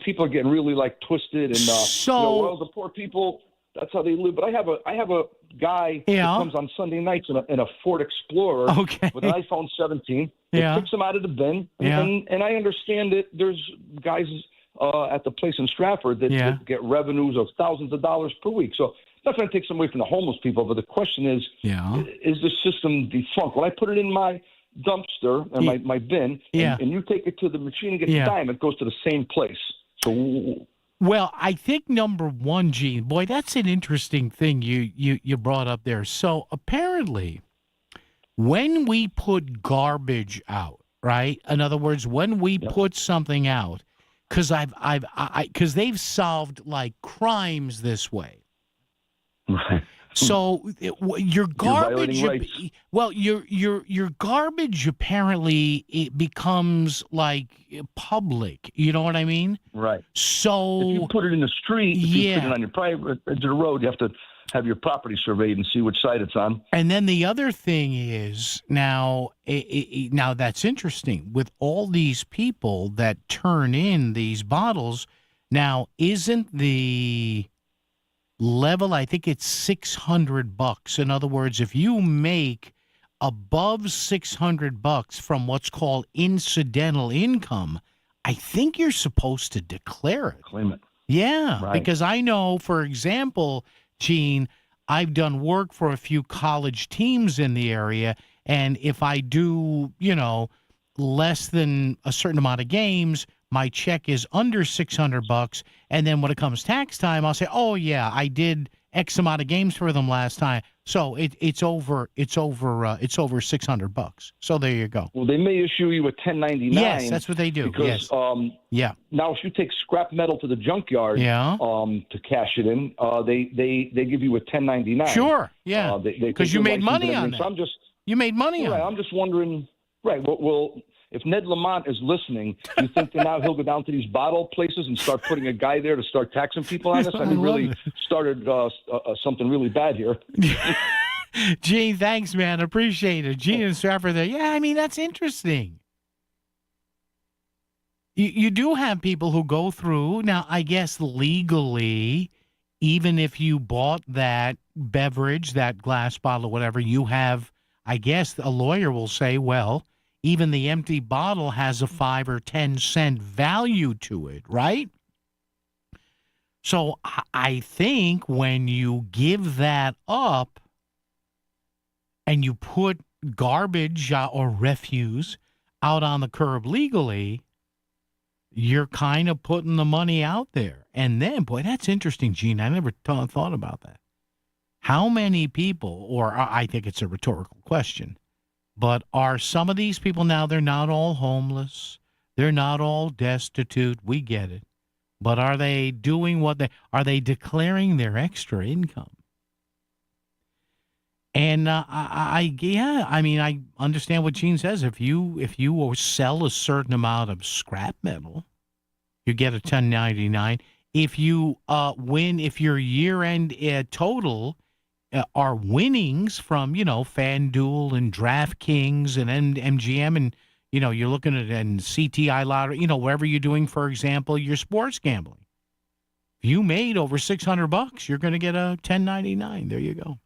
people are getting really like twisted, and the poor people. That's how they live. But I have a guy who comes on Sunday nights in a Ford Explorer with an iPhone 17. He picks them out of the bin, and I understand that there's guys at the place in Stratford that get revenues of thousands of dollars per week. So that's going to take some away from the homeless people. But the question is the system defunct? When I put it in my dumpster and my bin, and you take it to the machine and get the dime, it goes to the same place. So. Well, I think number one, Gene, boy, that's an interesting thing you brought up there. So apparently, when we put garbage out, right? In other words, when we put something out, because they've solved like crimes this way. Right. So your garbage, your garbage apparently it becomes like public. You know what I mean? Right. So if you put it in the street, if you put it on your private edge of the road, you have to have your property surveyed and see which side it's on. And then the other thing is now that's interesting with all these people that turn in these bottles. Now, isn't the level, I think it's $600. In other words, if you make above $600 from what's called incidental income, I think you're supposed to declare it. Claim it. Yeah, right. Because I know, for example, Gene, I've done work for a few college teams in the area, and if I do, less than a certain amount of games, my check is under $600, and then when it comes tax time, I'll say, "Oh yeah, I did X amount of games for them last time, so it's over $600." So there you go. Well, they may issue you a 1099. Yes, that's what they do. Because, yes. Now, if you take scrap metal to the junkyard, to cash it in, they give you a 1099. Sure. Yeah. Because you made money on that. So you made money on it. I'm just wondering. Right. Well, if Ned Lamont is listening, do you think that now he'll go down to these bottle places and start putting a guy there to start taxing people on this? Really started something really bad here. Gene, thanks, man. Appreciate it. Gene and Stratford there. Yeah, that's interesting. You do have people who go through. Now, I guess legally, even if you bought that beverage, that glass bottle or whatever, you have, I guess a lawyer will say, well, even the empty bottle has a 5 or 10 cent value to it, right? So I think when you give that up and you put garbage or refuse out on the curb legally, you're kind of putting the money out there. And then, boy, that's interesting, Gene. I never thought about that. How many people, or I think it's a rhetorical question, but are some of these people now, they're not all homeless. They're not all destitute. We get it. But are they doing are they declaring their extra income? And I understand what Gene says. If you sell a certain amount of scrap metal, you get a 1099. If you if your year-end total are winnings from, FanDuel and DraftKings and MGM, and, you're looking at and CTI Lottery, wherever you're doing, for example, your sports gambling. If you made over $600, you're going to get a 1099. There you go.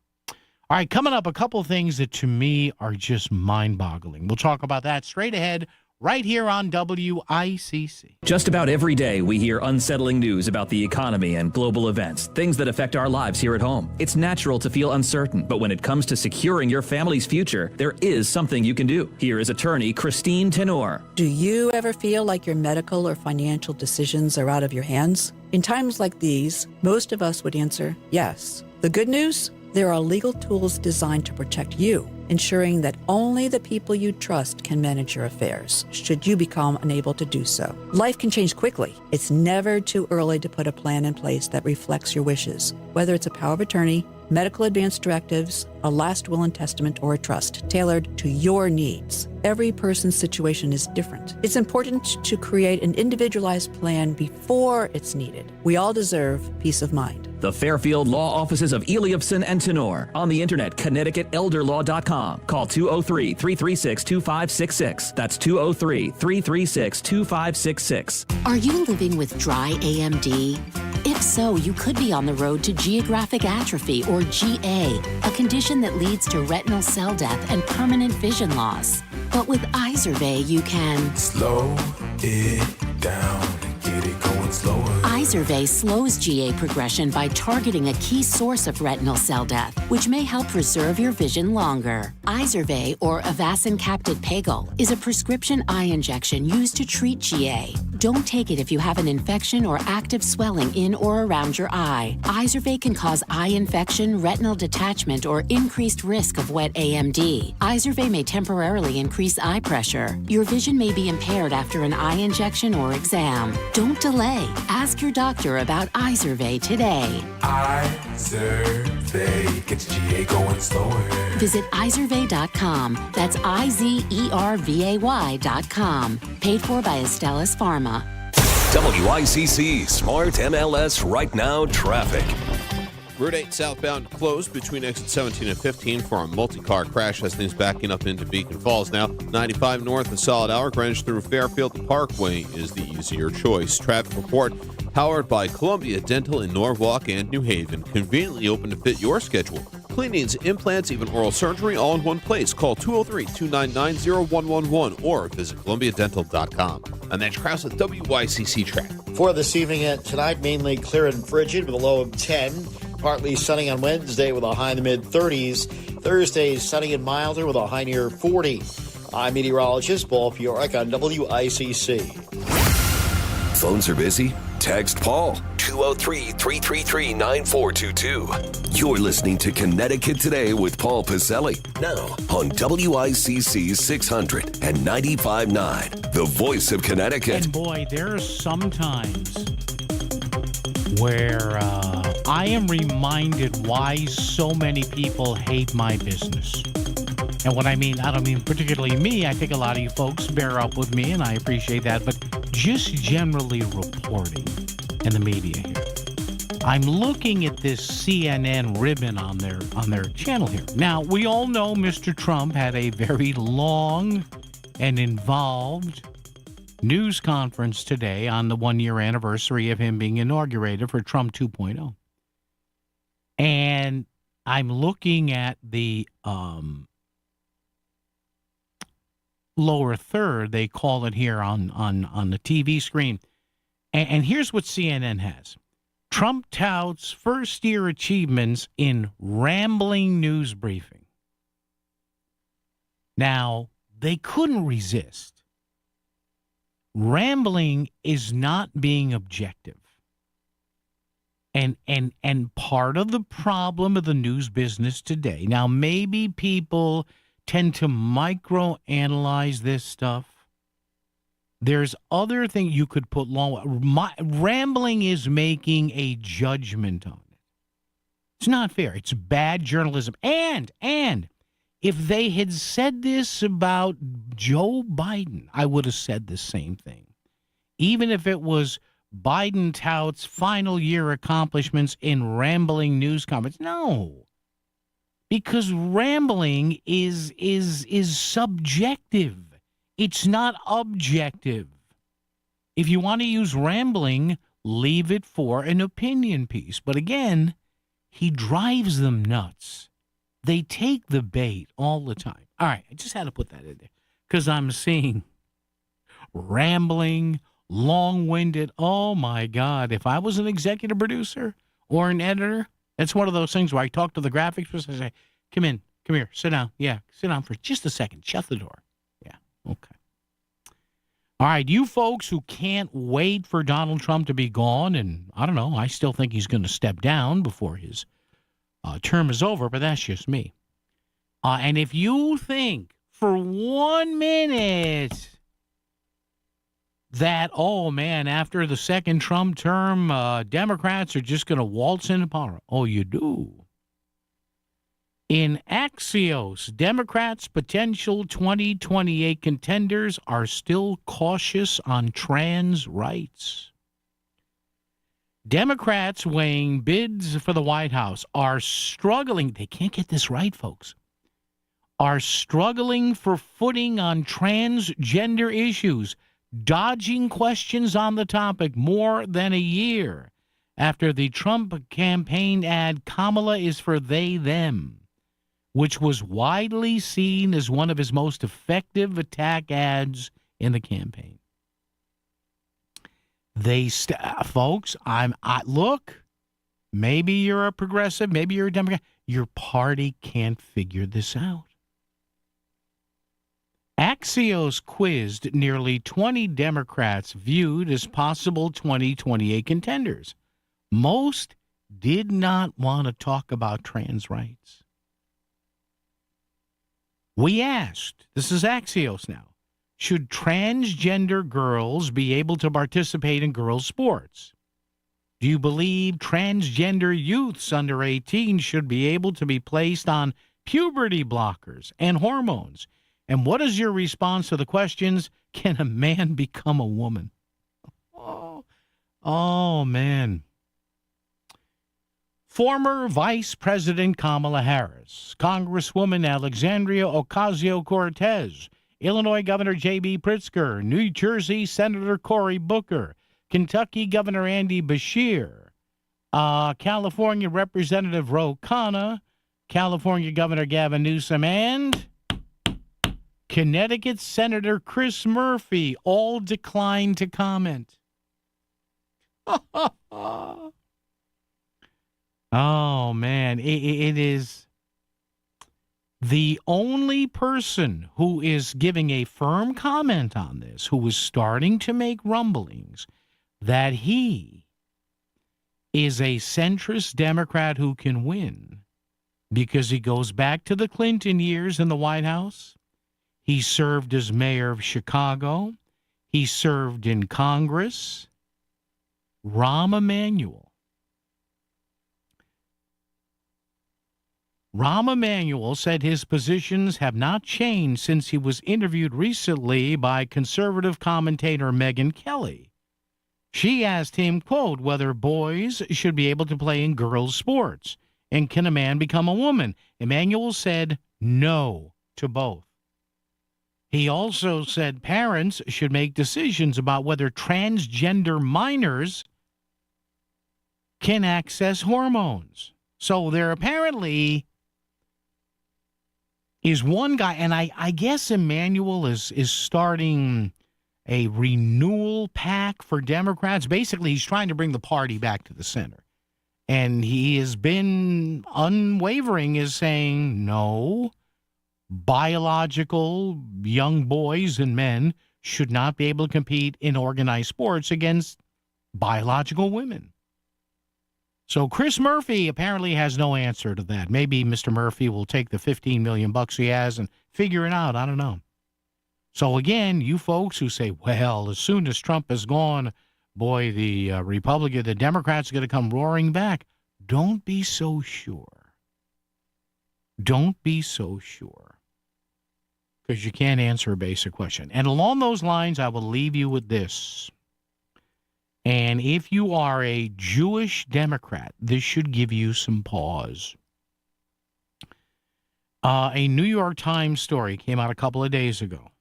All right, coming up, a couple things that to me are just mind-boggling. We'll talk about that straight ahead right here on WICC. Just about every day, we hear unsettling news about the economy and global events, things that affect our lives here at home. It's natural to feel uncertain, but when it comes to securing your family's future, there is something you can do. Here is attorney Christine Tenor. Do you ever feel like your medical or financial decisions are out of your hands? In times like these, most of us would answer yes. The good news? There are legal tools designed to protect you, ensuring that only the people you trust can manage your affairs, should you become unable to do so. Life can change quickly. It's never too early to put a plan in place that reflects your wishes, whether it's a power of attorney, medical advance directives, a last will and testament, or a trust tailored to your needs. Every person's situation is different. It's important to create an individualized plan before it's needed. We all deserve peace of mind. The Fairfield Law Offices of Eliopson and Tenor. On the internet, ConnecticutElderLaw.com. Call 203-336-2566. That's 203-336-2566. Are you living with dry AMD? If so, you could be on the road to geographic atrophy, or GA, a condition that leads to retinal cell death and permanent vision loss. But with Izervay, you can slow it down and get it going slower. Izervay slows GA progression by targeting a key source of retinal cell death, which may help preserve your vision longer. Izervay, or Avastin Capted Pagel, is a prescription eye injection used to treat GA. Don't take it if you have an infection or active swelling in or around your eye. Izervay can cause eye infection, retinal detachment, or increased risk of wet AMD. Izervay may temporarily increase eye pressure. Your vision may be impaired after an eye injection or exam. Don't delay. Ask your doctor about Izervay today. Izervay gets GA going slower. Visit Izervay.com. That's IZERVAY.com. Paid for by Astellas Pharma. WICC Smart MLS Right Now Traffic. Route 8 southbound closed between exit 17 and 15 for a multi-car crash. Has things backing up into Beacon Falls now. 95 north, a solid hour. Greenwich through Fairfield Parkway is the easier choice. Traffic report powered by Columbia Dental in Norwalk and New Haven. Conveniently open to fit your schedule. Cleanings, implants, even oral surgery, all in one place. Call 203-299-0111 or visit columbiadental.com. And that's Krause with WICC Traffic. For this evening and tonight, mainly clear and frigid with a low of 10. Partly sunny on Wednesday with a high in the mid-30s. Thursday, sunny and milder with a high near 40. I'm meteorologist Paul Fiorek on WICC. Phones are busy? Text Paul, 203-333-9422. You're listening to Connecticut Today with Paul Pacelli. Now on WICC 600 and 95.9, the voice of Connecticut. And boy, there are some times where I am reminded why so many people hate my business. And what I mean, I don't mean particularly me. I think a lot of you folks bear up with me, and I appreciate that. But just generally reporting in the media here. I'm looking at this CNN ribbon on their channel here. Now, we all know Mr. Trump had a very long and involved news conference today on the one-year anniversary of him being inaugurated for Trump 2.0. And I'm looking at the lower third, they call it here on the TV screen. And here's what CNN has. Trump touts first-year achievements in rambling news briefing. Now, they couldn't resist. Rambling is not being objective. And part of the problem of the news business today, now maybe people tend to microanalyze this stuff. There's other things you could put rambling is making a judgment on it. It's not fair. It's bad journalism. And if they had said this about Joe Biden, I would have said the same thing. Even if it was Biden touts final year accomplishments in rambling news comments. No. because rambling is subjective. It's not objective. If you want to use rambling, leave it for an opinion piece. But again, he drives them nuts. They take the bait all the time. All right, I just had to put that in there because I'm seeing rambling, long-winded. Oh, my God. If I was an executive producer or an editor, it's one of those things where I talk to the graphics person and say, come here, sit down. Yeah, sit down for just a second. Shut the door. Yeah, okay. All right, you folks who can't wait for Donald Trump to be gone, and I don't know, I still think he's going to step down before his term is over, but that's just me. And if you think for 1 minute that, oh, man, after the second Trump term, Democrats are just going to waltz into power. Oh, you do. In Axios, Democrats' potential 2028 contenders are still cautious on trans rights. Democrats weighing bids for the White House are struggling. They can't get this right, folks. Are struggling for footing on transgender issues, dodging questions on the topic more than a year after the Trump campaign ad Kamala is for they, them, which was widely seen as one of his most effective attack ads in the campaign. Folks, look, maybe you're a progressive, maybe you're a Democrat. Your party can't figure this out. Axios quizzed nearly 20 Democrats viewed as possible 2028 contenders. Most did not want to talk about trans rights. We asked, this is Axios now, should transgender girls be able to participate in girls' sports? Do you believe transgender youths under 18 should be able to be placed on puberty blockers and hormones? And what is your response to the questions, can a man become a woman? Oh man. Former Vice President Kamala Harris, Congresswoman Alexandria Ocasio-Cortez, Illinois Governor J.B. Pritzker, New Jersey Senator Cory Booker, Kentucky Governor Andy Beshear, California Representative Ro Khanna, California Governor Gavin Newsom, and Connecticut Senator Chris Murphy all declined to comment. Oh, man. It is the only person who is giving a firm comment on this, who is starting to make rumblings that he is a centrist Democrat who can win because he goes back to the Clinton years in the White House. He served as mayor of Chicago. He served in Congress. Rahm Emanuel. Rahm Emanuel said his positions have not changed since he was interviewed recently by conservative commentator Megyn Kelly. She asked him, quote, whether boys should be able to play in girls' sports, and can a man become a woman? Emanuel said no to both. He also said parents should make decisions about whether transgender minors can access hormones. So there apparently is one guy, and I guess Emanuel is starting a renewal pack for Democrats. Basically, he's trying to bring the party back to the center. And he has been unwavering, is saying, no, biological young boys and men should not be able to compete in organized sports against biological women. So Chris Murphy apparently has no answer to that. Maybe Mr. Murphy will take the $15 million he has and figure it out. I don't know. So again, you folks who say, well, as soon as Trump is gone, boy, the Democrats are going to come roaring back. Don't be so sure. Don't be so sure. Because you can't answer a basic question. And along those lines, I will leave you with this. And if you are a Jewish Democrat, this should give you some pause. A New York Times story came out a couple of days ago.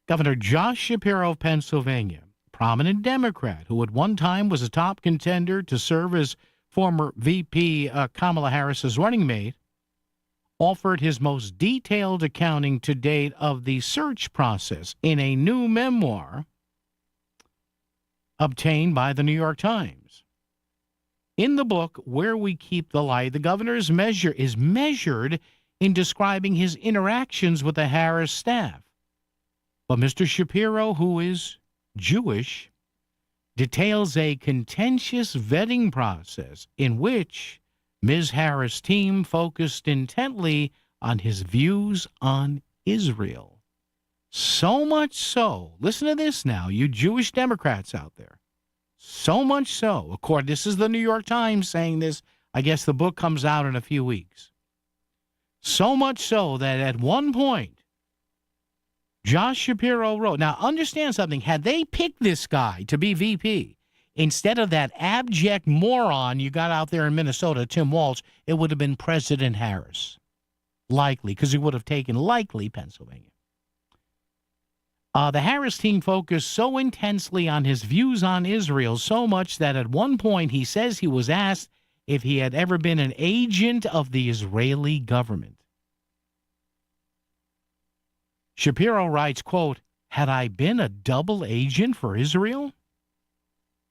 Governor Josh Shapiro of Pennsylvania, prominent Democrat who at one time was a top contender to serve as former VP Kamala Harris's running mate, offered his most detailed accounting to date of the search process in a new memoir obtained by the New York Times. In the book, Where We Keep the Light, the governor's measure is measured in describing his interactions with the Harris staff. But Mr. Shapiro, who is Jewish, details a contentious vetting process in which Ms. Harris' team focused intently on his views on Israel. So much so, listen to this now, you Jewish Democrats out there. So much so, according, this is the New York Times saying this. I guess the book comes out in a few weeks. So much so that at one point, Josh Shapiro wrote, now understand something, had they picked this guy to be VP, instead of that abject moron you got out there in Minnesota, Tim Walz, it would have been President Harris. Likely, because he would have taken, likely, Pennsylvania. The Harris team focused so intensely on his views on Israel so much that at one point he says he was asked if he had ever been an agent of the Israeli government. Shapiro writes, quote, "Had I been a double agent for Israel?"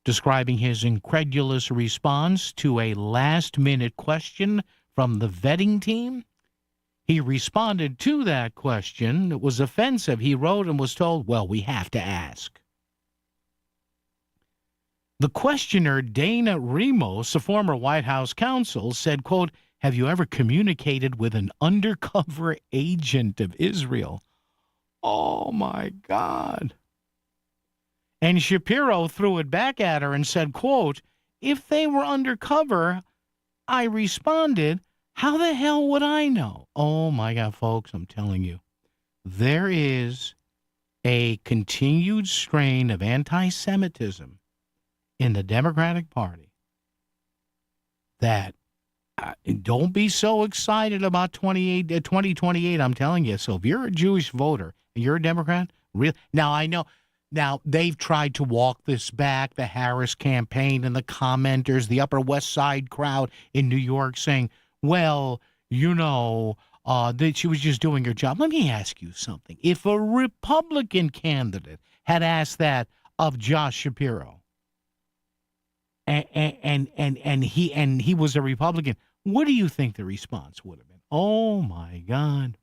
Describing his incredulous response to a last-minute question from the vetting team. He responded to that question. It was offensive. He wrote and was told, well, we have to ask. The questioner, Dana Ramos, a former White House counsel, said, quote, "Have you ever communicated with an undercover agent of Israel?" Oh, my God. And Shapiro threw it back at her and said, quote, "If they were undercover," I responded, "how the hell would I know?" Oh, my God, folks, I'm telling you, there is a continued strain of anti-Semitism in the Democratic Party that don't be so excited about 2028, I'm telling you. So if you're a Jewish voter and you're a Democrat, now I know, now they've tried to walk this back, the Harris campaign and the commenters, the Upper West Side crowd in New York saying, well, you know, that she was just doing her job. Let me ask you something. If a Republican candidate had asked that of Josh Shapiro, and he was a Republican, what do you think the response would have been? Oh, my God.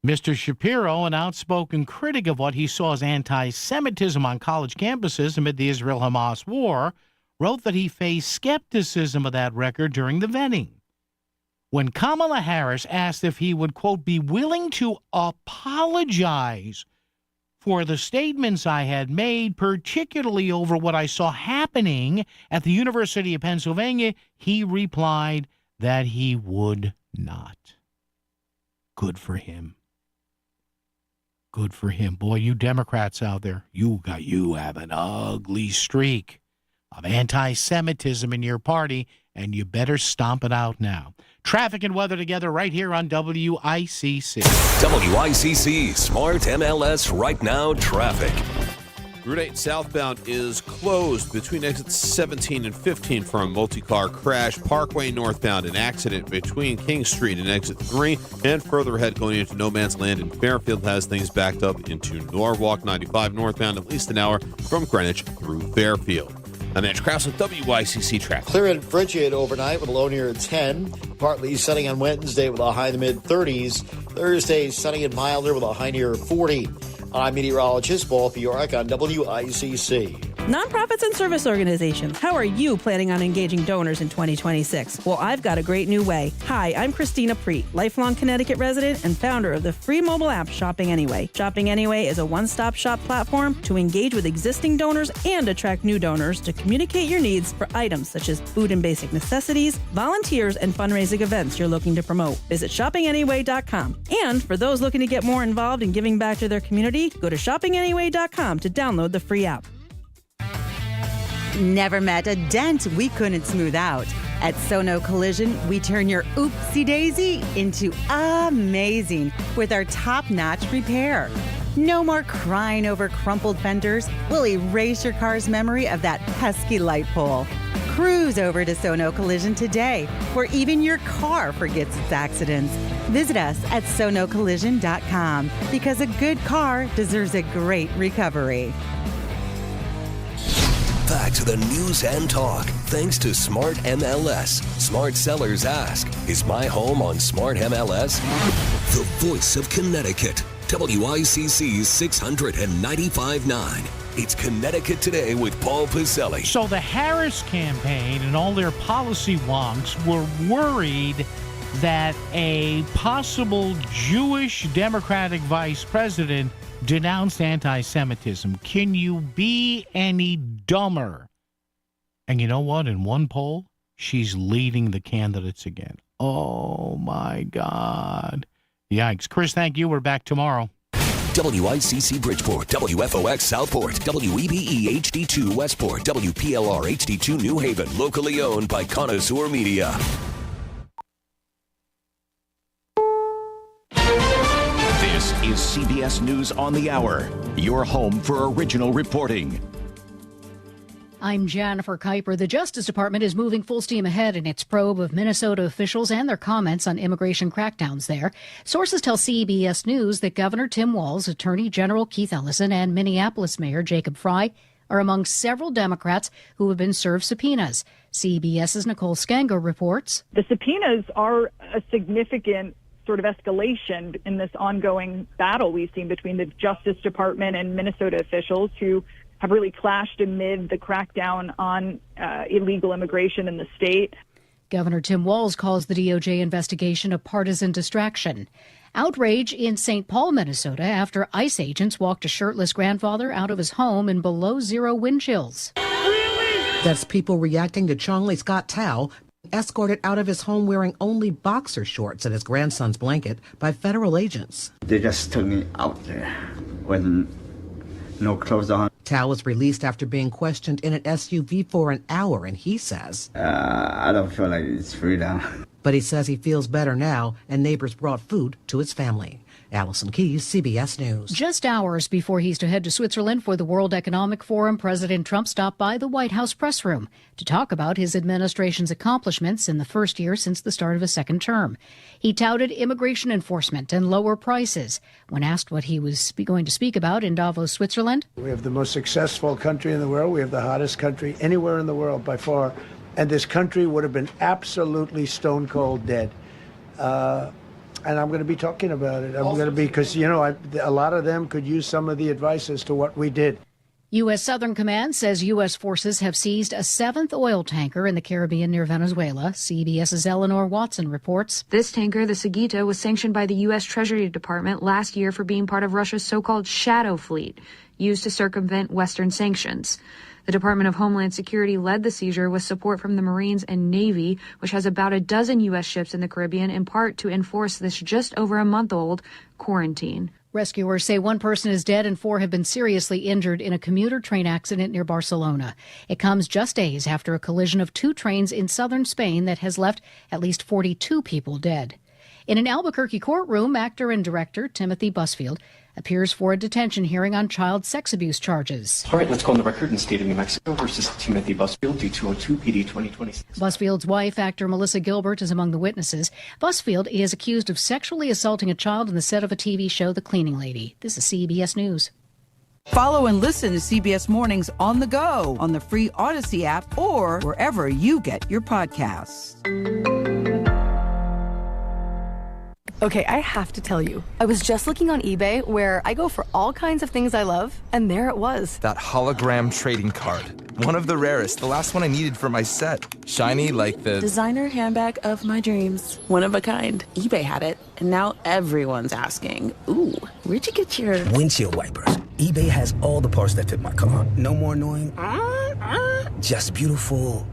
Mr. Shapiro, an outspoken critic of what he saw as anti-Semitism on college campuses amid the Israel-Hamas war, wrote that he faced skepticism of that record during the vetting. When Kamala Harris asked if he would, quote, "be willing to apologize for the statements I had made, particularly over what I saw happening at the University of Pennsylvania," he replied that he would not. Good for him. Good for him. Boy, you Democrats out there, you have an ugly streak of anti-Semitism in your party, and you better stomp it out now. Traffic and weather together right here on WICC. WICC Smart MLS Right Now Traffic. Route 8 southbound is closed between exits 17 and 15 for a multi-car crash. Parkway northbound, an accident between King Street and exit 3. And further ahead, going into No Man's Land in Fairfield, has things backed up into Norwalk. 95 northbound, at least an hour from Greenwich through Fairfield. I'm Andrew Krause with WICC Traffic. Clear and frigid overnight with a low near 10. Partly sunny on Wednesday with a high in the mid-30s. Thursday, sunny and milder with a high near 40. I'm meteorologist Paul Fioric on WICC. Nonprofits and service organizations, how are you planning on engaging donors in 2026? Well, I've got a great new way. Hi, I'm Christina Preet, lifelong Connecticut resident and founder of the free mobile app Shopping Anyway. Shopping Anyway is a one-stop shop platform to engage with existing donors and attract new donors to communicate your needs for items such as food and basic necessities, volunteers, and fundraising events you're looking to promote. Visit shoppinganyway.com. And for those looking to get more involved in giving back to their community, go to shoppinganyway.com to download the free app. Never met a dent we couldn't smooth out. At Sono Collision, we turn your oopsie daisy into amazing with our top-notch repair. No more crying over crumpled fenders. We'll erase your car's memory of that pesky light pole. Cruise over to Sono Collision today, where even your car forgets its accidents. Visit us at sonocollision.com, because a good car deserves a great recovery. Back to the news and talk, thanks to Smart MLS. Smart sellers ask, is my home on Smart MLS? The voice of Connecticut, WICC 695.9. It's Connecticut Today with Paul Pacelli. So the Harris campaign and all their policy wonks were worried that a possible Jewish Democratic vice president denounced anti-Semitism. Can you be any dumber? And you know what? In one poll, she's leading the candidates again. Oh, my God. Yikes. Chris, thank you. We're back tomorrow. WICC Bridgeport, WFOX Southport, WEBE HD2 Westport, WPLR HD2 New Haven, locally owned by Connoisseur Media. This is CBS News on the Hour, your home for original reporting. I'm Jennifer Kuiper. The Justice Department is moving full steam ahead in its probe of Minnesota officials and their comments on immigration crackdowns there. Sources tell CBS News that Governor Tim Walz, Attorney General Keith Ellison, and Minneapolis Mayor Jacob Frey are among several Democrats who have been served subpoenas. CBS's Nicole Scango reports. The subpoenas are a significant sort of escalation in this ongoing battle we've seen between the Justice Department and Minnesota officials who have really clashed amid the crackdown on illegal immigration in the state. Governor Tim Walz calls the DOJ investigation a partisan distraction. Outrage in St. Paul, Minnesota, after ICE agents walked a shirtless grandfather out of his home in below-zero wind chills. That's people reacting to Chongley Scott Tao, escorted out of his home wearing only boxer shorts and his grandson's blanket by federal agents. They just took me out there with no clothes on. Tao was released after being questioned in an SUV for an hour, and he says, I don't feel like it's freedom. But he says he feels better now, and neighbors brought food to his family. Allison Keyes, CBS News. Just hours before he's to head to Switzerland for the World Economic Forum, President Trump stopped by the White House press room to talk about his administration's accomplishments in the first year since the start of his second term. He touted immigration enforcement and lower prices. When asked what he was going to speak about in Davos, Switzerland, we have the most successful country in the world. We have the hottest country anywhere in the world by far. And this country would have been absolutely stone cold dead. And I'm going to be talking about it. I'm going to be, because, you know, a lot of them could use some of the advice as to what we did. U.S. Southern Command says U.S. forces have seized a seventh oil tanker in the Caribbean near Venezuela. CBS's Eleanor Watson reports. This tanker, the Saguito, was sanctioned by the U.S. Treasury Department last year for being part of Russia's so-called shadow fleet, used to circumvent Western sanctions. The Department of Homeland Security led the seizure with support from the Marines and Navy, which has about a dozen U.S. ships in the Caribbean, in part to enforce this just over a month-old quarantine. Rescuers say one person is dead and 4 have been seriously injured in a commuter train accident near Barcelona. It comes just days after a collision of 2 trains in southern Spain that has left at least 42 people dead. In an Albuquerque courtroom, actor and director Timothy Busfield appears for a detention hearing on child sex abuse charges. All right, let's go on the record in State of New Mexico versus Timothy Busfield, D202 PD 2026. Busfield's wife, actor Melissa Gilbert, is among the witnesses. Busfield is accused of sexually assaulting a child on the set of a TV show, The Cleaning Lady. This is CBS News. Follow and listen to CBS Mornings on the go on the free Odyssey app or wherever you get your podcasts. Okay, I have to tell you, I was just looking on eBay where I go for all kinds of things I love, and there it was. That hologram trading card. One of the rarest, the last one I needed for my set. Shiny like the designer handbag of my dreams. One of a kind. eBay had it, and now everyone's asking, ooh, where'd you get your windshield wipers? eBay has all the parts that fit my car. No more annoying, just beautiful.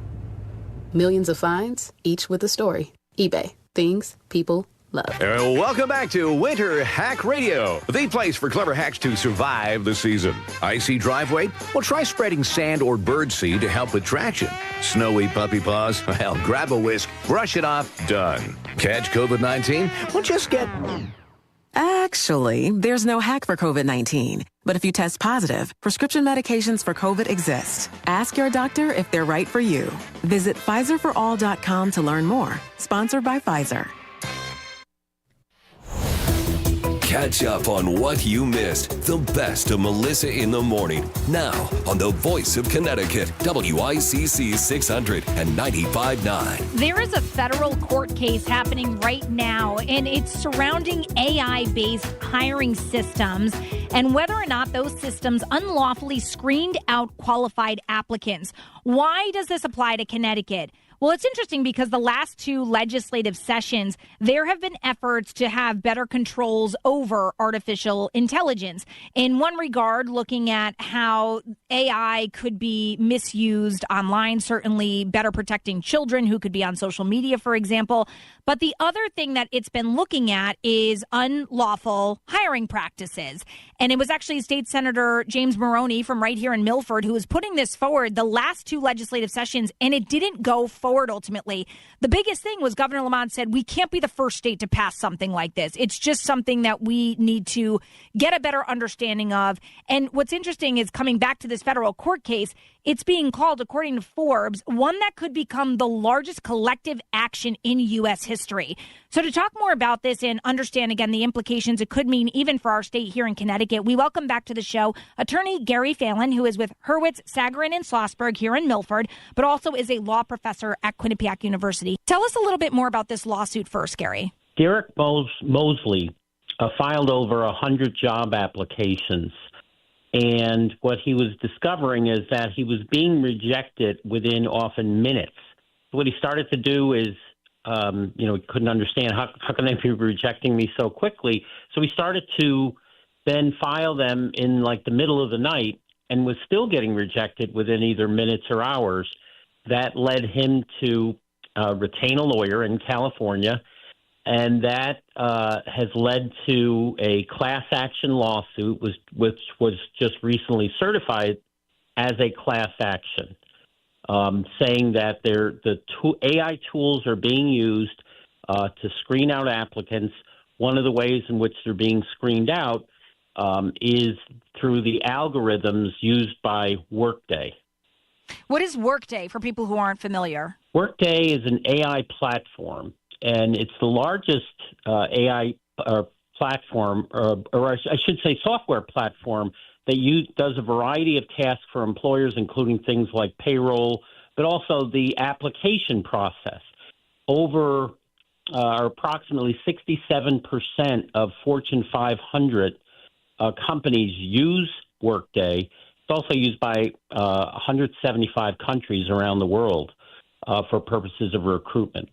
Millions of finds, each with a story. eBay. Things, people, love. Welcome back to Winter Hack Radio, the place for clever hacks to survive the season. Icy driveway? Well, try spreading sand or birdseed to help with traction. Snowy puppy paws? Well, grab a whisk, brush it off, done. Catch COVID-19? Well, just get... Actually, there's no hack for COVID-19. But if you test positive, prescription medications for COVID exist. Ask your doctor if they're right for you. Visit PfizerForAll.com to learn more. Sponsored by Pfizer. Catch up on what you missed. The best of Melissa in the Morning. Now on the Voice of Connecticut, WICC 600 and 95.9. There is a federal court case happening right now, and it's surrounding AI-based hiring systems and whether or not those systems unlawfully screened out qualified applicants. Why does this apply to Connecticut? Well, it's interesting because the last two legislative sessions, there have been efforts to have better controls over artificial intelligence. In one regard, looking at how AI could be misused online, certainly better protecting children who could be on social media, for example. But the other thing that it's been looking at is unlawful hiring practices. And it was actually State Senator James Maroney from right here in Milford who was putting this forward the last two legislative sessions, and it didn't go forward ultimately. The biggest thing was Governor Lamont said, we can't be the first state to pass something like this. It's just something that we need to get a better understanding of. And what's interesting is coming back to this federal court case, it's being called, according to Forbes, one that could become the largest collective action in U.S. history. So to talk more about this and understand, again, the implications it could mean even for our state here in Connecticut, we welcome back to the show attorney Gary Phelan, who is with Hurwitz, Sagarin, and Schlossberg here in Milford, but also is a law professor at Quinnipiac University. Tell us a little bit more about this lawsuit first, Gary. Derek Mosley filed over 100 job applications. And what he was discovering is that he was being rejected within often minutes. What he started to do is, he couldn't understand how can they be rejecting me so quickly. So he started to then file them in like the middle of the night and was still getting rejected within either minutes or hours. That led him to retain a lawyer in California. And that has led to a class action lawsuit, which was just recently certified as a class action, saying that AI tools are being used to screen out applicants. One of the ways in which they're being screened out is through the algorithms used by Workday. What is Workday for people who aren't familiar? Workday is an AI platform. And it's the largest AI platform, or I should say software platform, that does a variety of tasks for employers, including things like payroll, but also the application process. Over approximately 67% of Fortune 500 companies use Workday. It's also used by 175 countries around the world for purposes of recruitment.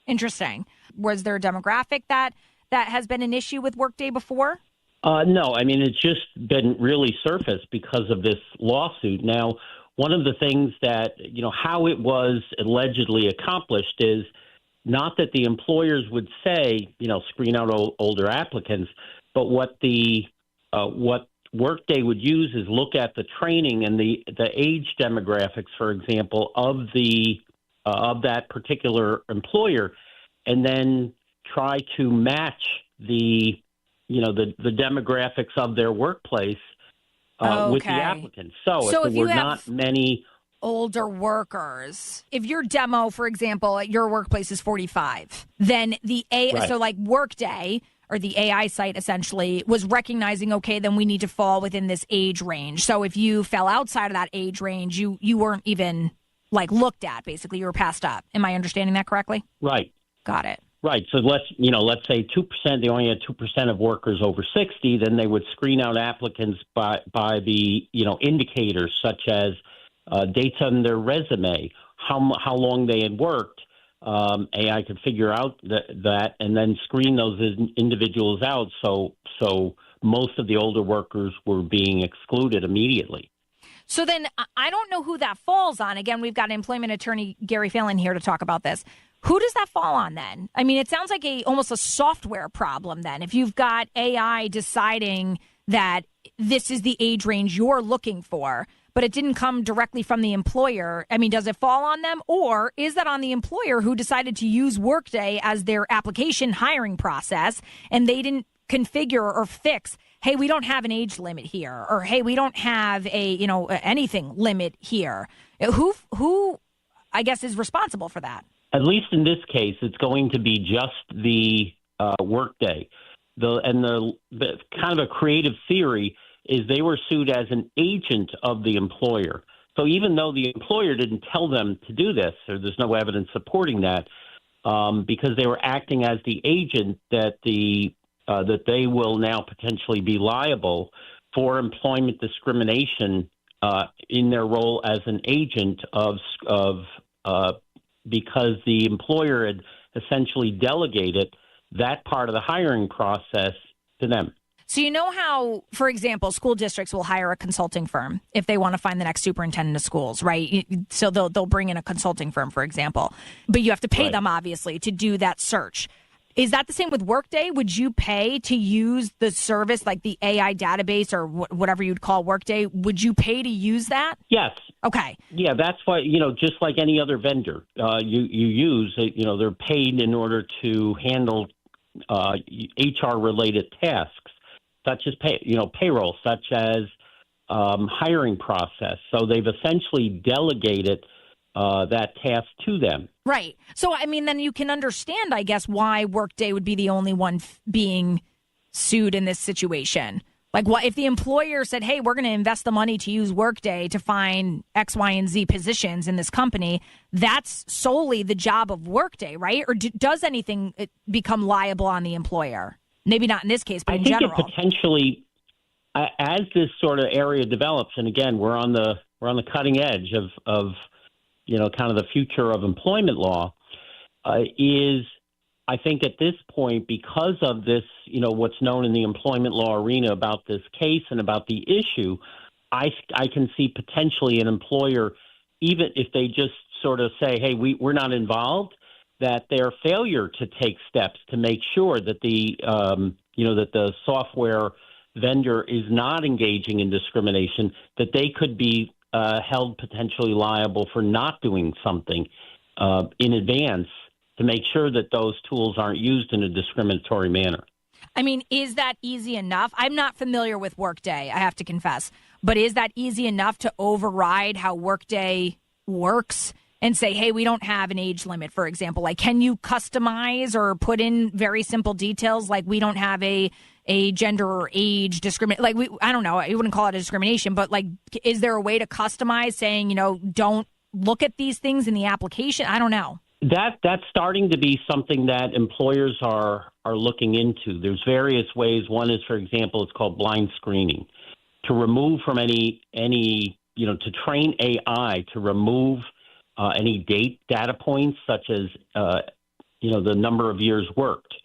Interesting. Was there a demographic that has been an issue with Workday before? No. I mean, it's just been really surfaced because of this lawsuit. Now, one of the things that, how it was allegedly accomplished is not that the employers would say, screen out older applicants, but what Workday would use is look at the training and the age demographics, for example, of that particular employer, and then try to match the demographics of their workplace with the applicants. So if there were not many older workers, if your demo, for example, at your workplace is 45, then so like Workday or the AI site essentially was recognizing, okay, then we need to fall within this age range. So if you fell outside of that age range, you weren't even looked at, basically. You were passed up. Am I understanding that correctly? Right. Got it. Right. So let's say 2%, they only had 2% of workers over 60, then they would screen out applicants by the, indicators such as dates on their resume, how long they had worked. AI could figure out that and then screen those individuals out. So most of the older workers were being excluded immediately. So then I don't know who that falls on. Again, we've got employment attorney Gary Phelan here to talk about this. Who does that fall on then? I mean, it sounds like almost a software problem then. If you've got AI deciding that this is the age range you're looking for, but it didn't come directly from the employer, I mean, does it fall on them? Or is that on the employer who decided to use Workday as their application hiring process and they didn't configure or fix, hey, we don't have an age limit here, or hey, we don't have anything limit here? Who I guess is responsible for that? At least in this case, it's going to be just the Workday. The kind of a creative theory is they were sued as an agent of the employer. So even though the employer didn't tell them to do this, or there's no evidence supporting that, because they were acting as the agent, that they will now potentially be liable for employment discrimination in their role as an agent because the employer had essentially delegated that part of the hiring process to them. So you know how, for example, school districts will hire a consulting firm if they want to find the next superintendent of schools, right? So they'll bring in a consulting firm, for example. But you have to pay them, obviously, to do that search. Is that the same with Workday? Would you pay to use the service, like the AI database or whatever you'd call Workday? Would you pay to use that? Yes. Okay. Yeah, that's why, just like any other vendor, you use, they're paid in order to handle HR-related tasks, such as payroll, such as hiring process. So they've essentially delegated that task to them. Right. So, I mean, then you can understand, I guess, why Workday would be the only one being sued in this situation. Like, what if the employer said, hey, we're going to invest the money to use Workday to find X, Y, and Z positions in this company? That's solely the job of Workday, right? Or does anything become liable on the employer? Maybe not in this case, but in general. I think it potentially, as this sort of area develops, and again, we're on the cutting edge of kind of the future of employment law, is I think at this point, because of this, what's known in the employment law arena about this case and about the issue, I can see potentially an employer, even if they just sort of say, hey, we're not involved, that their failure to take steps to make sure that that the software vendor is not engaging in discrimination, that they could be held potentially liable for not doing something in advance to make sure that those tools aren't used in a discriminatory manner. I mean, is that easy enough? I'm not familiar with Workday, I have to confess. But is that easy enough to override how Workday works and say, hey, we don't have an age limit, for example? Like, can you customize or put in very simple details like we don't have a gender or age discrimination? Like, I don't know, I wouldn't call it a discrimination, but like, is there a way to customize saying, don't look at these things in the application? I don't know. That's starting to be something that employers are looking into. There's various ways. One is, for example, it's called blind screening, to remove from any to train AI to remove any data points, such as the number of years worked,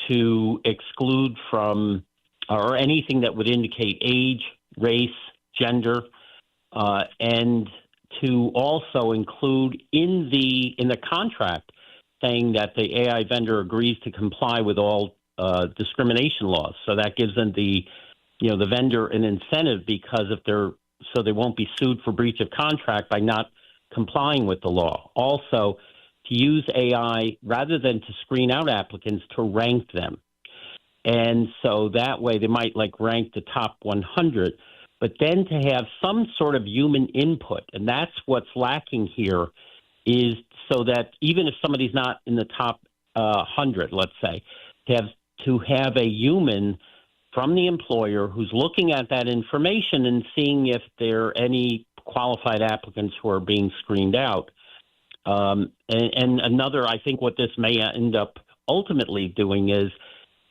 to exclude from or anything that would indicate age, race, gender, and to also include in the contract saying that the AI vendor agrees to comply with all discrimination laws. So that gives them the vendor an incentive, because so they won't be sued for breach of contract by not complying with the law. Also, to use AI rather than to screen out applicants, to rank them. And so that way they might rank the top 100, but then to have some sort of human input. And that's what's lacking here, is so that even if somebody's not in the top 100, let's say, to have a human from the employer who's looking at that information and seeing if there are any qualified applicants who are being screened out. And another, I think what this may end up ultimately doing is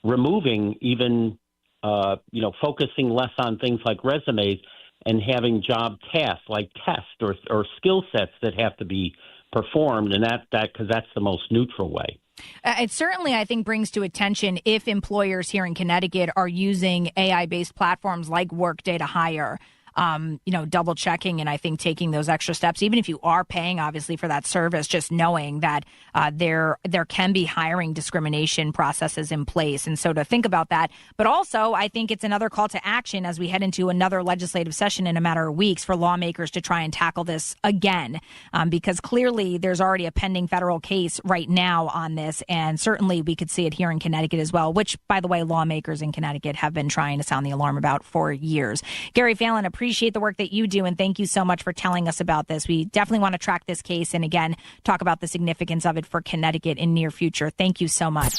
removing even, focusing less on things like resumes and having job tasks like tests or skill sets that have to be performed, and because that's the most neutral way. It certainly, I think, brings to attention if employers here in Connecticut are using AI-based platforms like Workday to hire. double checking and I think taking those extra steps, even if you are paying obviously for that service, just knowing that there can be hiring discrimination processes in place. And so to think about that, but also I think it's another call to action as we head into another legislative session in a matter of weeks for lawmakers to try and tackle this again, because clearly there's already a pending federal case right now on this. And certainly we could see it here in Connecticut as well, which, by the way, lawmakers in Connecticut have been trying to sound the alarm about for years. Gary Phelan, appreciate the work that you do, and thank you so much for telling us about this. We definitely want to track this case and, again, talk about the significance of it for Connecticut in near future. Thank you so much.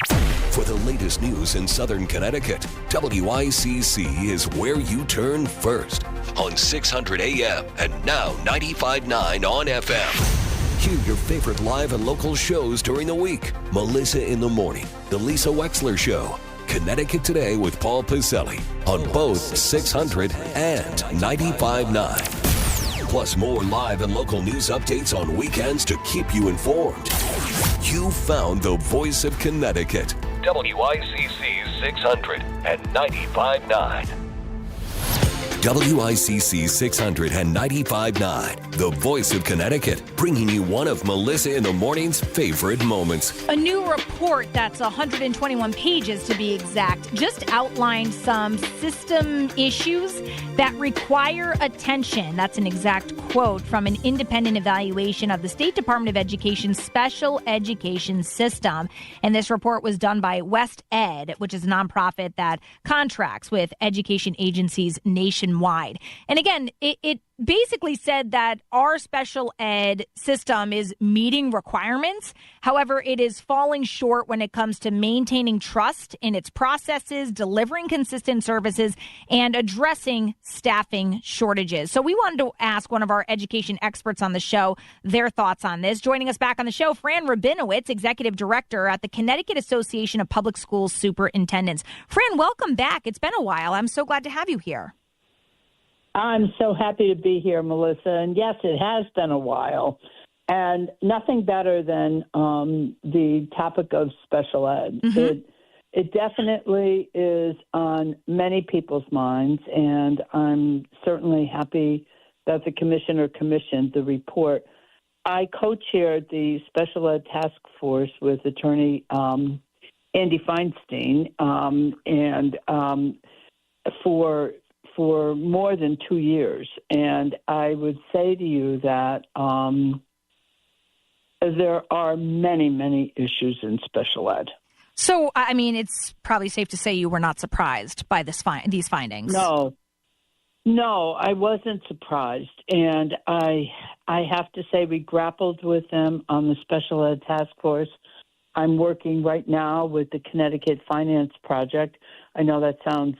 For the latest news in Southern Connecticut, WICC is where you turn first on 600 AM and now 95.9 on FM. Hear your favorite live and local shows during the week. Melissa in the Morning, The Lisa Wexler Show, Connecticut Today with Paul Piselli on both 600 and 95.9. Plus more live and local news updates on weekends to keep you informed. You found the voice of Connecticut. WICC 600 and 95.9. WICC 600 and 95.9, the voice of Connecticut, bringing you one of Melissa in the Morning's favorite moments. A new report that's 121 pages to be exact just outlined some system issues that require attention. That's an exact quote from an independent evaluation of the State Department of Education's special education system. And this report was done by West Ed, which is a nonprofit that contracts with education agencies nationwide. And again, it basically said that our special ed system is meeting requirements. However, it is falling short when it comes to maintaining trust in its processes, delivering consistent services, and addressing staffing shortages. So we wanted to ask one of our education experts on the show their thoughts on this. Joining us back on the show, Fran Rabinowitz, Executive Director at the Connecticut Association of Public Schools Superintendents. Fran, welcome back. It's been a while. I'm so glad to have you here. I'm so happy to be here, Melissa. And yes, it has been a while. And nothing better than the topic of special ed. Mm-hmm. It definitely is on many people's minds. And I'm certainly happy that the commissioner commissioned the report. I co-chaired the special ed task force with attorney Andy Feinstein for more than 2 years. And I would say to you that there are many, many issues in special ed. So, I mean, it's probably safe to say you were not surprised by these findings. No, I wasn't surprised. And I have to say we grappled with them on the special ed task force. I'm working right now with the Connecticut Finance Project. I know that sounds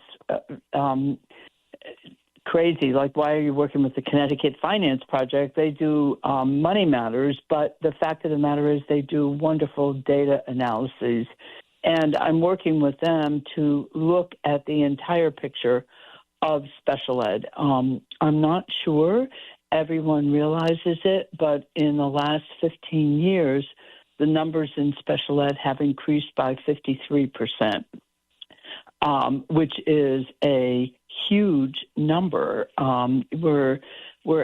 crazy. Like, why are you working with the Connecticut Finance Project? They do money matters, but the fact of the matter is they do wonderful data analyses. And I'm working with them to look at the entire picture of special ed. I'm not sure everyone realizes it, but in the last 15 years, the numbers in special ed have increased by 53%, which is a huge number. We're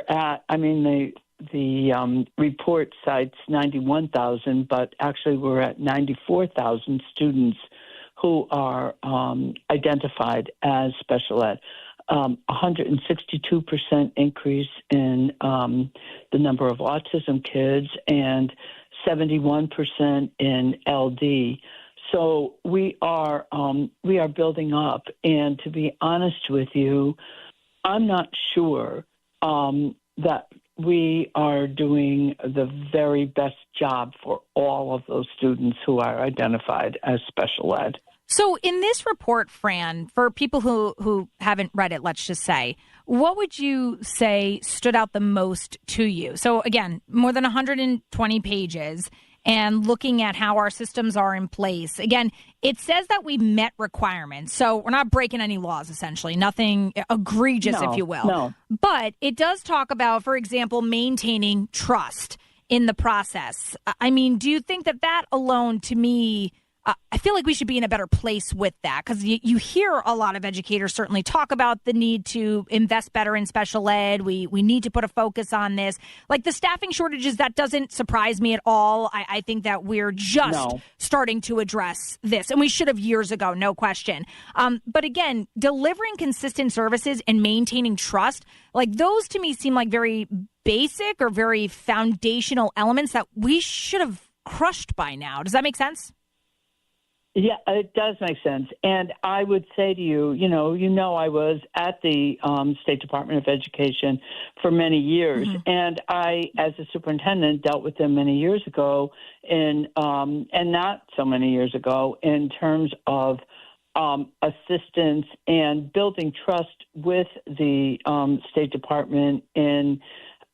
at, I mean, the report cites 91,000, but actually we're at 94,000 students who are identified as special ed. 162% increase in the number of autism kids and 71% in LD. So we are building up, and to be honest with you, I'm not sure that we are doing the very best job for all of those students who are identified as special ed. So in this report, Fran, for people who haven't read it, let's just say, what would you say stood out the most to you? So again, more than 120 pages. And looking at how our systems are in place. Again, it says that we met requirements. So we're not breaking any laws, essentially. Nothing egregious, if you will. No. But it does talk about, for example, maintaining trust in the process. I mean, do you think that alone, to me, I feel like we should be in a better place with that, because you hear a lot of educators certainly talk about the need to invest better in special ed. We need to put a focus on this. Like the staffing shortages, that doesn't surprise me at all. I think that we're just starting to address this, and we should have years ago, no question. But again, delivering consistent services and maintaining trust, like those to me seem like very basic or very foundational elements that we should have crushed by now. Does that make sense? Yeah, it does make sense. And I would say to you, I was at the State Department of Education for many years, and I, as a superintendent, dealt with them many years ago, and not so many years ago, in terms of assistance and building trust with the State Department in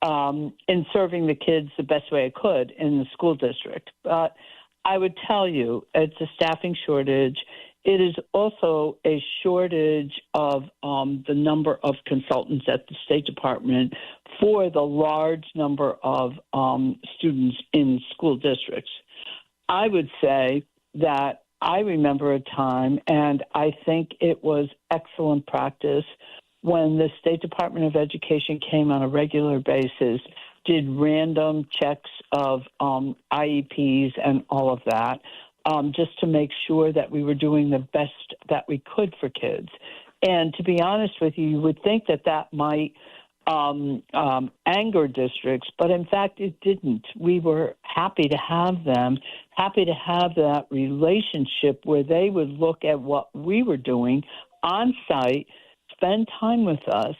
serving the kids the best way I could in the school district. But I would tell you it's a staffing shortage. It is also a shortage of the number of consultants at the State Department for the large number of students in school districts. I would say that I remember a time, and I think it was excellent practice, when the State Department of Education came on a regular basis, did random checks of IEPs and all of that, just to make sure that we were doing the best that we could for kids. And to be honest with you, you would think that might anger districts, but in fact it didn't. We were happy to have them, happy to have that relationship where they would look at what we were doing on site, spend time with us,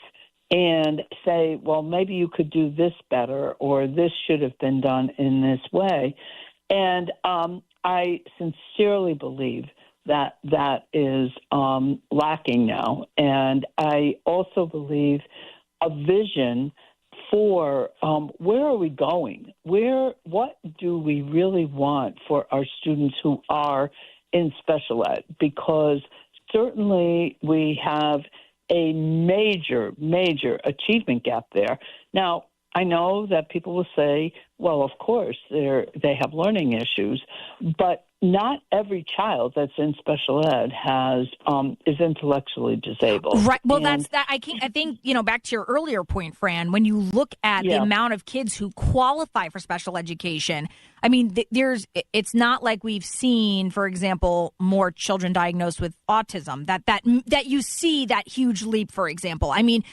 and say, well, maybe you could do this better, or this should have been done in this way. And I sincerely believe that is lacking now. And I also believe a vision for where are we going? What do we really want for our students who are in special ed? Because certainly we have a major, major achievement gap there. Now, I know that people will say, well, of course, they have learning issues, but not every child that's in special ed is intellectually disabled. Right. Well, I think, back to your earlier point, Fran, when you look at the amount of kids who qualify for special education, I mean, it's not like we've seen, for example, more children diagnosed with autism, that you see that huge leap, for example. I mean,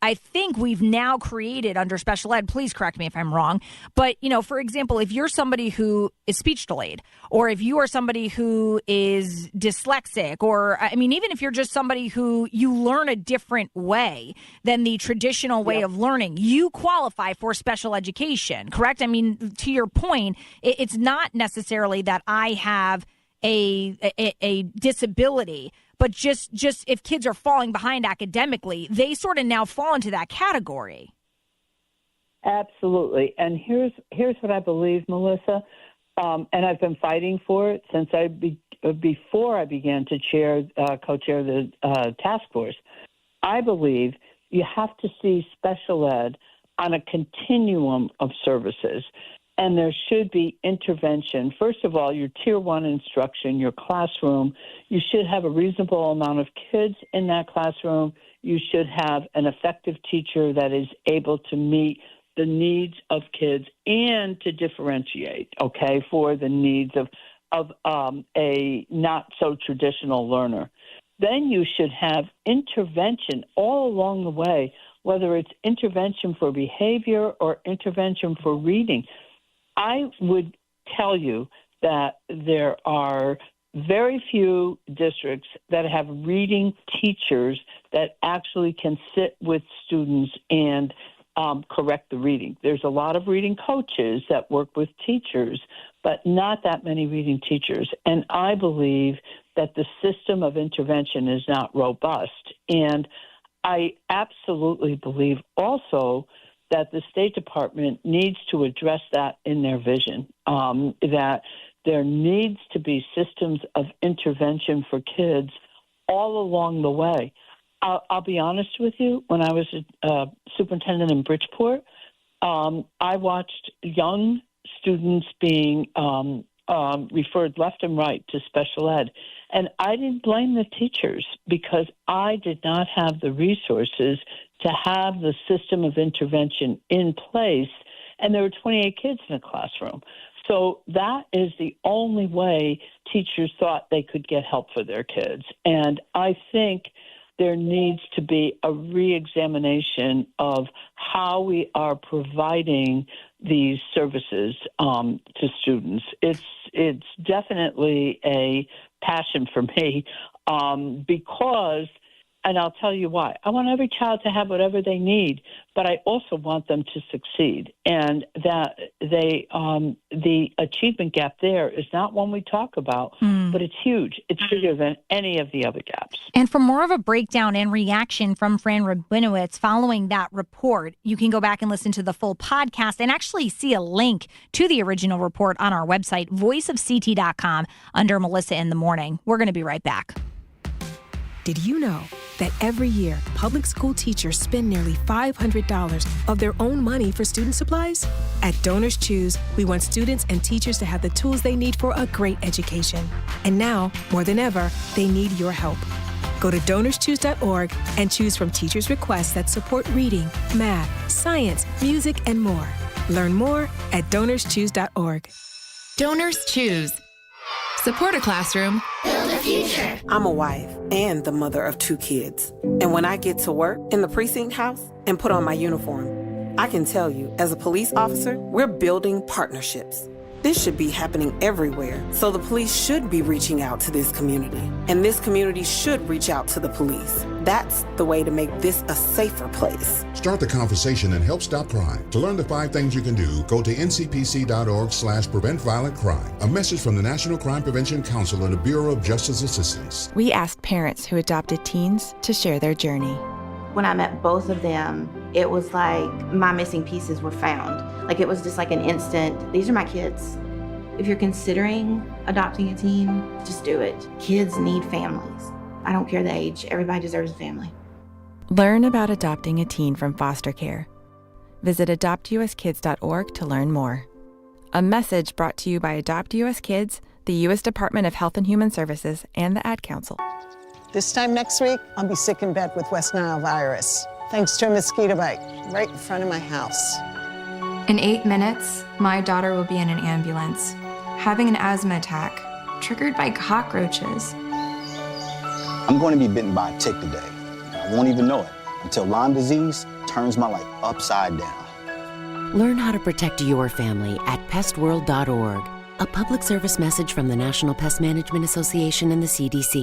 I think we've now created under special ed, please correct me if I'm wrong, but, for example, if you're somebody who is speech delayed, or if you are somebody who is dyslexic, or, I mean, even if you're just somebody who you learn a different way than the traditional way of learning, you qualify for special education, correct? I mean, to your point, it's not necessarily that I have a disability, but just if kids are falling behind academically, they sort of now fall into that category. Absolutely. And here's what I believe, Melissa, and I've been fighting for it since before I began to co-chair the task force. I believe you have to see special ed on a continuum of services. And there should be intervention. First of all, your tier one instruction, your classroom, you should have a reasonable amount of kids in that classroom. You should have an effective teacher that is able to meet the needs of kids and to differentiate, for the needs of a not so traditional learner. Then you should have intervention all along the way, whether it's intervention for behavior or intervention for reading. I would tell you that there are very few districts that have reading teachers that actually can sit with students and correct the reading. There's a lot of reading coaches that work with teachers, but not that many reading teachers. And I believe that the system of intervention is not robust. And I absolutely believe also that the State Department needs to address that in their vision, that there needs to be systems of intervention for kids all along the way. I'll be honest with you, when I was a superintendent in Bridgeport, I watched young students being referred left and right to special ed. And I didn't blame the teachers because I did not have the resources to have the system of intervention in place. And there were 28 kids in a classroom. So that is the only way teachers thought they could get help for their kids. And I think there needs to be a reexamination of how we are providing these services to students. It's definitely a passion for me because, and I'll tell you why. I want every child to have whatever they need, but I also want them to succeed. And that the achievement gap there is not one we talk about, but it's huge. It's bigger than any of the other gaps. And for more of a breakdown and reaction from Fran Rabinowitz following that report, you can go back and listen to the full podcast and actually see a link to the original report on our website, voiceofct.com, under Melissa in the Morning. We're going to be right back. Did you know that every year, public school teachers spend nearly $500 of their own money for student supplies? At Donors Choose, we want students and teachers to have the tools they need for a great education. And now, more than ever, they need your help. Go to DonorsChoose.org and choose from teachers' requests that support reading, math, science, music, and more. Learn more at DonorsChoose.org. Donors Choose. Support a classroom. Build a future. I'm a wife and the mother of 2 kids. And when I get to work in the precinct house and put on my uniform, I can tell you, as a police officer, we're building partnerships. This should be happening everywhere, so the police should be reaching out to this community. And this community should reach out to the police. That's the way to make this a safer place. Start the conversation and help stop crime. To learn the 5 things you can do, go to ncpc.org/preventviolentcrime. A message from the National Crime Prevention Council and the Bureau of Justice Assistance. We asked parents who adopted teens to share their journey. When I met both of them, it was like my missing pieces were found. Like it was just like an instant, these are my kids. If you're considering adopting a teen, just do it. Kids need families. I don't care the age, everybody deserves a family. Learn about adopting a teen from foster care. Visit adoptuskids.org to learn more. A message brought to you by Adopt US Kids, the U.S. Department of Health and Human Services, and the Ad Council. This time next week, I'll be sick in bed with West Nile virus, thanks to a mosquito bite right in front of my house. In 8 minutes, my daughter will be in an ambulance, having an asthma attack, triggered by cockroaches. I'm going to be bitten by a tick today. I won't even know it until Lyme disease turns my life upside down. Learn how to protect your family at pestworld.org. A public service message from the National Pest Management Association and the CDC.